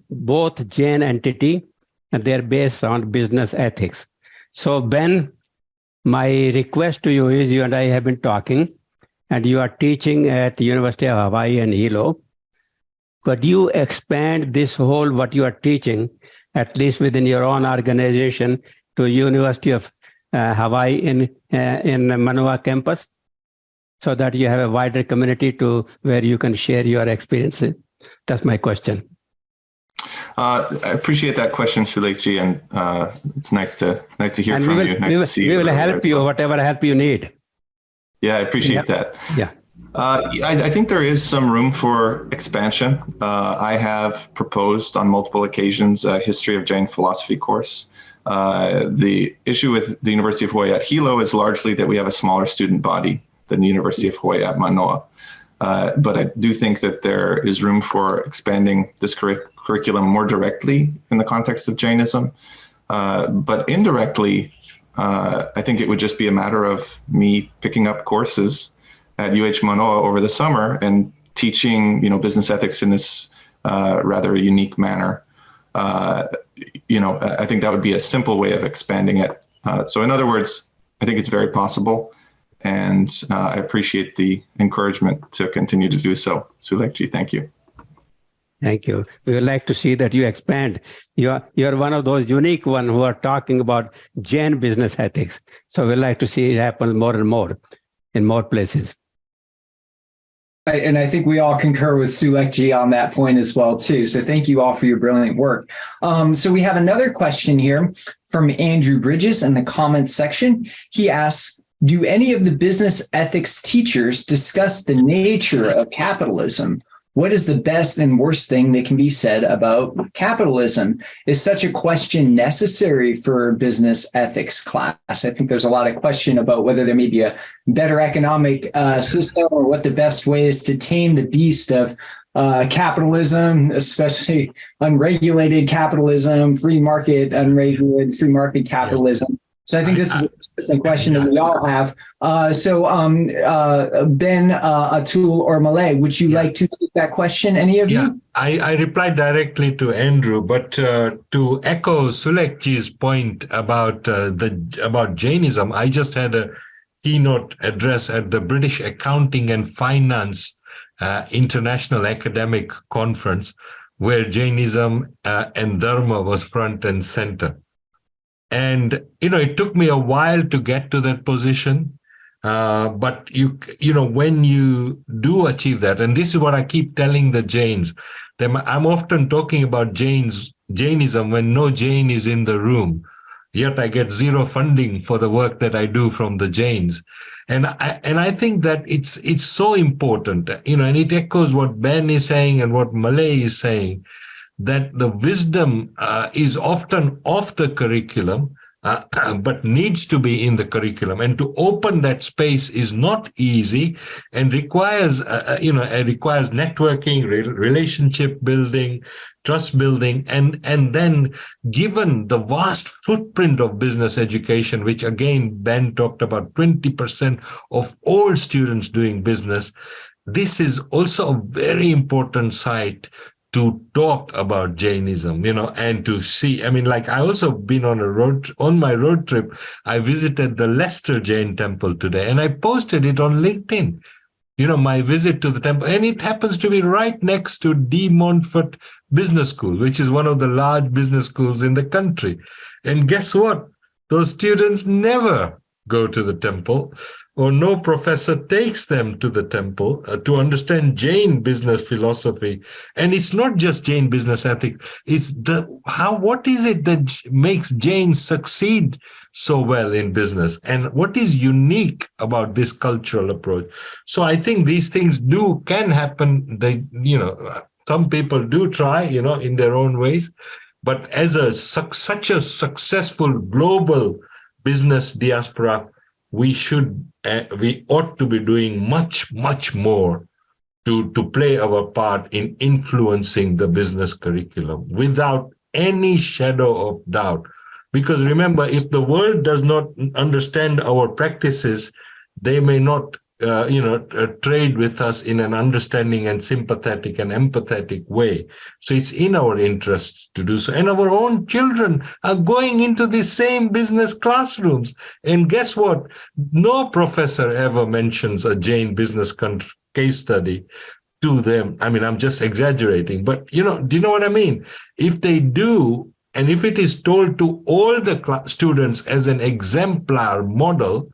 both Jain entity, and they're based on business ethics. So Ben, my request to you is, you and I have been talking, and you are teaching at the University of Hawaii in Hilo. Could you expand this whole what you are teaching, at least within your own organization, to University of Hawaii in Manoa campus, so that you have a wider community to where you can share your experiences? That's my question. I appreciate that question, Sulekji, and it's nice to hear from you. Nice to see you. We will help you, whatever help you need. Yeah, I appreciate that. Yeah. I think there is some room for expansion. I have proposed on multiple occasions a history of Jain philosophy course. The issue with the University of Hawaii at Hilo is largely that we have a smaller student body than the University of Hawaii at Manoa. But I do think that there is room for expanding this curriculum more directly in the context of Jainism. But indirectly, I think it would just be a matter of me picking up courses at UH Manoa over the summer and teaching, business ethics in this rather unique manner. I think that would be a simple way of expanding it. So in other words, I think it's very possible. And I appreciate the encouragement to continue to do so. Sulekji, thank you. Thank you. We would like to see that you expand. You're one of those unique ones who are talking about Jain business ethics. So we'd like to see it happen more and more in more places. And I think we all concur with Sulekji on that point as well, too. So thank you all for your brilliant work. So we have another question here from Andrew Bridges in the comments section. He asks, do any of the business ethics teachers discuss the nature of capitalism? What is the best and worst thing that can be said about capitalism? Is such a question necessary for business ethics class? I think there's a lot of question about whether there may be a better economic system or what the best way is to tame the beast of capitalism, especially unregulated capitalism, free market, unregulated free market capitalism. So I think this is a question that we all have. Ben, Atul, or Malay, would you like to take that question, any of you? I replied directly to Andrew, but to echo Sulekji's point about Jainism, I just had a keynote address at the British Accounting and Finance International Academic Conference, where Jainism and Dharma was front and center. And, it took me a while to get to that position. But when you do achieve that, and this is what I keep telling the Jains, I'm often talking about Jainism when no Jain is in the room, yet I get zero funding for the work that I do from the Jains. And I think that it's so important, and it echoes what Ben is saying and what Malay is saying, that the wisdom is often off the curriculum, but needs to be in the curriculum. And to open that space is not easy and requires, it requires networking, relationship building, trust building. And then given the vast footprint of business education, which again, Ben talked about 20% of all students doing business, this is also a very important site to talk about Jainism, and to see. I also been on my road trip, I visited the Leicester Jain temple today, and I posted it on LinkedIn, my visit to the temple. And it happens to be right next to De Montfort Business School, which is one of the large business schools in the country. And guess what? Those students never go to the temple, or no professor takes them to the temple to understand Jain business philosophy. And it's not just Jain business ethics. It's what is it that makes Jain succeed so well in business? And what is unique about this cultural approach? So I think these things can happen. Some people do try, in their own ways, but as such a successful global business diaspora, we ought to be doing much, much more to play our part in influencing the business curriculum without any shadow of doubt. Because remember, if the world does not understand our practices, they may not trade with us in an understanding and sympathetic and empathetic way. So it's in our interest to do so. And our own children are going into the same business classrooms. And guess what? No professor ever mentions a Jain business case study to them. I mean, I'm just exaggerating, but do you know what I mean? If they do, and if it is told to all the students as an exemplar model,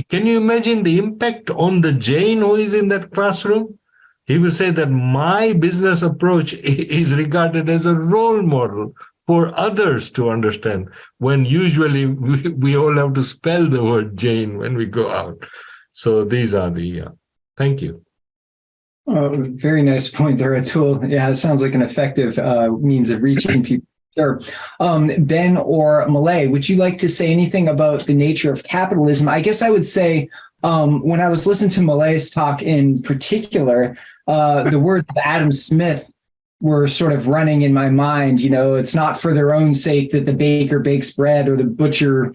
can you imagine the impact on the Jain who is in that classroom? He will say that my business approach is regarded as a role model for others to understand, when usually we all have to spell the word Jain when we go out. So these are the, thank you. Very nice point there, Atul. Yeah, it sounds like an effective means of reaching people. Sure. Ben or Malay, would you like to say anything about the nature of capitalism? I guess I would say, when I was listening to Malay's talk in particular, the words of Adam Smith were sort of running in my mind. It's not for their own sake that the baker bakes bread or the butcher,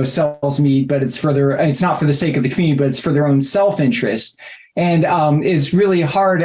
sells meat, but it's not for the sake of the community, but it's for their own self-interest. And it's really hard.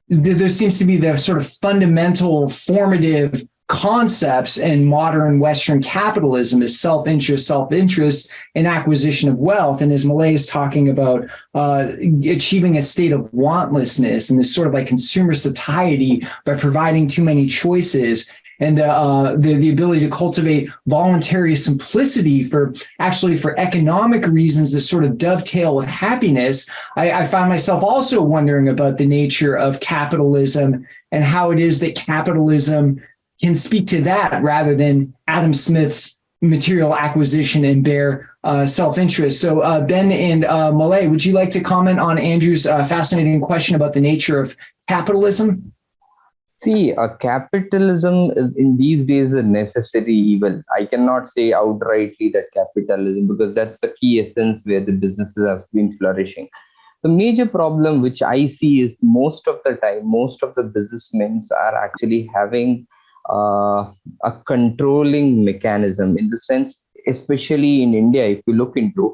There seems to be the sort of fundamental formative concepts in modern Western capitalism is self-interest, and acquisition of wealth. And as Malay is talking about achieving a state of wantlessness and this sort of like consumer satiety by providing too many choices, and the ability to cultivate voluntary simplicity for economic reasons that sort of dovetail with happiness. I find myself also wondering about the nature of capitalism and how it is that capitalism can speak to that rather than Adam Smith's material acquisition and bare self-interest. So Ben and Malay, would you like to comment on Andrew's fascinating question about the nature of capitalism? See, capitalism is in these days a necessary evil. I cannot say outrightly that capitalism, because that's the key essence where the businesses have been flourishing. The major problem which I see is most of the time, most of the businessmen are actually having a controlling mechanism, in the sense, especially in India, if you look into,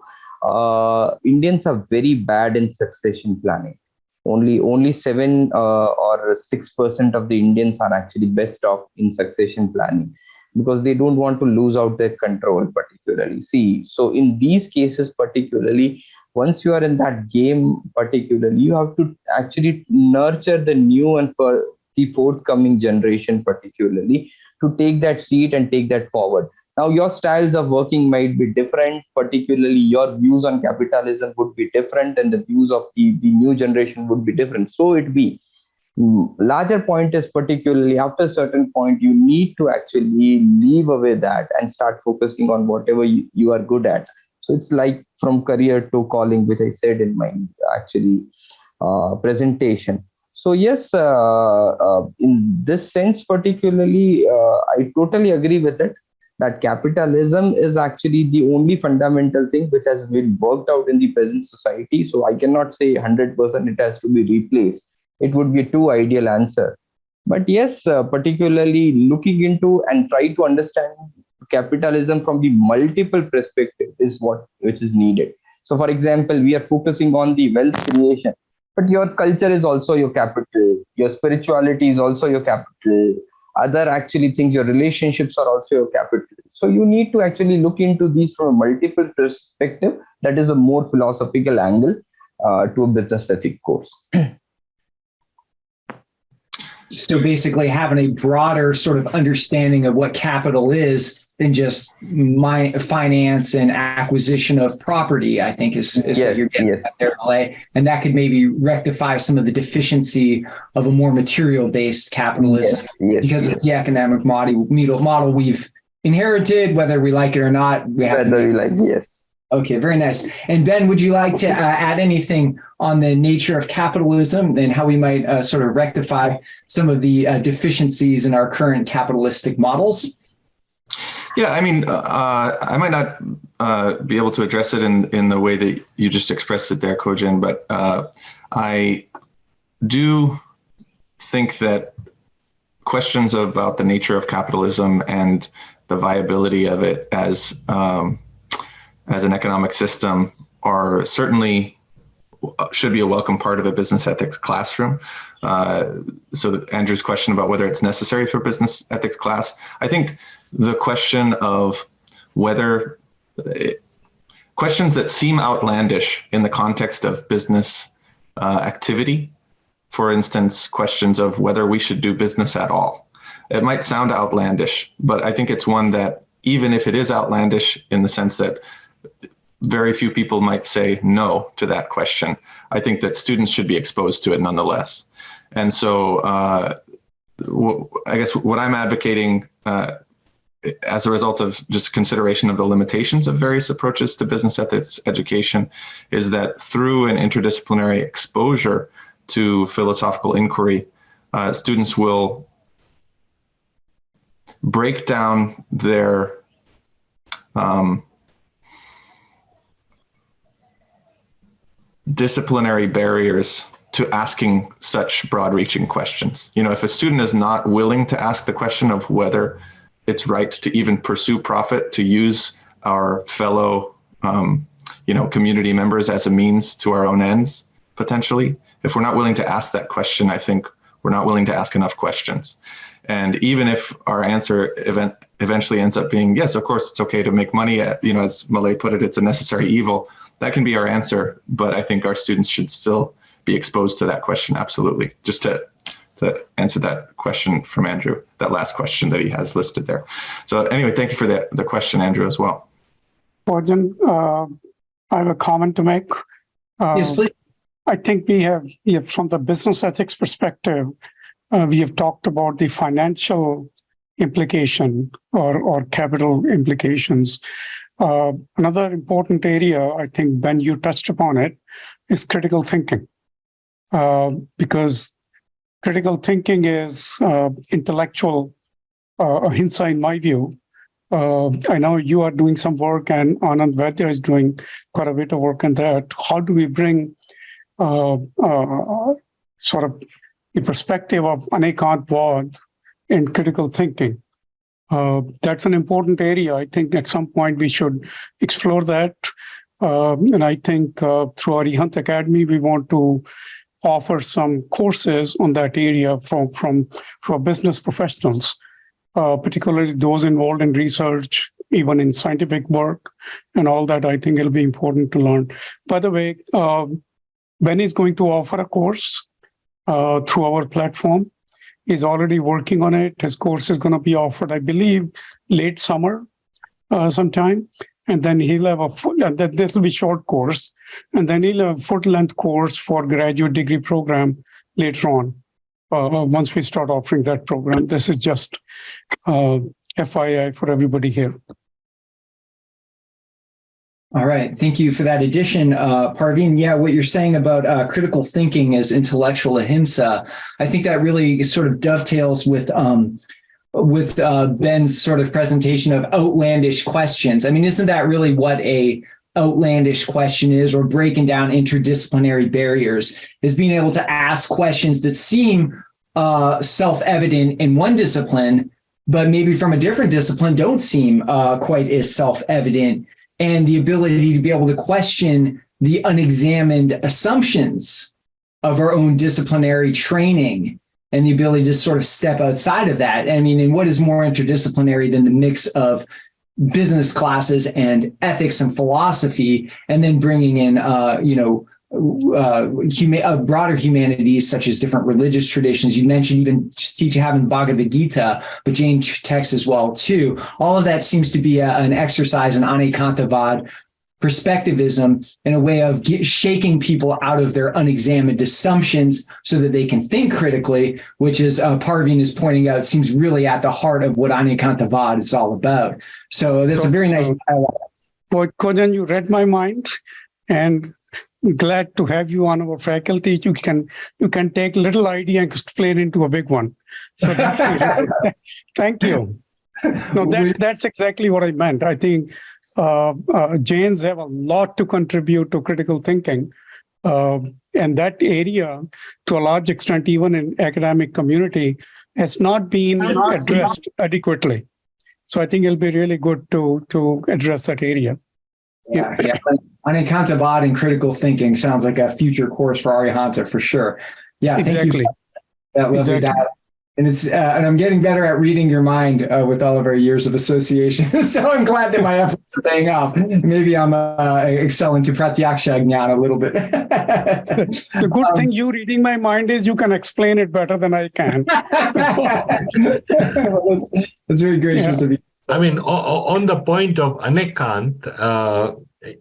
Indians are very bad in succession planning. Only 7 or 6% of the Indians are actually best off in succession planning, because they don't want to lose out their control particularly. See, so in these cases particularly, once you are in that game particularly, you have to actually nurture the new and for the forthcoming generation particularly to take that seat and take that forward. Now, your styles of working might be different, particularly your views on capitalism would be different, and the views of the new generation would be different. So it be. Larger point is particularly after a certain point, you need to actually leave away that and start focusing on whatever you are good at. So it's like from career to calling, which I said in my actually presentation. So yes, in this sense particularly, I totally agree with it, that capitalism is actually the only fundamental thing which has been worked out in the present society. So I cannot say 100% it has to be replaced. It would be a too ideal answer. But yes, particularly looking into and try to understand capitalism from the multiple perspective is which is needed. So for example, we are focusing on the wealth creation, but your culture is also your capital. Your spirituality is also your capital. Other actually things, your relationships are also your capital. So you need to actually look into these from a multiple perspective. That is a more philosophical angle to a business ethic course. So basically having a broader sort of understanding of what capital is than just finance and acquisition of property, I think is what you're getting at there, LA. And that could maybe rectify some of the deficiency of a more material-based capitalism, because it's the economic model we've inherited, whether we like it or not. Yes. Okay, very nice. And Ben, would you like to add anything on the nature of capitalism and how we might sort of rectify some of the deficiencies in our current capitalistic models? Yeah, I mean, I might not be able to address it in the way that you just expressed it there, Kojin, but I do think that questions about the nature of capitalism and the viability of it as an economic system are certainly should be a welcome part of a business ethics classroom. So that Andrew's question about whether it's necessary for business ethics class, I think the question of whether questions that seem outlandish in the context of business activity, for instance, questions of whether we should do business at all. It might sound outlandish, but I think it's one that, even if it is outlandish in the sense that very few people might say no to that question, I think that students should be exposed to it nonetheless. And so I guess what I'm advocating as a result of just consideration of the limitations of various approaches to business ethics education is that through an interdisciplinary exposure to philosophical inquiry, students will break down their disciplinary barriers to asking such broad-reaching questions. You know, if a student is not willing to ask the question of whether it's right to even pursue profit, to use our fellow, community members as a means to our own ends, potentially, if we're not willing to ask that question, I think we're not willing to ask enough questions. And even if our answer eventually ends up being, yes, of course, it's okay to make money, as Malay put it, it's a necessary evil, that can be our answer. But I think our students should still be exposed to that question, absolutely. Just to answer that question from Andrew, that last question that he has listed there. So anyway, thank you for the question, Andrew, as well. Rajan, I have a comment to make. Yes, please. I think we have from the business ethics perspective, we have talked about the financial implication or capital implications. Another important area, I think, Ben, you touched upon it, is critical thinking. Because critical thinking is intellectual ahimsa, in my view. I know you are doing some work, and Anand Vaidya is doing quite a bit of work on that. How do we bring sort of the perspective of Anekantvad in critical thinking? That's an important area. I think at some point we should explore that. And I think through Arihanta Academy, we want to offer some courses on that area for business professionals, particularly those involved in research, even in scientific work and all that. I think it'll be important to learn. By the way, Ben is going to offer a course through our platform. He's already working on it. His course is going to be offered, I believe, late summer sometime. And then he'll have this will be short course. And then he'll have a full-length course for graduate degree program later on, once we start offering that program. This is just FYI for everybody here. All right. Thank you for that addition, Parveen. Yeah, what you're saying about critical thinking as intellectual ahimsa, I think that really sort of dovetails with Ben's sort of presentation of outlandish questions. I mean, isn't that really what a outlandish question is, or breaking down interdisciplinary barriers, is being able to ask questions that seem self-evident in one discipline, but maybe from a different discipline don't seem quite as self-evident, and the ability to be able to question the unexamined assumptions of our own disciplinary training, and the ability to sort of step outside of that. I mean, and what is more interdisciplinary than the mix of business classes and ethics and philosophy, and then bringing in, broader humanities such as different religious traditions. You mentioned even having Bhagavad Gita, but Jain texts as well too. All of that seems to be an exercise in Anekantavad perspectivism, in a way of shaking people out of their unexamined assumptions so that they can think critically, which is Parveen is pointing out, seems really at the heart of what Anekantavad is all about. So that's a very nice dialogue. But Kojan, you read my mind, and glad to have you on our faculty. You can take little idea and explain into a big one. So that's thank you. No, that's exactly what I meant. I think Jains have a lot to contribute to critical thinking. And that area, to a large extent, even in academic community, has not been addressed adequately. So I think it'll be really good to address that area. Yeah. Arihanta and critical thinking sounds like a future course for Arihanta for sure. Yeah, thank you for that lovely dialogue. And and I'm getting better at reading your mind with all of our years of association. So I'm glad that my efforts are paying off. Maybe I'm excelling to pratyaksha jnana a little bit. The good thing you reading my mind is you can explain it better than I can. That's very gracious of you. I mean, on the point of Anekant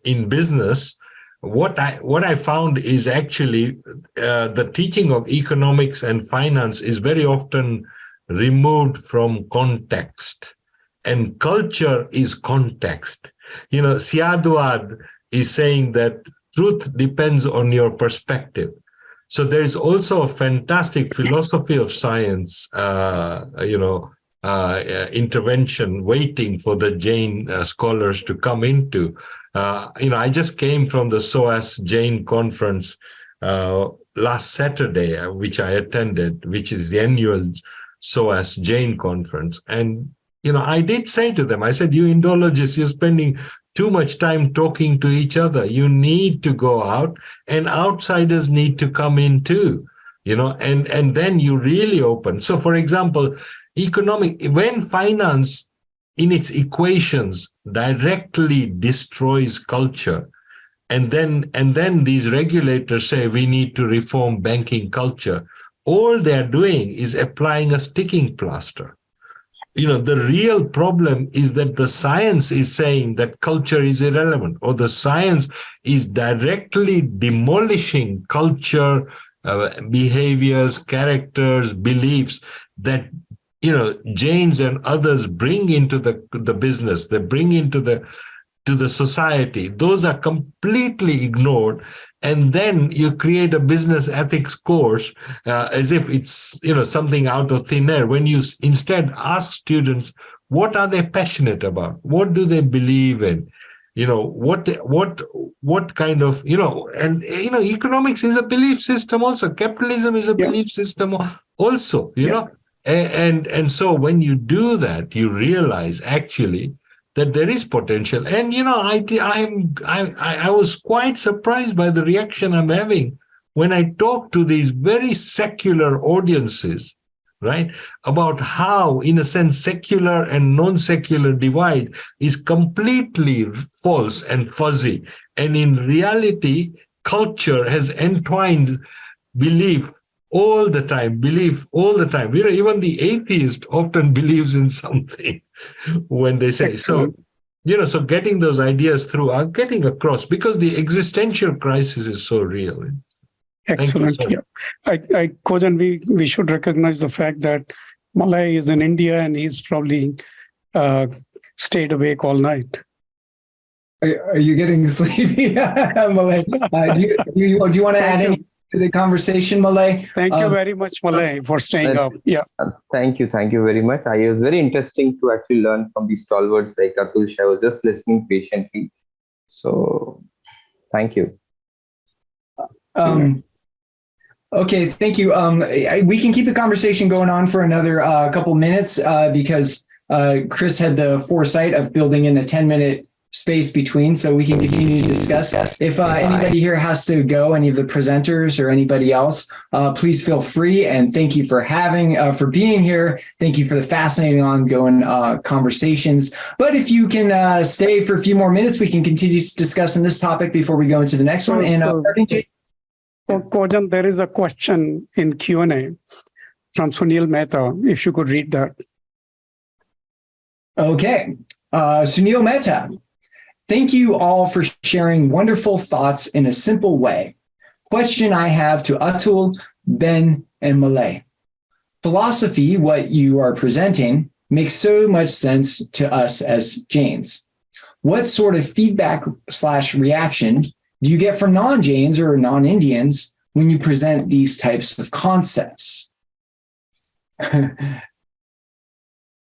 in business, what I found is actually the teaching of economics and finance is very often removed from context, and culture is context. You know, Siadwad is saying that truth depends on your perspective. So there is also a fantastic philosophy of science, intervention waiting for the Jain scholars to come into. I just came from the SOAS Jain conference last Saturday, which I attended, which is the annual SOAS Jain conference. And, I did say to them, I said, you Indologists, you're spending too much time talking to each other. You need to go out, and outsiders need to come in too, and then you really open. So, for example, when finance in its equations directly destroys culture, and then these regulators say we need to reform banking culture, all they're doing is applying a sticking plaster. The real problem is that the science is saying that culture is irrelevant, or the science is directly demolishing culture, behaviors, characters, beliefs that Jains and others bring into the business, they bring into the society. Those are completely ignored, and then you create a business ethics course as if it's something out of thin air, when you instead ask students, what are they passionate about, what do they believe in, what kind of economics is a belief system also, capitalism is a belief system also, And so when you do that, you realize actually that there is potential. And I was quite surprised by the reaction I'm having when I talk to these very secular audiences, right, about how, in a sense, secular and non-secular divide is completely false and fuzzy. And in reality, culture has entwined belief all the time. Even the atheist often believes in something when they say. Excellent. So getting those ideas through are getting across, because the existential crisis is so real. Excellent. Yeah. Kojan, we should recognize the fact that Malay is in India and he's probably stayed awake all night. Are you getting sleepy, Malay? Do you want to add anything to the conversation, Malay? Thank you very much, Malay, for staying up. Yeah. Thank you very much. It was very interesting to actually learn from these stalwarts like Atul. I was just listening patiently. So, thank you. Okay, thank you. We can keep the conversation going on for another couple minutes because Chris had the foresight of building in a 10-minute space between, so we can continue to discuss. If anybody here has to go, any of the presenters or anybody else, please feel free. And thank you for being here. Thank you for the fascinating ongoing conversations. But if you can stay for a few more minutes, we can continue discussing this topic before we go into the next one. And Kojan, there is a question in Q&A from Sunil Mehta, if you could read that. Okay. Sunil Mehta. Thank you all for sharing wonderful thoughts in a simple way. Question I have to Atul, Ben, and Malay. Philosophy, what you are presenting, makes so much sense to us as Jains. What sort of feedback/reaction do you get from non-Jains or non-Indians when you present these types of concepts?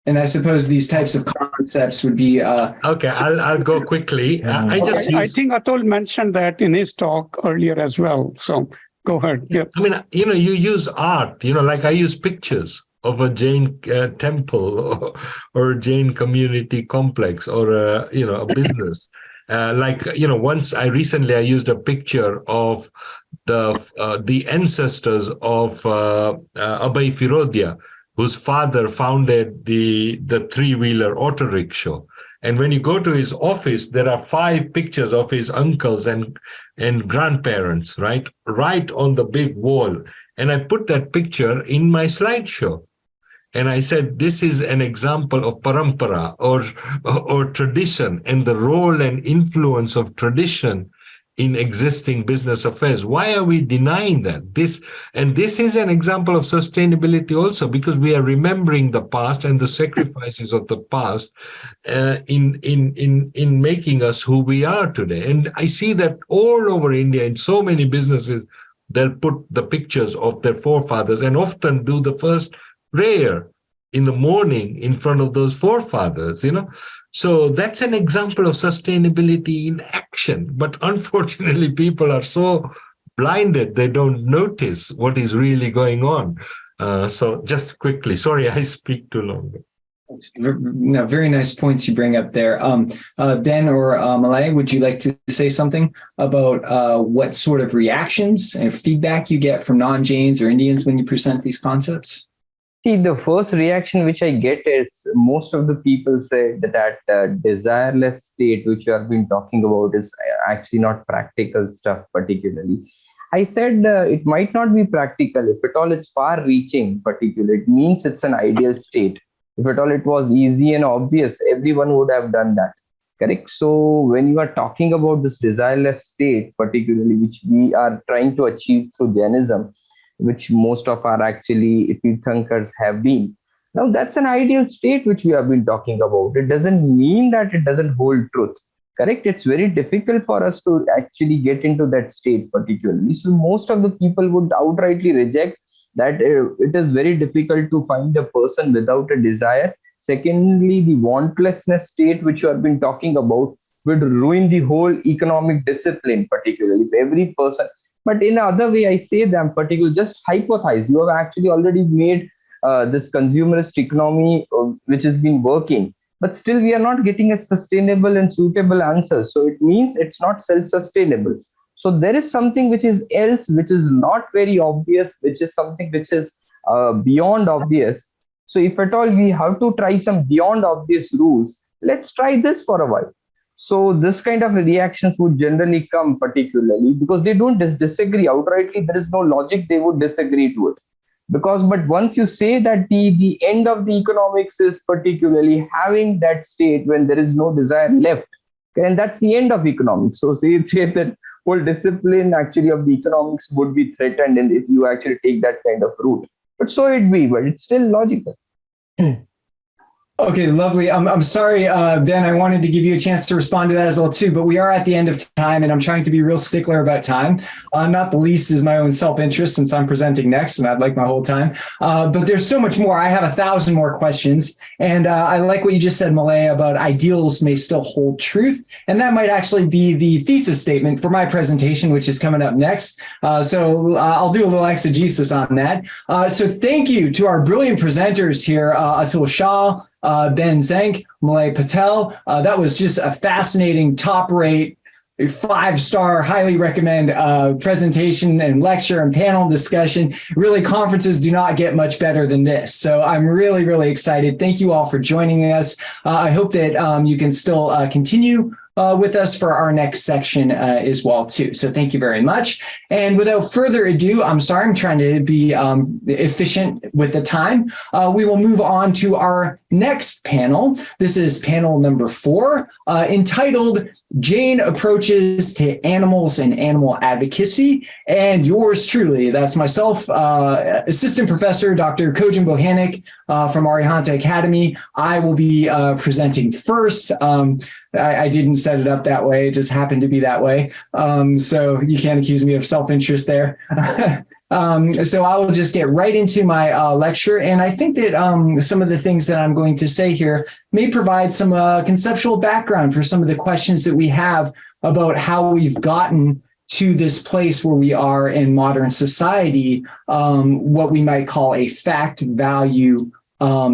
And I suppose these types of concepts would be... Okay, I'll go quickly. I think Atul mentioned that in his talk earlier as well. So go ahead. Yeah. I mean, you use art, like I use pictures of a Jain temple or a Jain community complex or a business. Once I used a picture of the ancestors of Abhay Firodia, whose father founded the three-wheeler auto rickshaw. And when you go to his office, there are 5 pictures of his uncles and grandparents, right on the big wall. And I put that picture in my slideshow. And I said, this is an example of parampara or tradition, and the role and influence of tradition in existing business affairs. Why are we denying that? This is an example of sustainability also, because we are remembering the past and the sacrifices of the past in making us who we are today. And I see that all over India in so many businesses, they'll put the pictures of their forefathers and often do the first prayer in the morning in front of those forefathers, So that's an example of sustainability in action. But unfortunately, people are so blinded, they don't notice what is really going on. So just quickly, sorry, I speak too long. Very nice points you bring up there. Ben or Malay, would you like to say something about what sort of reactions and feedback you get from non-Jains or Indians when you present these concepts? See, the first reaction which I get is most of the people say that desireless state which you have been talking about is actually not practical stuff particularly. I said it might not be practical. If at all it's far reaching particularly, it means it's an ideal state. If at all it was easy and obvious, everyone would have done that. Correct? So when you are talking about this desireless state particularly, which we are trying to achieve through Jainism, which most of our actually Tirthankars have been. Now that's an ideal state which we have been talking about. It doesn't mean that it doesn't hold truth. Correct? It's very difficult for us to actually get into that state particularly. So most of the people would outrightly reject that it is very difficult to find a person without a desire. Secondly, the wantlessness state which you have been talking about would ruin the whole economic discipline particularly. If every person, but in another way, I say them particularly, just hypothesize. You have actually already made this consumerist economy which has been working, but still we are not getting a sustainable and suitable answer. So it means it's not self-sustainable. So there is something which is else, which is not very obvious, which is something which is beyond obvious. So if at all we have to try some beyond obvious rules, let's try this for a while. So this kind of reactions would generally come particularly because they don't disagree outrightly. There is no logic they would disagree to it. But once you say that the end of the economics is particularly having that state when there is no desire left, and that's the end of economics. So say that whole discipline actually of the economics would be threatened, and if you actually take that kind of route. But so it be, but it's still logical. Okay, lovely. I'm sorry, Ben, I wanted to give you a chance to respond to that as well too, but we are at the end of time and I'm trying to be real stickler about time. Not the least is my own self-interest since I'm presenting next and I'd like my whole time. But there's so much more. I have 1,000 more questions. And I like what you just said, Malay, about ideals may still hold truth. And that might actually be the thesis statement for my presentation, which is coming up next. So I'll do a little exegesis on that. So thank you to our brilliant presenters here, Atul Shah, Ben Zank, Malay Patel. That was just a fascinating, top-rate, 5-star, highly recommend presentation and lecture and panel discussion. Really, conferences do not get much better than this. So I'm really, really excited. Thank you all for joining us. I hope that you can still continue with us for our next section as well too. So thank you very much. And without further ado, I'm sorry, I'm trying to be efficient with the time. We will move on to our next panel. This is panel number 4, entitled Jain Approaches to Animals and Animal Advocacy. And yours truly, that's myself, Assistant Professor Dr. Kojan Bohanik from Arihanta Academy. I will be presenting first. I didn't set it up that way. It just happened to be that way. So you can't accuse me of self-interest there. So I will just get right into my lecture. And I think that some of the things that I'm going to say here may provide some conceptual background for some of the questions that we have about how we've gotten to this place where we are in modern society, what we might call a fact value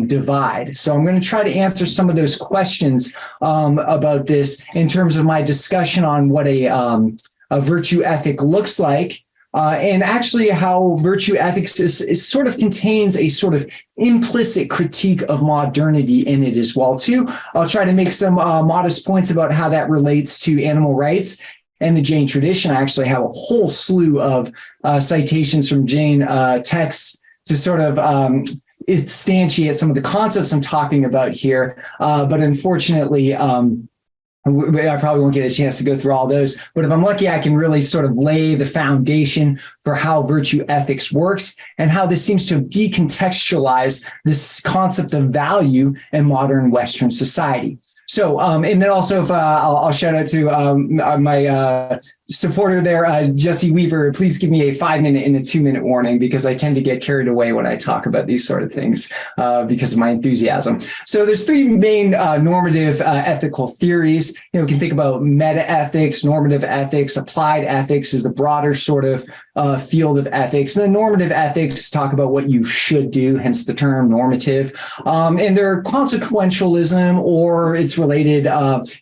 divide. So I'm going to try to answer some of those questions about this in terms of my discussion on what a virtue ethic looks like. And actually how virtue ethics is sort of contains a sort of implicit critique of modernity in it as well, too. I'll try to make some modest points about how that relates to animal rights and the Jain tradition. I actually have a whole slew of citations from Jain texts to sort of instantiate some of the concepts I'm talking about here. But unfortunately, I probably won't get a chance to go through all those, but if I'm lucky, I can really sort of lay the foundation for how virtue ethics works and how this seems to have decontextualized this concept of value in modern Western society. So, and then also, if I'll shout out to my supporter there, Jesse Weaver. Please give me a 5-minute and a 2-minute warning because I tend to get carried away when I talk about these sort of things because of my enthusiasm. So, there's 3 main normative ethical theories. You know, we can think about meta ethics, normative ethics, applied ethics is the broader sort of field of ethics. And then normative ethics talk about what you should do, hence the term normative. And they're consequentialism, or it's related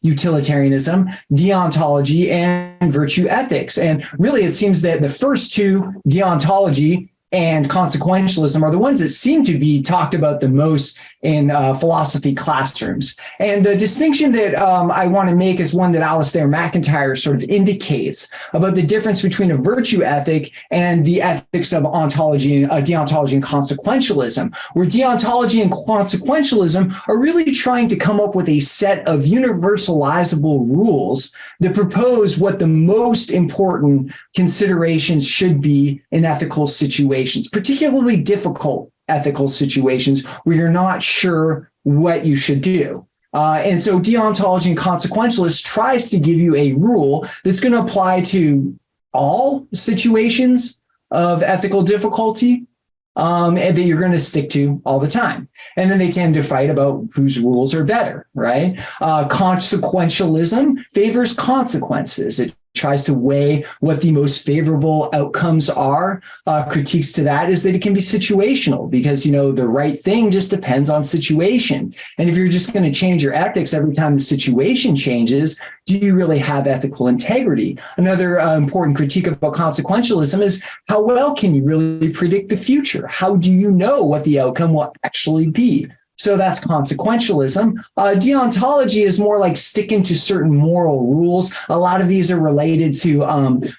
utilitarianism, deontology, and virtue ethics. And really, it seems that the first 2, deontology and consequentialism, are the ones that seem to be talked about the most in philosophy classrooms. And the distinction that I want to make is one that Alistair McIntyre sort of indicates about the difference between a virtue ethic and the ethics of ontology, deontology and consequentialism, where deontology and consequentialism are really trying to come up with a set of universalizable rules that propose what the most important considerations should be in ethical situations, particularly difficult ethical situations where you're not sure what you should do. And so deontology and consequentialist tries to give you a rule that's going to apply to all situations of ethical difficulty and that you're going to stick to all the time. And then they tend to fight about whose rules are better, right? Consequentialism favors consequences. It tries to weigh what the most favorable outcomes are. Critiques to that is that it can be situational because, you know, the right thing just depends on situation. And if you're just going to change your ethics every time the situation changes, do you really have ethical integrity? Another important critique about consequentialism is how well can you really predict the future? How do you know what the outcome will actually be? So that's consequentialism. Deontology is more like sticking to certain moral rules. A lot of these are related to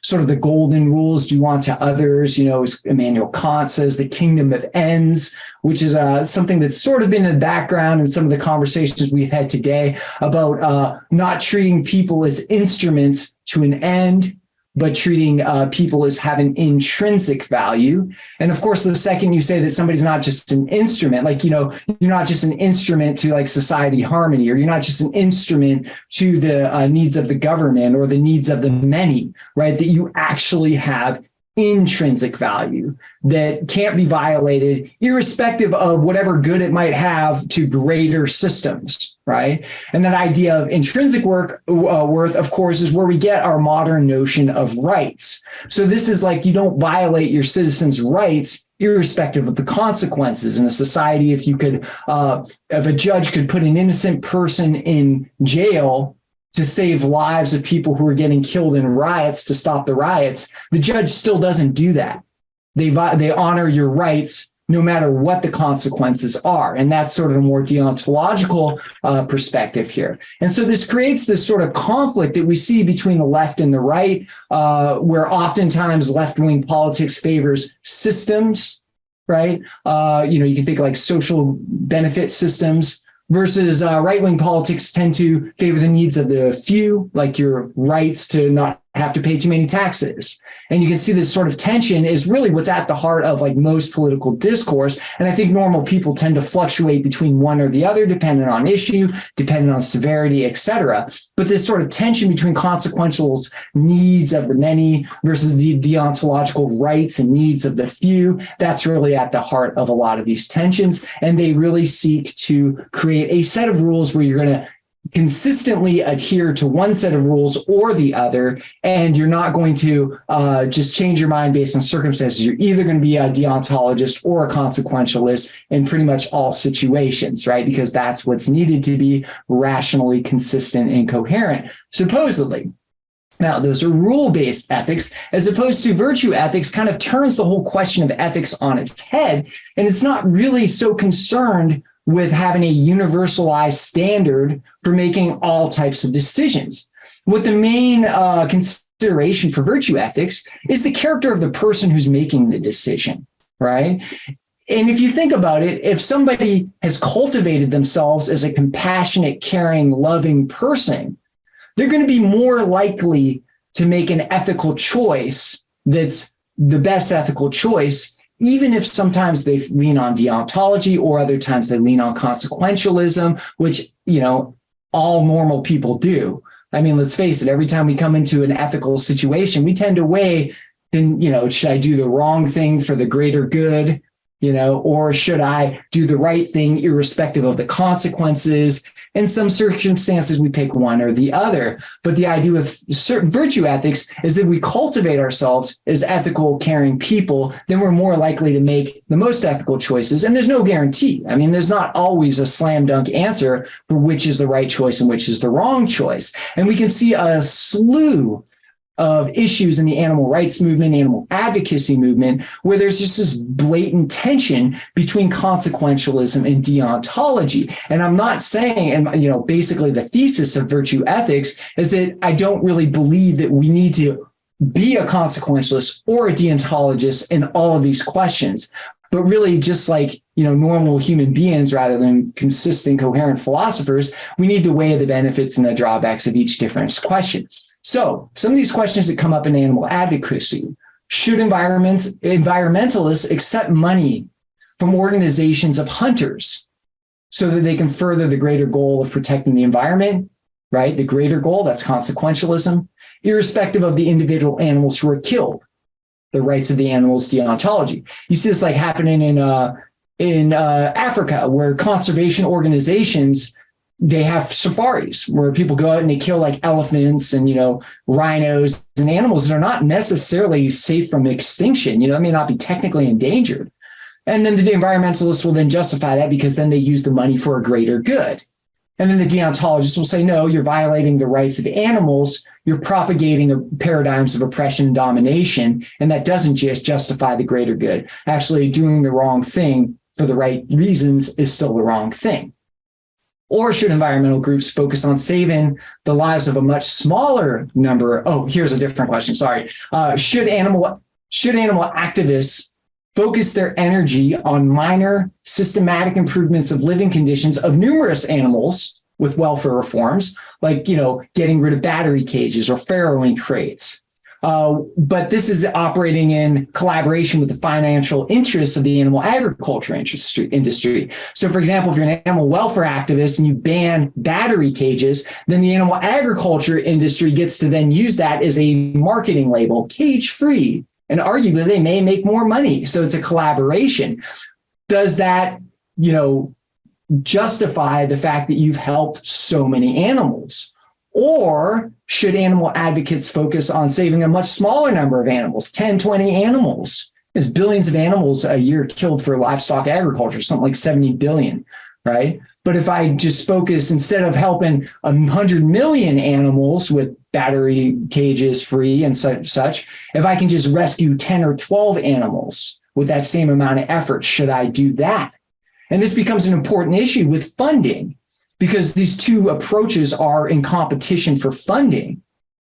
sort of the golden rules, do unto others. You know, as Immanuel Kant says, the kingdom of ends, which is something that's sort of been in the background in some of the conversations we've had today about not treating people as instruments to an end, but treating people as having intrinsic value. And of course, the second you say that somebody's not just an instrument, like, you know, you're not just an instrument to like society harmony, or you're not just an instrument to the needs of the government or the needs of the many, right? That you actually have intrinsic value that can't be violated, irrespective of whatever good it might have to greater systems, right? And that idea of intrinsic worth, of course, is where we get our modern notion of rights. So this is like you don't violate your citizens' rights irrespective of the consequences. In a society, if a judge could put an innocent person in jail to save lives of people who are getting killed in riots, to stop the riots, the judge still doesn't do that. They honor your rights no matter what the consequences are. And that's sort of a more deontological perspective here. And so this creates this sort of conflict that we see between the left and the right, where oftentimes left-wing politics favors systems, right? You can think like social benefit systems, versus right-wing politics tend to favor the needs of the few, like your rights to not have to pay too many taxes. And you can see this sort of tension is really what's at the heart of like most political discourse. And I think normal people tend to fluctuate between one or the other, depending on issue, depending on severity, et cetera. But this sort of tension between consequential needs of the many versus the deontological rights and needs of the few, that's really at the heart of a lot of these tensions. And they really seek to create a set of rules where you're going to consistently adhere to one set of rules or the other, and you're not going to just change your mind based on circumstances. You're either going to be a deontologist or a consequentialist in pretty much all situations, right? Because that's what's needed to be rationally consistent and coherent, supposedly. Now, those are rule-based ethics, as opposed to virtue ethics kind of turns the whole question of ethics on its head, and it's not really so concerned with having a universalized standard for making all types of decisions. What the main consideration for virtue ethics is the character of the person who's making the decision, right? And if you think about it, if somebody has cultivated themselves as a compassionate, caring, loving person, they're going to be more likely to make an ethical choice that's the best ethical choice, even if sometimes they lean on deontology or other times they lean on consequentialism, which, you know, all normal people do. I mean, let's face it, every time we come into an ethical situation, we tend to weigh, then, you know, should I do the wrong thing for the greater good, you know, or should I do the right thing irrespective of the consequences? In some circumstances, we pick one or the other. But the idea with certain virtue ethics is that we cultivate ourselves as ethical, caring people, then we're more likely to make the most ethical choices. And there's no guarantee. I mean, there's not always a slam dunk answer for which is the right choice and which is the wrong choice. And we can see a slew of issues in the animal rights movement, animal advocacy movement, where there's just this blatant tension between consequentialism and deontology. And I'm not saying, and you know, basically the thesis of virtue ethics is that I don't really believe that we need to be a consequentialist or a deontologist in all of these questions, but really just like, you know, normal human beings rather than consistent, coherent philosophers, we need to weigh the benefits and the drawbacks of each different question. So some of these questions that come up in animal advocacy: should environmentalists accept money from organizations of hunters so that they can further the greater goal of protecting the environment, right? The greater goal, that's consequentialism, irrespective of the individual animals who are killed, the rights of the animals, deontology. You see this like happening in Africa, where conservation organizations, they have safaris where people go out and they kill like elephants and, you know, rhinos and animals that are not necessarily safe from extinction. You know, they may not be technically endangered. And then the environmentalists will then justify that because then they use the money for a greater good. And then the deontologists will say, no, you're violating the rights of animals. You're propagating paradigms of oppression and domination. And that doesn't just justify the greater good. Actually, doing the wrong thing for the right reasons is still the wrong thing. Or should environmental groups focus on saving the lives of a much smaller number? Oh, here's a different question. Sorry. Should animal activists focus their energy on minor systematic improvements of living conditions of numerous animals with welfare reforms, like, you know, getting rid of battery cages or farrowing crates? But this is operating in collaboration with the financial interests of the animal agriculture industry. So, for example, if you're an animal welfare activist and you ban battery cages, then the animal agriculture industry gets to then use that as a marketing label, cage-free, and arguably they may make more money. So it's a collaboration. Does that, you know, justify the fact that you've helped so many animals? Or should animal advocates focus on saving a much smaller number of animals, 10, 20 animals? There's billions of animals a year killed for livestock agriculture, something like 70 billion, right? But if I just focus, instead of helping 100 million animals with battery cages free and such, if I can just rescue 10 or 12 animals with that same amount of effort, should I do that? And this becomes an important issue with funding, because these two approaches are in competition for funding,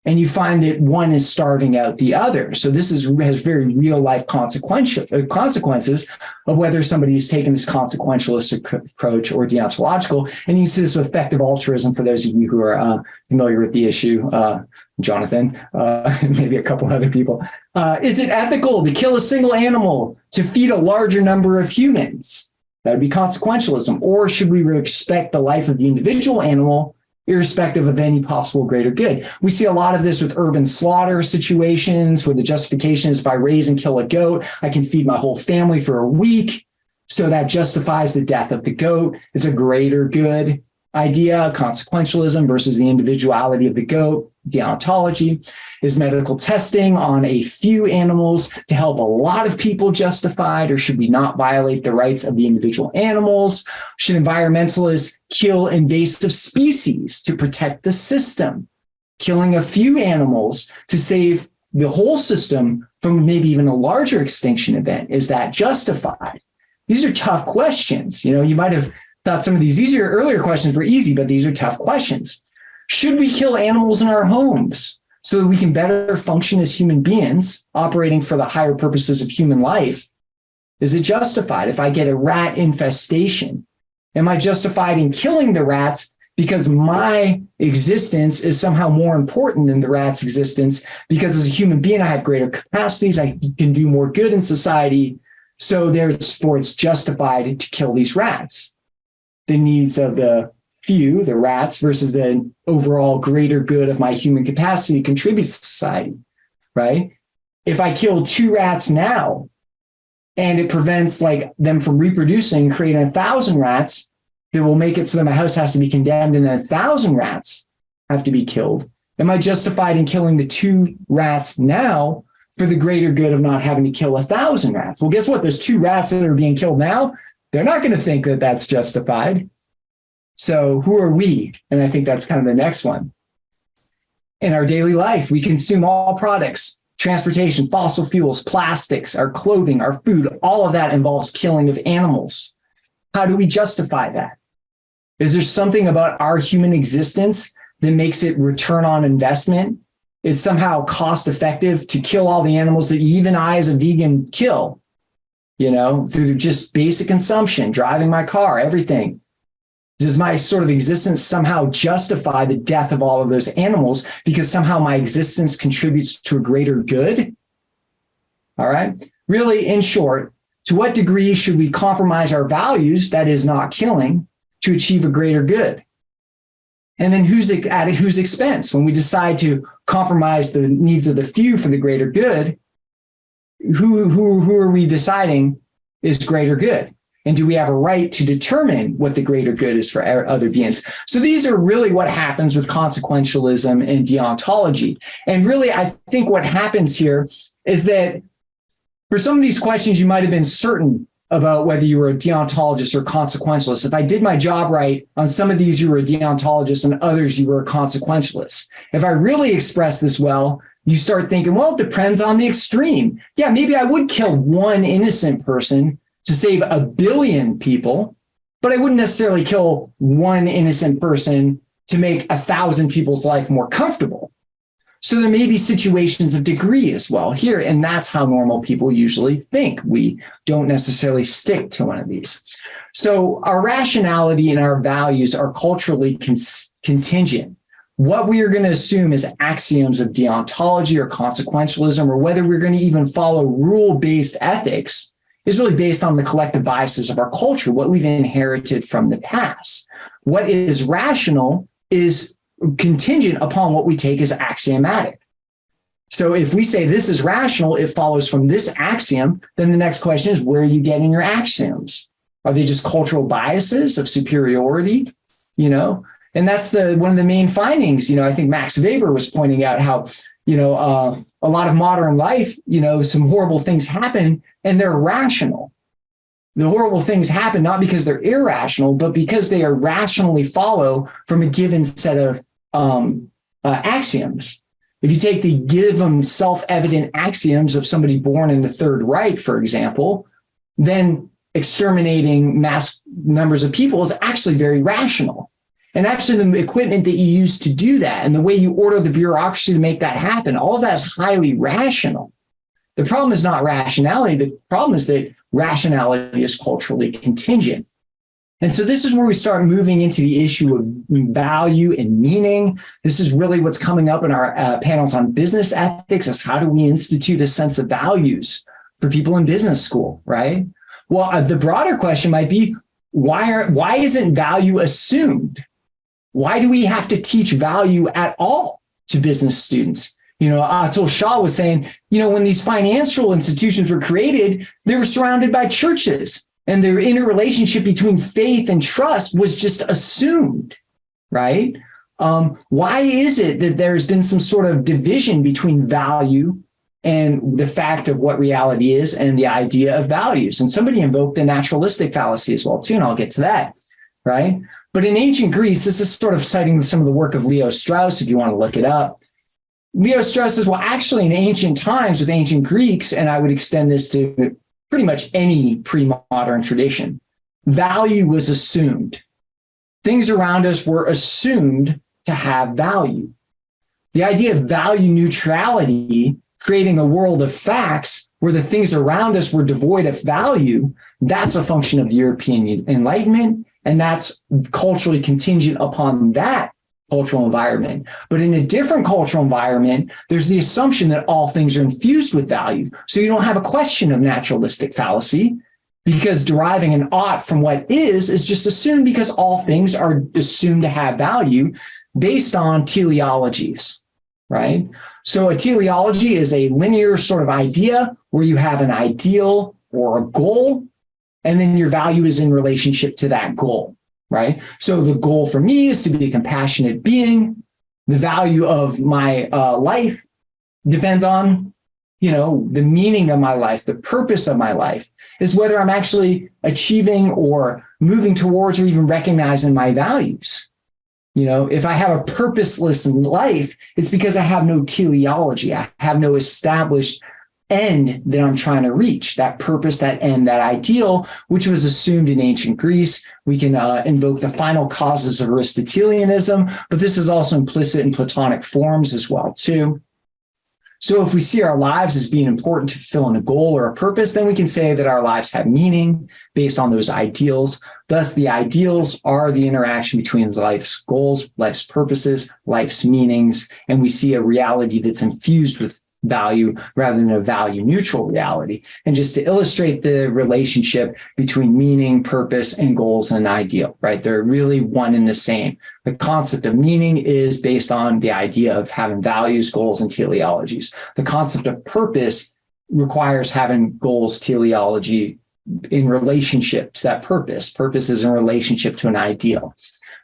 and you find that one is starving out the other. So this has very real life consequences of whether somebody's taken this consequentialist approach or deontological. And you see this with effective altruism, for those of you who are familiar with the issue, Jonathan, and maybe a couple other people. Is it ethical to kill a single animal to feed a larger number of humans? That would be consequentialism. Or should we respect the life of the individual animal, irrespective of any possible greater good? We see a lot of this with urban slaughter situations, where the justification is if I raise and kill a goat, I can feed my whole family for a week. So that justifies the death of the goat. It's a greater good. idea, consequentialism versus the individuality of the goat, deontology. Is medical testing on a few animals to help a lot of people justified, or should we not violate the rights of the individual animals? Should environmentalists kill invasive species to protect the system? Killing a few animals to save the whole system from maybe even a larger extinction event, is that justified? These are tough questions. You know, you might have thought some of these earlier questions were easy, but these are tough questions. Should we kill animals in our homes so that we can better function as human beings, operating for the higher purposes of human life? Is it justified? If I get a rat infestation, am I justified in killing the rats because my existence is somehow more important than the rat's existence? Because as a human being, I have greater capacities, I can do more good in society, so therefore it's justified to kill these rats. The needs of the few, the rats, versus the overall greater good of my human capacity to contribute to society, right? If I kill 2 rats now and it prevents like them from reproducing, creating 1,000 rats that will make it so that my house has to be condemned and then 1,000 rats have to be killed, am I justified in killing the 2 rats now for the greater good of not having to kill 1,000 rats? Well, guess what? Those 2 rats that are being killed now, they're not going to think that that's justified. So who are we? And I think that's kind of the next one. In our daily life, we consume all products, transportation, fossil fuels, plastics, our clothing, our food, all of that involves killing of animals. How do we justify that? Is there something about our human existence that makes it return on investment? It's somehow cost effective to kill all the animals that even I as a vegan kill, you know, through just basic consumption, driving my car, everything. Does my sort of existence somehow justify the death of all of those animals because somehow my existence contributes to a greater good? All right. Really, in short, to what degree should we compromise our values, that is not killing, to achieve a greater good? And then at whose expense? When we decide to compromise the needs of the few for the greater good, who are we deciding is greater good? And do we have a right to determine what the greater good is for other beings? So these are really what happens with consequentialism and deontology. And really, I think what happens here is that for some of these questions, you might have been certain about whether you were a deontologist or consequentialist. If I did my job right, on some of these, you were a deontologist, and others, you were a consequentialist. If I really express this well, you start thinking, well, it depends on the extreme. Yeah, maybe I would kill one innocent person to save 1 billion people, but I wouldn't necessarily kill one innocent person to make 1,000 people's life more comfortable. So there may be situations of degree as well here, and that's how normal people usually think. We don't necessarily stick to one of these. So our rationality and our values are culturally contingent. What we are going to assume is axioms of deontology or consequentialism, or whether we're going to even follow rule-based ethics, is really based on the collective biases of our culture, what we've inherited from the past. What is rational is contingent upon what we take as axiomatic. So if we say this is rational, it follows from this axiom, then the next question is, where are you getting your axioms? Are they just cultural biases of superiority? You know, and that's one of the main findings. You know, I think Max Weber was pointing out how, you know, a lot of modern life, you know, some horrible things happen and they're rational. The horrible things happen not because they're irrational, but because they are rationally follow from a given set of axioms. If you take the given self-evident axioms of somebody born in the Third Reich, for example, then exterminating mass numbers of people is actually very rational. And actually the equipment that you use to do that and the way you order the bureaucracy to make that happen, all of that is highly rational. The problem is not rationality. The problem is that rationality is culturally contingent. And so this is where we start moving into the issue of value and meaning. This is really what's coming up in our panels on business ethics, is how do we institute a sense of values for people in business school, right? Well, the broader question might be, why isn't value assumed? Why do we have to teach value at all to business students? You know, Atul Shah was saying, you know, when these financial institutions were created, they were surrounded by churches. And the interrelationship between faith and trust was just assumed, right? Why is it that there's been some sort of division between value and the fact of what reality is and the idea of values? And somebody invoked the naturalistic fallacy as well, too, and I'll get to that, right? But in ancient Greece, this is sort of citing some of the work of Leo Strauss, if you want to look it up. Leo Strauss says, well, actually, in ancient times with ancient Greeks, and I would extend this to pretty much any pre-modern tradition, value was assumed. Things around us were assumed to have value. The idea of value neutrality, creating a world of facts where the things around us were devoid of value, that's a function of the European Enlightenment, and that's culturally contingent upon that cultural environment. But in a different cultural environment, there's the assumption that all things are infused with value. So you don't have a question of naturalistic fallacy, because deriving an ought from what is just assumed, because all things are assumed to have value based on teleologies, right? So a teleology is a linear sort of idea where you have an ideal or a goal, and then your value is in relationship to that goal, right? So the goal for me is to be a compassionate being. The value of my life depends on, the meaning of my life, the purpose of my life is whether I'm actually achieving or moving towards or even recognizing my values. If I have a purposeless life, it's because I have no teleology. I have no established end that I'm trying to reach, that purpose, that end, that ideal, which was assumed in ancient Greece. We can invoke the final causes of Aristotelianism, but this is also implicit in Platonic forms as well, too. So if we see our lives as being important to fulfill a goal or a purpose, then we can say that our lives have meaning based on those ideals. Thus, the ideals are the interaction between life's goals, life's purposes, life's meanings, and we see a reality that's infused with value rather than a value neutral reality. And just to illustrate the relationship between meaning, purpose, and goals and ideal, right? They're really one and the same. The concept of meaning is based on the idea of having values, goals, and teleologies. The concept of purpose requires having goals, teleology in relationship to that purpose. Purpose is in relationship to an ideal.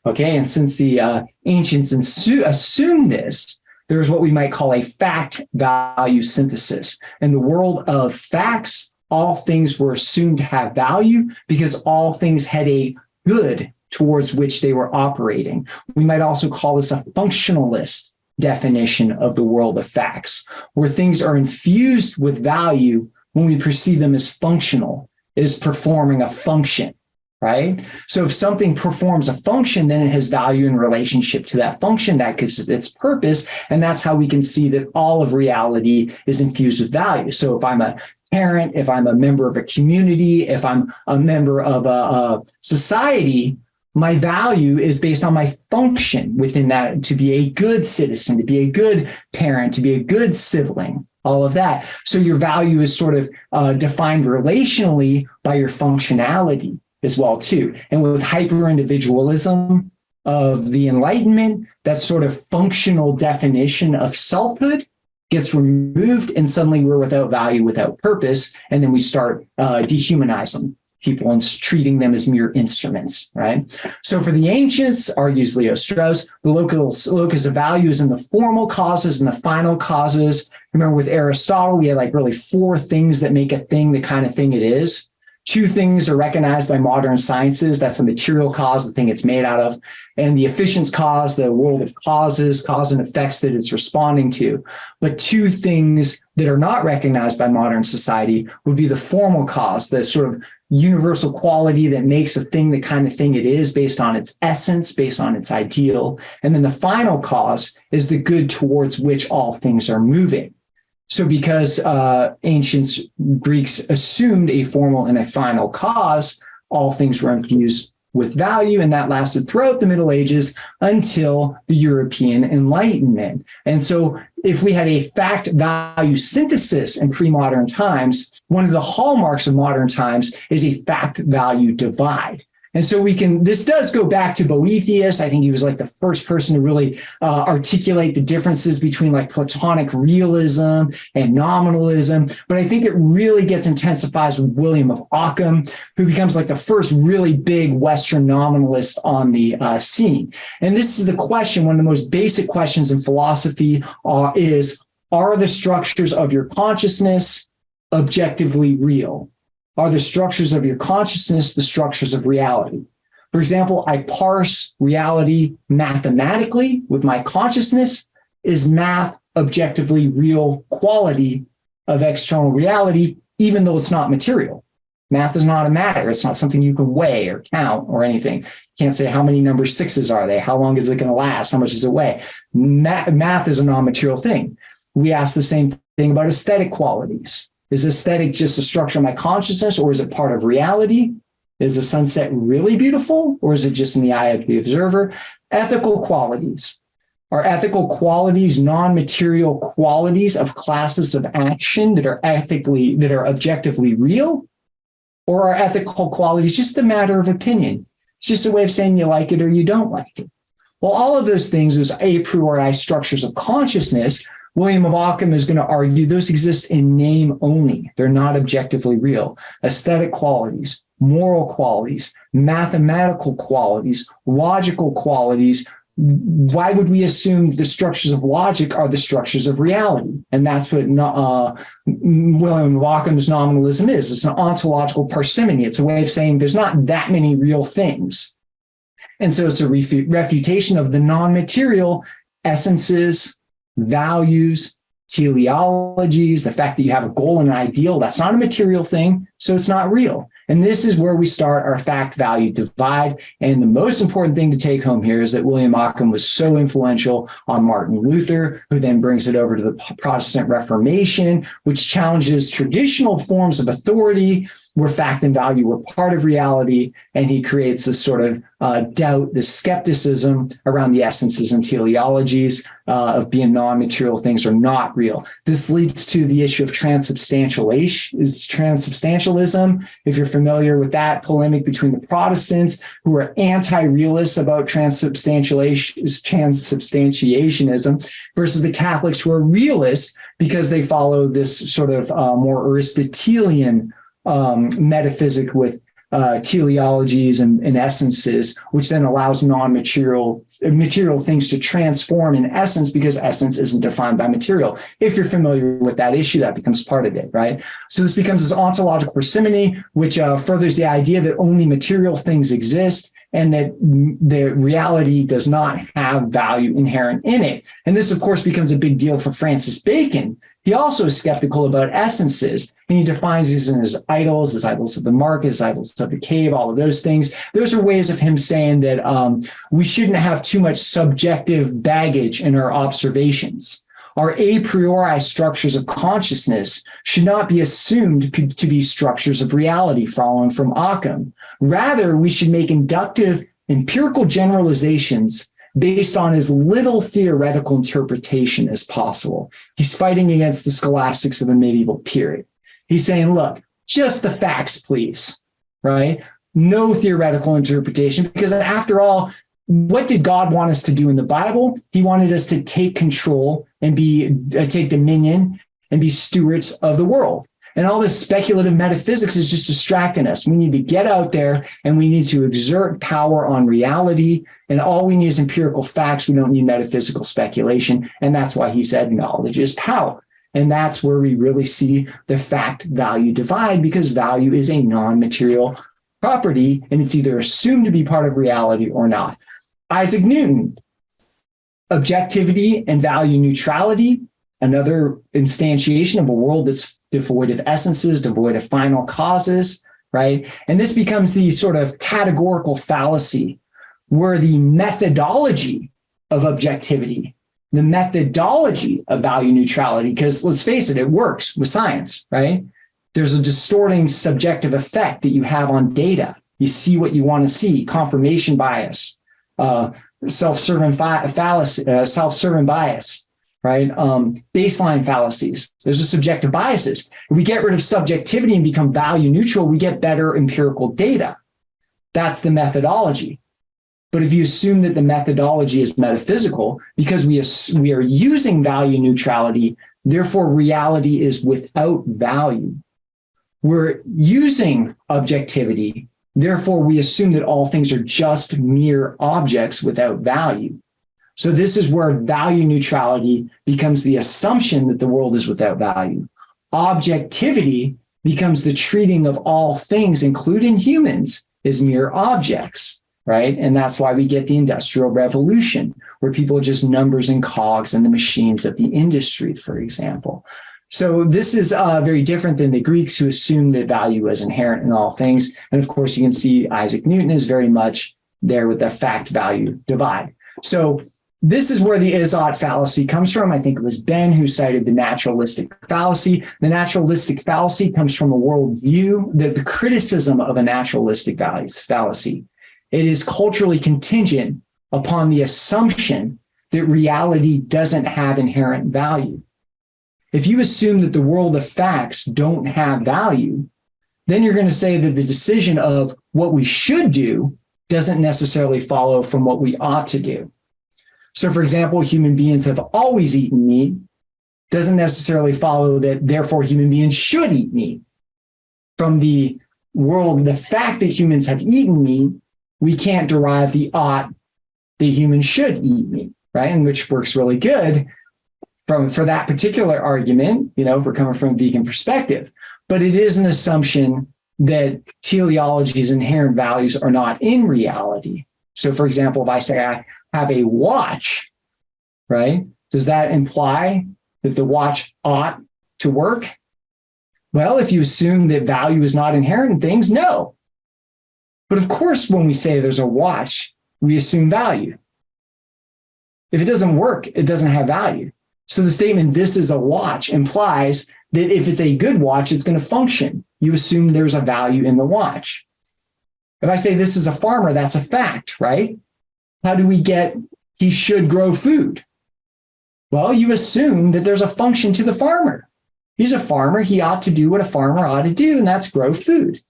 Okay, and since the ancients assumed this, there's what we might call a fact-value synthesis. In the world of facts, all things were assumed to have value because all things had a good towards which they were operating. We might also call this a functionalist definition of the world of facts, where things are infused with value when we perceive them as functional, is performing a function. Right? So if something performs a function, then it has value in relationship to that function, that gives its purpose. And that's how we can see that all of reality is infused with value. So if I'm a parent, if I'm a member of a community, if I'm a member of a society, my value is based on my function within that, to be a good citizen, to be a good parent, to be a good sibling, all of that. So your value is sort of defined relationally by your functionality as well, too. And with hyper-individualism of the Enlightenment, that sort of functional definition of selfhood gets removed, and suddenly we're without value, without purpose, and then we start dehumanizing people and treating them as mere instruments, right? So for the ancients, argues Leo Strauss, the locus of value is in the formal causes and the final causes. Remember with Aristotle, we had like really 4 things that make a thing the kind of thing it is. 2 things are recognized by modern sciences. That's the material cause, the thing it's made out of, and the efficient cause, the world of causes, cause and effects that it's responding to. But 2 things that are not recognized by modern society would be the formal cause, the sort of universal quality that makes a thing the kind of thing it is based on its essence, based on its ideal. And then the final cause is the good towards which all things are moving. So because ancient Greeks assumed a formal and a final cause, all things were infused with value, and that lasted throughout the Middle Ages until the European Enlightenment. And so if we had a fact-value synthesis in pre-modern times, one of the hallmarks of modern times is a fact-value divide. And so this does go back to Boethius. I think he was like the first person to really articulate the differences between like Platonic realism and nominalism. But I think it really gets intensified with William of Ockham, who becomes like the first really big Western nominalist on the scene. And this is the question, one of the most basic questions in philosophy is, are the structures of your consciousness objectively real? Are the structures of your consciousness the structures of reality? For example, I parse reality mathematically with my consciousness. Is math objectively real quality of external reality, even though it's not material? Math is not a matter. It's not something you can weigh or count or anything. You can't say how many number sixes are they? How long is it going to last? How much does it weigh? Math is a non-material thing. We ask the same thing about aesthetic qualities. Is aesthetic just a structure of my consciousness, or is it part of reality? Is the sunset really beautiful, or is it just in the eye of the observer? Ethical qualities. Are ethical qualities non-material qualities of classes of action that are objectively real? Or are ethical qualities just a matter of opinion? It's just a way of saying you like it or you don't like it. Well, all of those things, those a priori structures of consciousness, William of Ockham is going to argue those exist in name only. They're not objectively real. Aesthetic qualities, moral qualities, mathematical qualities, logical qualities. Why would we assume the structures of logic are the structures of reality? And that's what William of Ockham's nominalism is. It's an ontological parsimony. It's a way of saying there's not that many real things. And so it's a refutation of the non-material essences, values, teleologies, the fact that you have a goal and an ideal. That's not a material thing, so it's not real. And this is where we start our fact-value divide. And the most important thing to take home here is that William Ockham was so influential on Martin Luther, who then brings it over to the Protestant Reformation, which challenges traditional forms of authority where fact and value were part of reality. And he creates this sort of doubt, this skepticism around the essences and teleologies of being non-material things are not real. This leads to the issue of transubstantialism. If you're familiar with that polemic between the Protestants, who are anti-realists about transubstantiationism, versus the Catholics, who are realists because they follow this sort of more Aristotelian metaphysic with teleologies and essences, which then allows material things to transform in essence, because essence isn't defined by material. If you're familiar with that issue, that becomes part of it, right? So this becomes this ontological parsimony, which furthers the idea that only material things exist and that the reality does not have value inherent in it. And this, of course, becomes a big deal for Francis Bacon. He also is skeptical about essences, and he defines these as idols of the market, as idols of the cave, all of those things. Those are ways of him saying that we shouldn't have too much subjective baggage in our observations. Our a priori structures of consciousness should not be assumed to be structures of reality, following from Occam. Rather, we should make inductive empirical generalizations based on as little theoretical interpretation as possible. He's fighting against the scholastics of the medieval period. He's saying, look, just the facts, please, right? No theoretical interpretation, because after all, what did God want us to do in the Bible? He wanted us to take control and take dominion and be stewards of the world. And all this speculative metaphysics is just distracting us. We need to get out there and we need to exert power on reality. And all we need is empirical facts. We don't need metaphysical speculation. And that's why he said knowledge is power. And that's where we really see the fact-value divide, because value is a non-material property and it's either assumed to be part of reality or not. Isaac Newton, objectivity and value neutrality, another instantiation of a world that's devoid of essences, devoid of final causes, right? And this becomes the sort of categorical fallacy where the methodology of objectivity, the methodology of value neutrality, because let's face it, it works with science, right? There's a distorting subjective effect that you have on data. You see what you want to see, confirmation bias, self-serving bias, right? Baseline fallacies. There's a subjective biases. If we get rid of subjectivity and become value neutral, we get better empirical data. that's the methodology. But if you assume that the methodology is metaphysical, because we are using value neutrality, therefore reality is without value. We're using objectivity, therefore we assume that all things are just mere objects without value. So this is where value neutrality becomes the assumption that the world is without value. Objectivity becomes the treating of all things, including humans, as mere objects. Right? And that's why we get the Industrial Revolution, where people are just numbers and cogs in the machines of the industry, for example. So this is very different than the Greeks, who assumed that value was inherent in all things. And of course, you can see Isaac Newton is very much there with the fact-value divide. So this is where the is-ought fallacy comes from. I think it was Ben who cited the naturalistic fallacy. The naturalistic fallacy comes from a worldview, the criticism of a naturalistic fallacy. It is culturally contingent upon the assumption that reality doesn't have inherent value. If you assume that the world of facts don't have value, then you're going to say that the decision of what we should do doesn't necessarily follow from what we ought to do. So, for example, human beings have always eaten meat, doesn't necessarily follow that therefore human beings should eat meat. From the world, the fact that humans have eaten meat, we can't derive the ought that humans should eat meat, right? And which works really good for that particular argument, if we're coming from a vegan perspective. But it is an assumption that teleology's inherent values are not in reality. So, for example, if I say I have a watch, right? Does that imply that the watch ought to work? Well, if you assume that value is not inherent in things, no. But of course, when we say there's a watch, we assume value. If it doesn't work, it doesn't have value. So the statement, this is a watch, implies that if it's a good watch, it's going to function. You assume there's a value in the watch. If I say this is a farmer, that's a fact, right? How do we get he should grow food? Well, you assume that there's a function to the farmer. He's a farmer. He ought to do what a farmer ought to do, and that's grow food.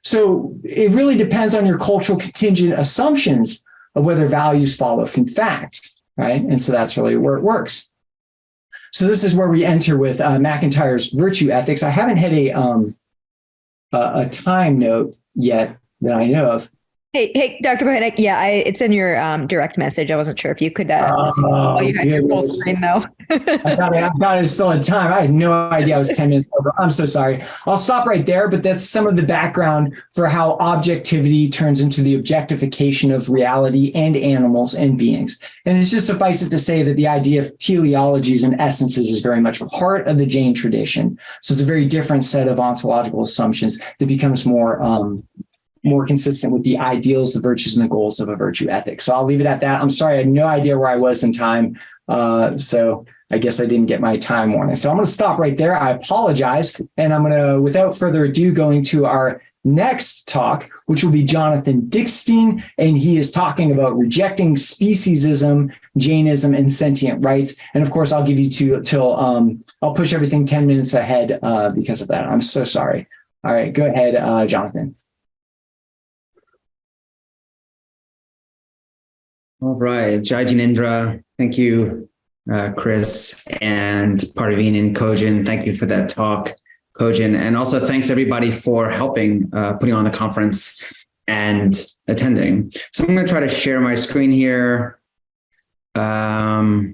So it really depends on your cultural contingent assumptions of whether values follow from fact, right? And so that's really where it works. So this is where we enter with McIntyre's virtue ethics. I haven't had a time note yet that I know of. Hey, Dr. Bohenik, yeah, it's in your direct message. I wasn't sure if you could see while you had your full screen, though. I thought it was still in time. I had no idea I was 10 minutes over. I'm so sorry. I'll stop right there, but that's some of the background for how objectivity turns into the objectification of reality and animals and beings. And it's just suffice it to say that the idea of teleologies and essences is very much a part of the Jain tradition. So it's a very different set of ontological assumptions that becomes more consistent with the ideals, the virtues, and the goals of a virtue ethic. So I'll leave it at that. I'm sorry, I had no idea where I was in time. So I guess I didn't get my time warning. So I'm going to stop right there. I apologize. And I'm going to, without further ado, going to our next talk, which will be Jonathan Dickstein. And he is talking about rejecting speciesism, Jainism, and sentient rights. And of course, I'll give you till I'll push everything 10 minutes ahead because of that. I'm so sorry. All right, go ahead, Jonathan. All right, Jai Jinendra, thank you, Chris, and Parveen and Kojin. Thank you for that talk, Kojin. And also thanks everybody for helping putting on the conference and attending. So I'm going to try to share my screen here. I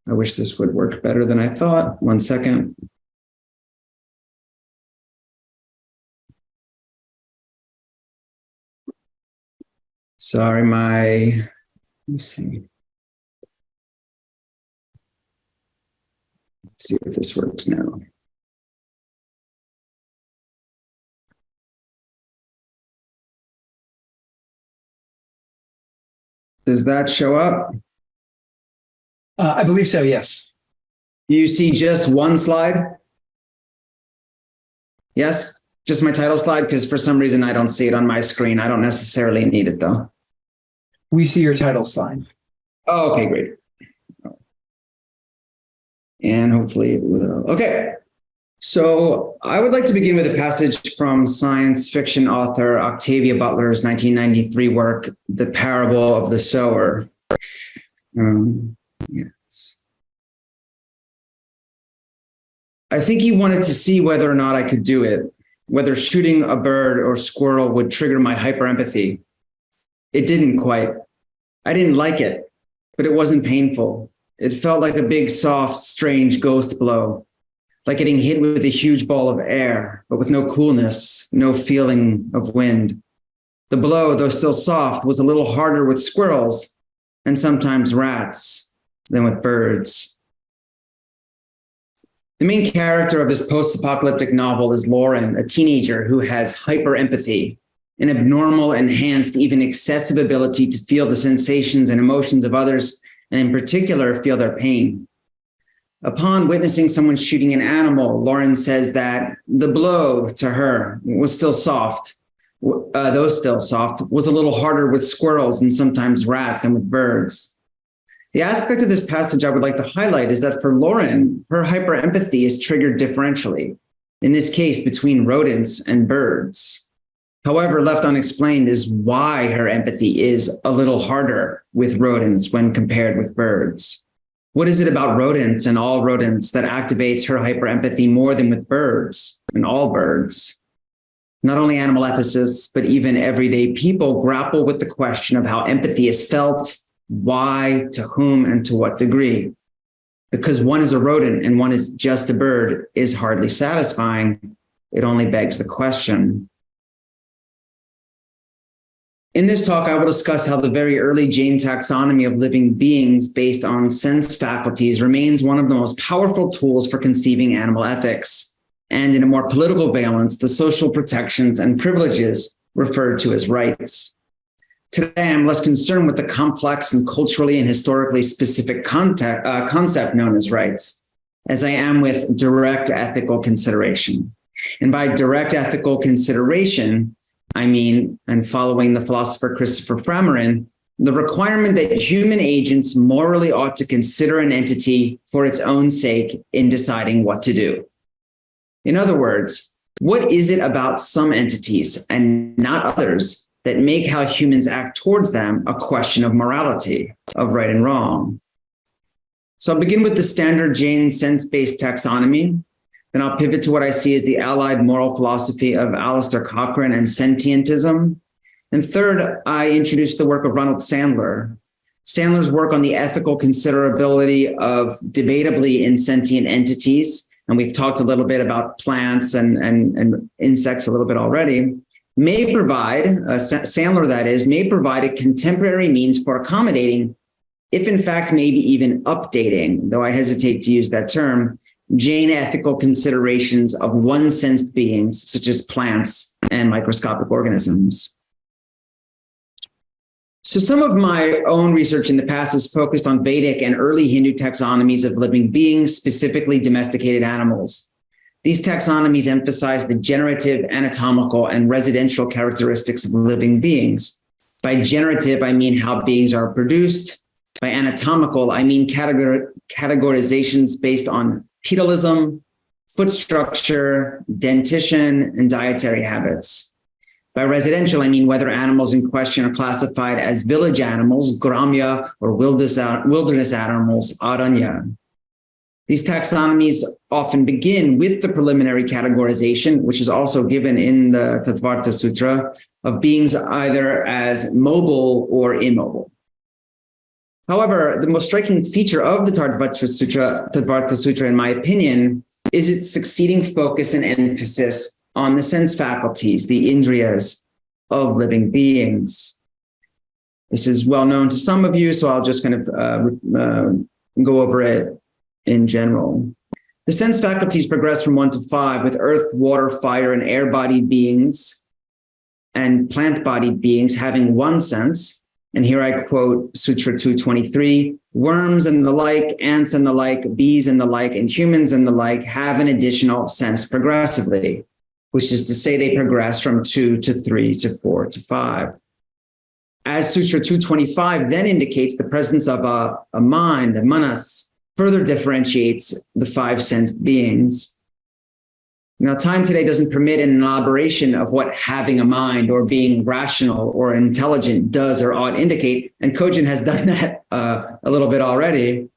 wish this would work better than I thought. 1 second. Sorry, let me see. Let's see if this works now. Does that show up? I believe so, yes. You see just one slide? Yes? Just my title slide, because for some reason I don't see it on my screen. I don't necessarily need it though. We see your title slide. Oh, okay, great. And hopefully it will. Okay. So I would like to begin with a passage from science fiction author Octavia Butler's 1993 work, The Parable of the Sower. Yes. I think he wanted to see whether or not I could do it, whether shooting a bird or squirrel would trigger my hyperempathy. It didn't quite. I didn't like it, but it wasn't painful. It felt like a big, soft, strange ghost blow, like getting hit with a huge ball of air, but with no coolness, no feeling of wind. The blow, though still soft, was a little harder with squirrels and sometimes rats than with birds. The main character of this post-apocalyptic novel is Lauren, a teenager who has hyperempathy, an abnormal, enhanced, even excessive ability to feel the sensations and emotions of others, and in particular, feel their pain. Upon witnessing someone shooting an animal, Lauren says that the blow to her was still soft, though still soft, was a little harder with squirrels and sometimes rats than with birds. The aspect of this passage I would like to highlight is that for Lauren, her hyperempathy is triggered differentially, in this case between rodents and birds. However, left unexplained is why her empathy is a little harder with rodents when compared with birds. What is it about rodents and all rodents that activates her hyperempathy more than with birds and all birds? Not only animal ethicists, but even everyday people grapple with the question of how empathy is felt, why, to whom, and to what degree. Because one is a rodent and one is just a bird is hardly satisfying. It only begs the question. In this talk, I will discuss how the very early Jain taxonomy of living beings based on sense faculties remains one of the most powerful tools for conceiving animal ethics, and in a more political valence, the social protections and privileges referred to as rights. Today, I'm less concerned with the complex and culturally and historically specific concept known as rights, as I am with direct ethical consideration. And by direct ethical consideration, I mean, and following the philosopher Christopher Pramarin, the requirement that human agents morally ought to consider an entity for its own sake in deciding what to do. In other words, what is it about some entities and not others that make how humans act towards them a question of morality, of right and wrong? So I'll begin with the standard Jain sense-based taxonomy. Then I'll pivot to what I see as the allied moral philosophy of Alistair Cochrane and sentientism. And third, I introduce the work of Ronald Sandler. Sandler's work on the ethical considerability of debatably insentient entities, and we've talked a little bit about plants and insects a little bit already, may provide, Sandler that is, may provide a contemporary means for accommodating, if in fact maybe even updating, though I hesitate to use that term, Jain ethical considerations of one-sensed beings, such as plants and microscopic organisms. So some of my own research in the past is focused on Vedic and early Hindu taxonomies of living beings, specifically domesticated animals. These taxonomies emphasize the generative, anatomical, and residential characteristics of living beings. By generative, I mean how beings are produced. By anatomical, I mean categorizations based on pedalism, foot structure, dentition, and dietary habits. By residential, I mean whether animals in question are classified as village animals, gramya, or wilderness animals, aranya. These taxonomies often begin with the preliminary categorization, which is also given in the Tattvartha Sutra, of beings either as mobile or immobile. However, the most striking feature of the Tattvartha Sutra, in my opinion, is its succeeding focus and emphasis on the sense faculties, the indriyas of living beings. This is well known to some of you, so I'll just kind of go over it in general. The sense faculties progress from 1 to 5, with earth, water, fire, and air-bodied beings and plant-bodied beings having one sense. And here I quote Sutra 223, worms and the like, ants and the like, bees and the like, and humans and the like have an additional sense progressively, which is to say they progress from 2 to 3 to 4 to 5. As Sutra 225 then indicates, the presence of a mind, a manas, further differentiates the 5 sensed beings. Now, time today doesn't permit an elaboration of what having a mind or being rational or intelligent does or ought indicate, and Kojin has done that a little bit already.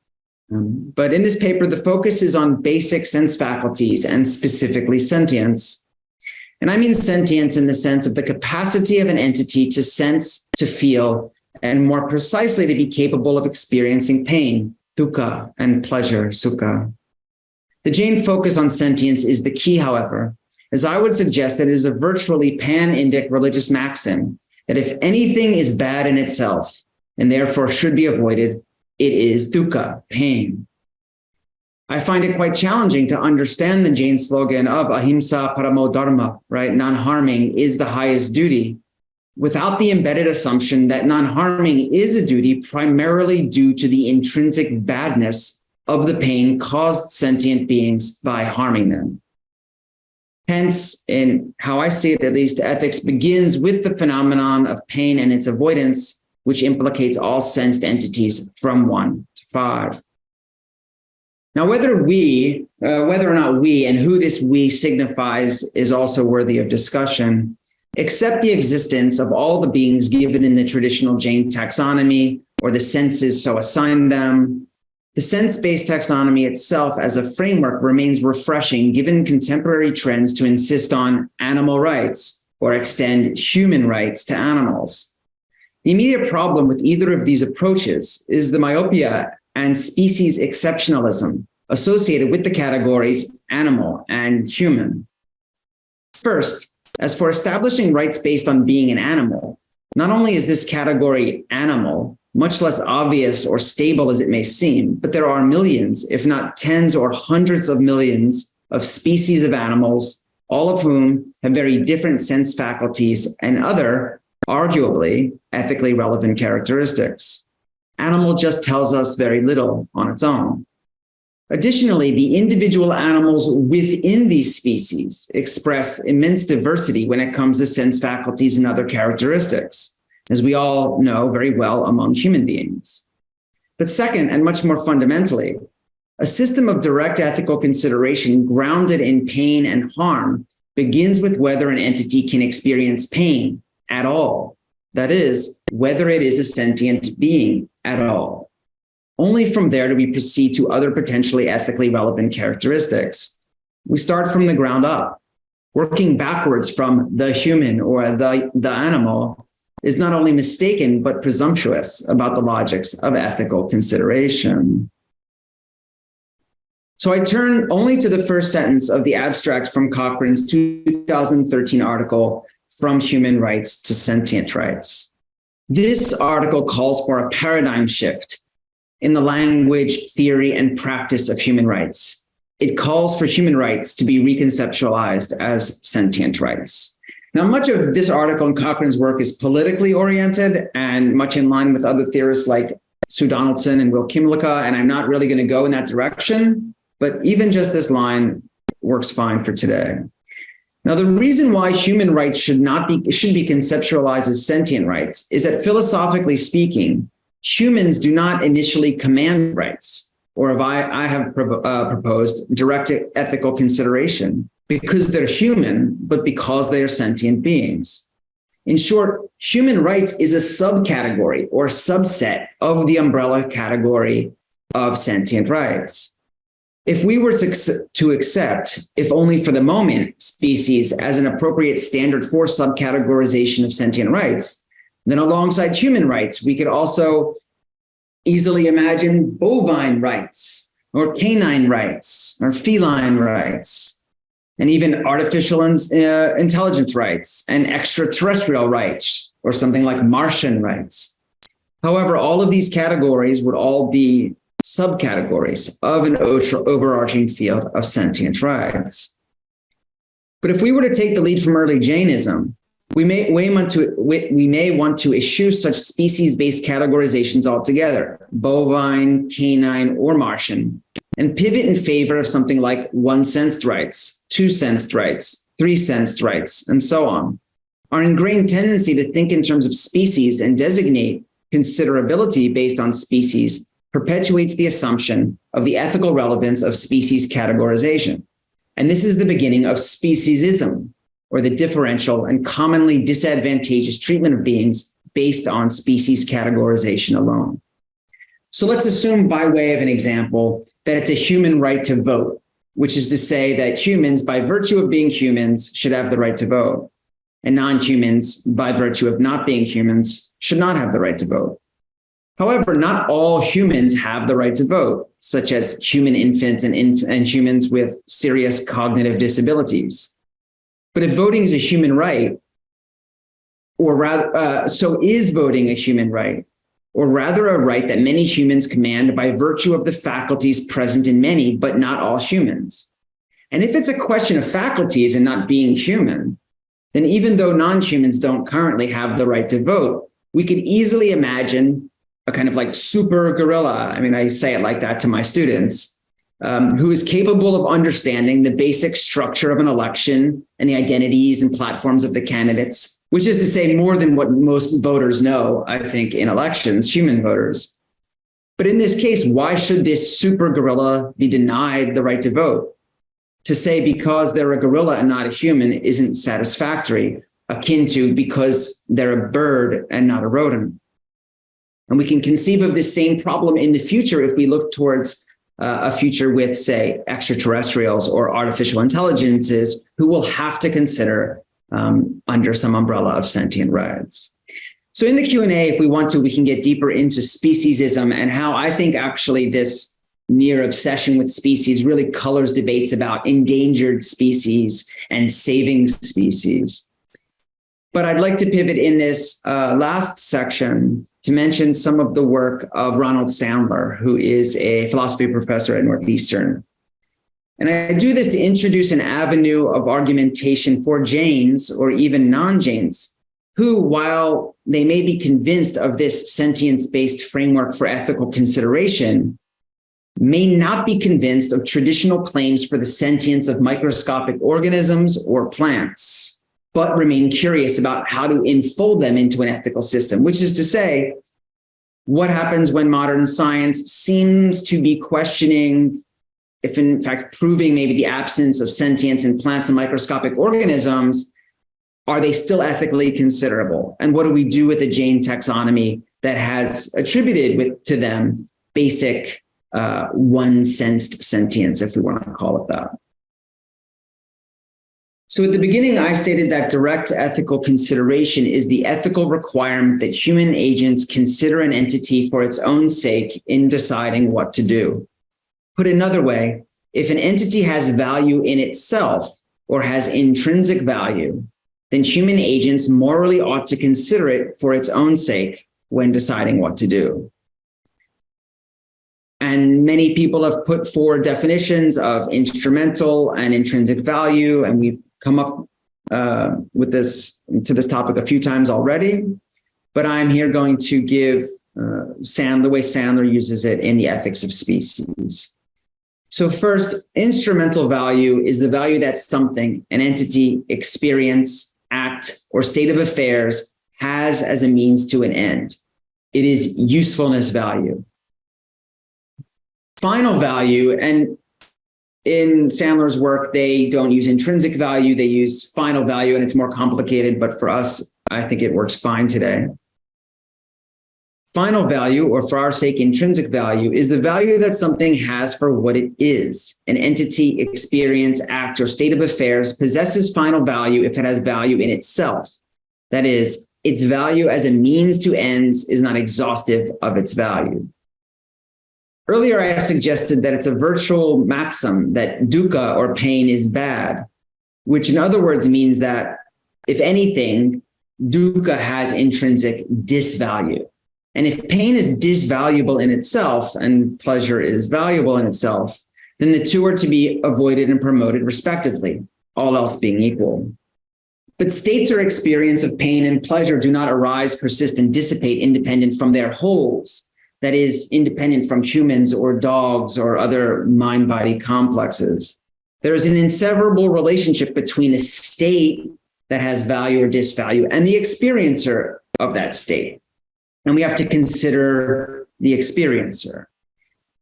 But in this paper, the focus is on basic sense faculties and specifically sentience. And I mean sentience in the sense of the capacity of an entity to sense, to feel, and more precisely to be capable of experiencing pain, dukkha, and pleasure, sukha. The Jain focus on sentience is the key, however, as I would suggest that it is a virtually pan-Indic religious maxim that if anything is bad in itself and therefore should be avoided, it is dukkha, pain. I find it quite challenging to understand the Jain slogan of ahimsa paramo dharma, right? Non-harming is the highest duty, without the embedded assumption that non-harming is a duty primarily due to the intrinsic badness of the pain caused sentient beings by harming them. Hence, in how I see it, at least, ethics begins with the phenomenon of pain and its avoidance, which implicates all sensed entities from 1 to 5. Now, whether or not we and who this we signifies is also worthy of discussion. Accept the existence of all the beings given in the traditional Jain taxonomy or the senses so assign them. The sense-based taxonomy itself as a framework remains refreshing given contemporary trends to insist on animal rights or extend human rights to animals. The immediate problem with either of these approaches is the myopia and species exceptionalism associated with the categories animal and human. First, as for establishing rights based on being an animal, not only is this category animal, much less obvious or stable as it may seem, but there are millions, if not tens or hundreds of millions of species of animals, all of whom have very different sense faculties and other, arguably, ethically relevant characteristics. Animal just tells us very little on its own. Additionally, the individual animals within these species express immense diversity when it comes to sense faculties and other characteristics, as we all know very well among human beings. But second, and much more fundamentally, a system of direct ethical consideration grounded in pain and harm begins with whether an entity can experience pain at all. That is, whether it is a sentient being at all. Only from there do we proceed to other potentially ethically relevant characteristics. We start from the ground up. Working backwards from the human or the animal is not only mistaken, but presumptuous about the logics of ethical consideration. So I turn only to the first sentence of the abstract from Cochrane's 2013 article, From Human Rights to Sentient Rights. This article calls for a paradigm shift in the language, theory, and practice of human rights. It calls for human rights to be reconceptualized as sentient rights. Now, much of this article in Cochrane's work is politically oriented and much in line with other theorists like Sue Donaldson and Will Kimlicka, and I'm not really going to go in that direction, but even just this line works fine for today. Now, the reason why human rights should be conceptualized as sentient rights is that philosophically speaking, humans do not initially command rights, or if I have proposed direct ethical consideration, because they're human, but because they are sentient beings. In short, human rights is a subcategory or subset of the umbrella category of sentient rights. If we were to accept, if only for the moment, species as an appropriate standard for subcategorization of sentient rights, then alongside human rights, we could also easily imagine bovine rights or canine rights or feline rights, and even artificial intelligence rights and extraterrestrial rights, or something like Martian rights. However, all of these categories would all be subcategories of an overarching field of sentient rights. But if we were to take the lead from early Jainism, we may want to eschew such species-based categorizations altogether, bovine, canine, or Martian, and pivot in favor of something like one-sensed rights, two-sensed rights, three-sensed rights, and so on. Our ingrained tendency to think in terms of species and designate considerability based on species perpetuates the assumption of the ethical relevance of species categorization. And this is the beginning of speciesism, or the differential and commonly disadvantageous treatment of beings based on species categorization alone. So let's assume, by way of an example, that it's a human right to vote, which is to say that humans, by virtue of being humans, should have the right to vote, and non-humans, by virtue of not being humans, should not have the right to vote. However, not all humans have the right to vote, such as human infants and humans with serious cognitive disabilities. But if voting is a human right, or rather, so is voting a human right, or rather a right that many humans command by virtue of the faculties present in many, but not all humans. And if it's a question of faculties and not being human, then even though non-humans don't currently have the right to vote, we could easily imagine a kind of like super gorilla, I mean, I say it like that to my students, who is capable of understanding the basic structure of an election and the identities and platforms of the candidates, which is to say more than what most voters know, I think, in elections, human voters. But in this case, why should this super gorilla be denied the right to vote? To say because they're a gorilla and not a human isn't satisfactory, akin to because they're a bird and not a rodent. And we can conceive of this same problem in the future if we look towards a future with, say, extraterrestrials or artificial intelligences who will have to consider under some umbrella of sentient rights. So in the Q&A, if we want to, we can get deeper into speciesism and how I think actually this near obsession with species really colors debates about endangered species and saving species. But I'd like to pivot in this last section to mention some of the work of Ronald Sandler, who is a philosophy professor at Northeastern. And I do this to introduce an avenue of argumentation for Jains or even non-Jains, who, while they may be convinced of this sentience-based framework for ethical consideration, may not be convinced of traditional claims for the sentience of microscopic organisms or plants, but remain curious about how to enfold them into an ethical system, which is to say, what happens when modern science seems to be questioning, if in fact proving maybe the absence of sentience in plants and microscopic organisms, are they still ethically considerable? And what do we do with a Jain taxonomy that has attributed to them basic one-sensed sentience, if we want to call it that? So at the beginning, I stated that direct ethical consideration is the ethical requirement that human agents consider an entity for its own sake in deciding what to do. Put another way, if an entity has value in itself or has intrinsic value, then human agents morally ought to consider it for its own sake when deciding what to do. And many people have put forward definitions of instrumental and intrinsic value, and we've come up with this to this topic a few times already, but I'm here going to give the way Sandler uses it in the Ethics of Species. So first, instrumental value is the value that something, an entity, experience, act, or state of affairs has as a means to an end. It is usefulness value. Final value, and in Sandler's work, they don't use intrinsic value, they use final value, and it's more complicated, but for us, I think it works fine today. Final value, or for our sake, intrinsic value, is the value that something has for what it is. An entity, experience, act, or state of affairs possesses final value if it has value in itself. That is, its value as a means to ends is not exhaustive of its value. Earlier, I suggested that it's a virtual maxim that dukkha or pain is bad, which in other words means that, if anything, dukkha has intrinsic disvalue. And if pain is disvaluable in itself and pleasure is valuable in itself, then the two are to be avoided and promoted respectively, all else being equal. But states or experience of pain and pleasure do not arise, persist, and dissipate independent from their wholes. That is, independent from humans or dogs or other mind-body complexes. There is an inseverable relationship between a state that has value or disvalue and the experiencer of that state. And we have to consider the experiencer.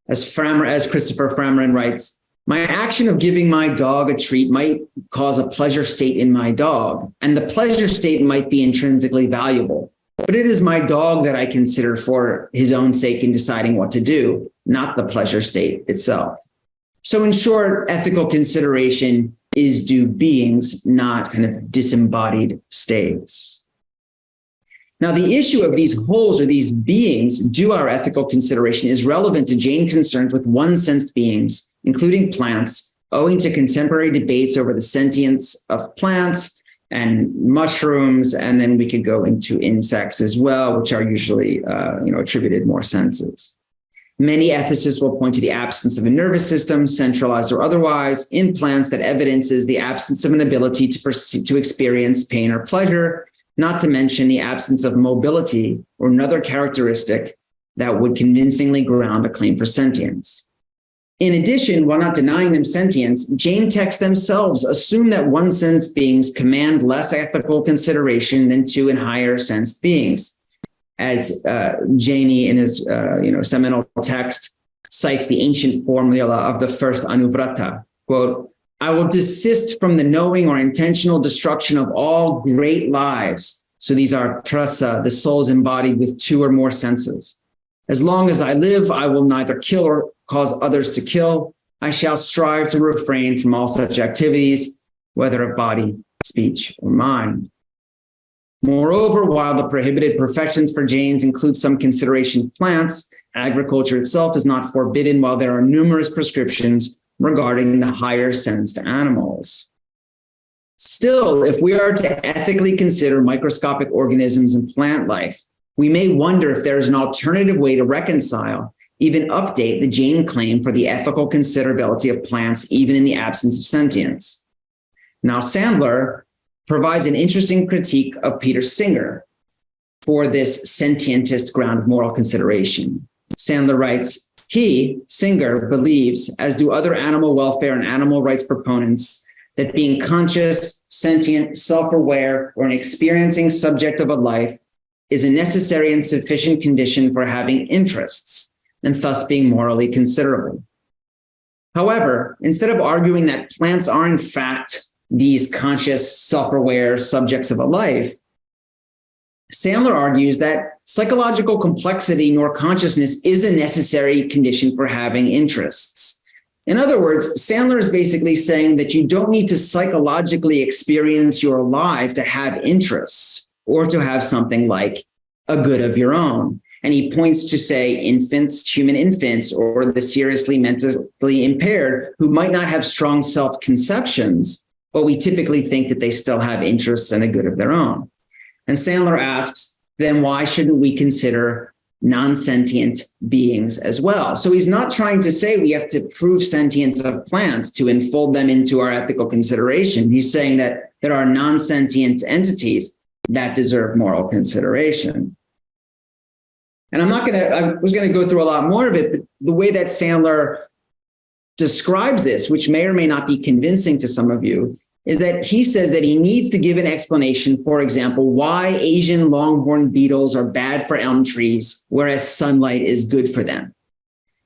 As Christopher Framrin writes, My action of giving my dog a treat might cause a pleasure state in my dog, and the pleasure state might be intrinsically valuable. But it is my dog that I consider for his own sake in deciding what to do, not the pleasure state itself. So in short, ethical consideration is due beings, not kind of disembodied states. Now, the issue of these wholes or these beings due our ethical consideration is relevant to Jain concerns with one-sensed beings, including plants, owing to contemporary debates over the sentience of plants and mushrooms, and then we could go into insects as well, which are usually attributed more senses. Many ethicists will point to the absence of a nervous system, centralized or otherwise, in plants that evidences the absence of an ability to experience pain or pleasure, not to mention the absence of mobility or another characteristic that would convincingly ground a claim for sentience. In addition, while not denying them sentience, Jain texts themselves assume that one-sensed beings command less ethical consideration than two and higher sensed beings. As Jaini in his seminal text cites the ancient formula of the first anuvrata, quote, I will desist from the knowing or intentional destruction of all great lives. So these are trasa, the souls embodied with two or more senses. As long as I live, I will neither kill or cause others to kill. I shall strive to refrain from all such activities, whether of body, speech, or mind. Moreover, while the prohibited professions for Jains include some consideration of plants, agriculture itself is not forbidden, while there are numerous prescriptions regarding the higher sensed animals. Still, if we are to ethically consider microscopic organisms and plant life, we may wonder if there is an alternative way to reconcile, even update the Jain claim for the ethical considerability of plants, even in the absence of sentience. Now, Sandler provides an interesting critique of Peter Singer for this sentientist ground of moral consideration. Sandler writes, he, Singer, believes, as do other animal welfare and animal rights proponents, that being conscious, sentient, self-aware, or an experiencing subject of a life is a necessary and sufficient condition for having interests, and thus being morally considerable. However, instead of arguing that plants are in fact these conscious, self-aware subjects of a life, Sandler argues that psychological complexity nor consciousness is a necessary condition for having interests. In other words, Sandler is basically saying that you don't need to psychologically experience your life to have interests or to have something like a good of your own. And he points to, say, infants, human infants, or the seriously mentally impaired who might not have strong self-conceptions, but we typically think that they still have interests and a good of their own. And Sandler asks, then why shouldn't we consider non-sentient beings as well? So he's not trying to say we have to prove sentience of plants to enfold them into our ethical consideration. He's saying that there are non-sentient entities that deserve moral consideration. And I was going to go through a lot more of it, but the way that Sandler describes this, which may or may not be convincing to some of you, is that he says that he needs to give an explanation, for example, why Asian longhorn beetles are bad for elm trees, whereas sunlight is good for them.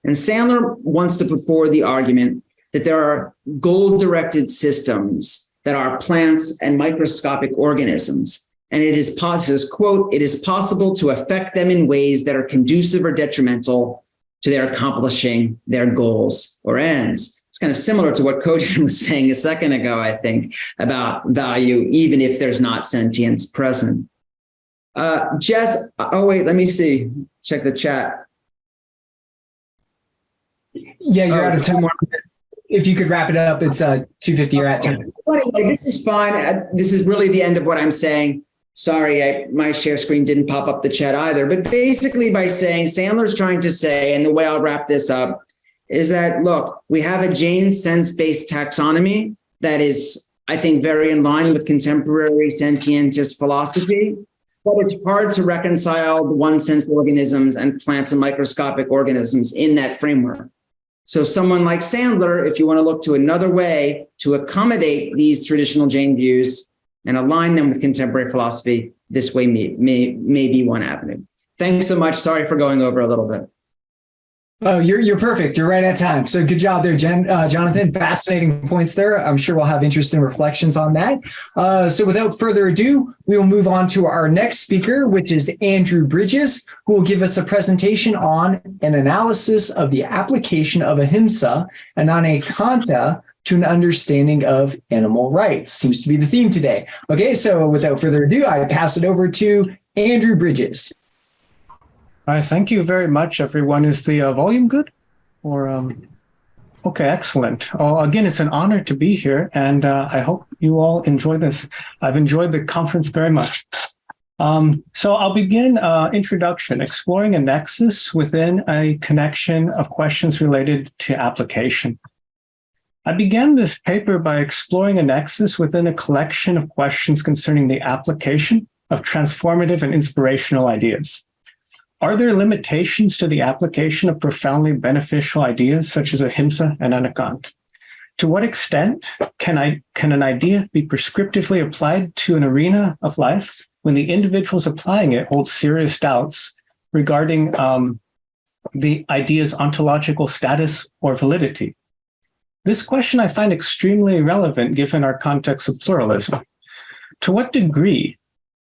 And Sandler wants to put forward the argument that there are goal-directed systems that are plants and microscopic organisms. And it is says, quote, it is possible to affect them in ways that are conducive or detrimental to their accomplishing their goals or ends. It's kind of similar to what Kojin was saying a second ago, I think, about value, even if there's not sentience present. Jess, oh, wait, let me see. Check the chat. Yeah, you're out of time. If you could wrap it up, it's 2:50. You're at time. This is fine. This is really the end of what I'm saying. Sorry, my share screen didn't pop up the chat either. But basically by saying, Sandler's trying to say, and the way I'll wrap this up, is that, look, we have a Jain sense-based taxonomy that is, I think, very in line with contemporary sentientist philosophy, but it's hard to reconcile the one-sensed organisms and plants and microscopic organisms in that framework. So someone like Sandler, if you want to look to another way to accommodate these traditional Jain views and align them with contemporary philosophy, this way may be one avenue. Thanks so much. Sorry for going over a little bit. Oh, you're perfect. You're right at time. So good job there, Jonathan. Fascinating points there. I'm sure we'll have interesting reflections on that. So without further ado, we will move on to our next speaker, which is Andrew Bridges, who will give us a presentation on an analysis of the application of ahimsa and Arihanta to an understanding of animal rights. Seems to be the theme today. Okay, so without further ado, I pass it over to Andrew Bridges. All right, thank you very much, everyone. Is the volume good? Or okay, excellent. Again, it's an honor to be here, and I hope you all enjoy this. I've enjoyed the conference very much. So I'll begin introduction, exploring a nexus within a connection of questions related to application. I began this paper by exploring a nexus within a collection of questions concerning the application of transformative and inspirational ideas. Are there limitations to the application of profoundly beneficial ideas such as ahimsa and anekant? To what extent can an idea be prescriptively applied to an arena of life when the individuals applying it hold serious doubts regarding the idea's ontological status or validity? This question I find extremely relevant given our context of pluralism. To what degree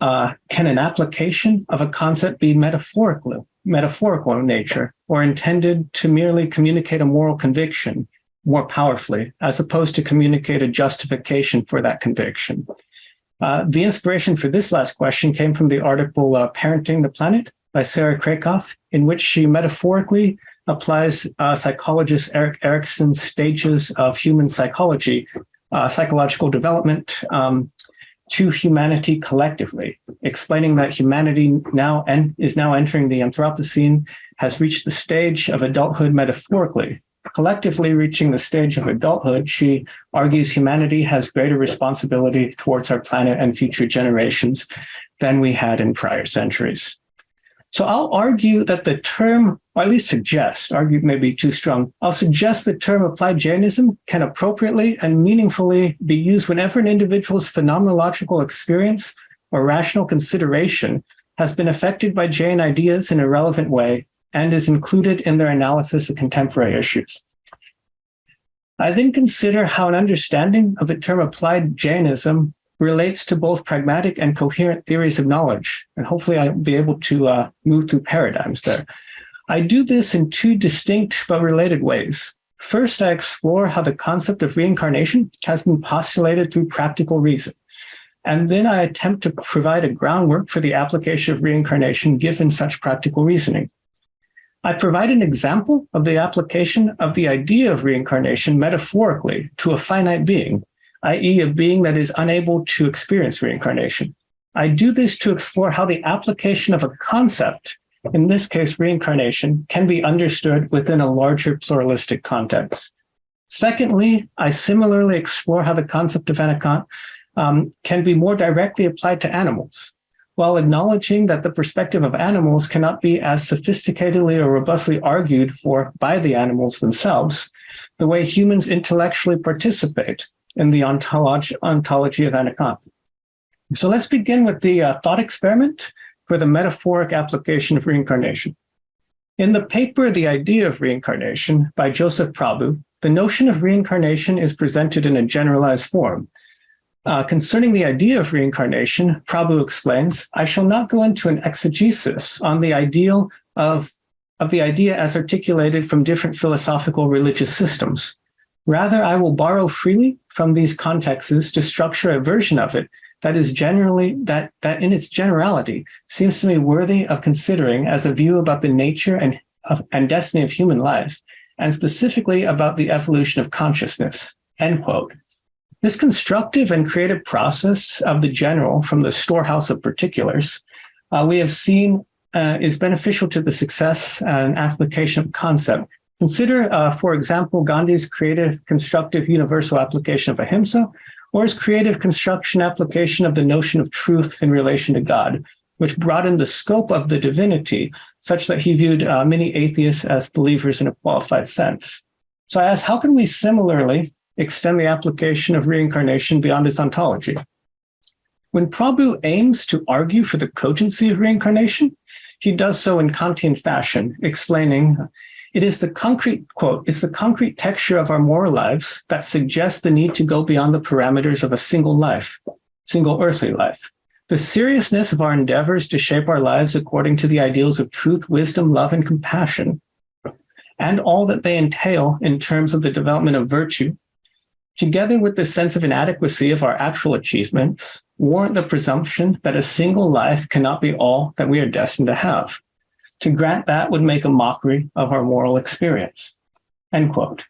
can an application of a concept be metaphorical in nature, or intended to merely communicate a moral conviction more powerfully, as opposed to communicate a justification for that conviction? The inspiration for this last question came from the article Parenting the Planet by Sarah Krakoff, in which she metaphorically applies psychologist Erik Erikson's stages of human psychology, psychological development, to humanity collectively, explaining that humanity is now entering the Anthropocene, has reached the stage of adulthood metaphorically. Collectively reaching the stage of adulthood, she argues humanity has greater responsibility towards our planet and future generations than we had in prior centuries. So I'll argue that the term, or at least argue may be too strong, I'll suggest the term applied Jainism can appropriately and meaningfully be used whenever an individual's phenomenological experience or rational consideration has been affected by Jain ideas in a relevant way and is included in their analysis of contemporary issues. I then consider how an understanding of the term applied Jainism relates to both pragmatic and coherent theories of knowledge, and hopefully I'll be able to move through paradigms there. I do this in two distinct but related ways. First, I explore how the concept of reincarnation has been postulated through practical reason, and then I attempt to provide a groundwork for the application of reincarnation given such practical reasoning. I provide an example of the application of the idea of reincarnation metaphorically to a finite being, i.e. a being that is unable to experience reincarnation. I do this to explore how the application of a concept, in this case reincarnation, can be understood within a larger pluralistic context. Secondly, I similarly explore how the concept of anekant can be more directly applied to animals, while acknowledging that the perspective of animals cannot be as sophisticatedly or robustly argued for by the animals themselves, the way humans intellectually participate in the ontology of anekant. So let's begin with the thought experiment for the metaphoric application of reincarnation. In the paper, The Idea of Reincarnation by Joseph Prabhu, the notion of reincarnation is presented in a generalized form. Concerning the idea of reincarnation, Prabhu explains, I shall not go into an exegesis on the ideal of the idea as articulated from different philosophical religious systems. Rather, I will borrow freely from these contexts to structure a version of it that is generally, that in its generality seems to me worthy of considering as a view about the nature and destiny of human life, and specifically about the evolution of consciousness, end quote. This constructive and creative process of the general from the storehouse of particulars, we have seen is beneficial to the success and application of concept. Consider, for example, Gandhi's creative, constructive, universal application of ahimsa, or his creative construction application of the notion of truth in relation to God, which broadened the scope of the divinity such that he viewed many atheists as believers in a qualified sense. So I ask, how can we similarly extend the application of reincarnation beyond its ontology? When Prabhu aims to argue for the cogency of reincarnation, he does so in Kantian fashion, explaining, It is the concrete, quote, it's the concrete texture of our moral lives that suggests the need to go beyond the parameters of a single life, single earthly life. The seriousness of our endeavors to shape our lives according to the ideals of truth, wisdom, love, and compassion, and all that they entail in terms of the development of virtue, together with the sense of inadequacy of our actual achievements, warrant the presumption that a single life cannot be all that we are destined to have. To grant that would make a mockery of our moral experience. End quote.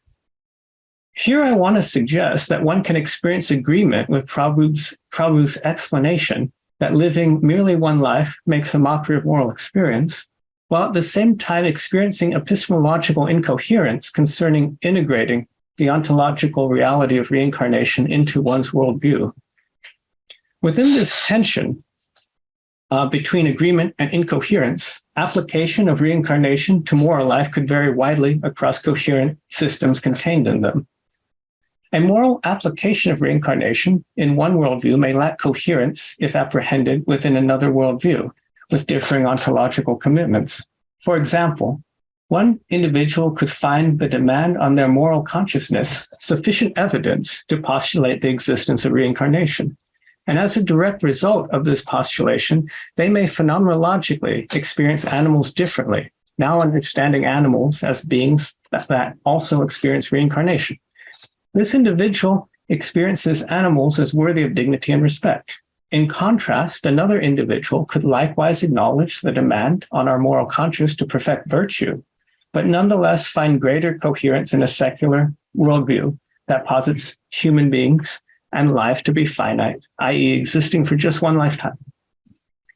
Here I want to suggest that one can experience agreement with Prabhu's explanation that living merely one life makes a mockery of moral experience, while at the same time experiencing epistemological incoherence concerning integrating the ontological reality of reincarnation into one's worldview. Within this tension between agreement and incoherence, application of reincarnation to moral life could vary widely across coherent systems contained in them. A moral application of reincarnation in one worldview may lack coherence if apprehended within another worldview with differing ontological commitments. For example, one individual could find the demand on their moral consciousness sufficient evidence to postulate the existence of reincarnation. And as a direct result of this postulation, they may phenomenologically experience animals differently, now understanding animals as beings that also experience reincarnation. This individual experiences animals as worthy of dignity and respect. In contrast, another individual could likewise acknowledge the demand on our moral conscience to perfect virtue, but nonetheless find greater coherence in a secular worldview that posits human beings and life to be finite, i.e., existing for just one lifetime.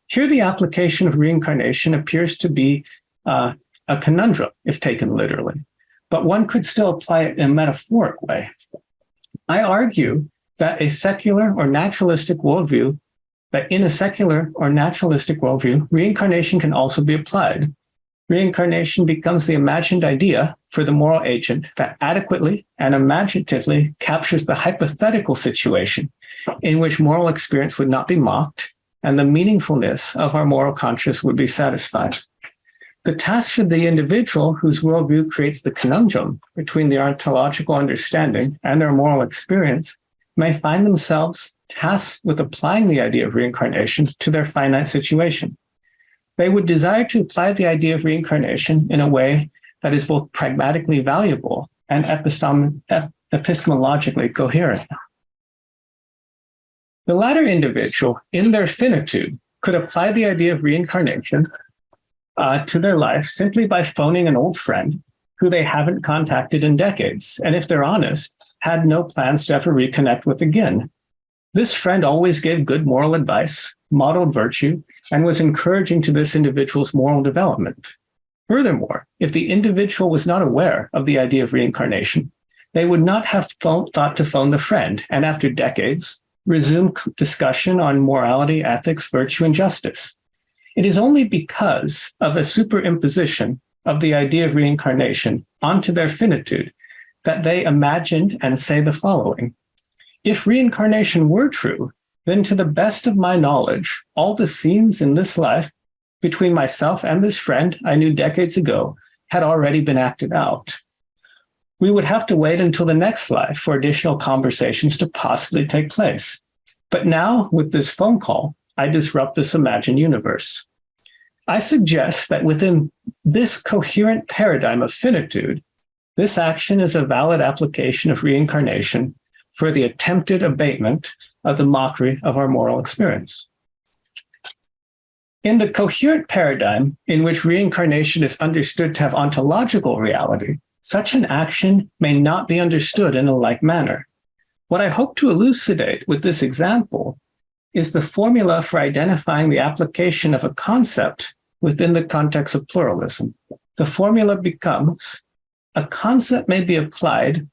Here, the application of reincarnation appears to be a conundrum, if taken literally, but one could still apply it in a metaphoric way. I argue that in a secular or naturalistic worldview, reincarnation can also be applied. Reincarnation becomes the imagined idea for the moral agent that adequately and imaginatively captures the hypothetical situation in which moral experience would not be mocked and the meaningfulness of our moral conscience would be satisfied. The task for the individual whose worldview creates the conundrum between the ontological understanding and their moral experience may find themselves tasked with applying the idea of reincarnation to their finite situation. They would desire to apply the idea of reincarnation in a way that is both pragmatically valuable and epistemologically coherent. The latter individual, in their finitude, could apply the idea of reincarnation to their life simply by phoning an old friend who they haven't contacted in decades, and if they're honest, had no plans to ever reconnect with again. This friend always gave good moral advice, modeled virtue, and was encouraging to this individual's moral development. Furthermore, if the individual was not aware of the idea of reincarnation, they would not have thought to phone the friend, and after decades, resume discussion on morality, ethics, virtue, and justice. It is only because of a superimposition of the idea of reincarnation onto their finitude that they imagined and say the following: if reincarnation were true, then to the best of my knowledge, all the scenes in this life between myself and this friend I knew decades ago had already been acted out. We would have to wait until the next life for additional conversations to possibly take place. But now, with this phone call, I disrupt this imagined universe. I suggest that within this coherent paradigm of finitude, this action is a valid application of reincarnation for the attempted abatement of the mockery of our moral experience. In the coherent paradigm in which reincarnation is understood to have ontological reality, such an action may not be understood in a like manner. What I hope to elucidate with this example is the formula for identifying the application of a concept within the context of pluralism. The formula becomes: a concept may be applied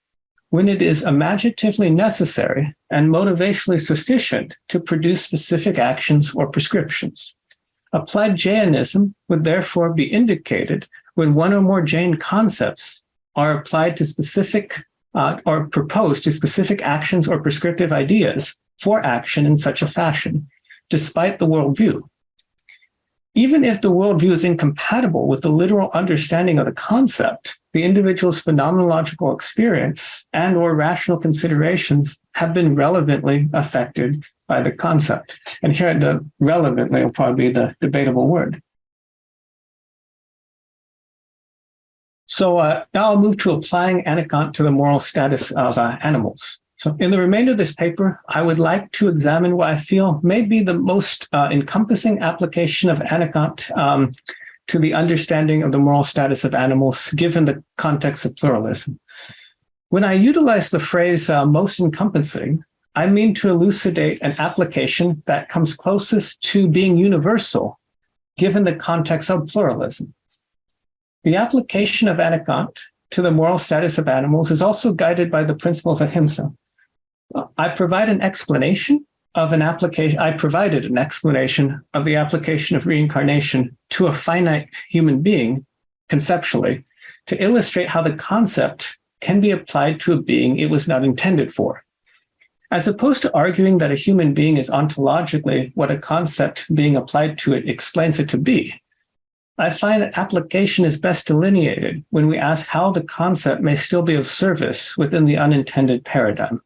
when it is imaginatively necessary and motivationally sufficient to produce specific actions or prescriptions. Applied Jainism would therefore be indicated when one or more Jain concepts are applied to specific or proposed to specific actions or prescriptive ideas for action in such a fashion, despite the worldview. Even if the worldview is incompatible with the literal understanding of the concept, the individual's phenomenological experience and or rational considerations have been relevantly affected by the concept. And here the relevantly will probably be the debatable word. So now I'll move to applying Anekant to the moral status of animals. So in the remainder of this paper, I would like to examine what I feel may be the most encompassing application of Anekant to the understanding of the moral status of animals, given the context of pluralism. When I utilize the phrase most encompassing, I mean to elucidate an application that comes closest to being universal, given the context of pluralism. The application of Anekant to the moral status of animals is also guided by the principle of ahimsa. I provided an explanation of the application of reincarnation to a finite human being conceptually to illustrate how the concept can be applied to a being it was not intended for. As opposed to arguing that a human being is ontologically what a concept being applied to it explains it to be, I find that application is best delineated when we ask how the concept may still be of service within the unintended paradigm.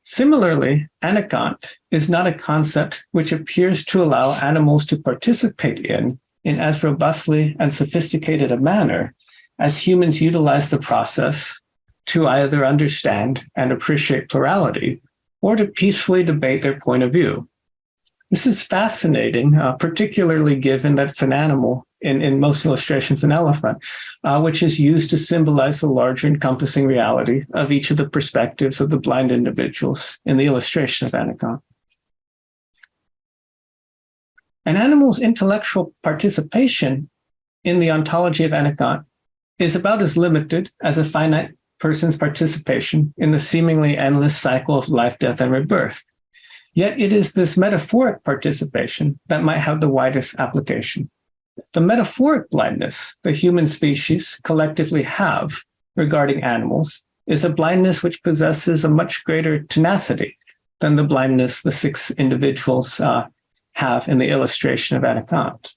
Similarly, Anekant is not a concept which appears to allow animals to participate in as robustly and sophisticated a manner as humans utilize the process to either understand and appreciate plurality or to peacefully debate their point of view. This is fascinating, particularly given that it's an animal, in most illustrations, an elephant, which is used to symbolize the larger encompassing reality of each of the perspectives of the blind individuals in the illustration of Anekant. An animal's intellectual participation in the ontology of Anekant is about as limited as a finite person's participation in the seemingly endless cycle of life, death, and rebirth. Yet it is this metaphoric participation that might have the widest application. The metaphoric blindness the human species collectively have regarding animals is a blindness which possesses a much greater tenacity than the blindness the six individuals have in the illustration of Arihanta.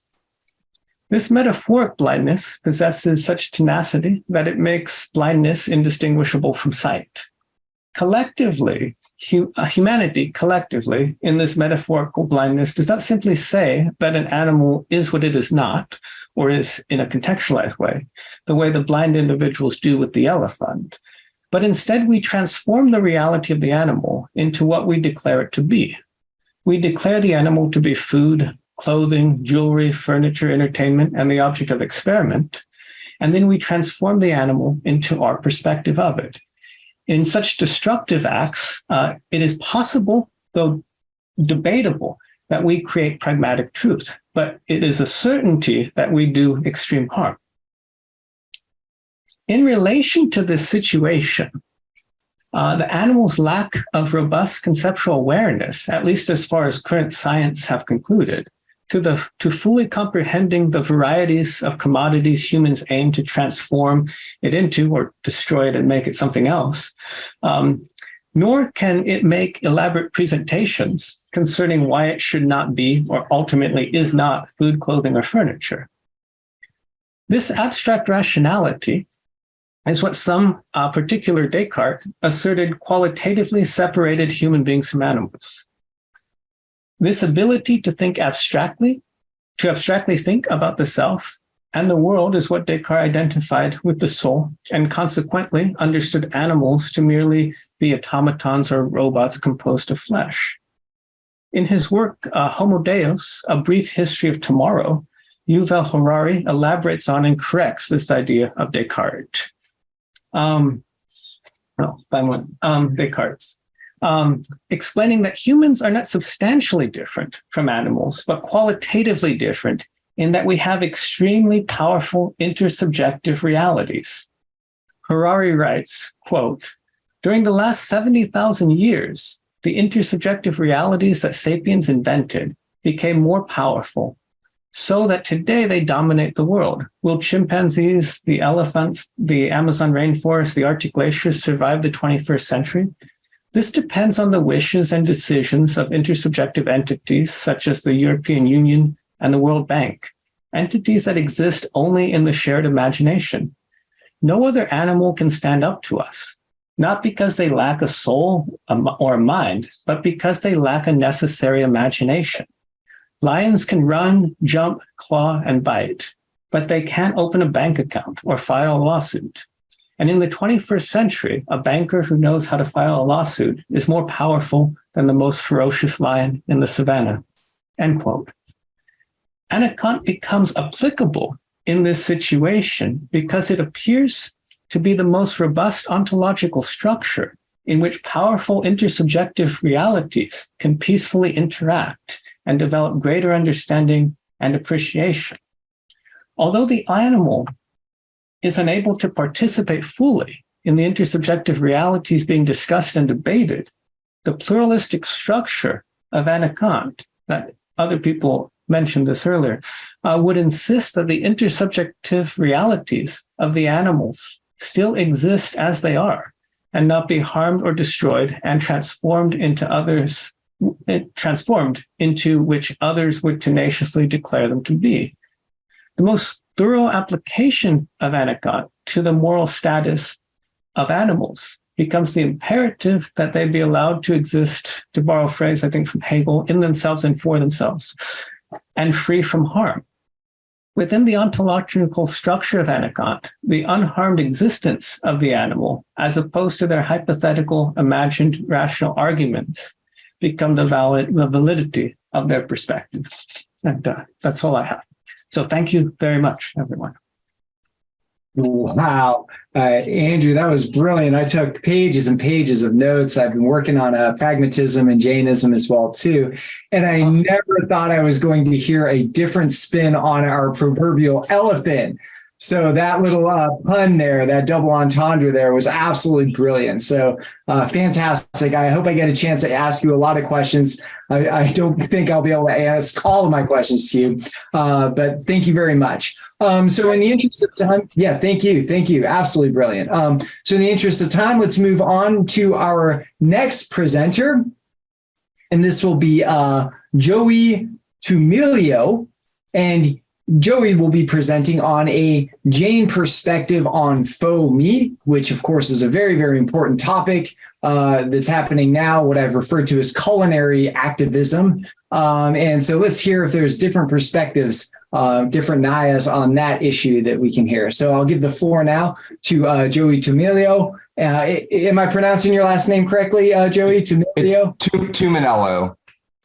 This metaphoric blindness possesses such tenacity that it makes blindness indistinguishable from sight. Collectively, humanity collectively in this metaphorical blindness does not simply say that an animal is what it is not, or is in a contextualized way the blind individuals do with the elephant, but instead we transform the reality of the animal into what we declare it to be. We declare the animal to be food, clothing, jewelry, furniture, entertainment, and the object of experiment, and then we transform the animal into our perspective of it. In such destructive acts, it is possible, though debatable, that we create pragmatic truth, but it is a certainty that we do extreme harm. In relation to this situation, the animal's lack of robust conceptual awareness, at least as far as current science have concluded, to fully comprehending the varieties of commodities humans aim to transform it into or destroy it and make it something else, nor can it make elaborate presentations concerning why it should not be or ultimately is not food, clothing, or furniture. This abstract rationality is what some particular Descartes asserted qualitatively separated human beings from animals. This ability to think abstractly, to abstractly think about the self and the world is what Descartes identified with the soul and consequently understood animals to merely be automatons or robots composed of flesh. In his work, Homo Deus, A Brief History of Tomorrow, Yuval Harari elaborates on and corrects this idea of Descartes. Descartes. Explaining that humans are not substantially different from animals, but qualitatively different in that we have extremely powerful intersubjective realities. Harari writes, quote, "During the last 70,000 years, the intersubjective realities that sapiens invented became more powerful, so that today they dominate the world. Will chimpanzees, the elephants, the Amazon rainforest, the Arctic glaciers survive the 21st century? This depends on the wishes and decisions of intersubjective entities such as the European Union, and the World Bank, entities that exist only in the shared imagination. No other animal can stand up to us, not because they lack a soul or a mind, but because they lack a necessary imagination. Lions can run, jump, claw, and bite, but they can't open a bank account or file a lawsuit. And in the 21st century, a banker who knows how to file a lawsuit is more powerful than the most ferocious lion in the savannah. End quote. Anakant becomes applicable in this situation because it appears to be the most robust ontological structure in which powerful intersubjective realities can peacefully interact and develop greater understanding and appreciation. Although the animal is unable to participate fully in the intersubjective realities being discussed and debated, the pluralistic structure of Anakant, that other people mentioned this earlier, would insist that the intersubjective realities of the animals still exist as they are and not be harmed or destroyed and transformed into which others would tenaciously declare them to be. The most thorough application of Anakant to the moral status of animals becomes the imperative that they be allowed to exist, to borrow a phrase, I think, from Hegel, in themselves and for themselves, and free from harm. Within the ontological structure of Anakant, the unharmed existence of the animal, as opposed to their hypothetical, imagined, rational arguments, become the validity of their perspective. And that's all I have. So thank you very much, everyone. Wow. Andrew, that was brilliant. I took pages and pages of notes. I've been working on pragmatism and Jainism as well, too. And I never thought I was going to hear a different spin on our proverbial elephant. So that little pun there, that double entendre there was absolutely brilliant. So fantastic. I hope I get a chance to ask you a lot of questions. I don't think I'll be able to ask all of my questions to you, but thank you very much. So in the interest of time, yeah, thank you. Thank you. Absolutely brilliant. So in the interest of time, let's move on to our next presenter. And this will be Joey Tumilio. And Joey will be presenting on a Jain perspective on faux meat, which of course is a very, very important topic that's happening now, what I've referred to as culinary activism. And so let's hear if there's different perspectives, different nayas on that issue that we can hear. So I'll give the floor now to Joey Tumilio. Am I pronouncing your last name correctly, Joey Tumilio? It's Tuminello.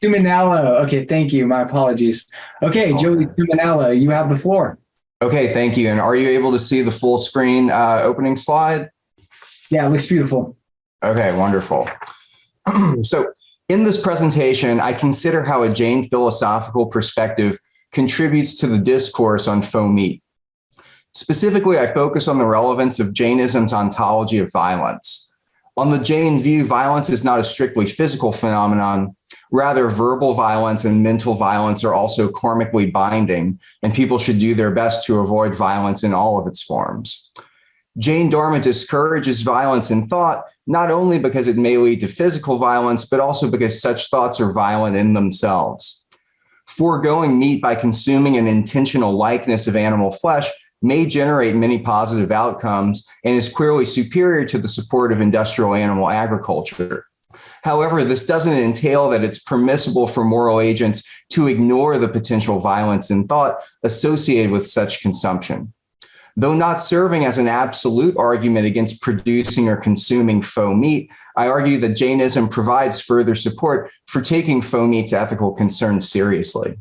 Tuminello. Okay, thank you. My apologies. Okay, Joey Tuminello, you have the floor. Okay, thank you. And are you able to see the full screen opening slide? Yeah, it looks beautiful. Okay, wonderful. So in this presentation, I consider how a Jain philosophical perspective contributes to the discourse on faux meat. Specifically, I focus on the relevance of Jainism's ontology of violence. On the Jain view, violence is not a strictly physical phenomenon. Rather, verbal violence and mental violence are also karmically binding, and people should do their best to avoid violence in all of its forms. Jain Dharma discourages violence in thought, not only because it may lead to physical violence, but also because such thoughts are violent in themselves. Foregoing meat by consuming an intentional likeness of animal flesh may generate many positive outcomes and is clearly superior to the support of industrial animal agriculture. However, this doesn't entail that it's permissible for moral agents to ignore the potential violence in thought associated with such consumption. Though not serving as an absolute argument against producing or consuming faux meat, I argue that Jainism provides further support for taking faux meat's ethical concerns seriously.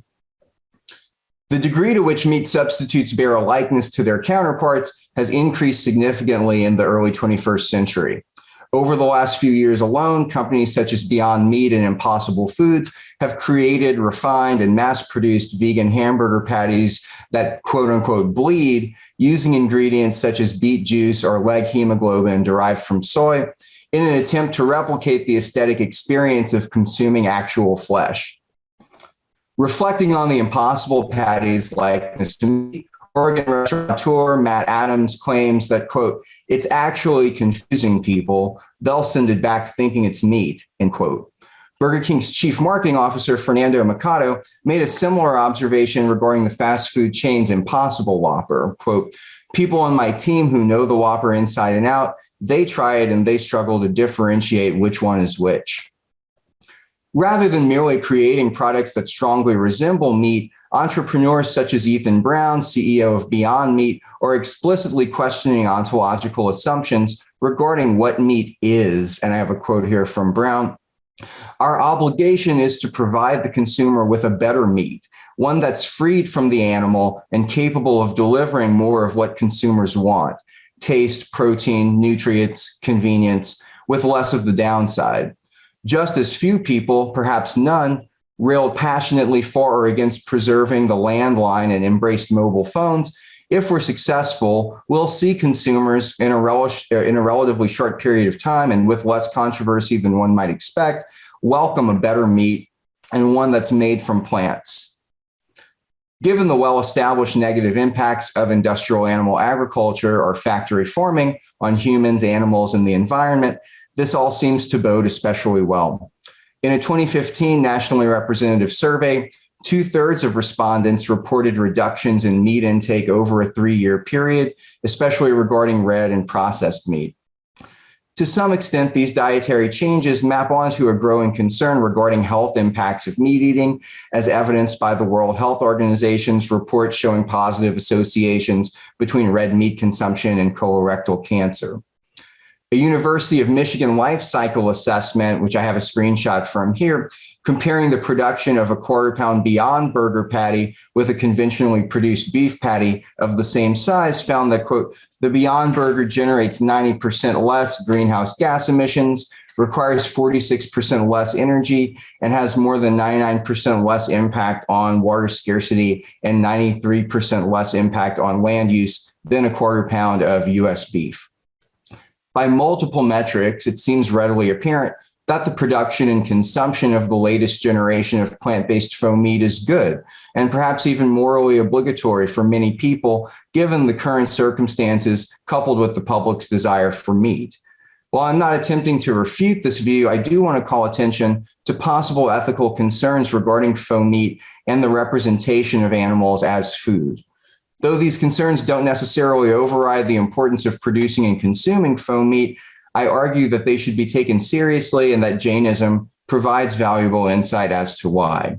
The degree to which meat substitutes bear a likeness to their counterparts has increased significantly in the early 21st century. Over the last few years alone, companies such as Beyond Meat and Impossible Foods have created, refined, and mass-produced vegan hamburger patties that quote-unquote bleed using ingredients such as beet juice or leg hemoglobin derived from soy in an attempt to replicate the aesthetic experience of consuming actual flesh. Reflecting on the Impossible Patties likeness to meat, Oregon restaurateur Matt Adams claims that, quote, it's actually confusing people. They'll send it back thinking it's meat, end quote. Burger King's chief marketing officer, Fernando Mercado, made a similar observation regarding the fast food chain's Impossible Whopper. Quote, people on my team who know the Whopper inside and out, they try it and they struggle to differentiate which one is which. Rather than merely creating products that strongly resemble meat, entrepreneurs such as Ethan Brown, CEO of Beyond Meat, are explicitly questioning ontological assumptions regarding what meat is. And I have a quote here from Brown. Our obligation is to provide the consumer with a better meat, one that's freed from the animal and capable of delivering more of what consumers want: taste, protein, nutrients, convenience, with less of the downside. Just as few people, perhaps none, railed passionately for or against preserving the landline and embraced mobile phones, if we're successful, we'll see consumers in a relatively short period of time and with less controversy than one might expect, welcome a better meat and one that's made from plants. Given the well-established negative impacts of industrial animal agriculture or factory farming on humans, animals, and the environment, this all seems to bode especially well. In a 2015 nationally representative survey, 2/3 of respondents reported reductions in meat intake over a 3-year period, especially regarding red and processed meat. To some extent, these dietary changes map onto a growing concern regarding health impacts of meat eating, as evidenced by the World Health Organization's report showing positive associations between red meat consumption and colorectal cancer. A University of Michigan life cycle assessment, which I have a screenshot from here, comparing the production of a quarter-pound Beyond Burger patty with a conventionally produced beef patty of the same size, found that, quote, the Beyond Burger generates 90% less greenhouse gas emissions, requires 46% less energy, and has more than 99% less impact on water scarcity and 93% less impact on land use than a quarter pound of U.S. beef. By multiple metrics, it seems readily apparent that the production and consumption of the latest generation of plant-based faux meat is good, and perhaps even morally obligatory for many people, given the current circumstances coupled with the public's desire for meat. While I'm not attempting to refute this view, I do want to call attention to possible ethical concerns regarding faux meat and the representation of animals as food. Though these concerns don't necessarily override the importance of producing and consuming faux meat, I argue that they should be taken seriously and that Jainism provides valuable insight as to why.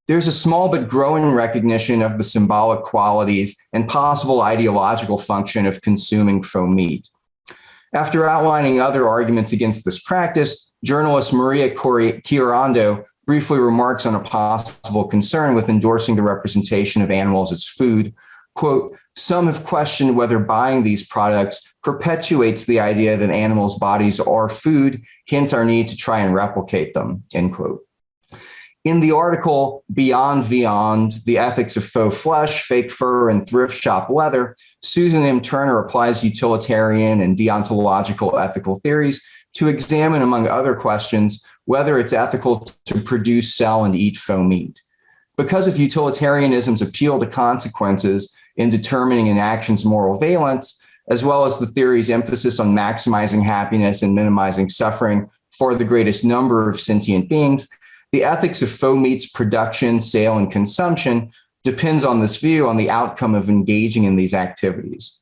There's a small but growing recognition of the symbolic qualities and possible ideological function of consuming faux meat. After outlining other arguments against this practice, journalist Maria Chiarando briefly remarks on a possible concern with endorsing the representation of animals as food. Quote, some have questioned whether buying these products perpetuates the idea that animals' bodies are food, hence our need to try and replicate them, end quote. In the article Beyond, The Ethics of Faux Flesh, Fake Fur, and Thrift Shop Leather, Susan M. Turner applies utilitarian and deontological ethical theories to examine, among other questions, whether it's ethical to produce, sell, and eat faux meat. Because of utilitarianism's appeal to consequences in determining an action's moral valence, as well as the theory's emphasis on maximizing happiness and minimizing suffering for the greatest number of sentient beings, the ethics of faux meat's production, sale, and consumption depends on this view on the outcome of engaging in these activities.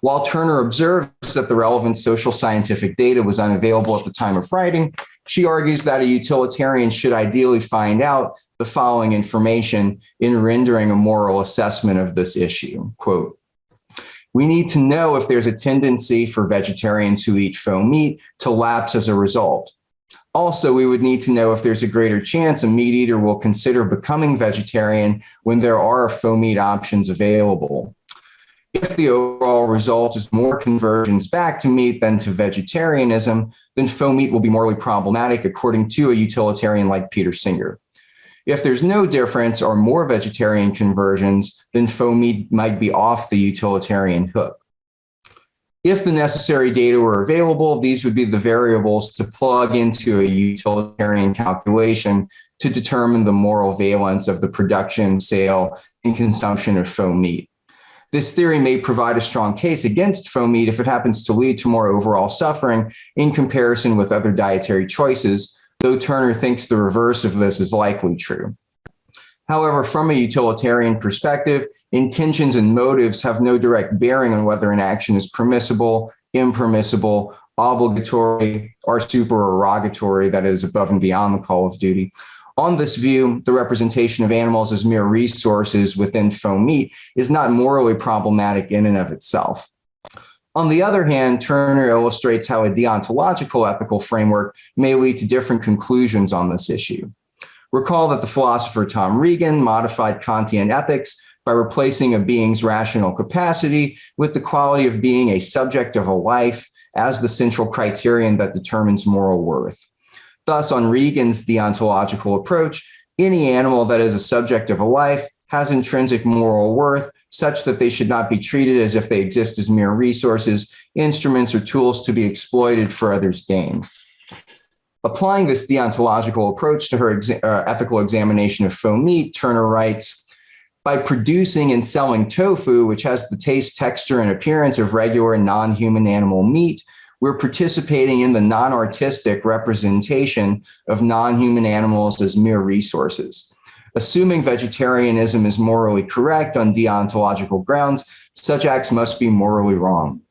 While Turner observes that the relevant social scientific data was unavailable at the time of writing, she argues that a utilitarian should ideally find out the following information in rendering a moral assessment of this issue. Quote, we need to know if there's a tendency for vegetarians who eat faux meat to lapse as a result. Also, we would need to know if there's a greater chance a meat eater will consider becoming vegetarian when there are faux meat options available. If the overall result is more conversions back to meat than to vegetarianism, then faux meat will be morally problematic, according to a utilitarian like Peter Singer. If there's no difference or more vegetarian conversions, then faux meat might be off the utilitarian hook. If the necessary data were available, these would be the variables to plug into a utilitarian calculation to determine the moral valence of the production, sale, and consumption of faux meat. This theory may provide a strong case against faux meat if it happens to lead to more overall suffering in comparison with other dietary choices, though Turner thinks the reverse of this is likely true. However, from a utilitarian perspective, intentions and motives have no direct bearing on whether an action is permissible, impermissible, obligatory, or supererogatory, that is above and beyond the call of duty. On this view, the representation of animals as mere resources within faux meat is not morally problematic in and of itself. On the other hand, Turner illustrates how a deontological ethical framework may lead to different conclusions on this issue. Recall that the philosopher Tom Regan modified Kantian ethics by replacing a being's rational capacity with the quality of being a subject of a life as the central criterion that determines moral worth. Thus, on Regan's deontological approach, any animal that is a subject of a life has intrinsic moral worth such that they should not be treated as if they exist as mere resources, instruments, or tools to be exploited for others' gain. Applying this deontological approach to her ethical examination of faux meat, Turner writes, by producing and selling tofu, which has the taste, texture, and appearance of regular non-human animal meat, we're participating in the non-artistic representation of non-human animals as mere resources. Assuming vegetarianism is morally correct on deontological grounds, such acts must be morally wrong.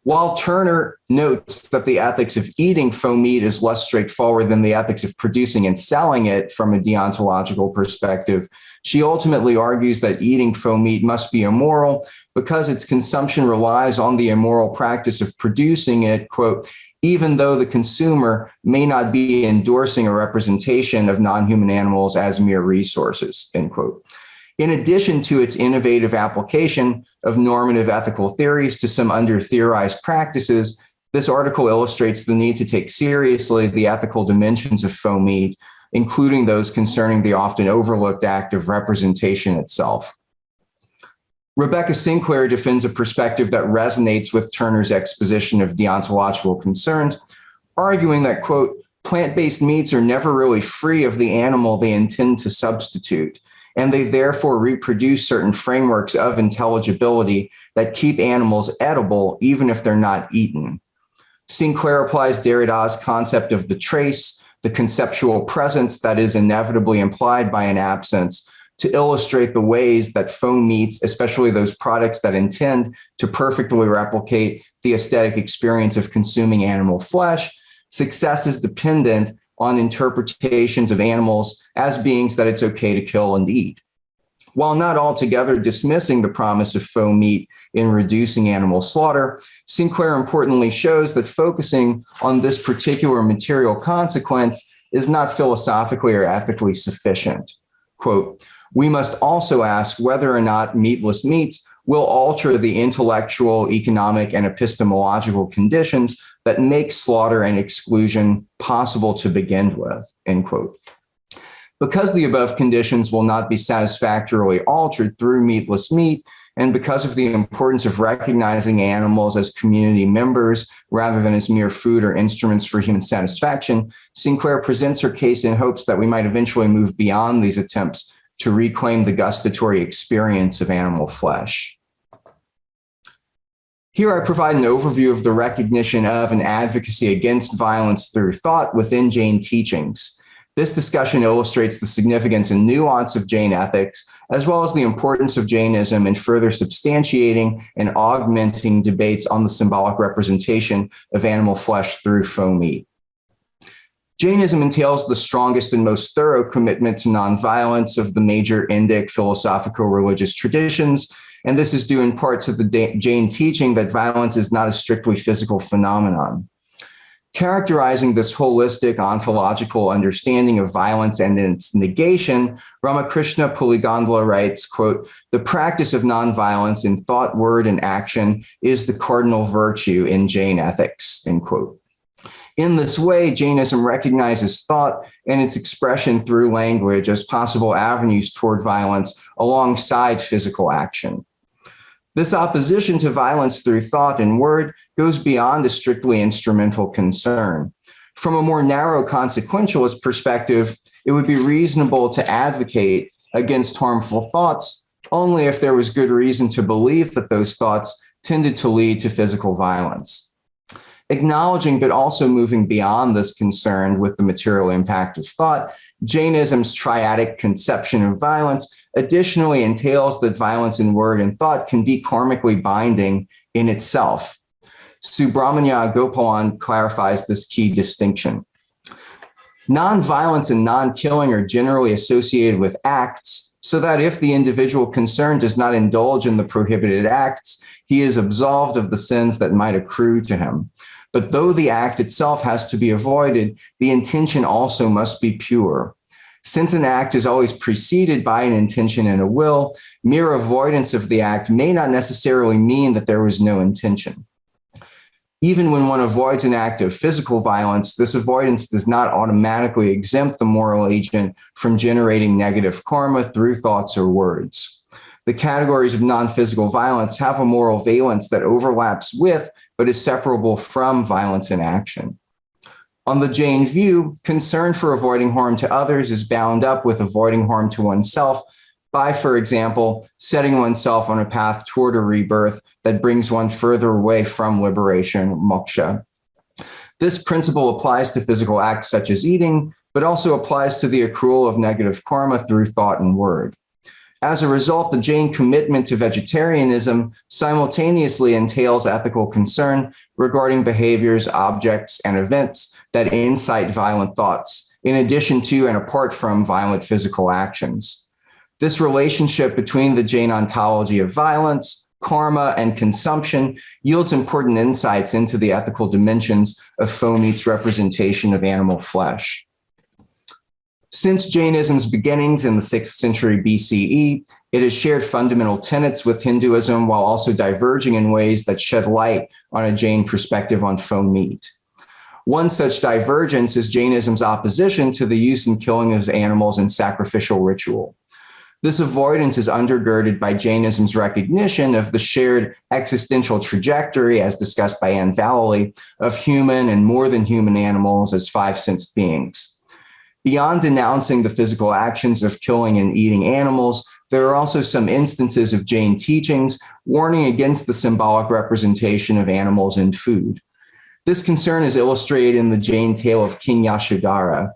While Turner notes that the ethics of eating faux meat is less straightforward than the ethics of producing and selling it from a deontological perspective, she ultimately argues that eating faux meat must be immoral because its consumption relies on the immoral practice of producing it, quote, even though the consumer may not be endorsing a representation of non-human animals as mere resources, end quote. In addition to its innovative application of normative ethical theories to some under-theorized practices, this article illustrates the need to take seriously the ethical dimensions of faux meat, including those concerning the often overlooked act of representation itself. Rebecca Sinclair defends a perspective that resonates with Turner's exposition of deontological concerns, arguing that, quote, plant-based meats are never really free of the animal they intend to substitute, and they therefore reproduce certain frameworks of intelligibility that keep animals edible even if they're not eaten. Sinclair applies Derrida's concept of the trace, the conceptual presence that is inevitably implied by an absence, to illustrate the ways that faux meats, especially those products that intend to perfectly replicate the aesthetic experience of consuming animal flesh, success is dependent on interpretations of animals as beings that it's okay to kill and eat. While not altogether dismissing the promise of faux meat in reducing animal slaughter, Sinclair importantly shows that focusing on this particular material consequence is not philosophically or ethically sufficient. Quote, we must also ask whether or not meatless meats will alter the intellectual, economic, and epistemological conditions that make slaughter and exclusion possible to begin with, end quote. Because the above conditions will not be satisfactorily altered through meatless meat, and because of the importance of recognizing animals as community members rather than as mere food or instruments for human satisfaction, Sinclair presents her case in hopes that we might eventually move beyond these attempts to reclaim the gustatory experience of animal flesh. Here I provide an overview of the recognition of and advocacy against violence through thought within Jain teachings. This discussion illustrates the significance and nuance of Jain ethics, as well as the importance of Jainism in further substantiating and augmenting debates on the symbolic representation of animal flesh through faux meat. Jainism entails the strongest and most thorough commitment to nonviolence of the major Indic philosophical religious traditions, and this is due in part to the Jain teaching that violence is not a strictly physical phenomenon. Characterizing this holistic ontological understanding of violence and its negation, Ramakrishna Puligandla writes, quote, the practice of nonviolence in thought, word, and action is the cardinal virtue in Jain ethics, end quote. In this way, Jainism recognizes thought and its expression through language as possible avenues toward violence alongside physical action. This opposition to violence through thought and word goes beyond a strictly instrumental concern. From a more narrow consequentialist perspective, it would be reasonable to advocate against harmful thoughts only if there was good reason to believe that those thoughts tended to lead to physical violence. Acknowledging but also moving beyond this concern with the material impact of thought, Jainism's triadic conception of violence additionally entails that violence in word and thought can be karmically binding in itself. Subramanya Gopalan clarifies this key distinction. Non-violence and non-killing are generally associated with acts, so that if the individual concerned does not indulge in the prohibited acts, he is absolved of the sins that might accrue to him. But though the act itself has to be avoided, the intention also must be pure. Since an act is always preceded by an intention and a will, mere avoidance of the act may not necessarily mean that there was no intention. Even when one avoids an act of physical violence, this avoidance does not automatically exempt the moral agent from generating negative karma through thoughts or words. The categories of non-physical violence have a moral valence that overlaps with, but is separable from violence in action. On the Jain view, concern for avoiding harm to others is bound up with avoiding harm to oneself by, for example, setting oneself on a path toward a rebirth that brings one further away from liberation, moksha. This principle applies to physical acts such as eating, but also applies to the accrual of negative karma through thought and word. As a result, the Jain commitment to vegetarianism simultaneously entails ethical concern regarding behaviors, objects, and events that incite violent thoughts, in addition to and apart from violent physical actions. This relationship between the Jain ontology of violence, karma, and consumption yields important insights into the ethical dimensions of Pho-meat's representation of animal flesh. Since Jainism's beginnings in the 6th century BCE, it has shared fundamental tenets with Hinduism while also diverging in ways that shed light on a Jain perspective on Pho-meat. One such divergence is Jainism's opposition to the use and killing of animals in sacrificial ritual. This avoidance is undergirded by Jainism's recognition of the shared existential trajectory, as discussed by Anne Vallely, of human and more than human animals as five-sensed beings. Beyond denouncing the physical actions of killing and eating animals, there are also some instances of Jain teachings warning against the symbolic representation of animals in food. This concern is illustrated in the Jain tale of King Yashodhara.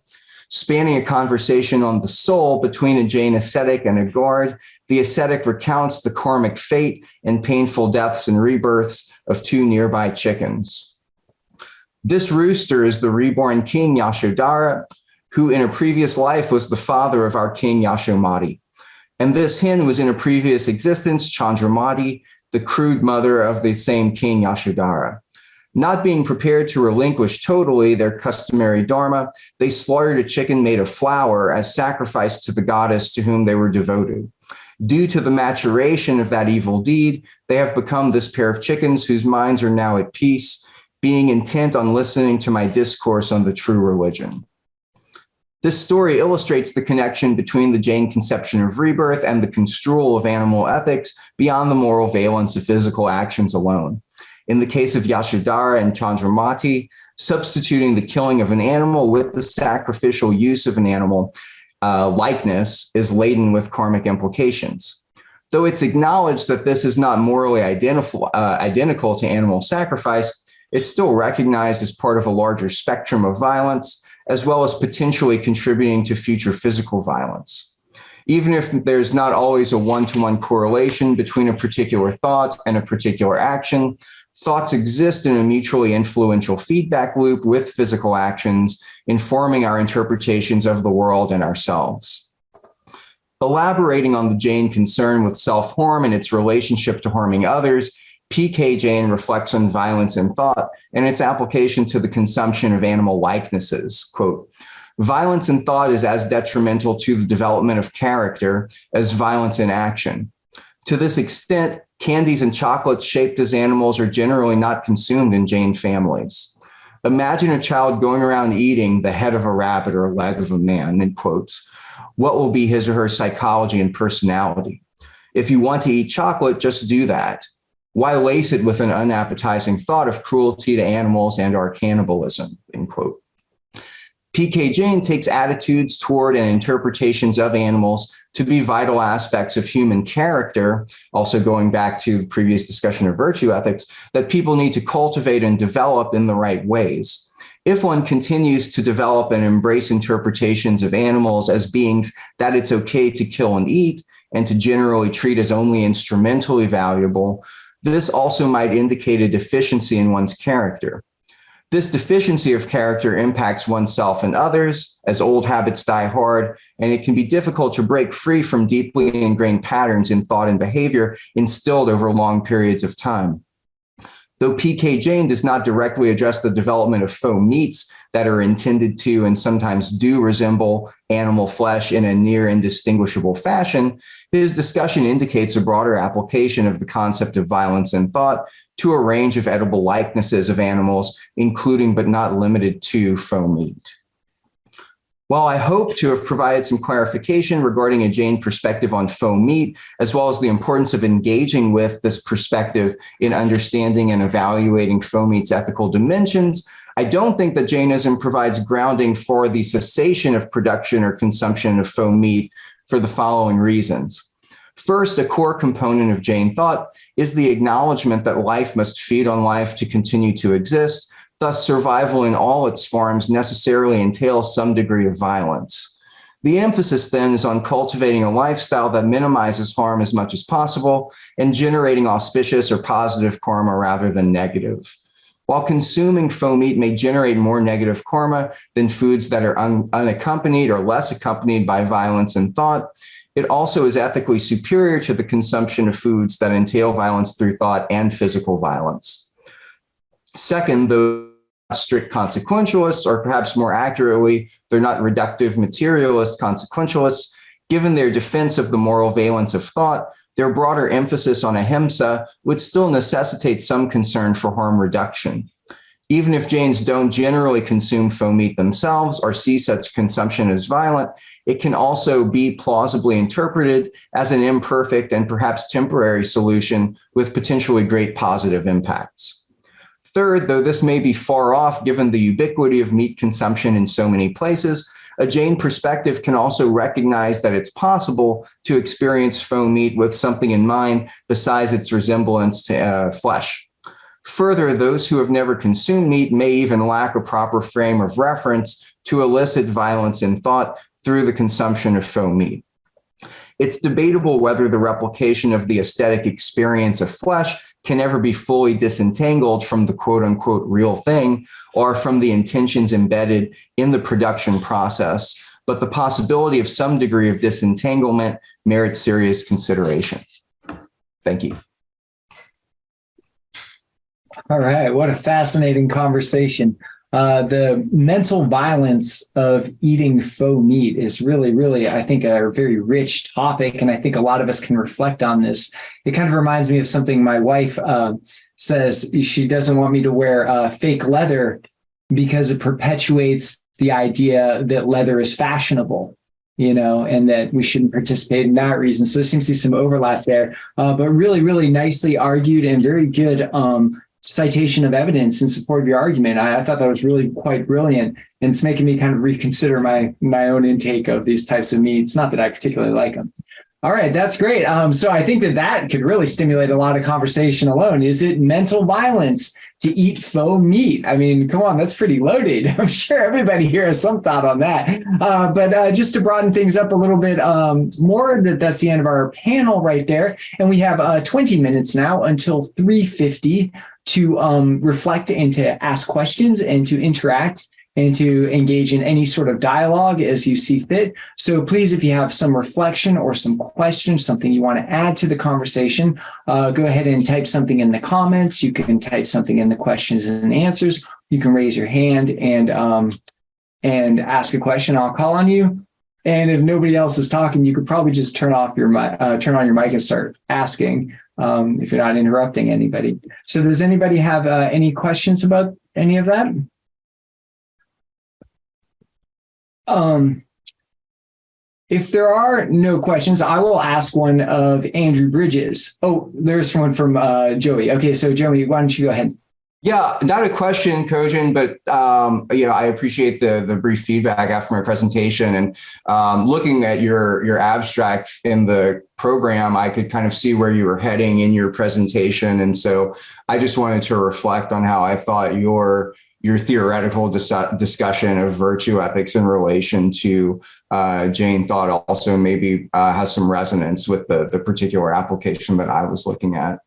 Spanning a conversation on the soul between a Jain ascetic and a guard, the ascetic recounts the karmic fate and painful deaths and rebirths of two nearby chickens. This rooster is the reborn King Yashodhara, who in a previous life was the father of our king Yashomati. And this hen was in a previous existence Chandramati, the crude mother of the same king Yashodhara. Not being prepared to relinquish totally their customary dharma, they slaughtered a chicken made of flour as sacrifice to the goddess to whom they were devoted. Due to the maturation of that evil deed, they have become this pair of chickens whose minds are now at peace, being intent on listening to my discourse on the true religion. This story illustrates the connection between the Jain conception of rebirth and the construal of animal ethics beyond the moral valence of physical actions alone. In the case of Yashodhara and Chandramati, substituting the killing of an animal with the sacrificial use of an animal likeness is laden with karmic implications. Though it's acknowledged that this is not morally identical to animal sacrifice, it's still recognized as part of a larger spectrum of violence, as well as potentially contributing to future physical violence. Even if there's not always a one-to-one correlation between a particular thought and a particular action, thoughts exist in a mutually influential feedback loop with physical actions, informing our interpretations of the world and ourselves. Elaborating on the Jain concern with self-harm and its relationship to harming others, P.K. Jain reflects on violence in thought and its application to the consumption of animal likenesses. Quote, violence in thought is as detrimental to the development of character as violence in action. To this extent, candies and chocolates shaped as animals are generally not consumed in Jain families. Imagine a child going around eating the head of a rabbit or a leg of a man, in quotes. What will be his or her psychology and personality? If you want to eat chocolate, just do that. Why lace it with an unappetizing thought of cruelty to animals and our cannibalism, end quote. P.K. Jain takes attitudes toward and interpretations of animals to be vital aspects of human character, also going back to the previous discussion of virtue ethics, that people need to cultivate and develop in the right ways. If one continues to develop and embrace interpretations of animals as beings that it's okay to kill and eat, and to generally treat as only instrumentally valuable, this also might indicate a deficiency in one's character. This deficiency of character impacts oneself and others, as old habits die hard, and it can be difficult to break free from deeply ingrained patterns in thought and behavior instilled over long periods of time. Though P.K. Jain does not directly address the development of faux meats that are intended to and sometimes do resemble animal flesh in a near indistinguishable fashion, his discussion indicates a broader application of the concept of violence in thought to a range of edible likenesses of animals, including but not limited to faux meat. While I hope to have provided some clarification regarding a Jain perspective on faux meat, as well as the importance of engaging with this perspective in understanding and evaluating faux meat's ethical dimensions, I don't think that Jainism provides grounding for the cessation of production or consumption of faux meat for the following reasons. First, a core component of Jain thought is the acknowledgement that life must feed on life to continue to exist. Thus, survival in all its forms necessarily entails some degree of violence. The emphasis then is on cultivating a lifestyle that minimizes harm as much as possible and generating auspicious or positive karma rather than negative. While consuming faux meat may generate more negative karma than foods that are unaccompanied or less accompanied by violence and thought, it also is ethically superior to the consumption of foods that entail violence through thought and physical violence. Second, though strict consequentialists, or perhaps more accurately, they're not reductive materialist consequentialists, given their defense of the moral valence of thought, their broader emphasis on ahimsa would still necessitate some concern for harm reduction. Even if Jains don't generally consume faux meat themselves or see such consumption as violent, it can also be plausibly interpreted as an imperfect and perhaps temporary solution with potentially great positive impacts. Third, though this may be far off given the ubiquity of meat consumption in so many places, a Jain perspective can also recognize that it's possible to experience faux meat with something in mind besides its resemblance to flesh. Further, those who have never consumed meat may even lack a proper frame of reference to elicit violence in thought through the consumption of faux meat. It's debatable whether the replication of the aesthetic experience of flesh can ever be fully disentangled from the quote unquote real thing or from the intentions embedded in the production process, but the possibility of some degree of disentanglement merits serious consideration. Thank you. All right, what a fascinating conversation. The mental violence of eating faux meat is really, I think, a very rich topic. And I think a lot of us can reflect on this. It kind of reminds me of something my wife says. She doesn't want me to wear fake leather because it perpetuates the idea that leather is fashionable, you know, and that we shouldn't participate in that reason. So there seems to be some overlap there, but really nicely argued and very good citation of evidence in support of your argument. I thought that was really quite brilliant, and it's making me kind of reconsider my own intake of these types of meats. Not that I particularly like them. All right, that's great. So I think that could really stimulate a lot of conversation alone. Is it mental violence to eat faux meat? I mean, come on, that's pretty loaded. I'm sure everybody here has some thought on that. But just to broaden things up a little bit more, that's the end of our panel right there. And we have 20 minutes now until 3:50 to reflect and to ask questions and to interact and to engage in any sort of dialogue as you see fit. So please, if you have some reflection or some questions, something you want to add to the conversation, go ahead and type something in the comments. You can type something in the questions and answers. You can raise your hand and ask a question. I'll call on you. And if nobody else is talking, you could probably just turn on your mic and start asking if you're not interrupting anybody. So does anybody have any questions about any of that? If there are no questions, I will ask one of Andrew Bridges. Oh, there's one from Joey. Okay, so Joey, why don't you go ahead? Yeah, not a question, Kojin, but I appreciate the brief feedback after my presentation. And looking at your abstract in the program, I could kind of see where you were heading in your presentation. And so I just wanted to reflect on how I thought your theoretical discussion of virtue ethics in relation to Jain thought also maybe has some resonance with the particular application that I was looking at.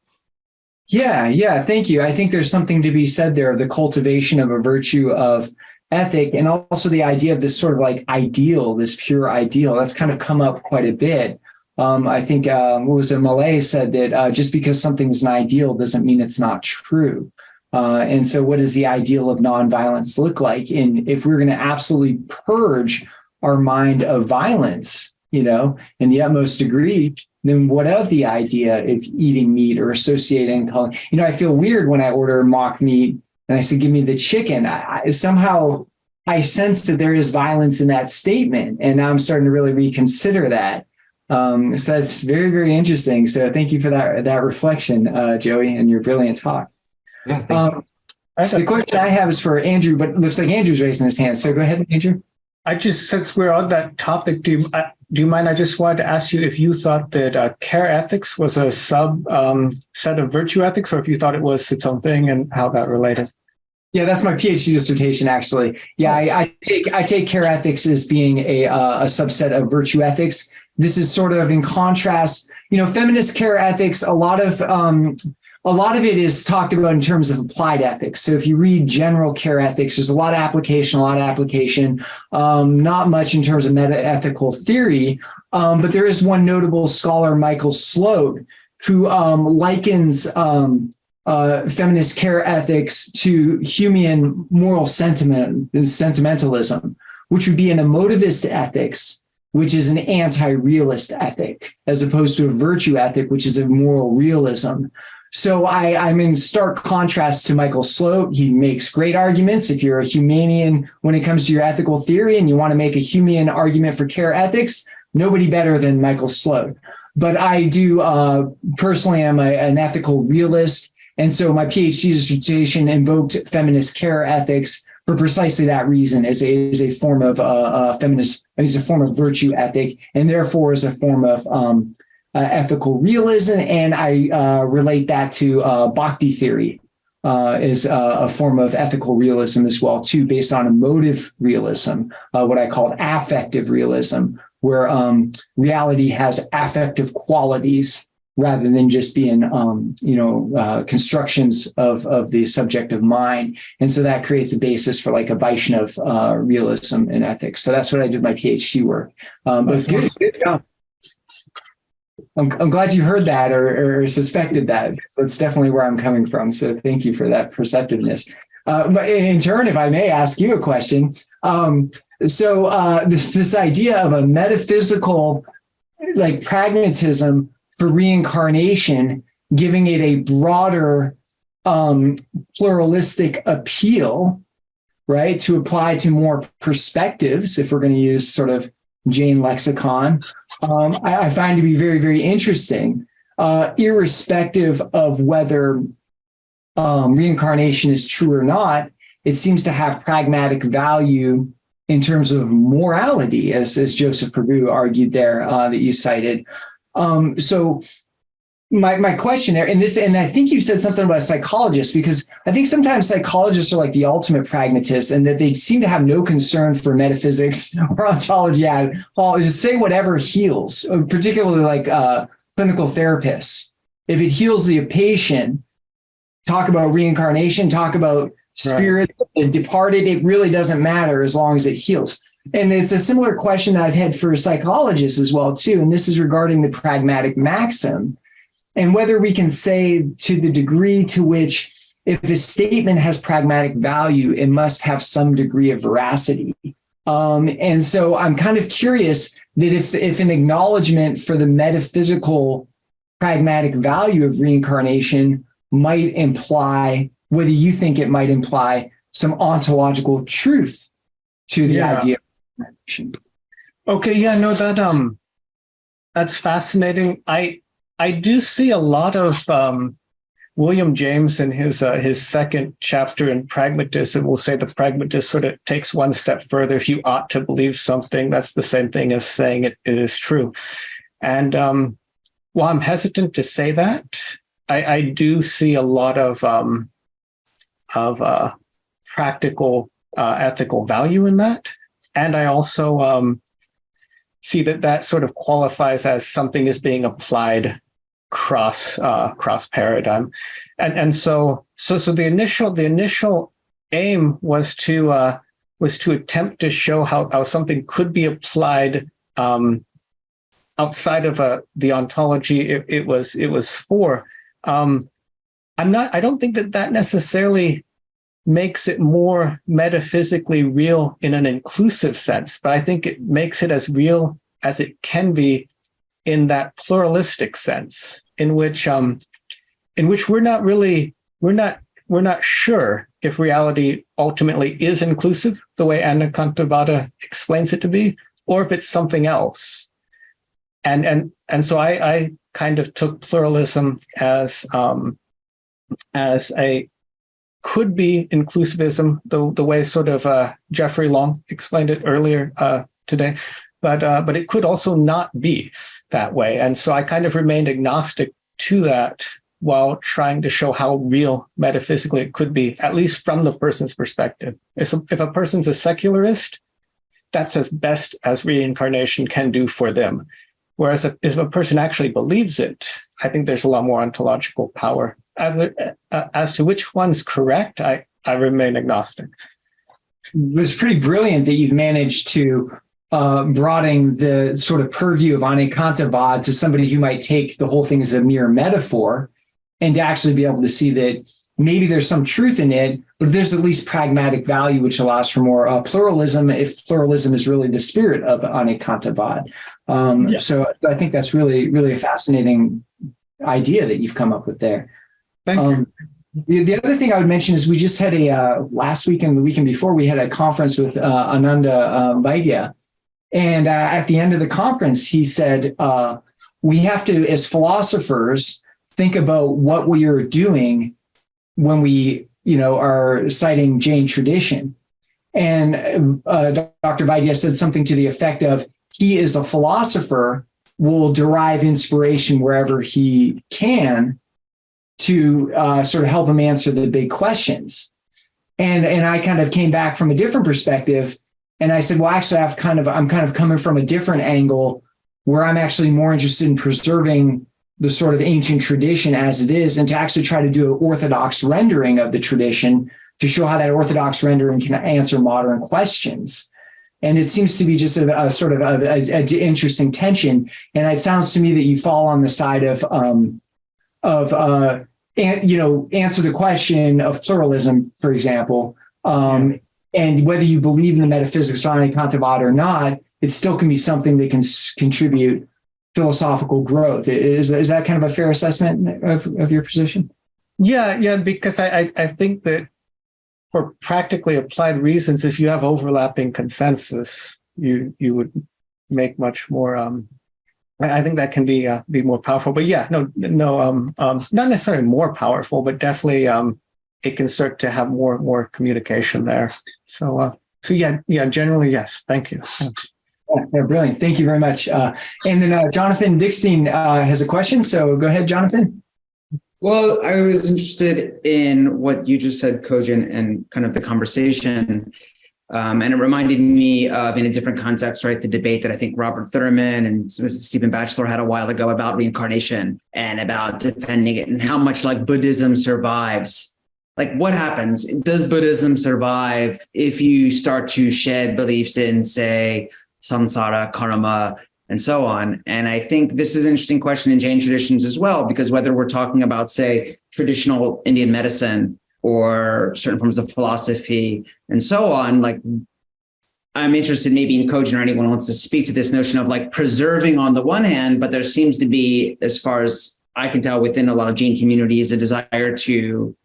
Yeah, thank you. I think there's something to be said there of the cultivation of a virtue of ethic, and also the idea of this sort of like ideal, this pure ideal. That's kind of come up quite a bit. I think Malay said that just because something's an ideal doesn't mean it's not true. And so what does the ideal of nonviolence look like? And if we're going to absolutely purge our mind of violence, in the utmost degree, then what of the idea of eating meat or associating? I feel weird when I order mock meat and I say, give me the chicken. Somehow I sense that there is violence in that statement. And now I'm starting to really reconsider that. So that's very, very interesting. So thank you for that reflection, Joey, and your brilliant talk. Yeah, thank you. The question I have is for Andrew, but it looks like Andrew's raising his hand. So go ahead, Andrew. Since we're on that topic, do you mind? I just wanted to ask you if you thought that care ethics was a set of virtue ethics, or if you thought it was its own thing and how that related. Yeah, that's my PhD dissertation, actually. Yeah, I take care ethics as being a subset of virtue ethics. This is sort of in contrast, feminist care ethics. A lot of it is talked about in terms of applied ethics. So if you read general care ethics, there's a lot of application, not much in terms of meta-ethical theory. But there is one notable scholar, Michael Sloat, who likens feminist care ethics to Humean moral sentimentalism, which would be an emotivist ethics, which is an anti-realist ethic, as opposed to a virtue ethic, which is a moral realism. So I'm in stark contrast to Michael Sloat. He makes great arguments. If you're a Humanian when it comes to your ethical theory and you want to make a Humean argument for care ethics, nobody better than Michael Sloat. But I do personally am an ethical realist. And so my PhD dissertation invoked feminist care ethics for precisely that reason, as a form of it's a form of virtue ethic, and therefore is a form of ethical realism. And I relate that to Bhakti theory is a form of ethical realism as well, too, based on emotive realism, what I call affective realism, where reality has affective qualities rather than just being, constructions of the subjective mind. And so that creates a basis for like a Vaishnav realism in ethics. So that's what I did my PhD work. But good job. I'm glad you heard that or suspected that. That's definitely where I'm coming from. So thank you for that perceptiveness. But in turn, if I may ask you a question, this idea of a metaphysical like pragmatism for reincarnation, giving it a broader pluralistic appeal, right, to apply to more perspectives, if we're going to use sort of Jain lexicon, I find to be very, very interesting, irrespective of whether reincarnation is true or not. It seems to have pragmatic value in terms of morality, as Joseph Prabhu argued there, that you cited. So my question there, and I think you said something about psychologists, because I think sometimes psychologists are like the ultimate pragmatists, and that they seem to have no concern for metaphysics or ontology. Just say whatever heals, particularly like clinical therapists. If it heals the patient, talk about reincarnation, talk about spirit, right, departed, it really doesn't matter as long as it heals. And it's a similar question that I've had for psychologists as well, too. And this is regarding the pragmatic maxim and whether we can say to the degree to which if a statement has pragmatic value, it must have some degree of veracity. And so I'm kind of curious that if an acknowledgement for the metaphysical pragmatic value of reincarnation might imply, whether you think it might imply some ontological truth to the idea. Okay, yeah, no, that's fascinating. I do see a lot of William James, in his second chapter in Pragmatism, will say the pragmatist sort of takes one step further. If you ought to believe something, that's the same thing as saying it is true. And while I'm hesitant to say that, I do see a lot of practical ethical value in that. And I also see that sort of qualifies as something is being applied cross paradigm. And so the initial aim was to attempt to show how something could be applied outside of the ontology it was for. I don't think that necessarily makes it more metaphysically real in an inclusive sense, but I think it makes it as real as it can be in that pluralistic sense, in which we're not sure if reality ultimately is inclusive, the way Anekantavada explains it to be, or if it's something else. And so I kind of took pluralism as a could be inclusivism, the way sort of Jeffrey Long explained it earlier today, but it could also not be that way. And so I kind of remained agnostic to that while trying to show how real metaphysically it could be, at least from the person's perspective. If a person's a secularist, that's as best as reincarnation can do for them. Whereas if a person actually believes it, I think there's a lot more ontological power. As to which one's correct, I remain agnostic. It was pretty brilliant that you've managed to broaden the sort of purview of Anekantavad to somebody who might take the whole thing as a mere metaphor, and to actually be able to see that maybe there's some truth in it, but there's at least pragmatic value, which allows for more pluralism, if pluralism is really the spirit of Anekantavad. So I think that's really, really a fascinating idea that you've come up with there. Thank you. The other thing I would mention is we just had last week and the weekend before, we had a conference with Ananda Vaidya. And at the end of the conference, he said, we have to, as philosophers, think about what we are doing when we, are citing Jain tradition. And Dr. Vaidya said something to the effect of, he is a philosopher, will derive inspiration wherever he can to sort of help him answer the big questions. And I kind of came back from a different perspective. And I said, well, actually, I'm kind of coming from a different angle where I'm actually more interested in preserving the sort of ancient tradition as it is, and to actually try to do an orthodox rendering of the tradition to show how that orthodox rendering can answer modern questions. And it seems to be just a sort of an interesting tension. And it sounds to me that you fall on the side of answer the question of pluralism, for example. And whether you believe in the metaphysics of Anekantavad or not, it still can be something that can contribute philosophical growth. Is that kind of a fair assessment of your position? Yeah, because I think that for practically applied reasons, if you have overlapping consensus, you would make much more. I think that can be more powerful. But not necessarily more powerful, but definitely it can start to have more communication there. So generally yes. Thank you. Yeah, brilliant. Thank you very much. And then Jonathan Dickstein has a question. So go ahead, Jonathan. Well, I was interested in what you just said, Kojin, and kind of the conversation. And it reminded me of, in a different context, right, the debate that I think Robert Thurman and Stephen Batchelor had a while ago about reincarnation and about defending it and how much like Buddhism survives. Like what happens? Does Buddhism survive if you start to shed beliefs in, say, samsara, karma, and so on? And I think this is an interesting question in Jain traditions as well, because whether we're talking about, say, traditional Indian medicine or certain forms of philosophy and so on, like I'm interested maybe in Kojin or anyone who wants to speak to this notion of like preserving on the one hand, but there seems to be, as far as I can tell, within a lot of Jain communities, a desire to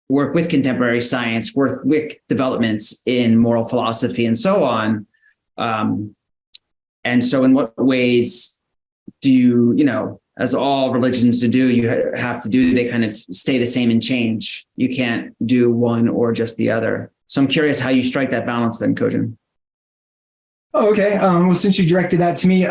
work with contemporary science, work with developments in moral philosophy and so on. And so in what ways do you as all religions to do, you have to do, they kind of stay the same and change. You can't do one or just the other. So I'm curious how you strike that balance then, Kojin. Oh, okay. Well, since you directed that to me,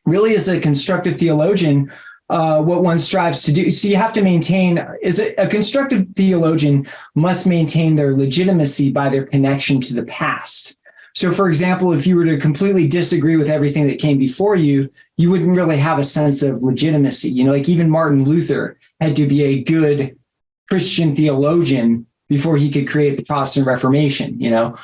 really as a constructive theologian, what one strives to do. So you have to maintain, a constructive theologian must maintain their legitimacy by their connection to the past. So for example, if you were to completely disagree with everything that came before you, you wouldn't really have a sense of legitimacy. You know, like even Martin Luther had to be a good Christian theologian before he could create the Protestant Reformation, you know?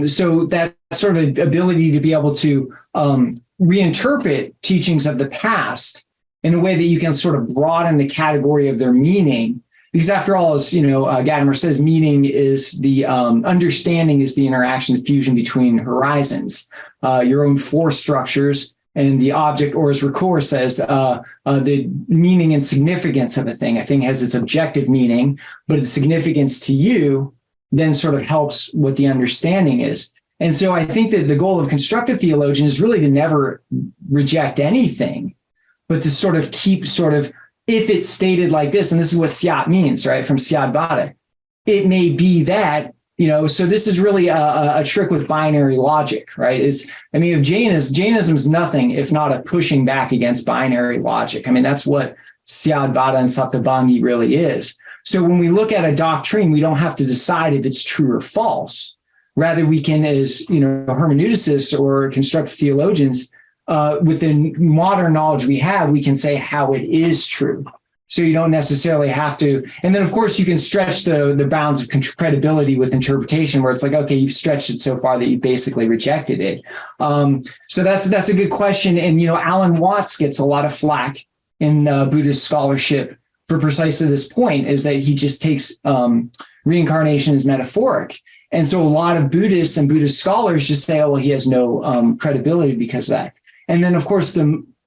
So that sort of ability to be able to reinterpret teachings of the past in a way that you can sort of broaden the category of their meaning. Because after all, as you know, Gadamer says, meaning is the understanding is the interaction, the fusion between horizons, your own force structures and the object, or as Ricoeur says, the meaning and significance of a thing. A thing has its objective meaning, but its significance to you then sort of helps what the understanding is. And so I think that the goal of constructive theologian is really to never reject anything, but to sort of keep sort of, if it's stated like this, and this is what Syat means, right, from Syat Vada, it may be that, you know, so this is really a trick with binary logic, right? If Jainism is nothing if not a pushing back against binary logic. I mean, that's what Syat Vada and Saptabhangi really is. So when we look at a doctrine, we don't have to decide if it's true or false. Rather, we can, as you know, hermeneuticists or constructive theologians, with the modern knowledge we have, we can say how it is true. So you don't necessarily have to. And then, of course, you can stretch the bounds of credibility with interpretation, where it's like, okay, you've stretched it so far that you basically rejected it. So that's a good question. And, you know, Alan Watts gets a lot of flack in Buddhist scholarship for precisely this point, is that he just takes reincarnation as metaphoric. And so a lot of Buddhists and Buddhist scholars just say, oh, well, he has no credibility because of that. And then, of course,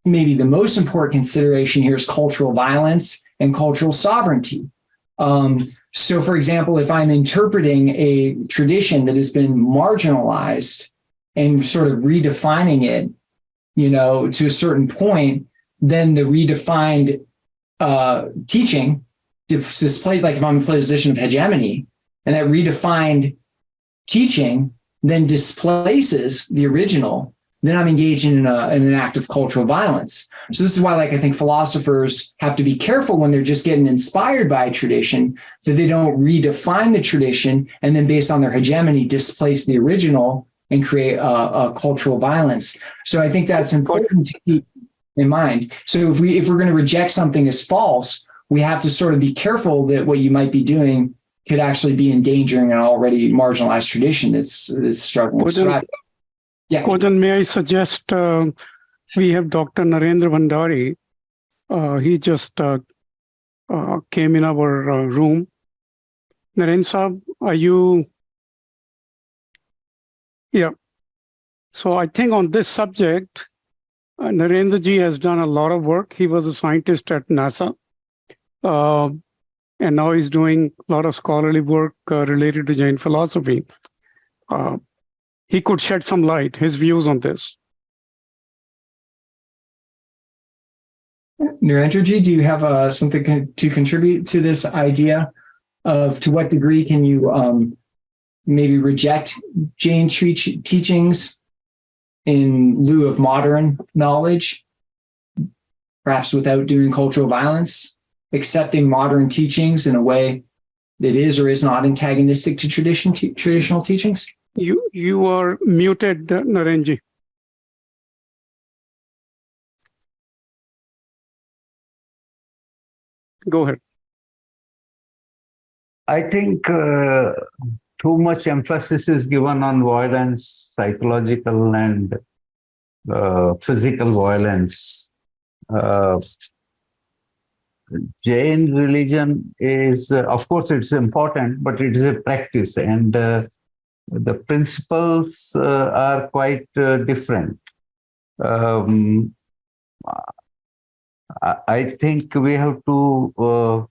maybe the most important consideration here is cultural violence and cultural sovereignty. So, for example, if I'm interpreting a tradition that has been marginalized and sort of redefining it, you know, to a certain point, then the redefined teaching displays, like if I'm in a position of hegemony, and that redefined teaching then displaces the original, then I'm engaged in an act of cultural violence. So this is why, like, I think philosophers have to be careful when they're just getting inspired by a tradition, that they don't redefine the tradition and then, based on their hegemony, displace the original and create a cultural violence. So I think that's important to keep in mind. So if we're going to reject something as false, we have to sort of be careful that what you might be doing could actually be endangering an already marginalized tradition that's struggling to thrive. Yeah. Kojin, may I suggest we have Dr. Narendra Bhandari. He just came in our room. Narendra Saab, are you? Yeah. So I think on this subject, Narendra ji has done a lot of work. He was a scientist at NASA. And now he's doing a lot of scholarly work related to Jain philosophy. He could shed some light, his views on this. Narendraji, do you have something to contribute to this idea of to what degree can you maybe reject Jain teachings in lieu of modern knowledge, perhaps without doing cultural violence, accepting modern teachings in a way that is or is not antagonistic to traditional teachings? You are muted, Narenji. Go ahead. I think too much emphasis is given on violence, psychological and physical violence. Jain religion is, of course, it's important, but it is a practice, and the principles are quite different. I think we have to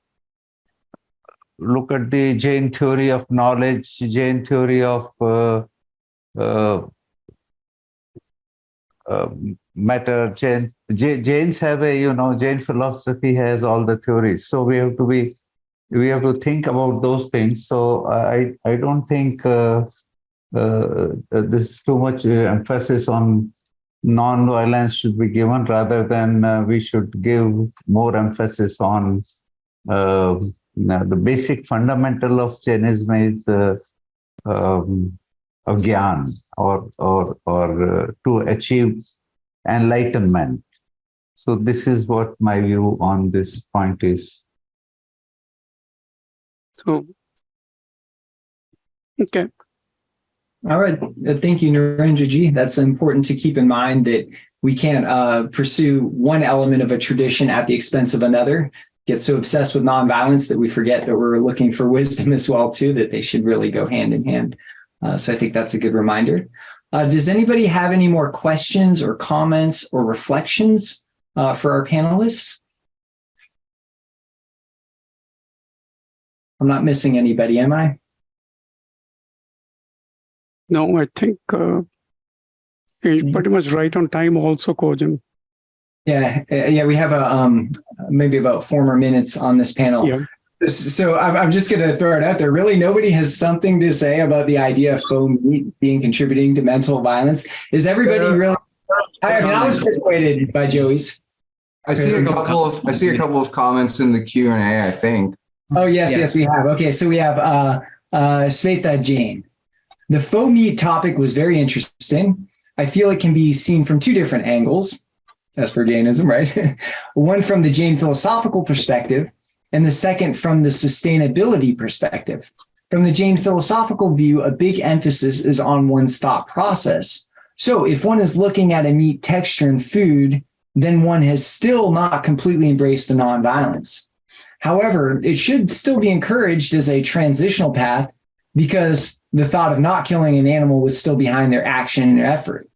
look at the Jain theory of knowledge, Jain theory of matter. Jains have a, Jain philosophy has all the theories. So we have to think about those things. So I don't think this too much emphasis on non-violence should be given, rather than we should give more emphasis on the basic fundamental of Jainism is Gyan, or to achieve enlightenment. So this is what my view on this point is. So, okay. All right. Thank you, Narendraji. That's important to keep in mind, that we can't pursue one element of a tradition at the expense of another, get so obsessed with nonviolence that we forget that we're looking for wisdom as well, too, that they should really go hand in hand. So I think that's a good reminder. Does anybody have any more questions or comments or reflections for our panelists? I'm not missing anybody, am I? No, I think it's pretty much right on time also, Kojan. Yeah, we have maybe about 4 more minutes on this panel. Yeah. So I'm just going to throw it out there. Really, nobody has something to say about the idea of faux meat being contributing to mental violence. Is everybody really? I was persuaded by Joey's. I see a couple of comments in the Q&A, I think. Oh, yes, we have. Okay, so we have Sveta Jain. The faux meat topic was very interesting. I feel it can be seen from 2 different angles, as for Jainism, right? One from the Jain philosophical perspective, and the second from the sustainability perspective. From the Jain philosophical view, a big emphasis is on one's thought process. So if one is looking at a meat texture in food, then one has still not completely embraced the nonviolence. However, it should still be encouraged as a transitional path, because the thought of not killing an animal was still behind their action and effort.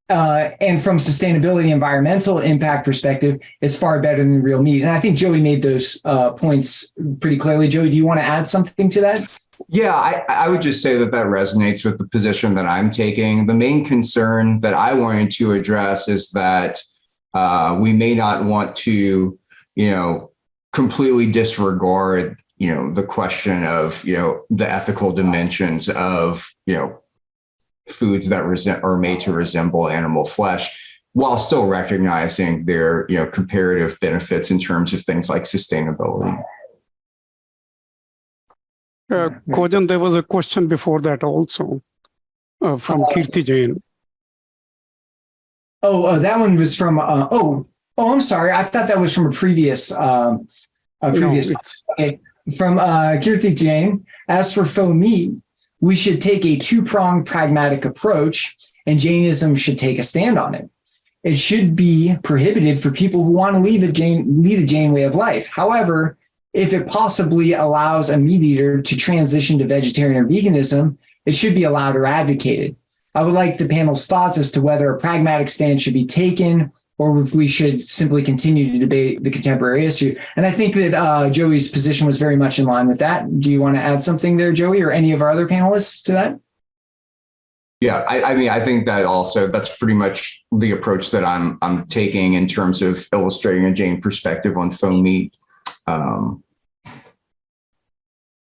And from sustainability, environmental impact perspective, it's far better than real meat. And I think Joey made those points pretty clearly. Joey, do you want to add something to that? Yeah, I would just say that resonates with the position that I'm taking. The main concern that I wanted to address is that we may not want to, completely disregard, the question of, the ethical dimensions of, foods that are made to resemble animal flesh, while still recognizing their, comparative benefits in terms of things like sustainability. Kojan, there was a question before that also from Kirti Jain. That one was from, I'm sorry. I thought that was from a previous. Okay. From Kirti Jain. As for faux meat, we should take a 2-pronged pragmatic approach, and Jainism should take a stand on it. It should be prohibited for people who want to lead a Jain way of life. However, if it possibly allows a meat eater to transition to vegetarian or veganism, it should be allowed or advocated. I would like the panel's thoughts as to whether a pragmatic stand should be taken, or if we should simply continue to debate the contemporary issue. And I think that Joey's position was very much in line with that. Do you want to add something there, Joey, or any of our other panelists to that? Yeah, I think that also, that's pretty much the approach that I'm taking in terms of illustrating a Jain perspective on faux meat.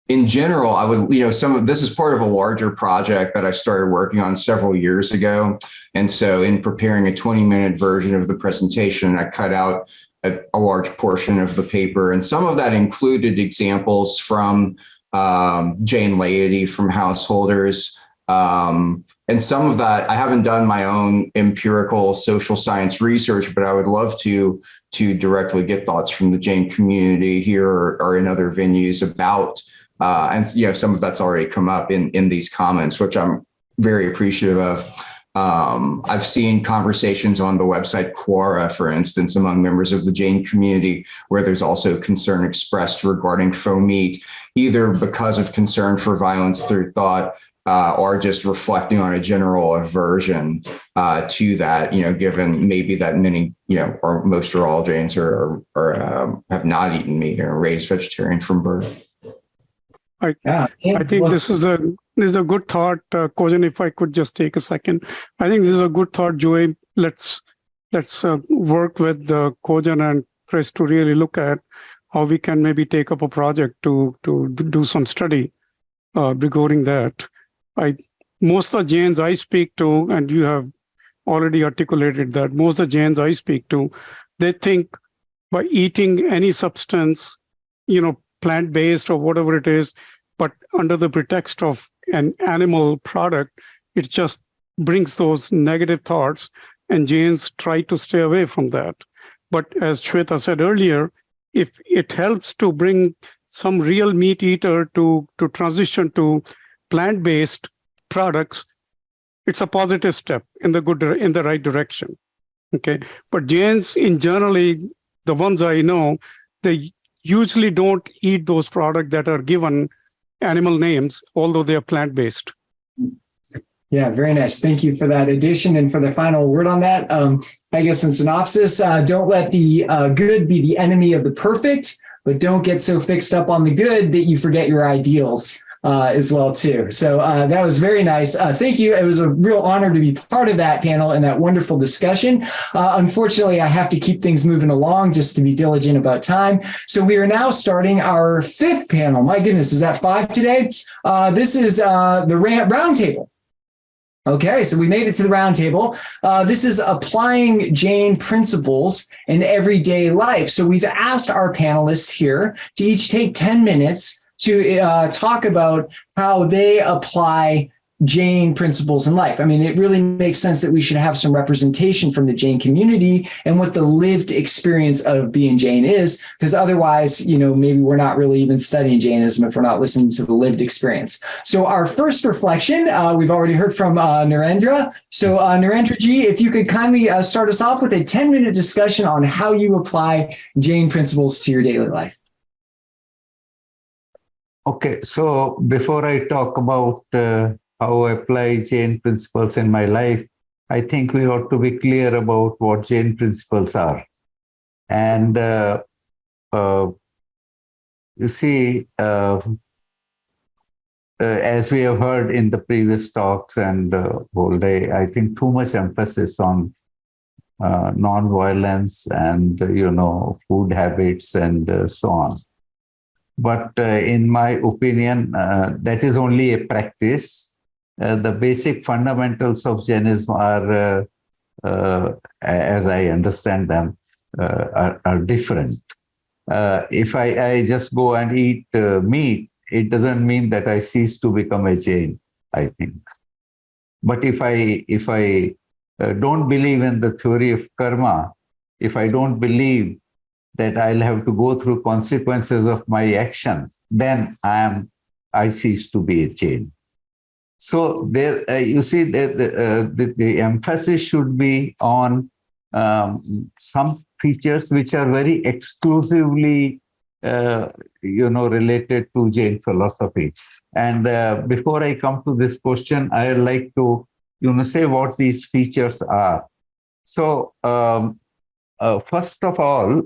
In general, I would, this is part of a larger project that I started working on several years ago. And so in preparing a 20-minute version of the presentation, I cut out a large portion of the paper. And some of that included examples from Jain laity, from householders. And some of that, I haven't done my own empirical social science research, but I would love to directly get thoughts from the Jain community here or in other venues about and some of that's already come up in these comments, which I'm very appreciative of. I've seen conversations on the website Quora, for instance, among members of the Jain community, where there's also concern expressed regarding faux meat, either because of concern for violence through thought or just reflecting on a general aversion to that, given maybe that many, or most or all Jains are have not eaten meat or are raised vegetarian from birth. I think this is a good thought, Kojan, if I could just take a second. I think this is a good thought, Joey. let's work with Kojan and Chris to really look at how we can maybe take up a project to do some study regarding that. Most of the Jains I speak to, and you have already articulated that, most of the Jains I speak to, they think by eating any substance, plant-based or whatever it is, but under the pretext of an animal product, it just brings those negative thoughts, and Jains try to stay away from that. But as Shweta said earlier, if it helps to bring some real meat eater to transition to plant-based products, it's a positive step in the right direction. Okay, but Jains in generally, the ones I know, they usually don't eat those products that are given animal names, although they are plant-based. Yeah, very nice. Thank you for that addition and for the final word on that. I guess in synopsis, don't let the good be the enemy of the perfect, but don't get so fixed up on the good that you forget your ideals as well too. So that was very nice. Thank you. It was a real honor to be part of that panel and that wonderful discussion. Unfortunately, I have to keep things moving along just to be diligent about time. So we are now starting our fifth panel. My goodness, is that 5 today? This is the roundtable. Okay, so we made it to the roundtable. This is applying Jain principles in everyday life. So we've asked our panelists here to each take 10 minutes to talk about how they apply Jain principles in life. I mean, it really makes sense that we should have some representation from the Jain community and what the lived experience of being Jain is, because otherwise, maybe we're not really even studying Jainism if we're not listening to the lived experience. So our first reflection, we've already heard from Narendra. So Narendra ji, if you could kindly start us off with a 10-minute discussion on how you apply Jain principles to your daily life. Okay, so before I talk about how I apply Jain principles in my life, I think we ought to be clear about what Jain principles are. And you see, as we have heard in the previous talks and whole day, I think too much emphasis on non-violence and, food habits and so on. But in my opinion, that is only a practice. The basic fundamentals of Jainism are, as I understand them, are different. If I just go and eat meat, it doesn't mean that I cease to become a Jain, I think. But if I don't believe in the theory of karma, if I don't believe that I'll have to go through consequences of my action, then I cease to be a Jain. So there, you see, the emphasis should be on some features which are very exclusively, related to Jain philosophy. And before I come to this question, I would like to, say what these features are. So first of all,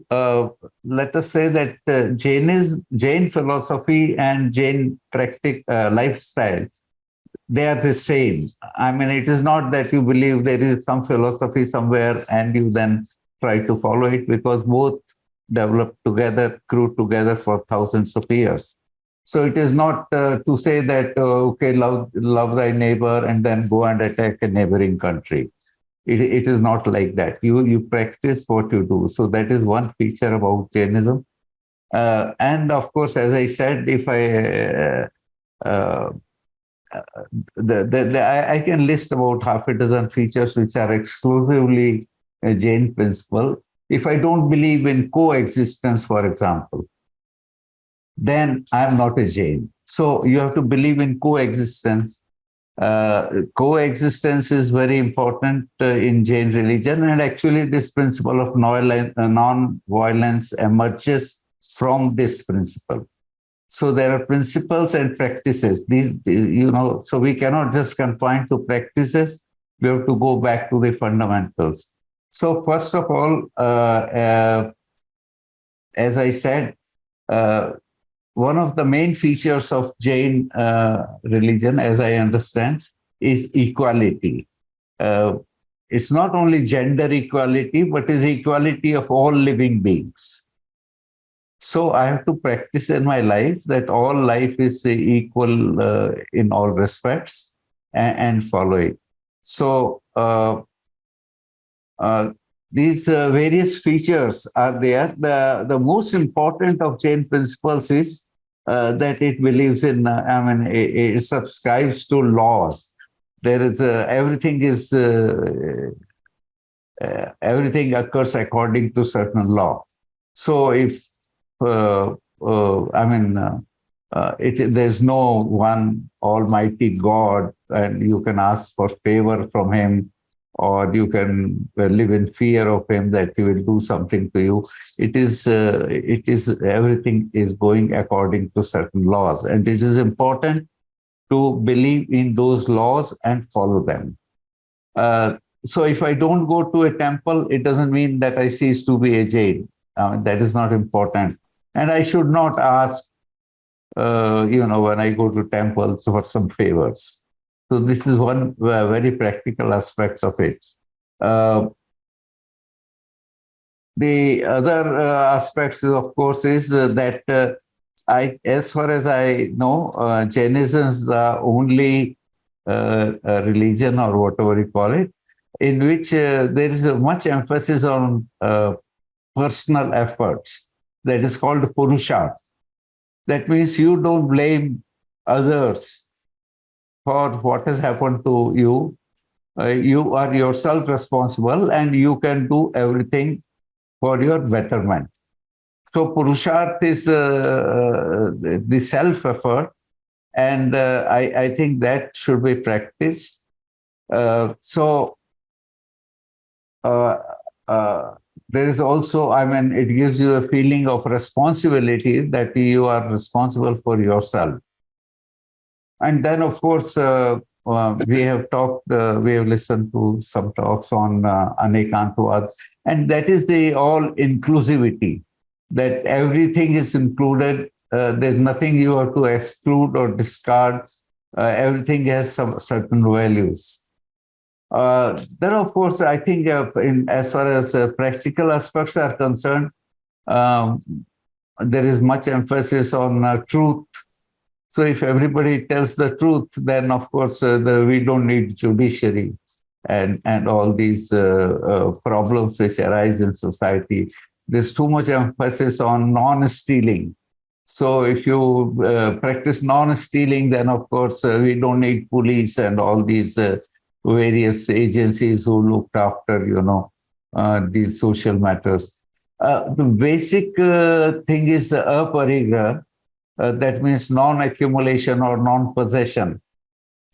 let us say that Jain philosophy and Jain lifestyle, they are the same. I mean, it is not that you believe there is some philosophy somewhere and you then try to follow it, because both developed together, grew together for thousands of years. So it is not to say that, love thy neighbor and then go and attack a neighboring country. It is not like that. You practice what you do. So that is one feature about Jainism. And of course, as I said, if I can list about half a dozen features which are exclusively a Jain principle. If I don't believe in coexistence, for example, then I'm not a Jain. So you have to believe in coexistence. Coexistence is very important in Jain religion, and actually this principle of non-violence emerges from this principle. So there are principles and practices. These, so we cannot just confine to practices. We have to go back to the fundamentals. So first of all, as I said, one of the main features of Jain religion, as I understand, is equality. it's not only gender equality, but is equality of all living beings. So I have to practice in my life that all life is equal in all respects and follow it. So these various features are there. The most important of Jain principles is that it believes in, it subscribes to laws. There is everything occurs according to certain law. So if there's no one Almighty God, and you can ask for favor from Him, or you can live in fear of Him that He will do something to you. It is everything is going according to certain laws, and it is important to believe in those laws and follow them. So if I don't go to a temple, it doesn't mean that I cease to be a Jain. That is not important. And I should not ask, when I go to temples for some favors. So this is one very practical aspect of it. The other aspects, of course, is that as far as I know, Jainism is the only religion, or whatever you call it, in which there is much emphasis on personal efforts. That is called purusharth. That means you don't blame others for what has happened to you. You are yourself responsible, and you can do everything for your betterment. So purusharth is the self-effort, and I think that should be practiced. There is also, it gives you a feeling of responsibility that you are responsible for yourself. And then, of course, we have listened to some talks on Anekantavad, and that is the all inclusivity, that everything is included. There's nothing you have to exclude or discard. Everything has some certain values. Then, of course, I think as far as practical aspects are concerned, there is much emphasis on truth. So if everybody tells the truth, then, of course, we don't need judiciary and all these problems which arise in society. There's too much emphasis on non-stealing. So if you practice non-stealing, then, of course, we don't need police and all these various agencies who looked after, these social matters. The basic thing is aparigraha, that means non-accumulation or non-possession.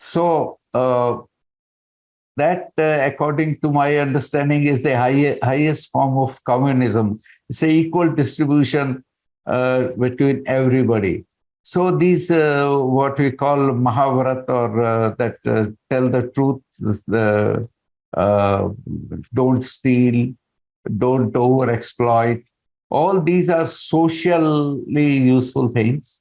So that, according to my understanding, is the highest form of communism. It's an equal distribution between everybody. So these, what we call Mahabharat, or that tell the truth, don't steal, don't overexploit, all these are socially useful things.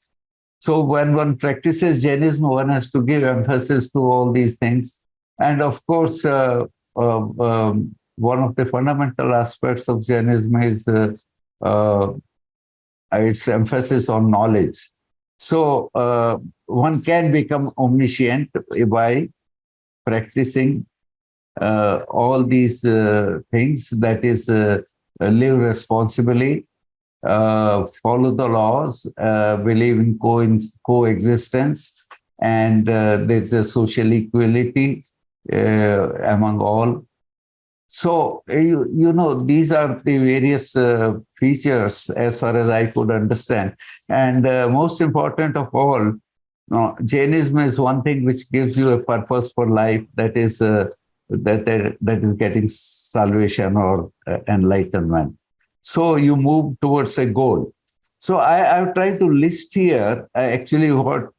So when one practices Jainism, one has to give emphasis to all these things. And of course, one of the fundamental aspects of Jainism is its emphasis on knowledge. So one can become omniscient by practicing all these things, that is, live responsibly, follow the laws, believe in coexistence, and there's a social equality among all. So, these are the various features as far as I could understand. And most important of all, Jainism is one thing which gives you a purpose for life, that is that is getting salvation or enlightenment. So you move towards a goal. So I've tried to list here actually what,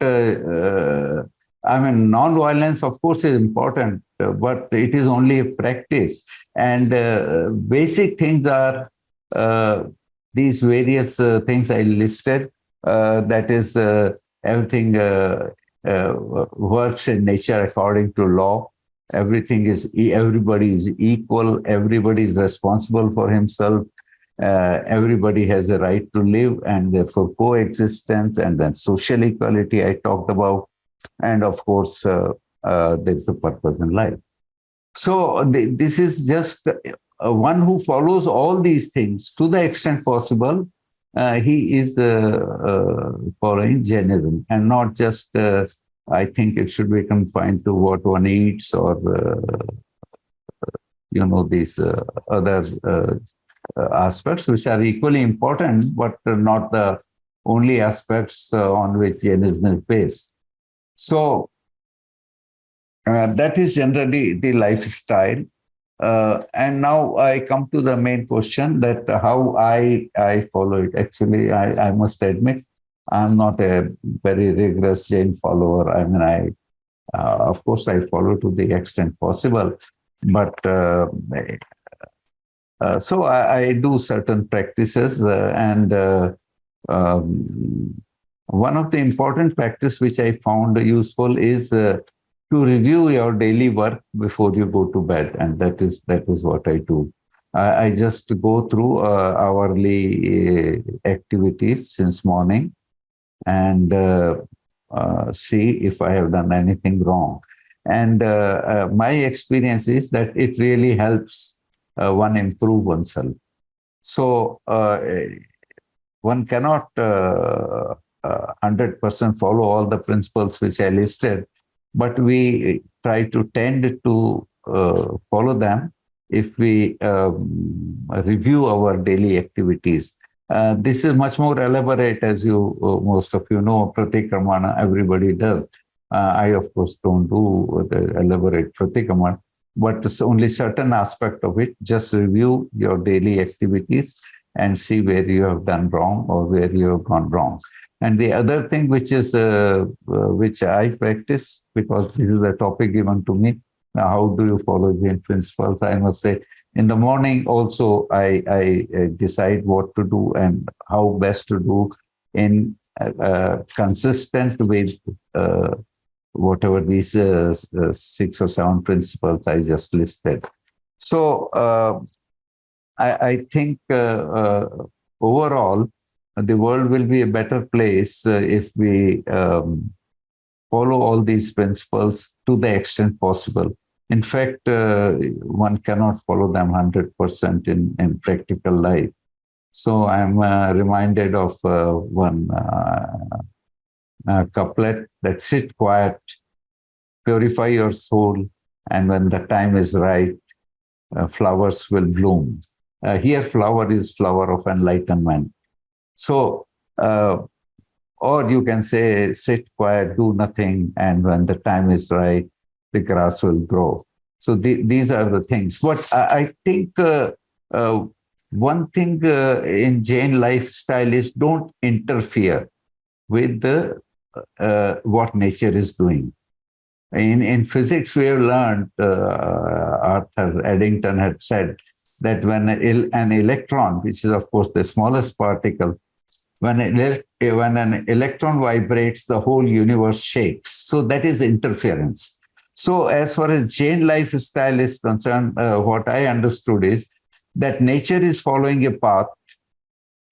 non-violence, of course, is important, but it is only a practice. And basic things are these various things I listed, that is, everything works in nature according to law. everything is, everybody is equal, everybody is responsible for himself, everybody has a right to live, and therefore coexistence, and then social equality I talked about, and of course, there's a purpose in life. So this is just one who follows all these things to the extent possible. He is following Jainism, and not just, I think it should be confined to what one eats or, these other aspects, which are equally important, but not the only aspects on which Jainism is based. So that is generally the lifestyle. And now I come to the main question, that how I follow it. Actually, I must admit, I'm not a very rigorous Jain follower. I mean, of course, I follow to the extent possible, but so I do certain practices, and one of the important practice which I found useful is to review your daily work before you go to bed, and that is what I do. I just go through hourly activities since morning and see if I have done anything wrong. And my experience is that it really helps one improve oneself. So one cannot 100% follow all the principles which I listed, but we try to tend to follow them if we review our daily activities. This is much more elaborate, as you most of you know, pratikramana, everybody does. I, of course, don't do the elaborate pratikramana, but it's only certain aspect of it. Just review your daily activities and see where you have done wrong or where you have gone wrong. And the other thing which is which I practice, because this is a topic given to me, how do you follow Jain principles? I must say, in the morning also, I decide what to do and how best to do in consistent with whatever these 6 or 7 principles I just listed. So I think overall, the world will be a better place if we follow all these principles to the extent possible. In fact, one cannot follow them 100% in practical life. So I'm reminded of one couplet that sit quiet, purify your soul, and when the time is right, flowers will bloom. Here, flower is flower of enlightenment. So, or you can say, sit quiet, do nothing, and when the time is right, the grass will grow. So these are the things. But I think one thing in Jain lifestyle is don't interfere with what nature is doing. In physics, we have learned, Arthur Eddington had said, that when an electron, which is of course the smallest particle, when an electron vibrates, the whole universe shakes. So that is interference. So as far as Jain lifestyle is concerned, what I understood is that nature is following a path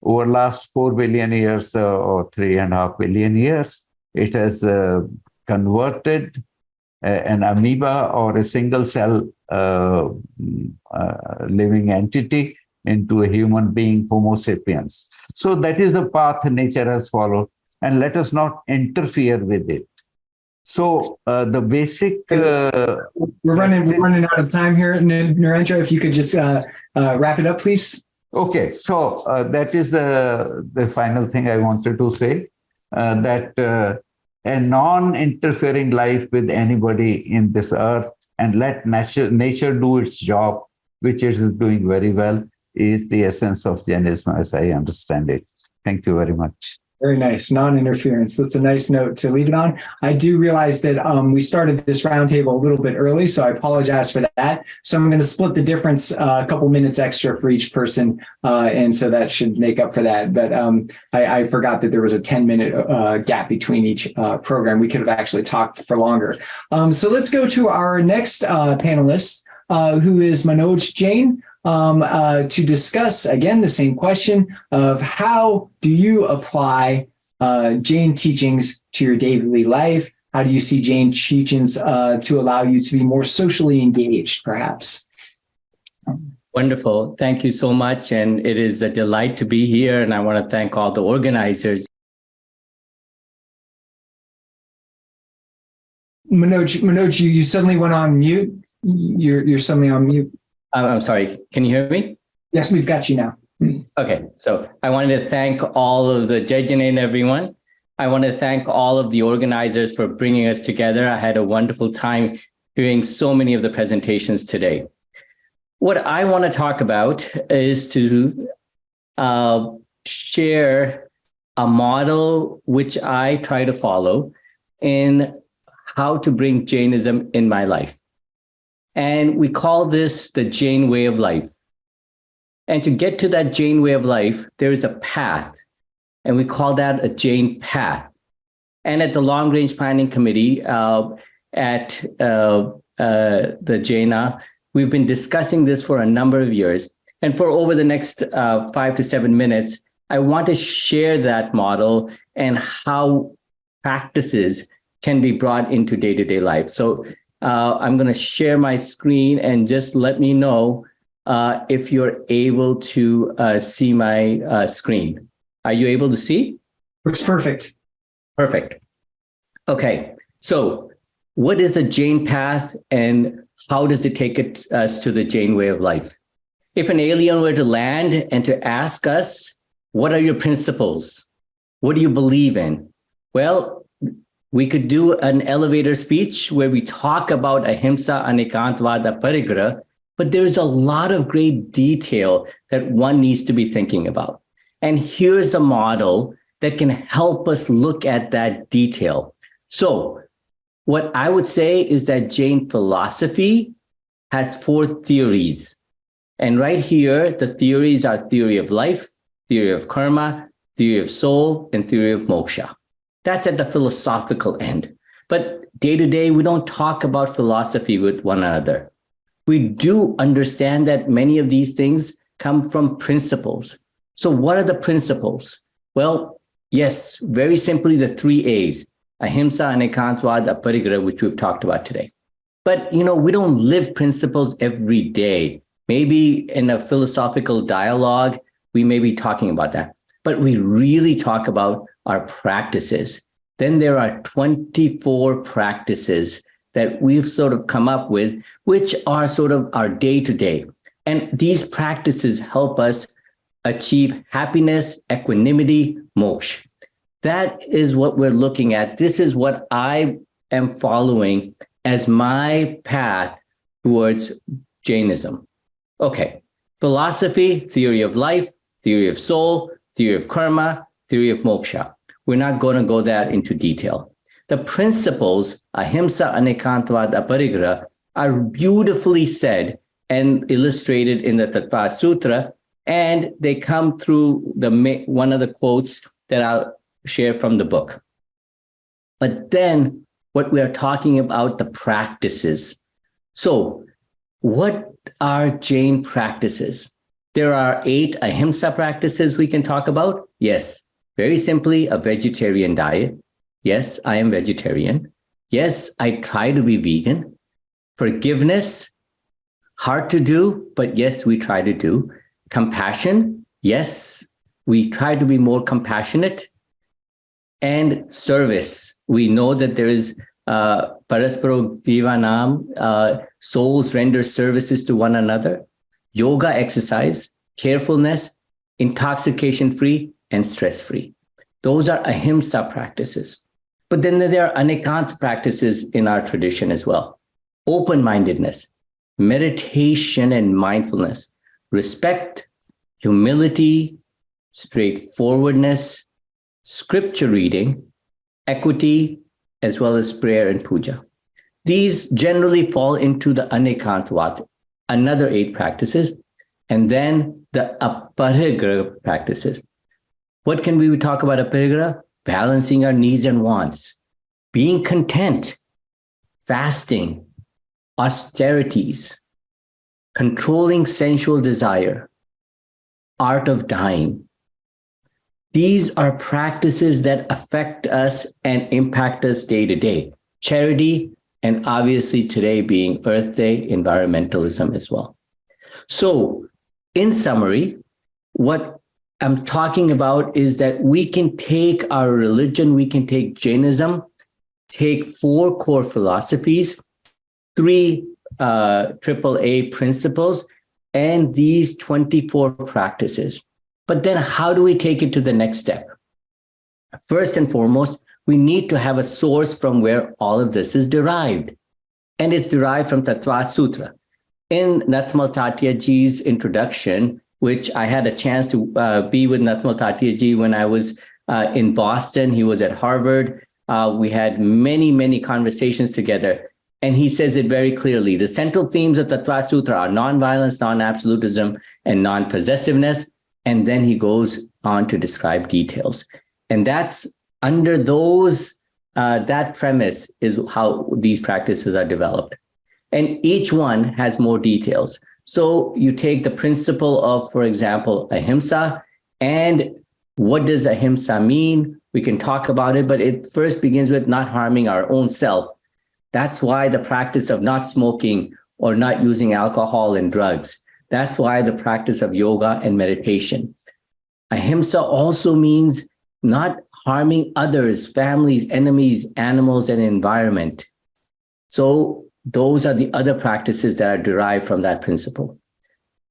over last 4 billion years or 3.5 billion years. It has converted an amoeba or a single cell living entity into a human being, Homo sapiens. So that is the path nature has followed, and let us not interfere with it. So the basic... we're running out of time here, Narendra. If you could just wrap it up, please. Okay, so that is the final thing I wanted to say, that a non-interfering life with anybody in this earth and let nature do its job, which it is doing very well, is the essence of Jainism as I understand it. Thank you very much. Very nice. Non-interference. That's a nice note to leave it on. I do realize that we started this roundtable a little bit early, so I apologize for that. So I'm going to split the difference a couple minutes extra for each person. And so that should make up for that. But I forgot that there was a 10-minute gap between each program. We could have actually talked for longer. So let's go to our next panelist, who is Manoj Jain. To discuss, again, the same question of how do you apply Jain teachings to your daily life? How do you see Jain teachings to allow you to be more socially engaged, perhaps? Wonderful. Thank you so much. And it is a delight to be here. And I want to thank all the organizers. Manoj, you suddenly went on mute. You're suddenly on mute. I'm sorry. Can you hear me? Yes, we've got you now. Okay. So I wanted to thank all of the Jain and everyone. I want to thank all of the organizers for bringing us together. I had a wonderful time hearing so many of the presentations today. What I want to talk about is to share a model which I try to follow in how to bring Jainism in my life. And we call this the Jain way of life. And to get to that Jain way of life, there is a path, and we call that a Jain path. And at the Long Range Planning Committee at the Jaina, we've been discussing this for a number of years. And for over the next 5 to 7 minutes, I want to share that model and how practices can be brought into day-to-day life. So I'm going to share my screen and just let me know if you're able to see my screen. Are you able to see? Looks perfect. Perfect. Okay. So what is the Jain path and how does it take us to the Jain way of life? If an alien were to land and to ask us, what are your principles? What do you believe in? Well, we could do an elevator speech where we talk about ahimsa, anekantvada, parigraha, but there's a lot of great detail that one needs to be thinking about. And here's a model that can help us look at that detail. So what I would say is that Jain philosophy has 4 theories. And right here, the theories are theory of life, theory of karma, theory of soul, and theory of moksha. That's at the philosophical end. But day to day, we don't talk about philosophy with one another. We do understand that many of these things come from principles. So what are the principles? Well, yes, very simply, the 3 A's, ahimsa, anekantvada, parigraha, which we've talked about today. But, we don't live principles every day. Maybe in a philosophical dialogue, we may be talking about that. But we really talk about our practices. Then there are 24 practices that we've sort of come up with, which are sort of our day-to-day. And these practices help us achieve happiness, equanimity, moksha. That is what we're looking at. This is what I am following as my path towards Jainism. Okay, philosophy, theory of life, theory of soul, theory of karma, theory of moksha. We're not going to go that into detail. The principles, ahimsa, anekantvada, parigraha, are beautifully said and illustrated in the Tattva Sutra, and they come through one of the quotes that I'll share from the book. But then what we are talking about, the practices. So what are Jain practices? There are 8 ahimsa practices we can talk about. Yes, very simply, a vegetarian diet. Yes, I am vegetarian. Yes, I try to be vegan. Forgiveness, hard to do, but yes, we try to do. Compassion, yes, we try to be more compassionate. And service, we know that there is parasparo jivanam, souls render services to one another. Yoga exercise, carefulness, intoxication-free, and stress-free. Those are ahimsa practices. But then there are anekant practices in our tradition as well. Open-mindedness, meditation and mindfulness, respect, humility, straightforwardness, scripture reading, equity, as well as prayer and puja. These generally fall into the anekantvat, another 8 practices, and then the aparigraha practices. What can we talk about aparigraha? Balancing our needs and wants, being content, fasting, austerities, controlling sensual desire, art of dying. These are practices that affect us and impact us day to day. Charity, and obviously today being Earth Day, environmentalism as well. So in summary, what I'm talking about is that we can take our religion, we can take Jainism, take 4 core philosophies, 3 AAA principles, and these 24 practices. But then how do we take it to the next step? First and foremost, we need to have a source from where all of this is derived. And it's derived from Tattva Sutra. In Natmal Tatiaji's introduction, which I had a chance to be with Natmal Tatiaji when I was in Boston. He was at Harvard. We had many, many conversations together. And he says it very clearly. The central themes of Tattva Sutra are nonviolence, non-absolutism, and non-possessiveness. And then he goes on to describe details. And that's under those, that premise is how these practices are developed. And each one has more details. So you take the principle of, for example, ahimsa, and what does ahimsa mean? We can talk about it, but it first begins with not harming our own self. That's why the practice of not smoking or not using alcohol and drugs. That's why the practice of yoga and meditation. Ahimsa also means not harming others, families, enemies, animals, and environment. So those are the other practices that are derived from that principle.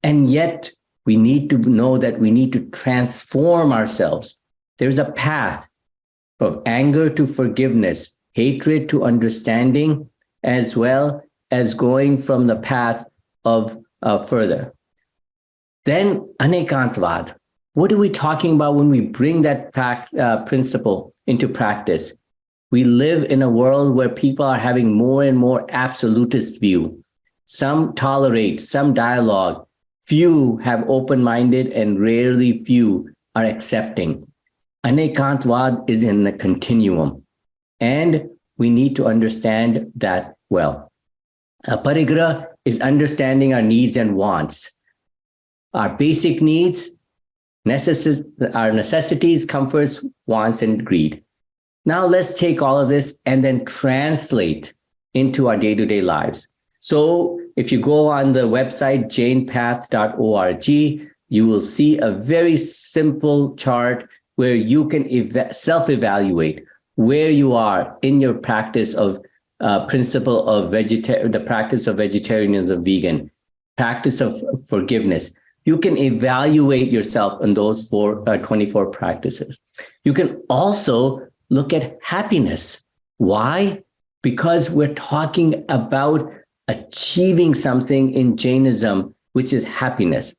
And yet we need to know that we need to transform ourselves. There's a path from anger to forgiveness, hatred to understanding, as well as going from the path of further. Then anekantvad. What are we talking about when we bring that principle into practice? We live in a world where people are having more and more absolutist view. Some tolerate, some dialogue. Few have open-minded, and rarely few are accepting. Anekantvad is in the continuum. And we need to understand that well. Aparigraha is understanding our needs and wants. Our basic needs, our necessities, comforts, wants, and greed. Now let's take all of this and then translate into our day-to-day lives. So if you go on the website, jainpath.org, you will see a very simple chart where you can self-evaluate where you are in your practice of principle of the practice of vegetarianism, vegan, practice of forgiveness. You can evaluate yourself in those 24 practices. You can also look at happiness. Why? Because we're talking about achieving something in Jainism, which is happiness.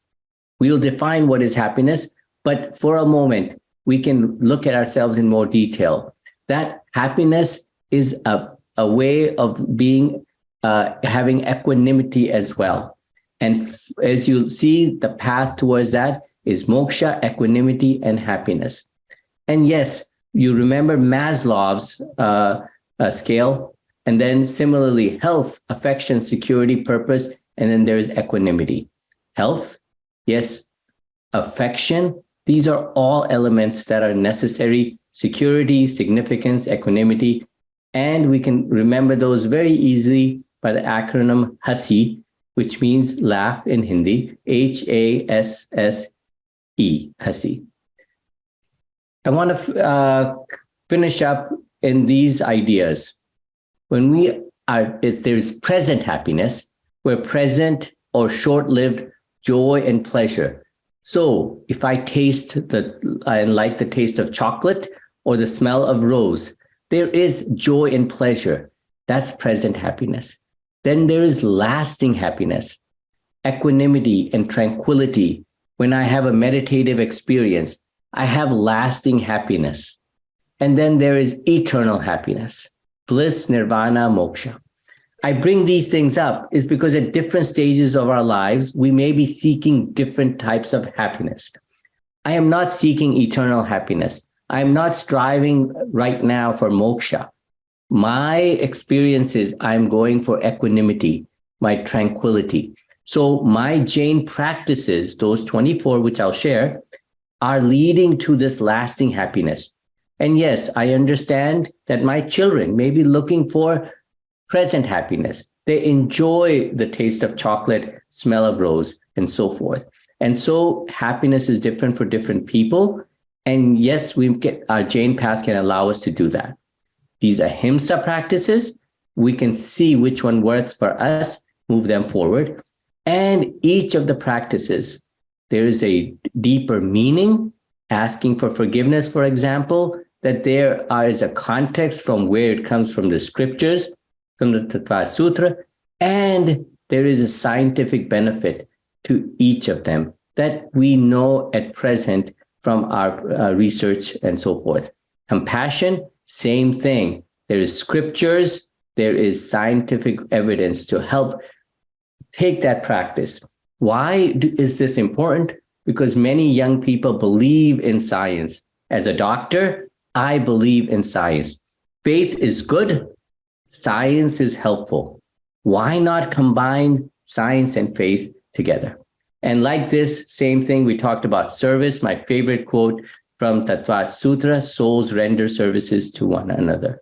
We will define what is happiness, but for a moment, we can look at ourselves in more detail. That happiness is a way of being, having equanimity as well. And as you see, the path towards that is moksha, equanimity, and happiness. And yes, you remember Maslow's scale, and then similarly, health, affection, security, purpose, and then there's equanimity. Health, yes, affection, these are all elements that are necessary. Security, significance, equanimity, and we can remember those very easily by the acronym HASI, which means laugh in Hindi, HASSE, HASI. I want to finish up in these ideas. When if there's present happiness, we're present or short-lived joy and pleasure. So if I like the taste of chocolate or the smell of rose, there is joy and pleasure. That's present happiness. Then there is lasting happiness, equanimity and tranquility. When I have a meditative experience, I have lasting happiness. And then there is eternal happiness, bliss, nirvana, moksha. I bring these things up is because at different stages of our lives, we may be seeking different types of happiness. I am not seeking eternal happiness. I am not striving right now for moksha. My experience is I'm going for equanimity, my tranquility. So my Jain practices, those 24, which I'll share, are leading to this lasting happiness. And yes, I understand that my children may be looking for present happiness. They enjoy the taste of chocolate, smell of rose, and so forth. And so happiness is different for different people. And yes, our Jain path can allow us to do that. These ahimsa practices, we can see which one works for us, move them forward. And each of the practices, there is a deeper meaning, asking for forgiveness, for example, that there is a context from where it comes from the scriptures, from the Tattva Sutra, and there is a scientific benefit to each of them that we know at present from our research and so forth. Compassion, same thing. There is scriptures, there is scientific evidence to help take that practice. Why is this important? Because many young people believe in science. As a doctor, I believe in science. Faith is good. Science is helpful. Why not combine science and faith together? And like this, same thing, we talked about service. My favorite quote from Tattva Sutra, souls render services to one another.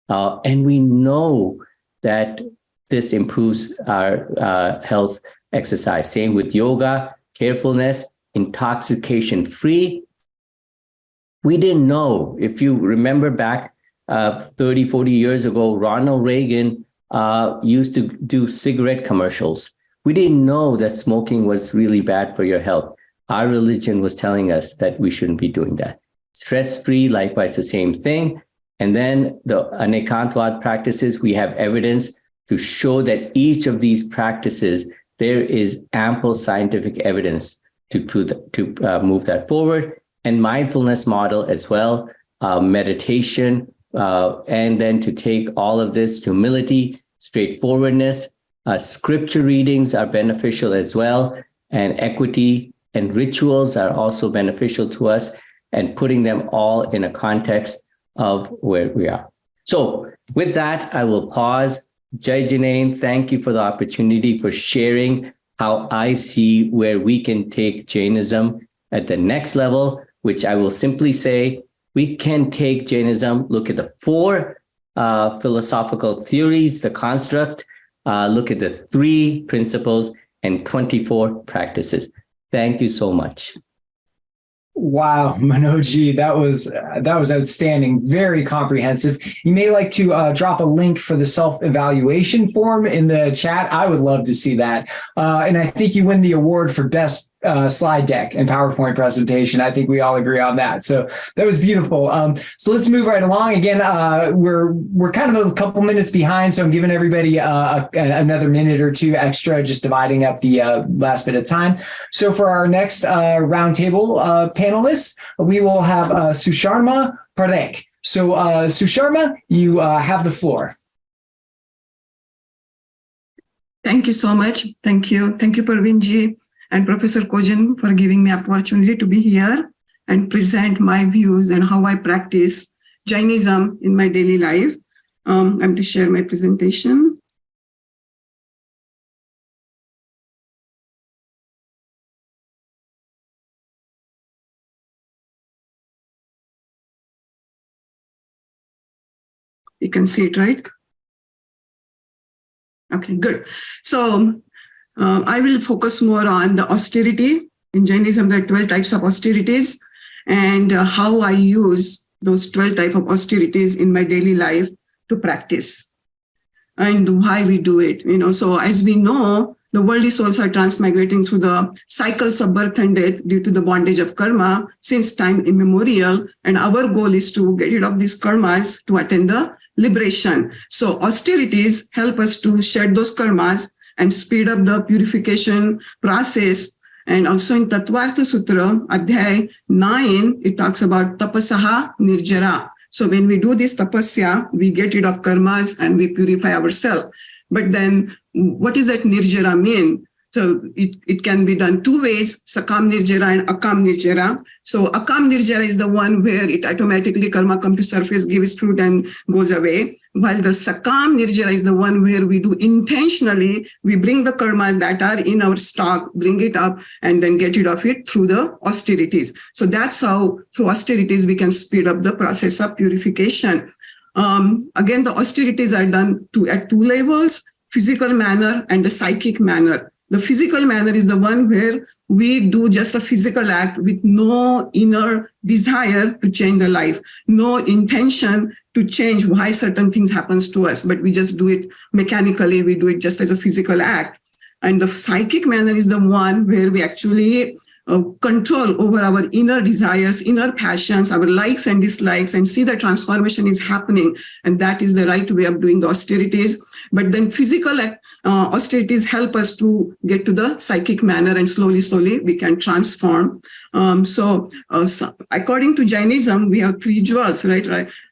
And we know that this improves our health exercise. Same with yoga, carefulness, intoxication free. We didn't know, if you remember back 30, 40 years ago, Ronald Reagan used to do cigarette commercials. We didn't know that smoking was really bad for your health. Our religion was telling us that we shouldn't be doing that. Stress-free, likewise, the same thing. And then the Anekantavad practices, we have evidence to show that each of these practices, there is ample scientific evidence to move that forward. And mindfulness model as well, meditation, and then to take all of this, humility, straightforwardness, scripture readings are beneficial as well, and equity and rituals are also beneficial to us, and putting them all in a context of where we are. So with that, I will pause. Jai Jain, thank you for the opportunity for sharing how I see where we can take Jainism at the next level, which I will simply say, we can take Jainism, look at the 4 philosophical theories, the construct, look at the 3 principles and 24 practices. Thank you so much. Wow, Manojji, that was outstanding. Very comprehensive. You may like to drop a link for the self-evaluation form in the chat. I would love to see that. And I think you win the award for best slide deck and PowerPoint presentation. I think we all agree on that. So that was beautiful. So let's move right along. Again, we're kind of a couple minutes behind, so I'm giving everybody another minute or 2 extra, just dividing up the last bit of time. So for our next roundtable panelists, we will have Susharma Parekh. So Susharma, you have the floor. Thank you so much. Thank you. Thank you, Parveenji and Professor Kojan, for giving me opportunity to be here and present my views and how I practice Jainism in my daily life. I'm to share my presentation. You can see it, right? Okay, good. So I will focus more on the austerity. In Jainism, there are 12 types of austerities, and how I use those 12 types of austerities in my daily life to practice, and why we do it. So as we know, the worldly souls are transmigrating through the cycles of birth and death due to the bondage of karma since time immemorial, and our goal is to get rid of these karmas to attain the liberation. So austerities help us to shed those karmas and speed up the purification process. And also in Tattvartha Sutra, Adhyay 9, it talks about tapasaha nirjara. So when we do this tapasya, we get rid of karmas and we purify ourselves. But then what does that nirjara mean? So it can be done two ways, sakam nirjara and akam nirjara. So akam nirjara is the one where it automatically karma come to surface, gives fruit and goes away. While the sakam nirjara is the one where we do intentionally, we bring the karmas that are in our stock, bring it up and then get rid of it through the austerities. So that's how through austerities we can speed up the process of purification. Again, the austerities are done at two levels, physical manner and the psychic manner. The physical manner is the one where we do just a physical act with no inner desire to change the life, no intention to change why certain things happens to us, but we just do it mechanically, we do it just as a physical act. And the psychic manner is the one where we actually control over our inner desires, inner passions, our likes and dislikes, and see the transformation is happening. And that is the right way of doing the austerities. But then physical austerities help us to get to the psychic manner, and slowly we can transform. So according to Jainism, we have three jewels, right?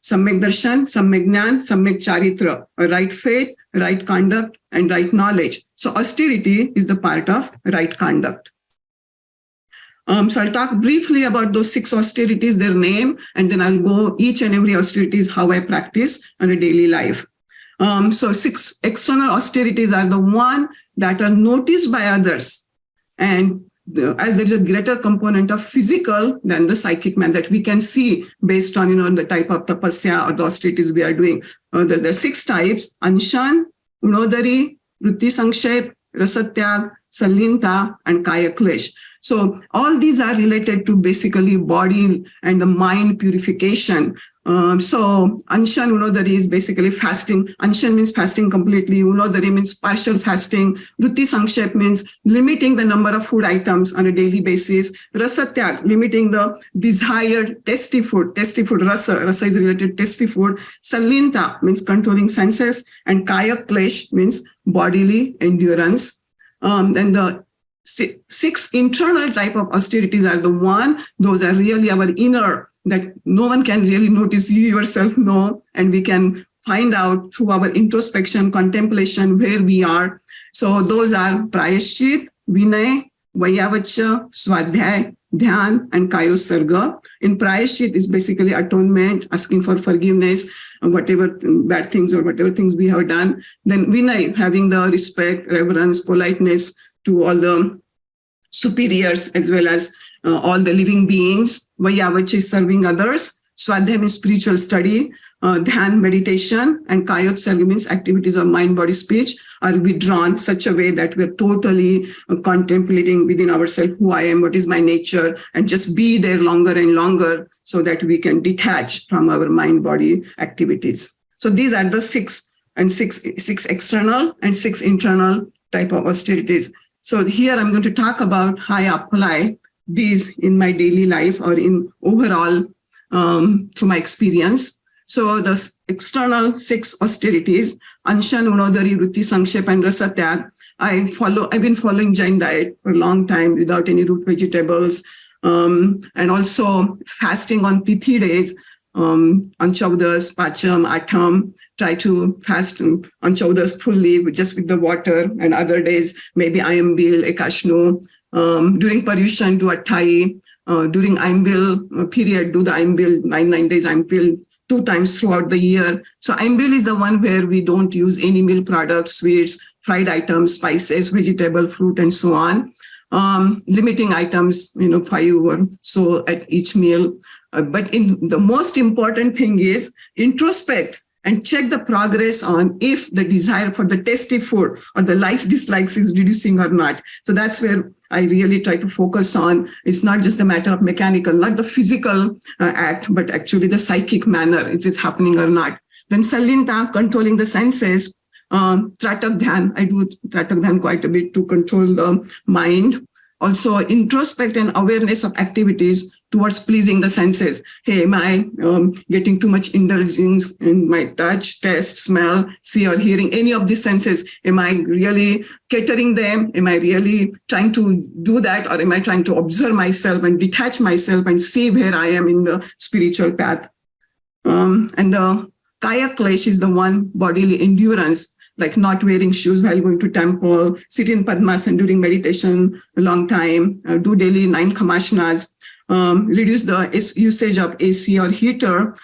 Samyak darshan, samyak jnana, samyak charitra, right faith, right conduct, and right knowledge. So austerity is the part of right conduct. So I'll talk briefly about those 6 austerities, their name, and then I'll go each and every austerities, how I practice on a daily life. So 6 external austerities are the one that are noticed by others. And as there is a greater component of physical than the psychic man that we can see based on, the type of tapasya or the austerities we are doing. There are 6 types: anshan, unodari, vritti sanksep, rasatyag, salinta, and kaya klesh. So all these are related to basically body and the mind purification. So anshan unodari is basically fasting. Anshan means fasting completely. Unodari means partial fasting. Vritti sanksep means limiting the number of food items on a daily basis. Rasatyag, limiting the desired tasty food. Tasty food, rasa. Rasa is related to tasty food. Salinta means controlling senses. And kaya klesh means bodily endurance. And the 6 internal type of austerities are the one, those are really our inner, that no one can really notice, you yourself know, and we can find out through our introspection, contemplation, where we are. So those are prayashchit, vinay, vaiyavacha, swadhyay, dhyan, and kayosarga. In prayashchit is basically atonement, asking for forgiveness, whatever bad things or whatever things we have done. Then vinay, having the respect, reverence, politeness to all the superiors as well as all the living beings. Vaiyavacha is serving others. Swadhyay means spiritual study. Dhyan, meditation. And kayotsarga means activities of mind, body, speech are withdrawn such a way that we're totally contemplating within ourselves who I am, what is my nature, and just be there longer and longer so that we can detach from our mind, body activities. So these are the 6 external and 6 internal type of austerities. So here I'm going to talk about how I apply these in my daily life or in overall through my experience. So the external 6 austerities, anshan, unodari, vritti sanksep, and rasatyag, I've been following Jain diet for a long time without any root vegetables, and also fasting on tithi days, on chaudas, pacham, atham. Try to fast on chaudas fully, just with the water, and other days maybe ayambil, ekashnu. During Paryushan, do attai. During Aimbil period, do the Aimbil, 9 days Aimbil 2 times throughout the year. So Aimbil is the one where we don't use any milk products, sweets, fried items, spices, vegetable, fruit, and so on. Limiting items, 5 or so at each meal. But the most important thing is introspect and check the progress on if the desire for the tasty food or the likes, dislikes is reducing or not. So that's where I really try to focus on. It's not just a matter of mechanical, not the physical act, but actually the psychic manner. Is it happening or not? Then salinta, controlling the senses. Tratak dhyan, I do tratak dhyan quite a bit to control the mind. Also introspect and awareness of activities towards pleasing the senses. Hey, am I getting too much indulgence in my touch, taste, smell, see or hearing, any of these senses? Am I really catering them? Am I really trying to do that? Or am I trying to observe myself and detach myself and see where I am in the spiritual path? And the kaya klesh is the one bodily endurance, like not wearing shoes while going to temple, sit in Padmasana during meditation a long time, do daily 9 Kamashanas, reduce the usage of AC or heater,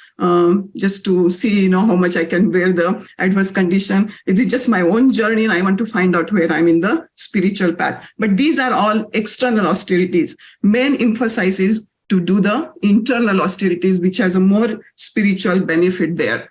just to see, how much I can bear the adverse condition. It is just my own journey, and I want to find out where I'm in the spiritual path. But these are all external austerities. Main emphasis is to do the internal austerities, which has a more spiritual benefit there.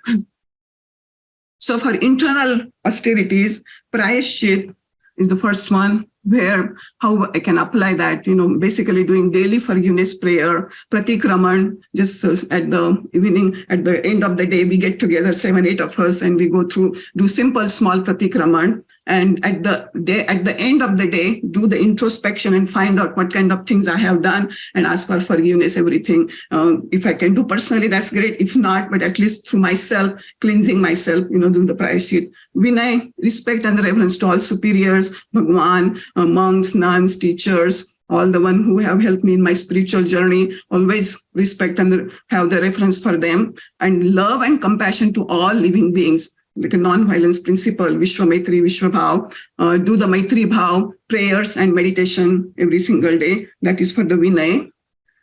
So for internal austerities, Prayashchit is the first one, where how I can apply that, basically doing daily forgiveness prayer, pratikraman, just at the evening, at the end of the day, we get together, 7-8 of us, and we go through, do simple, small pratikraman. And at the end of the day, do the introspection and find out what kind of things I have done and ask for forgiveness, everything. If I can do personally, that's great. If not, but at least through myself, cleansing myself, do the Prayashchit. Vinay, respect and reverence to all superiors, Bhagwan, monks, nuns, teachers, all the one who have helped me in my spiritual journey, always respect and have the reference for them, and love and compassion to all living beings, like a non-violence principle, Vishwa Maitri, Vishwa Bhav, do the Maitri Bhav, prayers and meditation every single day. That is for the Vinay.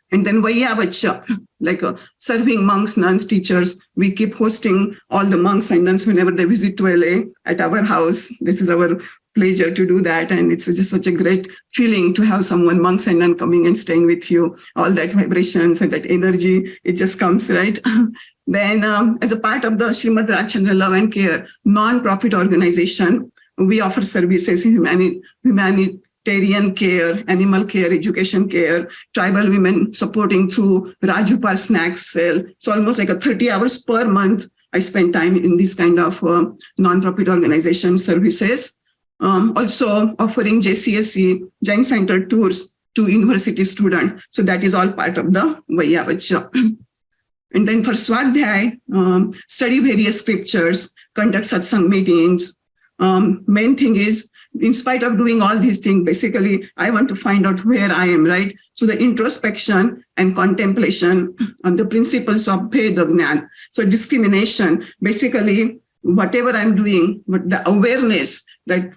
And then Vaiyavacha, like serving monks, nuns, teachers. We keep hosting all the monks and nuns whenever they visit to LA at our house. This is our pleasure to do that. And it's just such a great feeling to have someone, monks and nuns, coming and staying with you. All that vibrations and that energy, it just comes, right? Then as a part of the Srimad Rajchandra Love and Care non-profit organization, we offer services in humanitarian care, animal care, education care, tribal women supporting through Rajupar snacks sale. So almost like 30 hours per month, I spend time in this kind of non-profit organization services. Also offering JCSE, Jain Center tours to university students. So that is all part of the Vaiyavacha. And then for Swadhyay, study various scriptures, conduct satsang meetings. Main thing is, in spite of doing all these things, basically, I want to find out where I am, right? So the introspection and contemplation on the principles of Bheda Gnan. So discrimination, basically, whatever I'm doing, but the awareness that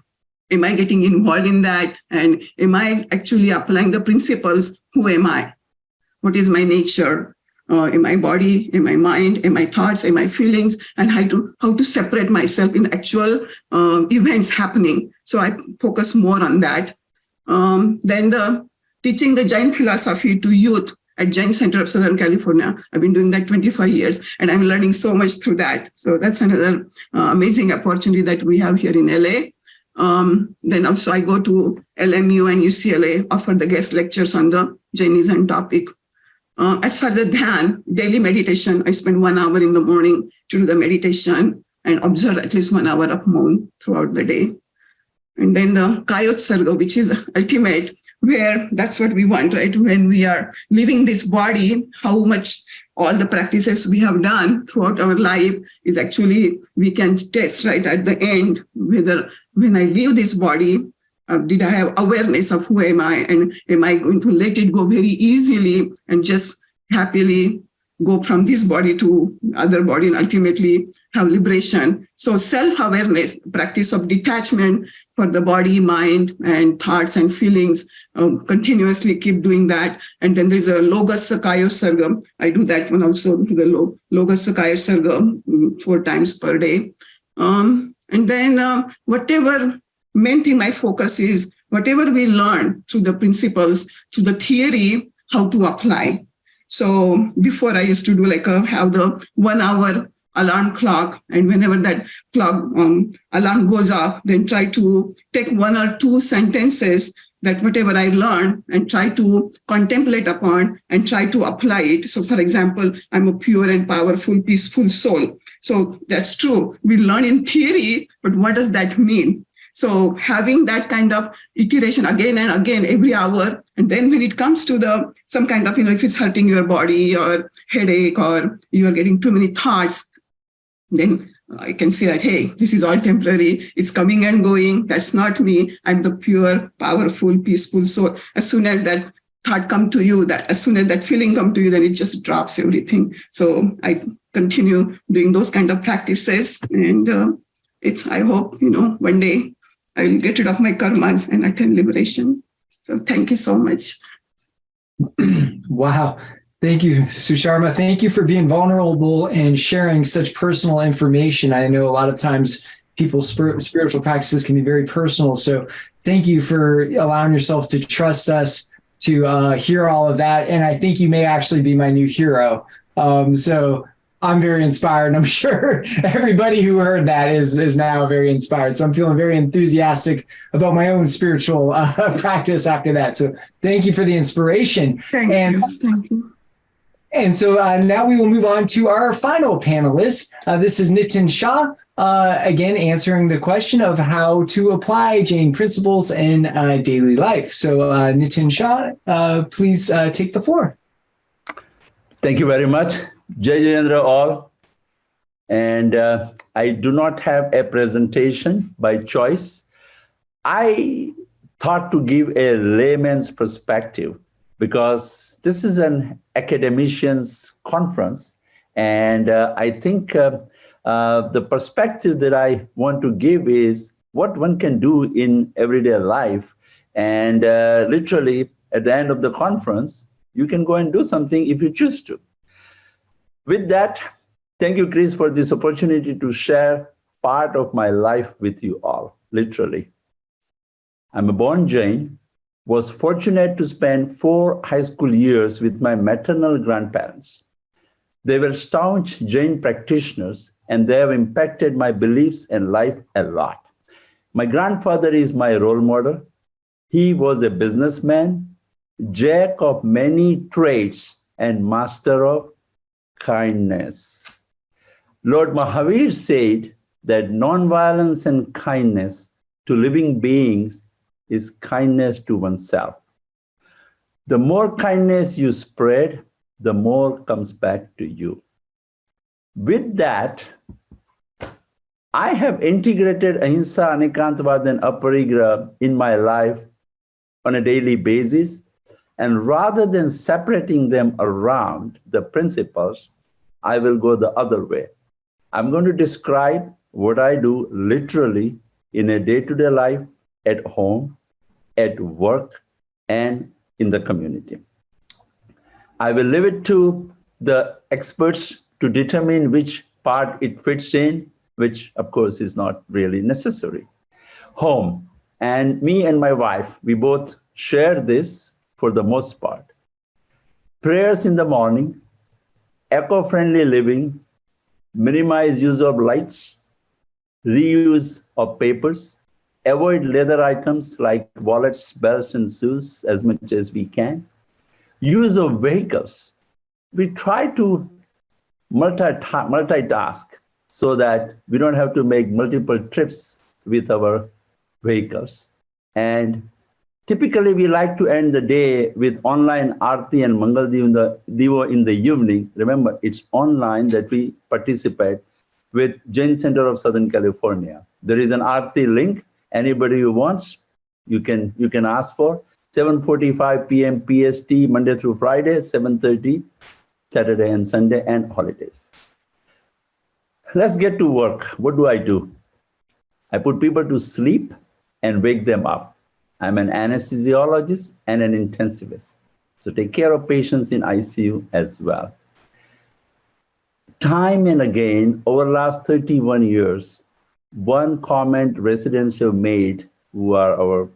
am I getting involved in that? And am I actually applying the principles? Who am I? What is my nature? In my body, in my mind, in my thoughts, in my feelings, and how to separate myself in actual events happening. So I focus more on that. Then teaching the Jain philosophy to youth at Jain Center of Southern California. I've been doing that 25 years, and I'm learning so much through that. So that's another amazing opportunity that we have here in LA. Then also I go to LMU and UCLA, offer the guest lectures on the Jainism topic. As far as the dhyan, daily meditation, I spend 1 hour in the morning to do the meditation and observe at least 1 hour of moon throughout the day. And then the Kayotsarga, which is ultimate, where that's what we want, right? When we are leaving this body, how much all the practices we have done throughout our life is actually, we can test right at the end, whether when I leave this body, did I have awareness of who am I, and am I going to let it go very easily and just happily go from this body to other body and ultimately have liberation? So self-awareness, practice of detachment for the body, mind, and thoughts and feelings, continuously keep doing that. And then there's a Logos Kayotsarga. I do that one also, the Logos Kayotsarga 4 times per day. And then whatever main thing my focus is, whatever we learn through the principles, through the theory, how to apply. So before I used to do have the 1 hour alarm clock, and whenever that clock alarm goes off, then try to take 1 or 2 sentences that whatever I learned and try to contemplate upon and try to apply it. So for example, I'm a pure and powerful, peaceful soul. So that's true. We learn in theory, but what does that mean? So having that kind of iteration again and again every hour, and then when it comes to some kind of, if it's hurting your body or headache or you are getting too many thoughts, then I can see that, hey, this is all temporary. It's coming and going. That's not me. I'm the pure, powerful, peaceful soul. As soon as that thought come to you, as soon as that feeling come to you, then it just drops everything. So I continue doing those kind of practices. And I hope, one day I will get rid of my karmas and attain liberation. So thank you so much. Wow. Thank you, Susharma. Thank you for being vulnerable and sharing such personal information. I know a lot of times people's spiritual practices can be very personal. So thank you for allowing yourself to trust us to hear all of that. And I think you may actually be my new hero. So I'm very inspired, and I'm sure everybody who heard that is now very inspired. So I'm feeling very enthusiastic about my own spiritual practice after that. So thank you for the inspiration. Thank you. And so now we will move on to our final panelist. This is Nitin Shah, again, answering the question of how to apply Jain principles in daily life. So Nitin Shah, please take the floor. Thank you very much. Jai Jayendra all. And I do not have a presentation by choice. I thought to give a layman's perspective because this is an academician's conference. And I think the perspective that I want to give is what one can do in everyday life. And literally at the end of the conference, you can go and do something if you choose to. With that, thank you, Chris, for this opportunity to share part of my life with you all, literally. I'm a born Jain, was fortunate to spend 4 high school years with my maternal grandparents. They were staunch Jain practitioners, and they have impacted my beliefs and life a lot. My grandfather is my role model. He was a businessman, jack of many trades, and master of kindness. Lord Mahavir said that nonviolence and kindness to living beings is kindness to oneself. The more kindness you spread, the more comes back to you. With that, I have integrated Ahimsa, Anikantavad, and Aparigraha in my life on a daily basis. And rather than separating them around the principles, I will go the other way. I'm going to describe what I do literally in a day-to-day life, at home, at work, and in the community. I will leave it to the experts to determine which part it fits in, which of course is not really necessary. Home, and me and my wife, we both share this for the most part. Prayers in the morning, eco-friendly living, minimize use of lights, reuse of papers, avoid leather items like wallets, belts, and shoes as much as we can. Use of vehicles. We try to multitask so that we don't have to make multiple trips with our vehicles. And typically, we like to end the day with online Aarti and Mangal Diva in the evening. Remember, it's online that we participate with Jain Center of Southern California. There is an Aarti link. Anybody who wants, you can ask for. 7:45 p.m. PST, Monday through Friday, 7:30, Saturday and Sunday, and holidays. Let's get to work. What do? I put people to sleep and wake them up. I'm an anesthesiologist and an intensivist. So take care of patients in ICU as well. Time and again, over the last 31 years, one comment residents have made, who are our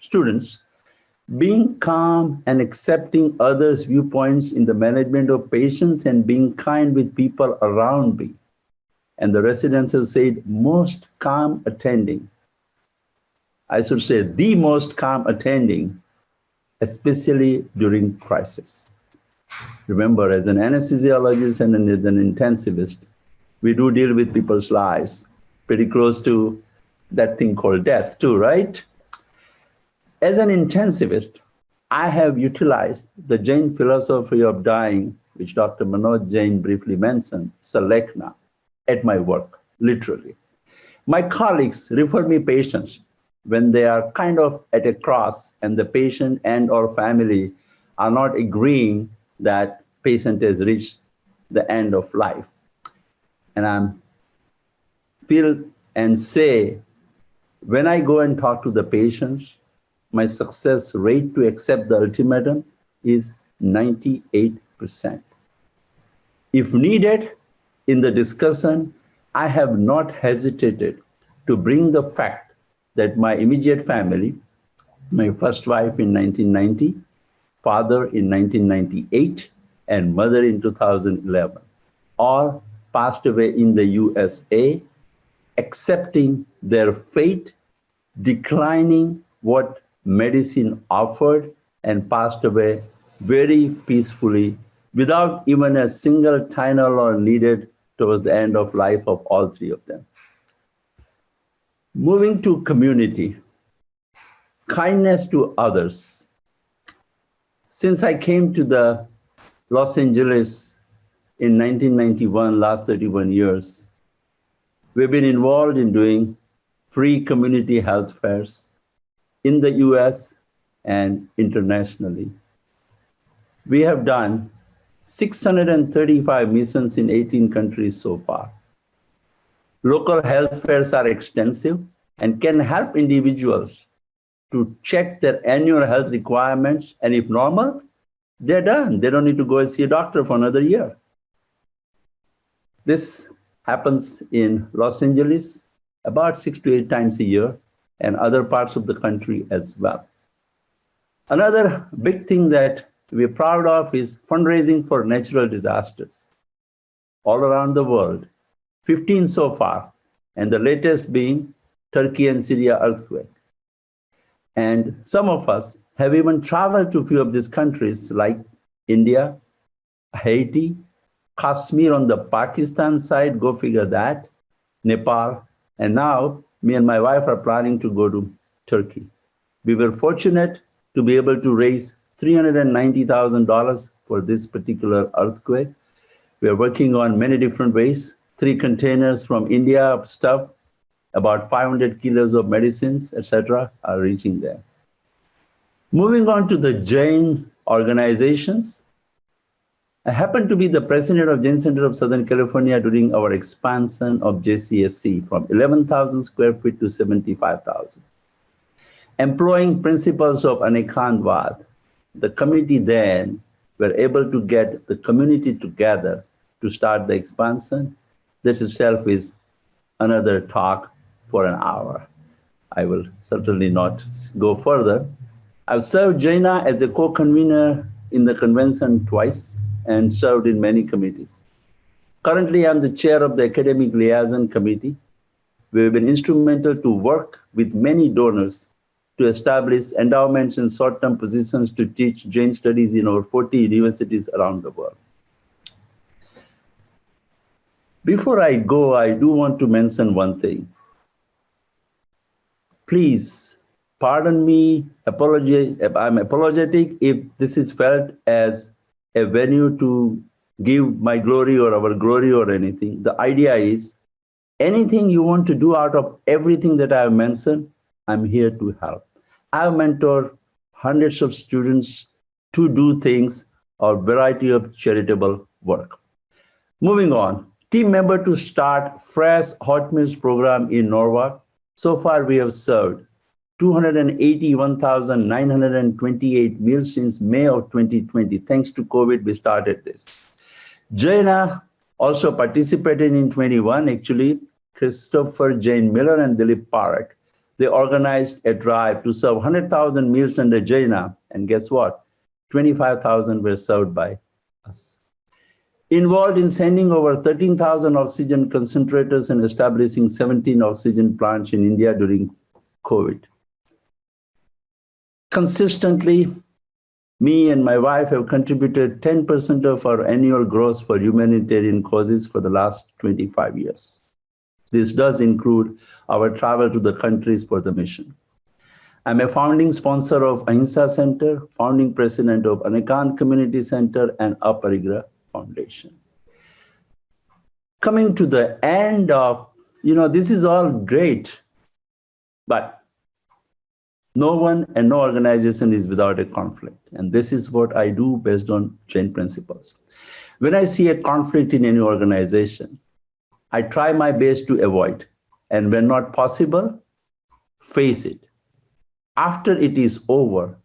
students, being calm and accepting others' viewpoints in the management of patients and being kind with people around me. And the residents have said, most calm attending. I should say the most calm attending, especially during crisis. Remember, as an anesthesiologist and as an intensivist, we do deal with people's lives, pretty close to that thing called death too, right? As an intensivist, I have utilized the Jain philosophy of dying, which Dr. Manoj Jain briefly mentioned, Salekna, at my work, literally. My colleagues refer me patients when they are kind of at a cross and the patient and or family are not agreeing that patient has reached the end of life. And I'm feel and say, when I go and talk to the patients, my success rate to accept the ultimatum is 98%. If needed, in the discussion, I have not hesitated to bring the fact that my immediate family, my first wife in 1990, father in 1998, and mother in 2011, all passed away in the USA, accepting their fate, declining what medicine offered, and passed away very peacefully without even a single Tylenol needed towards the end of life of all three of them. Moving to community, kindness to others. Since I came to the Los Angeles in 1991, last 31 years, we've been involved in doing free community health fairs in the US and internationally. We have done 635 missions in 18 countries so far. Local health fairs are extensive and can help individuals to check their annual health requirements, and if normal, they're done. They don't need to go and see a doctor for another year. This happens in Los Angeles about 6 to 8 times a year, and other parts of the country as well. Another big thing that we're proud of is fundraising for natural disasters all around the world, 15 so far, and the latest being Turkey and Syria earthquake. And some of us have even traveled to a few of these countries like India, Haiti, Kashmir on the Pakistan side, go figure that, Nepal, and now me and my wife are planning to go to Turkey. We were fortunate to be able to raise $390,000 for this particular earthquake. We are working on many different ways. 3 containers from India of stuff, about 500 kilos of medicines, etc., are reaching there. Moving on to the Jain organizations, I happen to be the president of Jain Center of Southern California during our expansion of JCSC from 11,000 square feet to 75,000. Employing principles of Arihanta, the committee then were able to get the community together to start the expansion. This itself is another talk for an hour. I will certainly not go further. I've served Jaina as a co-convener in the convention twice and served in many committees. Currently, I'm the chair of the Academic Liaison Committee. We've been instrumental to work with many donors to establish endowments and short-term positions to teach Jain studies in over 40 universities around the world. Before I go, I do want to mention one thing. Please, pardon me, I'm apologetic if this is felt as a venue to give my glory or our glory or anything. The idea is anything you want to do out of everything that I have mentioned, I'm here to help. I have mentored hundreds of students to do things or variety of charitable work. Moving on, team member to start fresh hot meals program in Norwalk. So far, we have served 281,928 meals since May of 2020. Thanks to COVID, we started this. Jaina also participated in 21, actually, Christopher Jain Miller and Dilip Parak. They organized a drive to serve 100,000 meals under Jaina, and guess what? 25,000 were served by us. Involved in sending over 13,000 oxygen concentrators and establishing 17 oxygen plants in India during COVID. Consistently, me and my wife have contributed 10% of our annual gross for humanitarian causes for the last 25 years. This does include our travel to the countries for the mission. I'm a founding sponsor of Ahimsa Center, founding president of Arihanta Community Center and Aparigraha Foundation. Coming to the end of, this is all great, but no one and no organization is without a conflict. And this is what I do based on Jain principles. when I see a conflict in any organization, I try my best to avoid, and when not possible, face it. After it is over,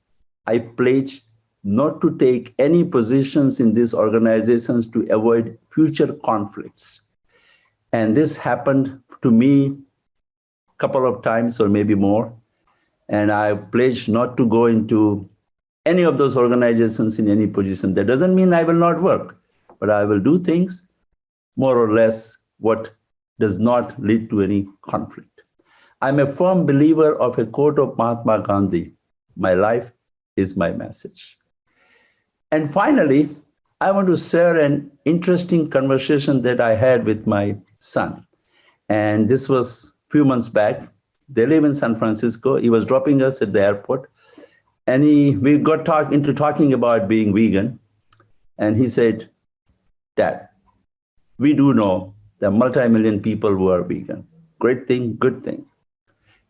I pledge not to take any positions in these organizations to avoid future conflicts. And this happened to me a couple of times or maybe more. And I pledge not to go into any of those organizations in any position. That doesn't mean I will not work, but I will do things more or less what does not lead to any conflict. I'm a firm believer of a quote of Mahatma Gandhi, "My life is my message." And finally, I want to share an interesting conversation that I had with my son. And this was a few months back. They live in San Francisco. He was dropping us at the airport. And we got into talking about being vegan. And he said, "Dad, we do know there are multi-million people who are vegan. Great thing, good thing.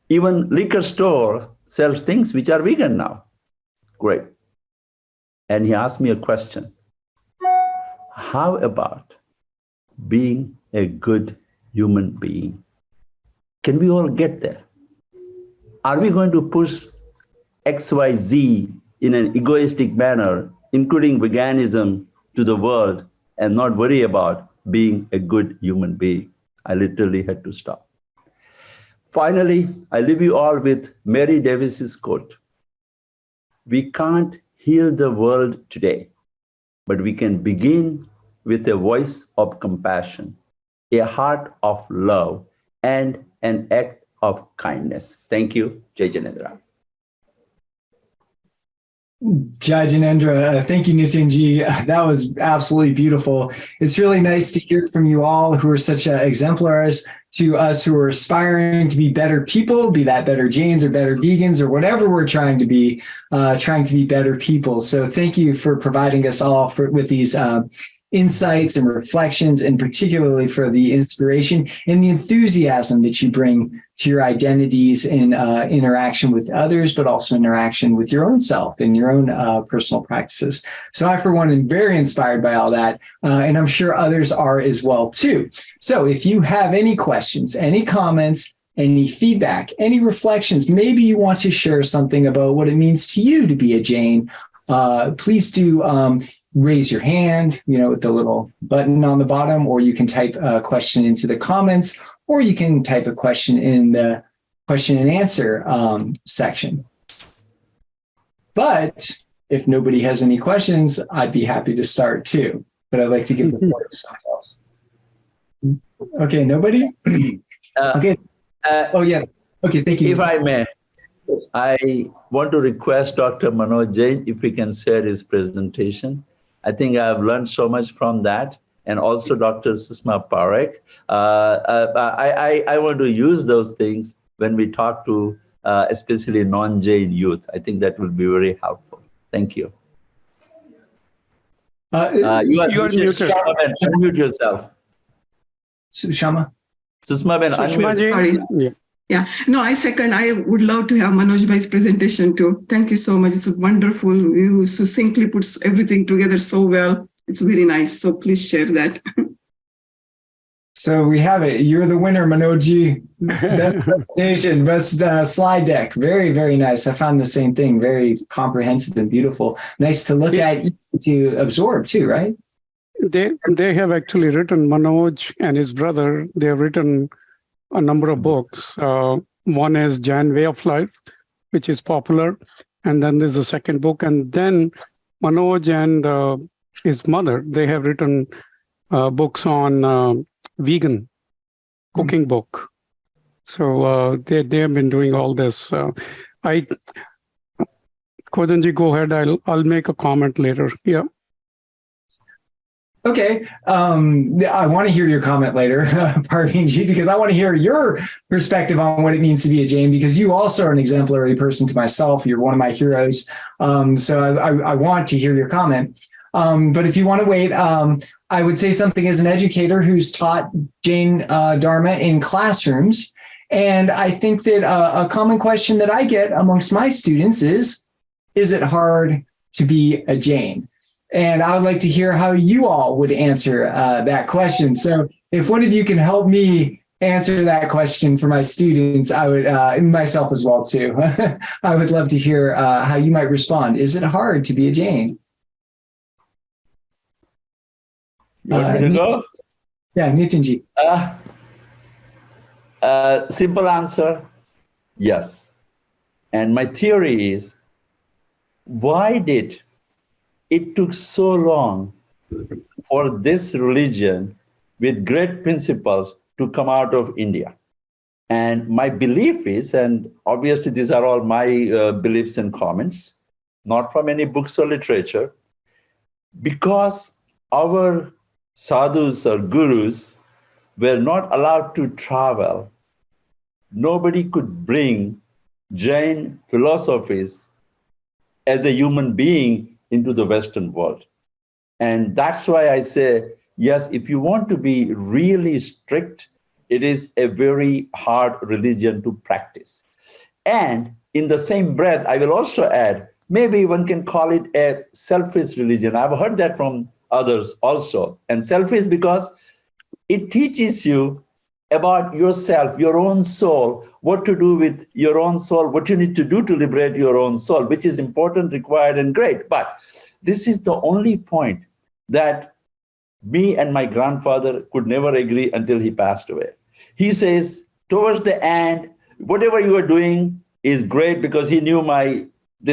Even liquor store sells things which are vegan now. Great." And he asked me a question. How about being a good human being? Can we all get there? Are we going to push XYZ in an egoistic manner, including veganism, to the world and not worry about being a good human being? I literally had to stop. Finally, I leave you all with Mary Davis's quote. "We can't heal the world today, but we can begin with a voice of compassion, a heart of love, and an act of kindness." Thank you. Jai Janendra. Jai Janendra, thank you, Nitinji. That was absolutely beautiful. It's really nice to hear from you all who are such exemplars to us who are aspiring to be better people, be that better Jains or better vegans or whatever we're trying to be better people. So thank you for providing us all with these insights and reflections, and particularly for the inspiration and the enthusiasm that you bring to your identities in interaction with others, but also interaction with your own self and your own personal practices. So I, for one, am very inspired by all that, and I'm sure others are as well, too. So if you have any questions, any comments, any feedback, any reflections, maybe you want to share something about what it means to you to be a Jain, please do raise your hand, with the little button on the bottom, or you can type a question into the comments, or you can type a question in the question and answer section. But if nobody has any questions, I'd be happy to start too. But I'd like to give the floor to someone else. Okay, nobody? Okay. Oh, yeah. Okay, thank you. If I may, I want to request Dr. Manoj Jain if he can share his presentation. I think I've learned so much from that, and also Dr. Susma Parekh. I want to use those things when we talk to especially non-Jain youth. I think that will be very helpful. Thank you. You are muted. Unmute yourself. Susma? Susma, unmute. Yeah, no, I second. I would love to have Manoj Bhai's presentation too. Thank you so much. It's wonderful. You succinctly puts everything together so well. It's very nice. So please share that. So we have it. You're the winner, Manojji. Best presentation, best slide deck. Very, very nice. I found the same thing. Very comprehensive and beautiful. Nice to look at, to absorb too, right? They have actually written, Manoj and his brother, they have written a number of books. One is Jain Way of Life, which is popular. And then there's a second book. And then Manoj and his mother, they have written books on vegan cooking book. So they have been doing all this. Kodanji, go ahead. I'll make a comment later. Yeah. Okay. I want to hear your comment later, Parveenji, because I want to hear your perspective on what it means to be a Jain, because you also are an exemplary person to myself. You're one of my heroes. So I want to hear your comment. But if you want to wait, I would say something as an educator who's taught Jain Dharma in classrooms. And I think that a common question that I get amongst my students is it hard to be a Jain? And I would like to hear how you all would answer that question. So if one of you can help me answer that question for my students, I would, and myself as well too. I would love to hear how you might respond. Is it hard to be a Jain? You want me to go? Yeah, Nitinji. Simple answer, yes. And my theory is, why did it took so long for this religion with great principles to come out of India? And my belief is, and obviously these are all my beliefs and comments, not from any books or literature, because our sadhus or gurus were not allowed to travel. Nobody could bring Jain philosophies as a human being into the Western world. And that's why I say, yes, if you want to be really strict, it is a very hard religion to practice. And in the same breath, I will also add, maybe one can call it a selfish religion. I've heard that from others also. And selfish because it teaches you about yourself, your own soul, what to do with your own soul, what you need to do to liberate your own soul, which is important, required, and great. But this is the only point that me and my grandfather could never agree until he passed away. He says, towards the end, whatever you are doing is great, because he knew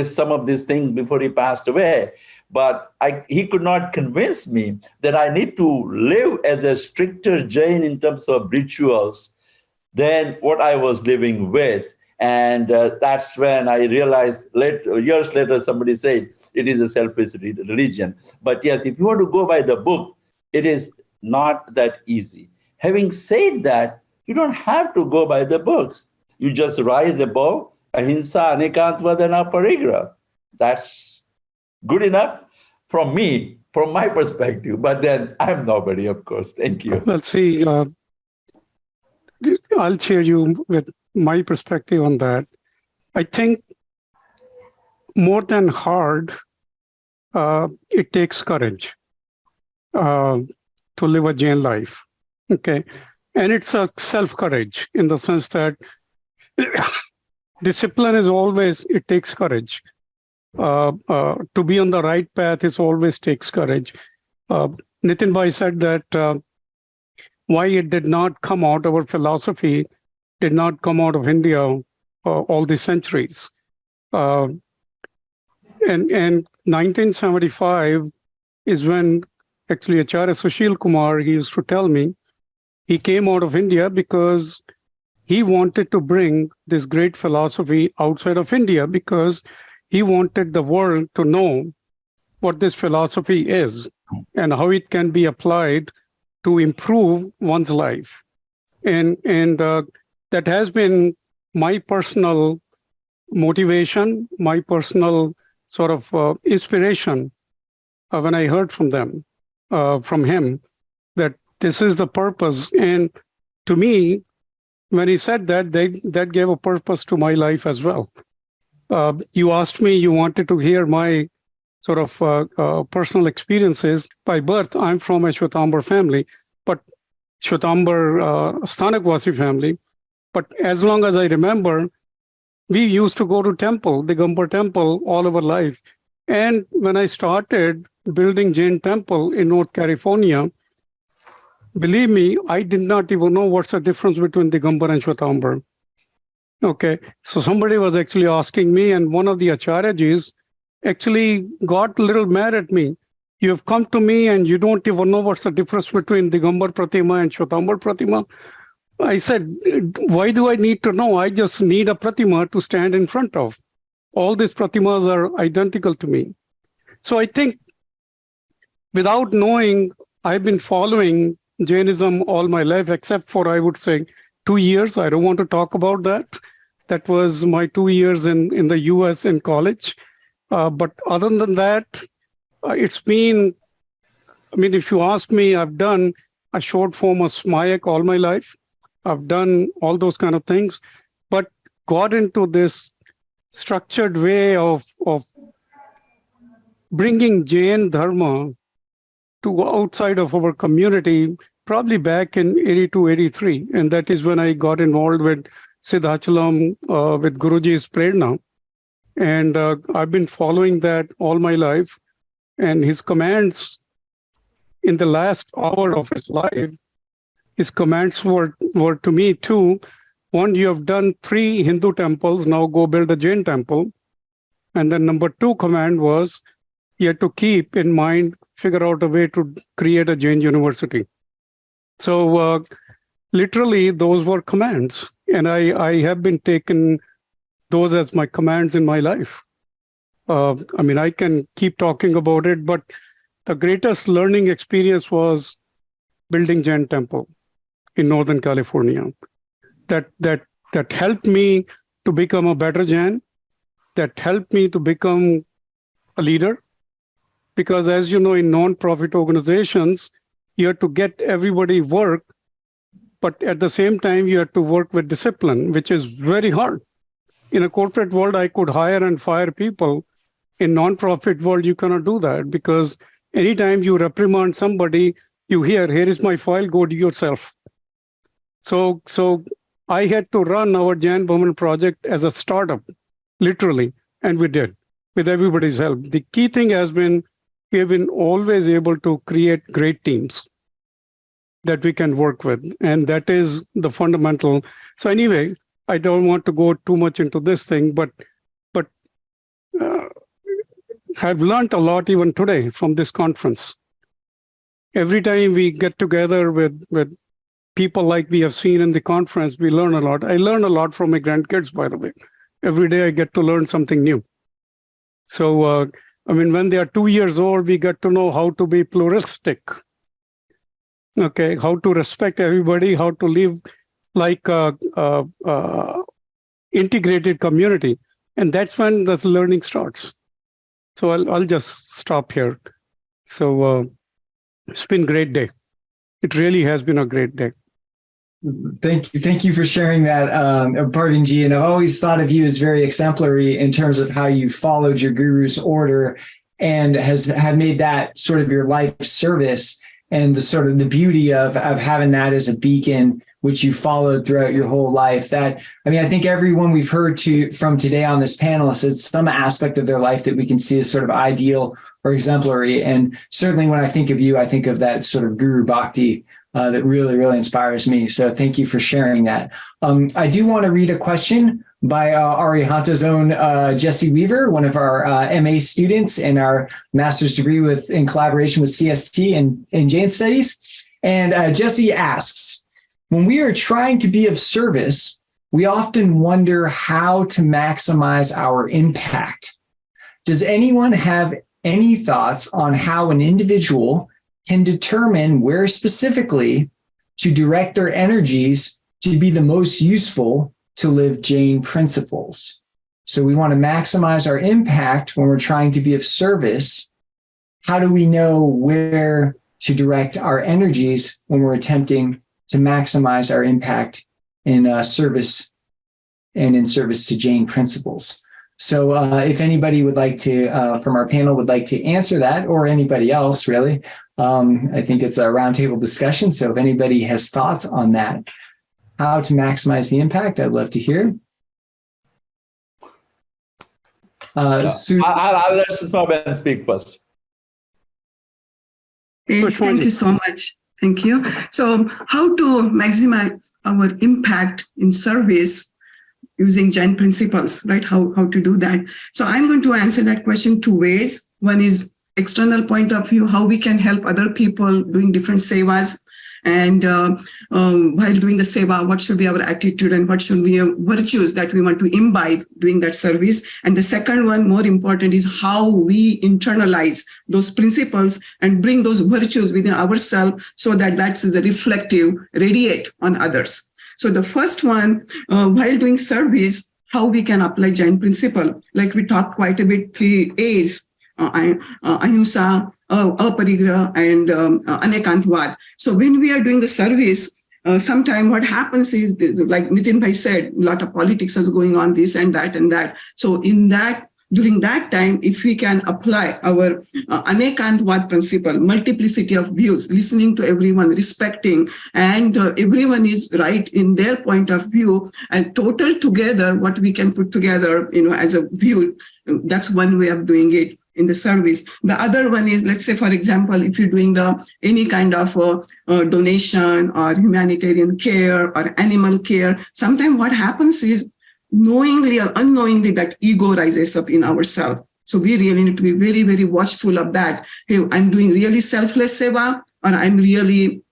some of these things before he passed away. But he could not convince me that I need to live as a stricter Jain in terms of rituals than what I was living with. And that's when I realized, years later, somebody said, it is a selfish religion. But yes, if you want to go by the book, it is not that easy. Having said that, you don't have to go by the books. You just rise above ahimsa, anikantavada, and aparigraha. That's good enough from me, from my perspective. But then I'm nobody, of course. Thank you. Let's see. I'll share you with my perspective on that. I think more than hard, it takes courage to live a Jain life. Okay. And it's a self-courage in the sense that discipline is always, it takes courage. To be on the right path is always takes courage. Nitin Bhai said that why it did not come out, our philosophy did not come out of India all these centuries. And 1975 is when actually Acharya Sushil Kumar, he used to tell me, he came out of India because he wanted to bring this great philosophy outside of India, because he wanted the world to know what this philosophy is and how it can be applied to improve one's life. And that has been my personal motivation, my personal sort of inspiration when I heard from him, that this is the purpose. And to me, when he said that, that gave a purpose to my life as well. You asked me, you wanted to hear my sort of personal experiences. By birth, I'm from a Shwetambar family, but Shwetambar Sthanakvasi family. But as long as I remember, we used to go to temple, Digambar temple, all our life. And when I started building Jain temple in North California, believe me, I did not even know what's the difference between Digambar and Shwetambar. Okay, so somebody was actually asking me, and one of the Acharyajis actually got a little mad at me. You have come to me and you don't even know what's the difference between Digambar Pratima and Shwetambar Pratima. I said, why do I need to know? I just need a Pratima to stand in front of. All these Pratimas are identical to me. So I think without knowing, I've been following Jainism all my life, except for, I would say, 2 years. I don't want to talk about that. That was my 2 years in the US in college. But other than that, it's been, I mean, if you ask me, I've done a short form of Smayak all my life. I've done all those kind of things, but got into this structured way of bringing Jain Dharma to outside of our community, probably back in 82, 83. And that is when I got involved with Siddhachalam, with Guruji's Prerna. And I've been following that all my life. And his commands in the last hour of his life, his commands were to me too. One, you have done 3 Hindu temples, now go build a Jain temple. And then number 2 command was, you have to keep in mind, figure out a way to create a Jain university. So literally those were commands. And I have been taking those as my commands in my life. I mean, I can keep talking about it, but the greatest learning experience was building Jain temple in Northern California. That helped me to become a better Jain, that helped me to become a leader. Because as you know, in non-profit organizations, you have to get everybody work, but at the same time, you have to work with discipline, which is very hard. In a corporate world, I could hire and fire people. In non-profit world, you cannot do that because anytime you reprimand somebody, you hear, here is my file, go do yourself. So I had to run our Jain Bhavan project as a startup, literally, and we did, with everybody's help. The key thing has been, we have been always able to create great teams that we can work with. And that is the fundamental. So anyway, I don't want to go too much into this thing, but I've learned a lot even today from this conference. Every time we get together with people like we have seen in the conference, we learn a lot. I learn a lot from my grandkids, by the way. Every day I get to learn something new. So, I mean, when they are 2 years old, we get to know how to be pluralistic. Okay, how to respect everybody, how to live like a integrated community. And that's when the learning starts. So I'll just stop here. So it's been a great day. It really has been a great day. Thank you for sharing that, Parveen-ji. And I've always thought of you as very exemplary in terms of how you followed your guru's order and have made that sort of your life service, and the sort of the beauty of having that as a beacon, which you followed throughout your whole life. That, I mean, I think everyone we've heard from today on this panel said some aspect of their life that we can see as sort of ideal or exemplary. And certainly when I think of you, I think of that sort of guru bhakti that really, really inspires me. So thank you for sharing that. I do want to read a question by Arihanta's own Jesse Weaver, one of our MA students in our master's degree in collaboration with CST in Jain Studies. And Jesse asks, when we are trying to be of service, we often wonder how to maximize our impact. Does anyone have any thoughts on how an individual can determine where specifically to direct their energies to be the most useful to live Jain principles? So we want to maximize our impact when we're trying to be of service. How do we know where to direct our energies when we're attempting to maximize our impact in service and in service to Jain principles? So if anybody would like to, from our panel, would like to answer that, or anybody else really, I think it's a roundtable discussion. So if anybody has thoughts on that, how to maximize the impact, I'd love to hear. I'll let Susma speak first. Okay, thank you so much. Thank you. So how to maximize our impact in service using Jain principles, right? How to do that. So I'm going to answer that question 2 ways. One is external point of view, how we can help other people doing different sevas. And while doing the seva, what should be our attitude and what should be virtues that we want to imbibe doing that service. And the second one, more important, is how we internalize those principles and bring those virtues within ourselves so that that's the reflective, radiate on others. So the first one, while doing service, how we can apply Jain principle. Like we talked quite a bit, 3 A's, ahimsa, aparigraha, and anekantvad. So when we are doing the service, sometimes what happens is, like Nitin Bhai said, a lot of politics is going on, this and that and that. So in that, during that time, if we can apply our Anekantvad principle, multiplicity of views, listening to everyone, respecting, and everyone is right in their point of view, and total together what we can put together, as a view, that's one way of doing it in the service. The other one is, let's say, for example, if you're doing any kind of donation or humanitarian care or animal care, sometimes what happens is knowingly or unknowingly that ego rises up in ourselves. So we really need to be very, very watchful of that. Hey, I'm doing really selfless seva, or I'm really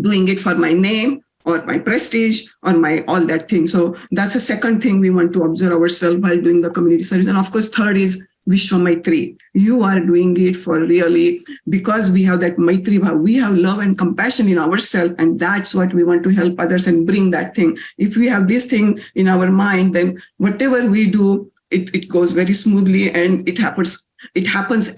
doing it for my name or my prestige or my all that thing. So that's a second thing we want to observe ourselves while doing the community service. And of course, third is Vishwa Maitri. You are doing it for really, because we have that Maitri Bhav, we have love and compassion in ourselves, and that's what we want to help others and bring that thing. If we have this thing in our mind, then whatever we do, it goes very smoothly and it happens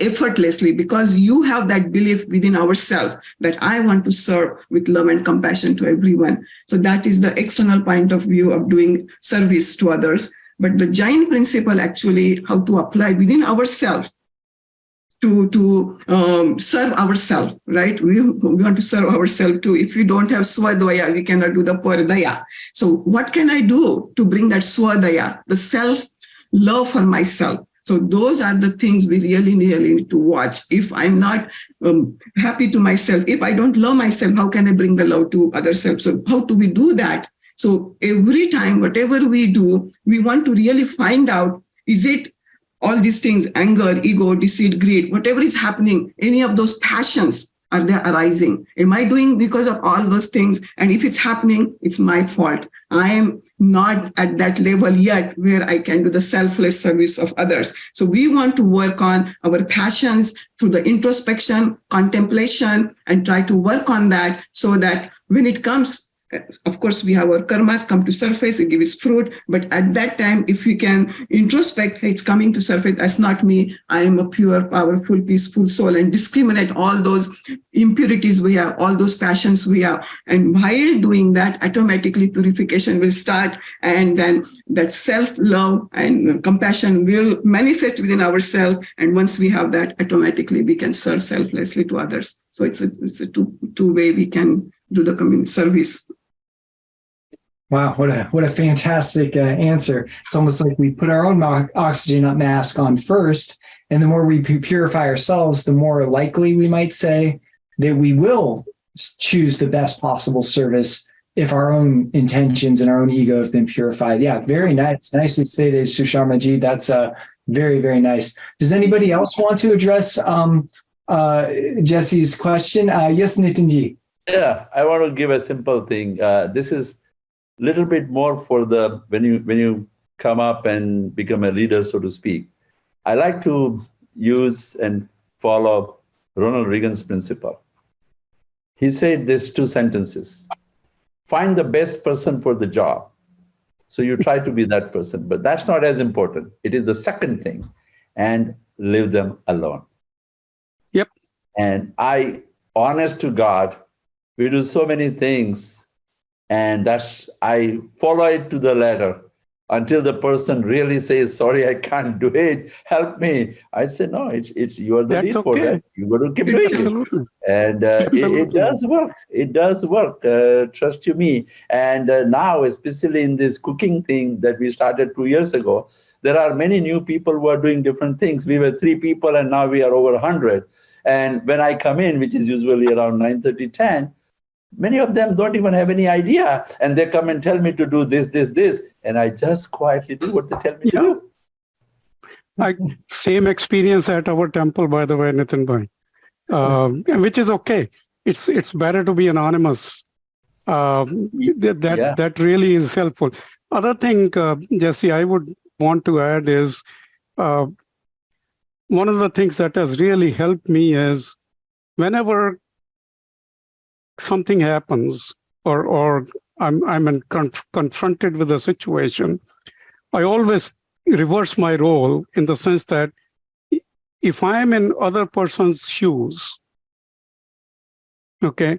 effortlessly, because you have that belief within ourselves that I want to serve with love and compassion to everyone. So that is the external point of view of doing service to others. But the Jain principle, actually, how to apply within ourselves to serve ourselves, right? We want to serve ourselves too. If we don't have swadaya, we cannot do the paradaya. So what can I do to bring that swadaya, the self-love for myself? So those are the things we really need to watch. If I'm not happy to myself, if I don't love myself, how can I bring the love to other self? So how do we do that? So every time, whatever we do, we want to really find out, is it all these things, anger, ego, deceit, greed, whatever is happening, any of those passions, are they arising? Am I doing because of all those things? And if it's happening, it's my fault. I am not at that level yet where I can do the selfless service of others. So we want to work on our passions through the introspection, contemplation, and try to work on that so that when it comes, of course, we have our karmas come to surface, it gives fruit. But at that time, if we can introspect, hey, it's coming to surface, that's not me. I am a pure, powerful, peaceful soul, and discriminate all those impurities we have, all those passions we have. And while doing that, automatically purification will start. And then that self-love and compassion will manifest within ourselves. And once we have that, automatically we can serve selflessly to others. So it's a two way we can do the community service. Wow, what a fantastic answer. It's almost like we put our own oxygen mask on first, and the more we purify ourselves, the more likely we might say that we will choose the best possible service if our own intentions and our own ego have been purified. Yeah, very nice. Nicely stated, Sushama ji. That's very, very nice. Does anybody else want to address Jesse's question? Yes, Nitin ji. Yeah, I want to give a simple thing. This is a little bit more for the when you come up and become a leader, so to speak. I like to use and follow Ronald Reagan's principle. He said these two sentences: find the best person for the job. So you try to be that person, but that's not as important. It is the second thing, and leave them alone. Yep. And honest to God, we do so many things, and I follow it to the letter until the person really says, sorry, I can't do it, help me. I say, no, it's you are the lead for that. You got to keep doing it. And it does work. It does work. Trust you me. And now, especially in this cooking thing that we started 2 years ago, there are many new people who are doing different things. We were 3 people, and now we are over 100. And when I come in, which is usually around 9:30, 10, many of them don't even have any idea, and they come and tell me to do this, and I just quietly do what they tell me to do. Same experience at our temple, by the way, Nitin bhai, which is okay. It's better to be anonymous. That really is helpful. Other thing, Jesse, I would want to add is one of the things that has really helped me is whenever something happens or I'm confronted with a situation, I always reverse my role in the sense that if I'm in other person's shoes, okay,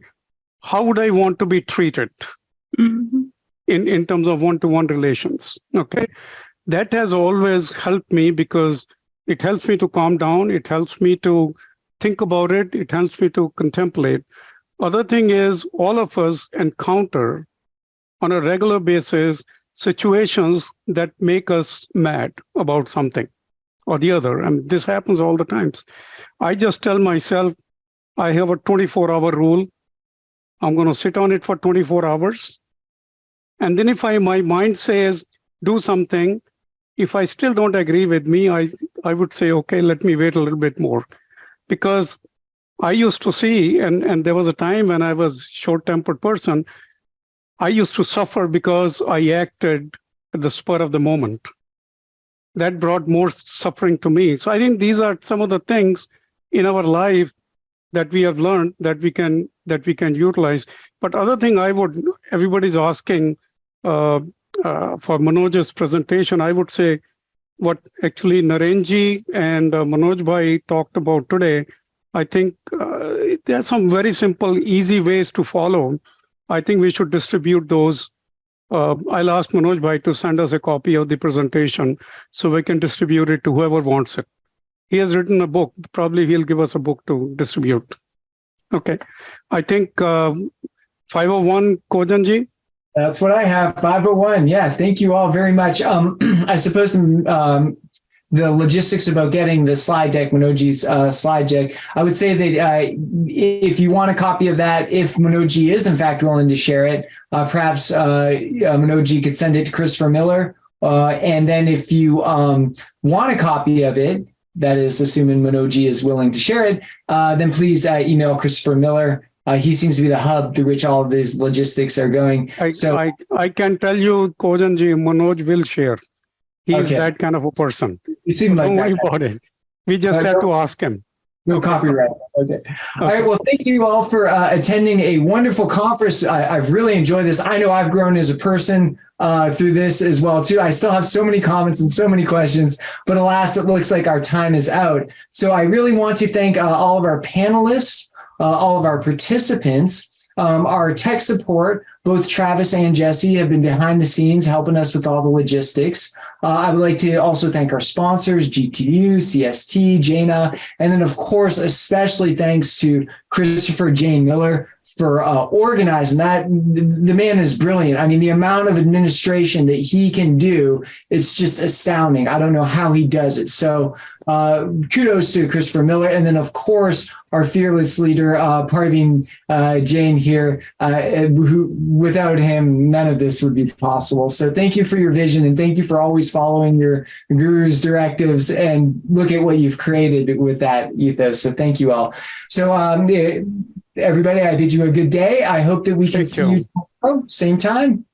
how would I want to be treated in terms of one-to-one relations? Okay, That has always helped me because it helps me to calm down. It helps me to think about it. It helps me to contemplate. Other thing is, all of us encounter on a regular basis situations that make us mad about something or the other. And this happens all the times. I just tell myself, I have a 24-hour rule. I'm going to sit on it for 24 hours. And then if my mind says, do something, if I still don't agree with me, I would say, okay, let me wait a little bit more. Because I used to see, and there was a time when I was short-tempered person, I used to suffer because I acted at the spur of the moment. That brought more suffering to me. So I think these are some of the things in our life that we have learned that we can utilize. But other thing everybody's asking for Manoj's presentation, I would say what actually Narenji and Manoj Bhai talked about today, I think there are some very simple, easy ways to follow. I think we should distribute those. I'll ask Manoj Bhai to send us a copy of the presentation so we can distribute it to whoever wants it. He has written a book. Probably he'll give us a book to distribute. Okay. I think 501, Kojanji. That's what I have. 501. Yeah. Thank you all very much. I suppose the logistics about getting the slide deck, Manojji's slide deck, I would say that if you want a copy of that, if Manojji is in fact willing to share it, perhaps Manojji could send it to Christopher Miller. And then if you want a copy of it, that is assuming Manojji is willing to share it, then please email Christopher Miller. He seems to be the hub through which all of these logistics are going. I can tell you, Kojanji, Manoj will share. He is that kind of a person. Don't worry about it. We just have to ask him. No copyright. Okay. All right. Well, thank you all for attending a wonderful conference. I've really enjoyed this. I know I've grown as a person through this as well, too. I still have so many comments and so many questions, but alas, it looks like our time is out. So I really want to thank all of our panelists, all of our participants, our tech support. Both Travis and Jesse have been behind the scenes helping us with all the logistics. I would like to also thank our sponsors, GTU, CST, Jaina, and then, of course, especially thanks to Christopher Jane Miller for organizing that. The man is brilliant. I mean, the amount of administration that he can do, it's just astounding. I don't know how he does it. So kudos to Christopher Miller. And then, of course, our fearless leader, Parveen Jain here, who without him, none of this would be possible. So thank you for your vision, and thank you for always following your guru's directives, and look at what you've created with that ethos. So thank you all. So everybody, I bid you a good day. I hope that we can see you tomorrow, same time.